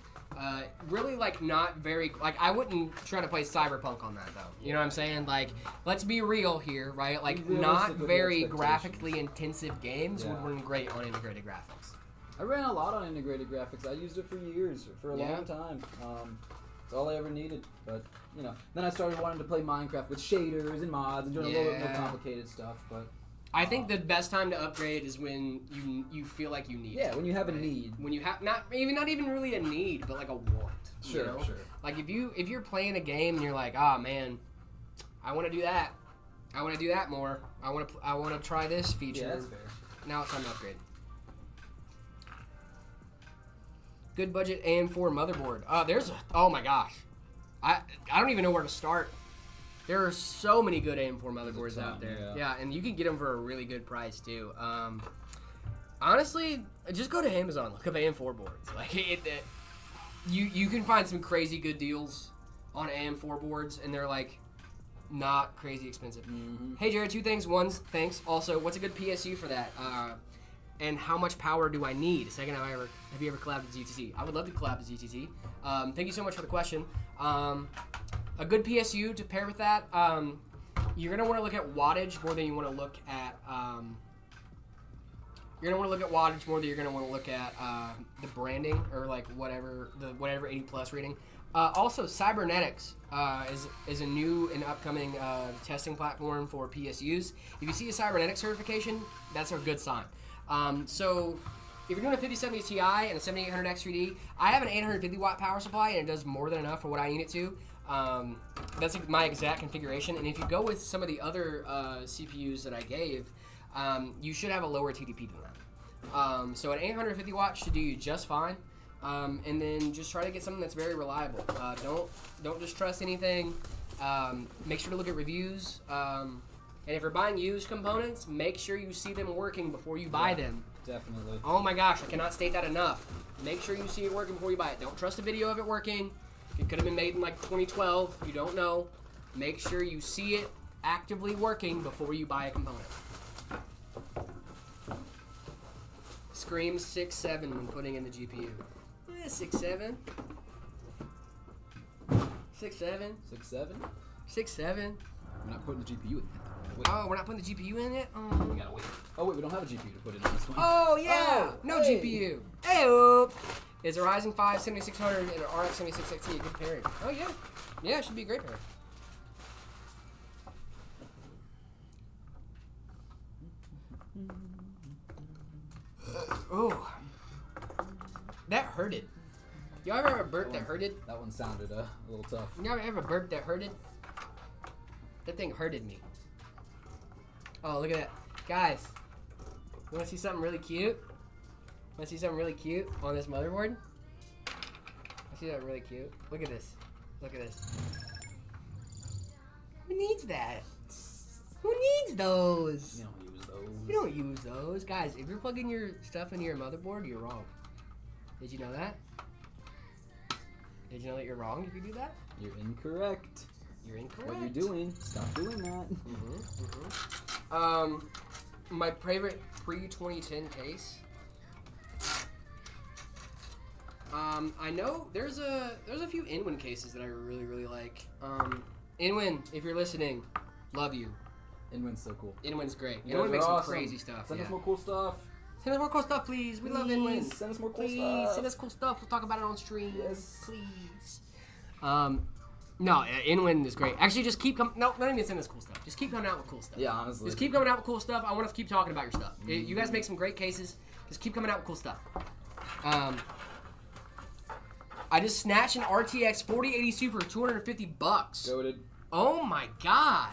Really like not very like I wouldn't try to play Cyberpunk on that though. You know what I'm saying? Like let's be real here, right? Like not very graphically intensive games would run great on integrated graphics. I ran a lot on integrated graphics. I used it for years, for a long time. It's all I ever needed. But you know, then I started wanting to play Minecraft with shaders and mods and doing a little bit more complicated stuff. But I think the best time to upgrade is when you feel like you need. Yeah, when you have a need. When you have not even really a need, but like a want. Sure, you know? sure. Like if you're playing a game and you're like, oh man, I want to do that. I want to do that more. I want to try this feature. Yeah, that's fair. Now it's time to upgrade. Good budget AM4 motherboard. Oh my gosh, I don't even know where to start. There are so many good AM4 motherboards out there. Yeah, and you can get them for a really good price too. Honestly, just go to Amazon, look up AM4 boards. Like you can find some crazy good deals on AM4 boards, and they're like not crazy expensive. Mm-hmm. Hey Jared, two things. One, thanks. Also, what's a good PSU for that? And how much power do I need? Second, have you ever collabed with ZTC? I would love to collab with ZTC. Thank you so much for the question. A good PSU to pair with that, you're going to want to look at wattage more than you want to look at You're gonna want to look at wattage more than you're gonna want to look at the branding or like whatever 80 plus reading. Also, cybernetics is a new and upcoming testing platform for PSUs. If you see a cybernetics certification, that's a good sign. So if you're doing a 5070 Ti and a 7800 X3D, I have an 850 watt power supply and it does more than enough for what I need it to. That's my exact configuration. And if you go with some of the other CPUs that I gave, you should have a lower TDP than that. So an 850 watt should do you just fine. And then just try to get something that's very reliable. Don't just trust anything. Make sure to look at reviews. And if you're buying used components, make sure you see them working before you buy them. Definitely. Oh my gosh, I cannot state that enough. Make sure you see it working before you buy it. Don't trust a video of it working. It could have been made in like 2012. You don't know. Make sure you see it actively working before you buy a component. Screams 6.7 when putting in the GPU. 6.7. 6.7. 6.7? 6.7. We're not putting the GPU in. Wait. Oh, we're not putting the GPU in it? Oh. We gotta wait. Oh, wait, we don't have a GPU to put in on this one. Oh, yeah. Oh, no hey. GPU. Hey-o. Is a Ryzen 5 7600 and an RX 76XT a good pairing? Oh, yeah. Yeah, it should be a great pairing. Oh. That hurted. Y'all ever have a burp that hurted? That one sounded a little tough. Y'all ever have a burp that hurted? That thing hurted me. Oh, look at that. Guys, you want to see something really cute? Want to see something really cute on this motherboard? I see that really cute. Look at this. Look at this. Who needs that? Who needs those? You don't use those. You don't use those. Guys, if you're plugging your stuff into your motherboard, you're wrong. Did you know that? Did you know that you're wrong if you do that? You're incorrect. You're incorrect. What you're doing, stop doing that. My favorite pre-2010 case. I know there's a few Inwin cases that I really like. Inwin, if you're listening, love you. Inwin's so cool. Inwin's great. You Inwin guys makes are some awesome. crazy stuff. Send Yeah. us more cool stuff. Send us more cool stuff, please. We love Inwin. Send us more cool Please stuff. send us cool stuff. We'll talk about it on stream. Yes. Please. No, Inwin is great. Actually, just keep coming. No, don't even send us cool stuff. Just keep coming out with cool stuff. Yeah, honestly. Just keep coming out with cool stuff. I want us to keep talking about your stuff. You guys make some great cases. Just keep coming out with cool stuff. I just snatched an RTX 4080 Super for $250. Goated. Oh my god.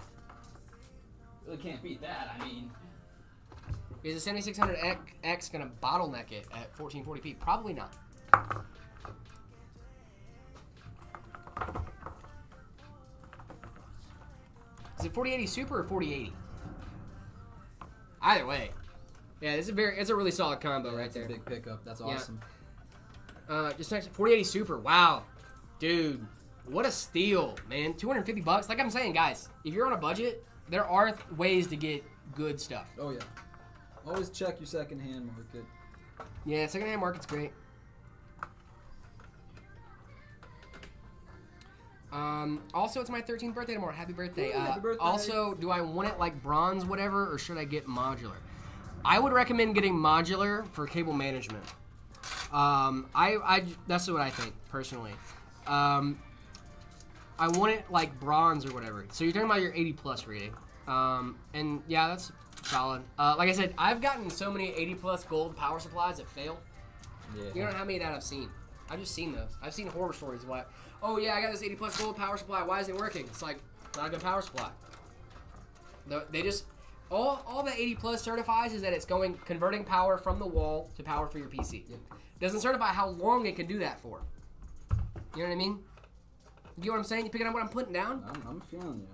Really can't beat that. I mean, Is the 7600X gonna bottleneck it at 1440p? Probably not. Is it 4080 Super or 4080? Either way. Yeah, it's a really solid combo right that's a there. big pickup. That's Yeah. awesome. Just next 4080 Super. Wow. Dude, what a steal, man. $250. Like I'm saying, guys, if you're on a budget, there are ways to get good stuff. Oh yeah. Always check your secondhand market. Yeah, secondhand market's great. Also, it's my 13th birthday tomorrow. Happy birthday. Ooh, happy birthday. Also, do I want it like bronze, whatever, or should I get modular? I would recommend getting modular for cable management. That's what I think personally. I want it like bronze or whatever. So you're talking about your 80 plus rating. And yeah, that's solid. Like I said, I've gotten so many 80 plus gold power supplies that fail. Yeah. You don't know how many that I've seen. I've just seen those. I've seen horror stories. Why? Oh yeah, I got this 80 plus gold power supply. Why isn't it working? It's like not a good power supply. They just all the 80 plus certifies is that it's converting power from the wall to power for your PC. Yep. Doesn't certify how long it can do that for. You know what I mean? You get what I'm saying? You picking up what I'm putting down? I'm feeling you.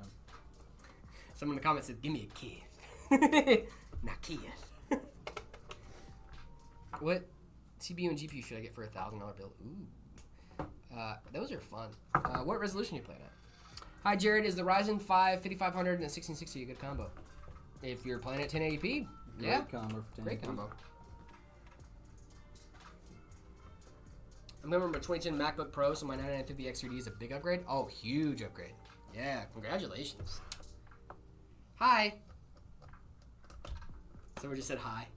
Someone in the comments said, "Give me a kiss." Not kiss. What CPU and GPU should I get for a $1,000 bill? Ooh. Those are fun. What resolution you playing at? Hi, Jared. Is the Ryzen 5 5500 and a 1660 a good combo? If you're playing at 1080p, yeah. Great combo for 1080p. Great combo. I remember my 2010 MacBook Pro, so my 9950 X3D is a big upgrade. Oh, huge upgrade. Yeah, congratulations. Hi. Someone just said hi.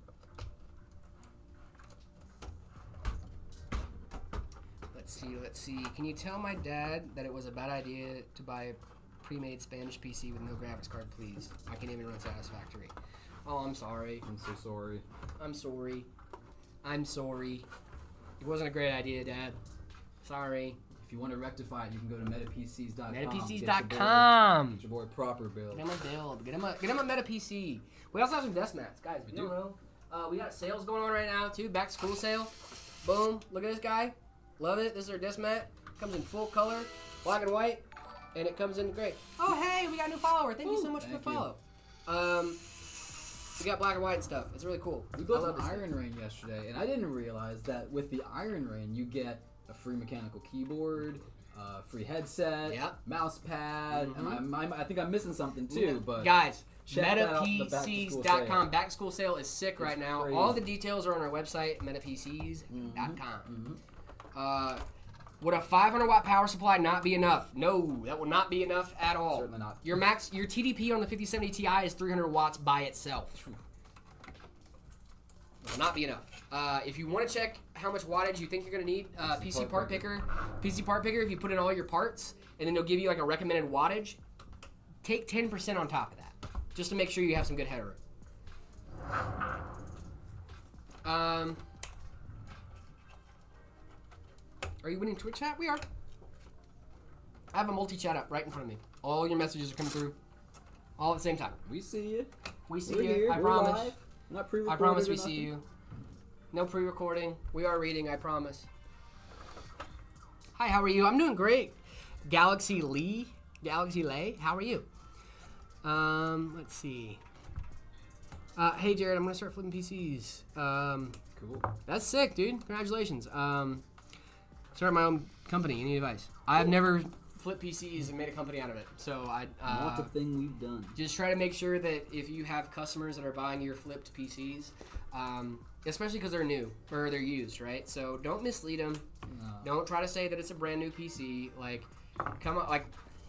Let's see. Can you tell my dad that it was a bad idea to buy a pre-made Spanish PC with no graphics card, please? I can't even run Satisfactory. Oh, I'm sorry. I'm so sorry. I'm sorry. It wasn't a great idea, Dad. Sorry. If you want to rectify it, you can go to metapcs.com. Metapcs.com. Get your boy proper build. Get him a build. Get him a Meta PC. We also have some desk mats, guys. We don't know. We got sales going on right now too. Back to school sale. Boom. Look at this guy. Love it. This is our desk mat. Comes in full color, black and white, and it comes in gray. Oh hey, we got a new follower. Thank you so much for the follow. We got black and white and stuff. It's really cool. We built an Iron Rain yesterday, and I didn't realize that with the Iron Rain, you get a free mechanical keyboard, free headset, mouse pad, and I think I'm missing something too. But guys, metapcs.com. Back to school sale is sick right now. Crazy. All the details are on our website, metapcs.com. Would a 500-watt power supply not be enough? No, that will not be enough at all. Certainly not. Your TDP on the 5070 Ti is 300 watts by itself. Will not be enough. If you want to check how much wattage you think you're going to need, PC Part Picker, if you put in all your parts, and then they'll give you like a recommended wattage, take 10% on top of that, just to make sure you have some good headroom. Are you winning Twitch chat? We are. I have a multi-chat up right in front of me. All your messages are coming through all at the same time. We see you. We see We're you. here. I We're promise. live. Not pre-recorded. I promise or we nothing. see you. No pre-recording. We are reading, I promise. Hi, how are you? I'm doing great. Galaxy Lay, how are you? Let's see. Hey Jared, I'm gonna start flipping PCs. Cool. That's sick, dude. Congratulations. Start my own company. Any advice? I've never flipped PCs and made a company out of it. So Not the thing we've done. just try to make sure that if you have customers that are buying your flipped PCs, especially because they're new or they're used, right? So don't mislead them. No. Don't try to say that it's a brand new PC. Like, come on, like,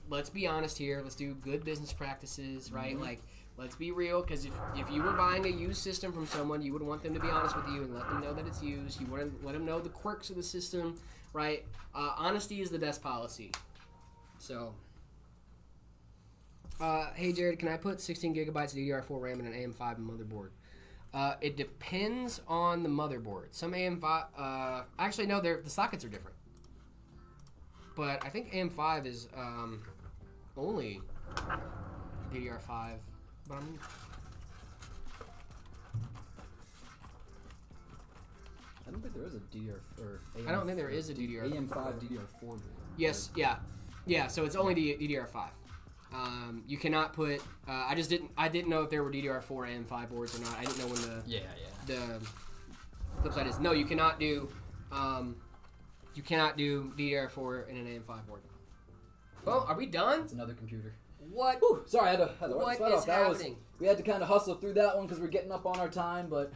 let's be honest here. Let's do good business practices, right? Like, let's be real, because if you were buying a used system from someone, you would want them to be honest with you and let them know that it's used. You want to let them know the quirks of the system, right? Honesty is the best policy. So, hey Jared, can I put 16 gigabytes of DDR4 RAM in an AM5 motherboard? It depends on the motherboard. Some AM5, actually no, the sockets are different. But I think AM5 is only DDR5. But I don't think there is a DDR4. I don't think there is a DDR4. AM5 DDR4 board. Yes, yeah. So it's only DDR5. You cannot put. I didn't know if there were DDR4 AM5 boards or not. I didn't know when the flip side is. No, you cannot do. You cannot do DDR4 in an AM5 board. Well, are we done? It's another computer. What? Whew, sorry, I had to What sweat is off. That happening? we had to kind of hustle through that one because we're getting up on our time, but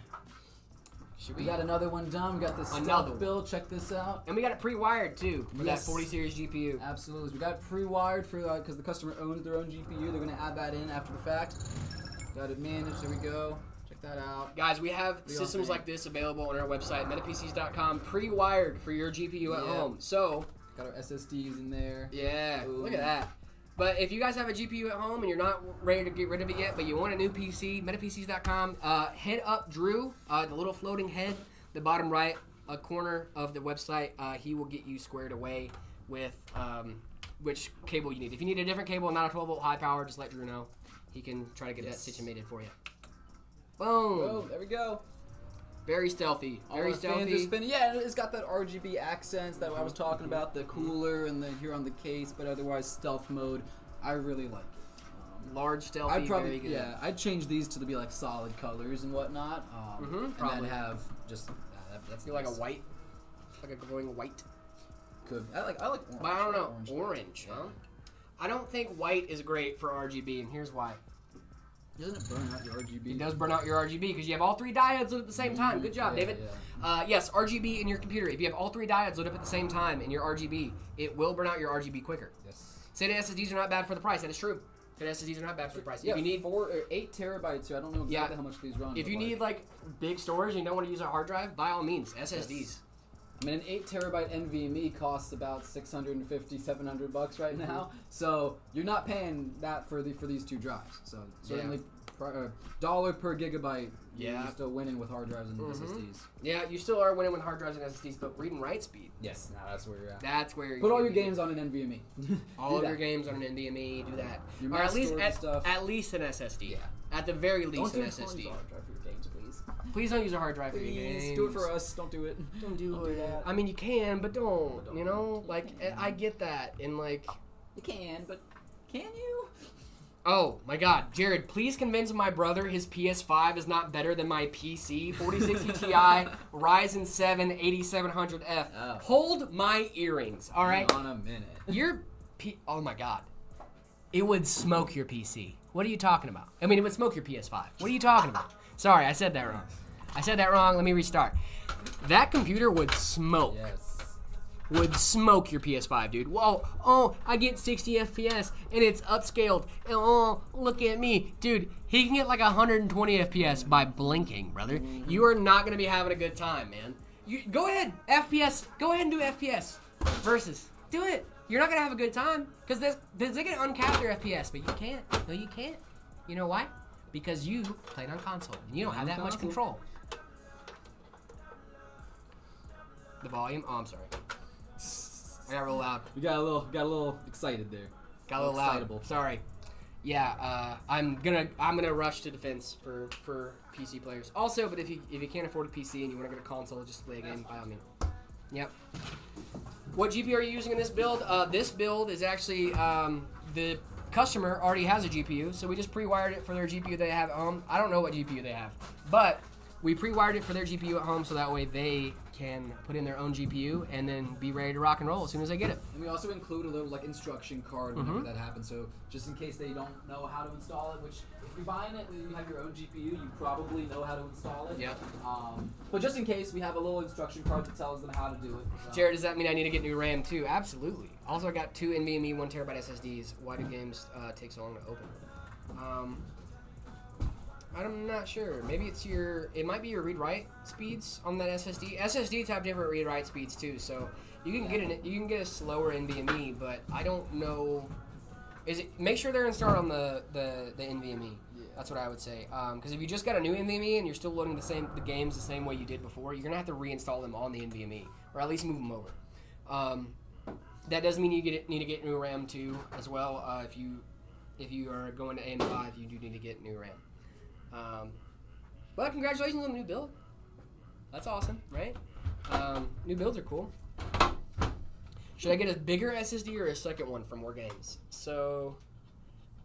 Should we got another one done. We got this Another stealth one. build. Check this out. And we got it pre-wired too for Yes. that 40 series GPU. Absolutely. We got it pre-wired for because the customer owns their own GPU. They're going to add that in after the fact. Got it managed. There we go. Check that out. Guys, we have systems like this available on our website, metapcs.com, pre-wired for your GPU at home. So, got our SSDs in there. yeah, Boom. look at that. But if you guys have a GPU at home and you're not ready to get rid of it yet, but you want a new PC, metapcs.com, head up Drew, the little floating head, the bottom right corner of the website. He will get you squared away with which cable you need. If you need a different cable, not a 12-volt high power, just let Drew know. He can try to get that situated for you. Boom. Oh, there we go. Very stealthy. All Very our fans are stealthy. spinning. Yeah, and it's got that RGB accents that I was talking about, the cooler and the here on the case, but otherwise stealth mode. I really like it. Large, stealthy, I'd probably, very good. yeah, I'd change these to be like solid colors and whatnot, and probably. then have just that's Feel like a nice. white, like a glowing white. Could I like orange. But I don't know. Orange. Orange, huh? I don't think white is great for RGB, and here's why. Doesn't it burn out your RGB? It does burn out your RGB because you have all three diodes lit at the same time. Good job, Yeah, David. yeah. Yes, RGB in your computer. If you have all three diodes lit up at the same time in your RGB, it will burn out your RGB quicker. Yes. SATA SSDs are not bad for the price. That is true. SATA SSDs are not bad for the price. Yeah, if you need 4 or 8 terabytes here. I don't know exactly how much these run. If but you need like big storage and you don't want to use a hard drive, by all means, SSDs. I mean, an 8 terabyte NVMe costs about $650, $700 right now. So you're not paying that for these 2 drives. So certainly dollar per gigabyte. You're still winning with hard drives and SSDs. Yeah, you still are winning with hard drives and SSDs, but read and write speed. Yes, now that's where you're at. That's where you're Put all your games on an NVMe. All of your games on an NVMe. Do that. Your Or at least stuff. at least an SSD. Yeah. At the very Don't least, an use SSD. hard drive for your games, please. Please don't use a hard drive for your games. Please do it for us. Don't do it. Don't do Don't do it. that. I mean, you can, but don't. You know, like I get that, and like. You can, but can you? Oh my God, Jared! Please convince my brother his PS5 is not better than my PC 4060 Ti Ryzen 7 8700F. Oh. Hold my earrings, all right? Hang on a minute. Oh my God, it would smoke your PC. What are you talking about? I mean, it would smoke your PS5. What are you talking about? Sorry, I said that wrong. Let me restart. That computer would smoke. Yes. Would smoke your PS5, dude. Whoa, oh, I get 60 FPS and it's upscaled. Oh, look at me. Dude, he can get like 120 FPS by blinking, brother. You are not going to be having a good time, man. Go ahead, FPS. Go ahead and do FPS versus. Do it. You're not going to have a good time because they can uncap their FPS, but you can't. No, you can't. You know why? Because you played on console and you don't have that much control. The volume? Oh, I'm sorry. I got real loud. We got a little excited there. Got a little loud. Sorry. Yeah, I'm gonna rush to defense for PC players. Also, but if you can't afford a PC and you want to get a console, just play a game by all means. Yep. What GPU are you using in this build? This build is actually the customer already has a GPU, so we just pre-wired it for their GPU they have at home. I don't know what GPU they have, but we pre-wired it for their GPU at home so that way they can put in their own GPU and then be ready to rock and roll as soon as they get it. And we also include a little like instruction card whenever that happens. So just in case they don't know how to install it, which if you're buying it and you have your own GPU, you probably know how to install it. Yep. But just in case, we have a little instruction card that tells them how to do it. So. Jared, does that mean I need to get new RAM too? Absolutely. Also, I got 2 NVMe 1 terabyte SSDs. Why do games take so long to open? I'm not sure. Maybe it might be your read-write speeds on that SSD. SSDs have different read-write speeds too, so you can get a slower NVMe, but I don't know. Make sure they're installed on the NVMe. Yeah. That's what I would say. Because if you just got a new NVMe and you're still loading the games the same way you did before, you're gonna have to reinstall them on the NVMe, or at least move them over. That does mean you need to get new RAM too, as well. If you are going to AM5, you do need to get new RAM. But congratulations on the new build. That's awesome, right? New builds are cool. Should I get a bigger SSD or a second one for more games? So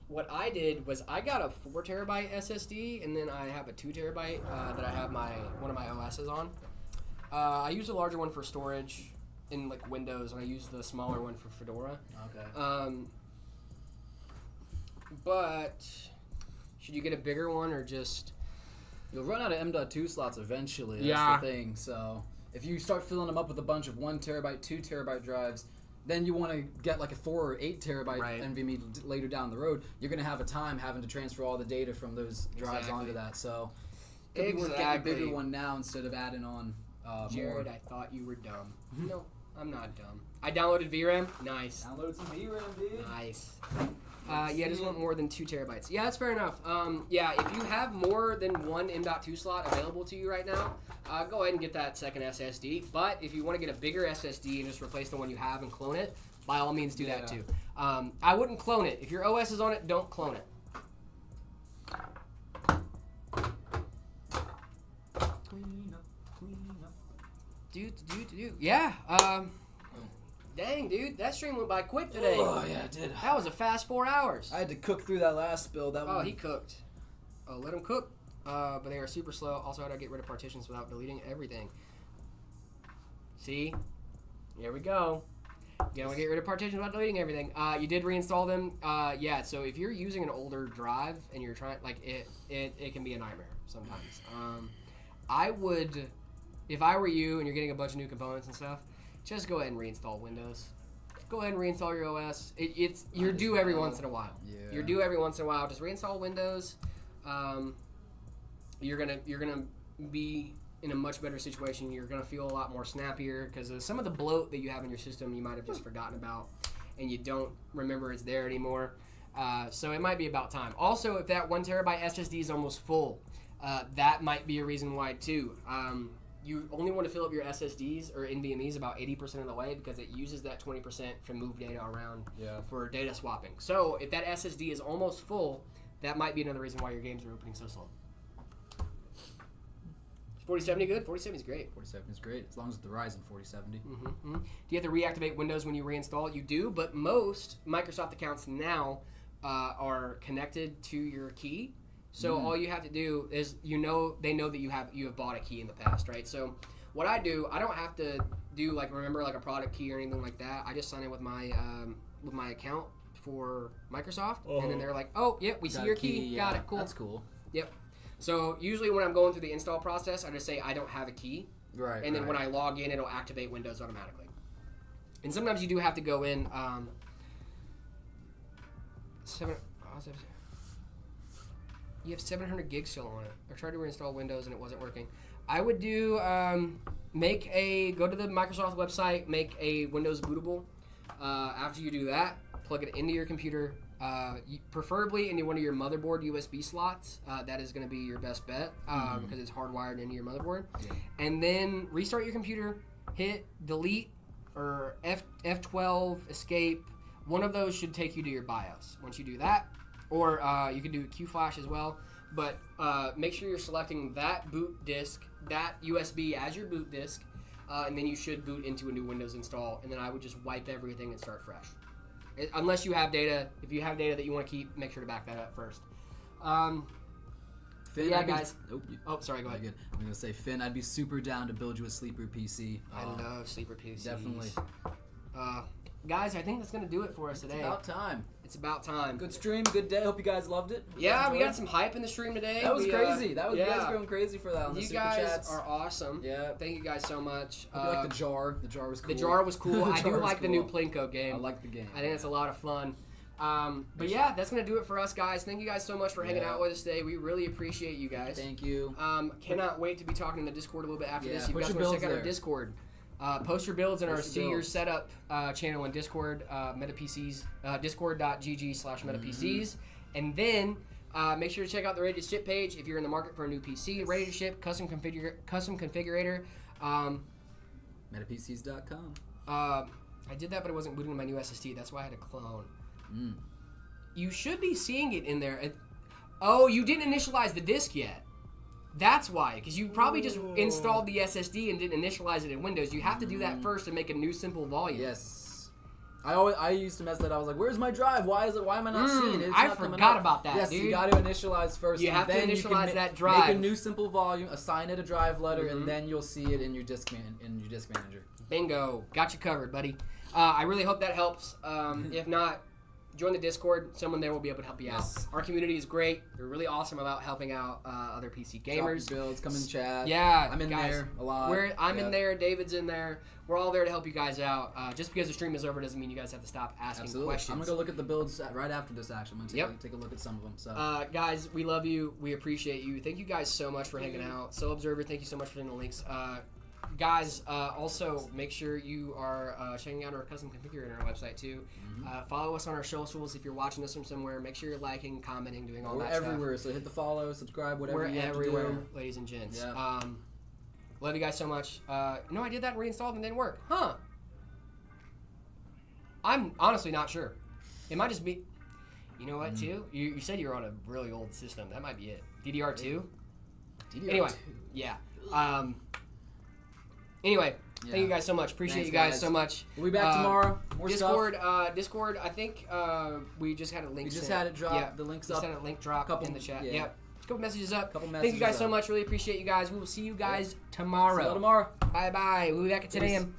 what I did was I got a 4 terabyte SSD, and then I have a 2 terabyte that I have one of my OSs on. I use a larger one for storage in like Windows, and I use the smaller one for Fedora. Okay. But should you get a bigger one or just? You'll run out of M.2 slots eventually. That's the thing. So if you start filling them up with a bunch of 1 terabyte, 2 terabyte drives, then you want to get like a 4 or 8 terabyte NVMe later down the road. You're going to have a time having to transfer all the data from those drives onto that. So it could be worth getting a bigger one now instead of adding on Jared, more. I thought you were dumb. No, I'm not dumb. I downloaded VRAM. Nice. Download some VRAM, dude. Nice. Yeah, I just want more than 2 terabytes. Yeah, that's fair enough. Yeah, if you have more than 1 M.2 slot available to you right now, go ahead and get that second SSD. But if you want to get a bigger SSD and just replace the one you have and clone it, by all means do that too. I wouldn't clone it. If your OS is on it, don't clone it. Yeah. Dang, dude, that stream went by quick today. Oh, yeah, it did. That was a fast 4 hours. I had to cook through that last build. He cooked. Oh, let him cook. But they are super slow. Also, how to get rid of partitions without deleting everything. See? Here we go. You want to get rid of partitions without deleting everything. You did reinstall them. Yeah, so if you're using an older drive and you're trying, like, it can be a nightmare sometimes. I would, if I were you and you're getting a bunch of new components and stuff, just go ahead and reinstall Windows. Go ahead and reinstall your OS. You're due every once in a while. Yeah. You're due every once in a while. Just reinstall Windows. You're gonna be in a much better situation. You're going to feel a lot more snappier because some of the bloat that you have in your system you might have just forgotten about and you don't remember it's there anymore. So it might be about time. Also, if that 1 terabyte SSD is almost full, that might be a reason why too. You only want to fill up your SSDs or NVMEs about 80% of the way because it uses that 20% to move data around for data swapping. So if that SSD is almost full, that might be another reason why your games are opening so slow. 4070 good? 4070 is great. 4070 is great, as long as it's the Ryzen 4070. Mm-hmm. Do you have to reactivate Windows when you reinstall it? You do, but most Microsoft accounts now are connected to your key. So all you have to do is they know that you have bought a key in the past, right? So what I do, I don't have to do remember a product key or anything like that. I just sign in with my account for Microsoft, and then they're like, oh, yep, we see your key. Got it, cool. That's cool. Yep. So usually when I'm going through the install process, I just say I don't have a key. Right. And then when I log in, it'll activate Windows automatically. And sometimes you do have to go in. You have 700 gigs still on it. I tried to reinstall Windows and it wasn't working. I would do go to the Microsoft website, make a Windows bootable. After you do that, plug it into your computer. Preferably into one of your motherboard USB slots. That is going to be your best bet because it's hardwired into your motherboard. Yeah. And then restart your computer, hit delete or F12, escape. One of those should take you to your BIOS. Once you do that, or you can do QFlash as well, but make sure you're selecting that boot disk, that USB as your boot disk, and then you should boot into a new Windows install, and then I would just wipe everything and start fresh. Unless you have data. If you have data that you want to keep, make sure to back that up first. Finn, guys. Sorry, go ahead. Good. I'm going to say, Finn, I'd be super down to build you a sleeper PC. I love sleeper PCs. Definitely. Guys, I think that's going to do it for us today. It's about time. Good stream, good day. Hope you guys loved it. Yeah, we got some hype in the stream today. That was crazy. You guys were going crazy for that on the super chats. You guys are awesome. Yeah. Thank you guys so much. I like the jar. The jar was cool. The jar was cool. I do like the new Plinko game. I like the game. I think it's a lot of fun. But yeah, that's going to do it for us, guys. Thank you guys so much for hanging out with us today. We really appreciate you guys. Thank you. Cannot wait to be talking in the Discord a little bit after this. You guys want to check out our Discord. Post your builds in our See Your Setup channel in Discord, MetaPCs, discord.gg/MetaPCs. And then make sure to check out the Ready to Ship page if you're in the market for a new PC. Ready to Ship, custom configurator. MetaPCs.com. I did that, but it wasn't booting my new SSD. That's why I had to clone. You should be seeing it in there. You didn't initialize the disk yet. That's why, because you probably just installed the SSD and didn't initialize it in Windows. You have to do that first to make a new simple volume. Yes. I used to mess that. I was like, "Where's my drive? Why am I not seeing it?" I forgot about that. Yes, dude. You got to initialize first. You have to initialize that drive. Make a new simple volume, assign it a drive letter, and then you'll see it in your disk manager. Bingo, got you covered, buddy. I really hope that helps. If not, join the Discord. Someone there will be able to help you out. Our community is great. They're really awesome about helping out other PC gamers. Drop your builds, come in chat. Yeah, I'm in there a lot. I'm in there. David's in there. We're all there to help you guys out. Just because the stream is over doesn't mean you guys have to stop asking questions. I'm going to go look at the builds right after this, actually. I'm going to take a look at some of them. So. Guys, we love you. We appreciate you. Thank you guys so much for hanging out. So Observer, thank you so much for the links. Guys, also make sure you are checking out our custom configurator on our website too. Follow us on our socials if you're watching us from somewhere. Make sure you're liking, commenting, doing all that stuff. We're everywhere, so hit the follow, subscribe, whatever you have everywhere, to do. Ladies and gents. Yeah. Love you guys so much. No, I did that and reinstalled and it didn't work. Huh. I'm honestly not sure. It might just be... You know what, too? You said you were on a really old system. That might be it. DDR2? Anyway, yeah. Anyway, thank you guys so much. Appreciate you guys so much. We'll be back tomorrow. More Discord, stuff. Discord. I think we just had a link. We just had it drop. Yeah, the links just up. had a link drop in the chat. Yeah. Yep. A couple messages up. Thank you guys so much. Really appreciate you guys. We will see you guys tomorrow. See you tomorrow. Bye bye. We'll be back at 10 a.m.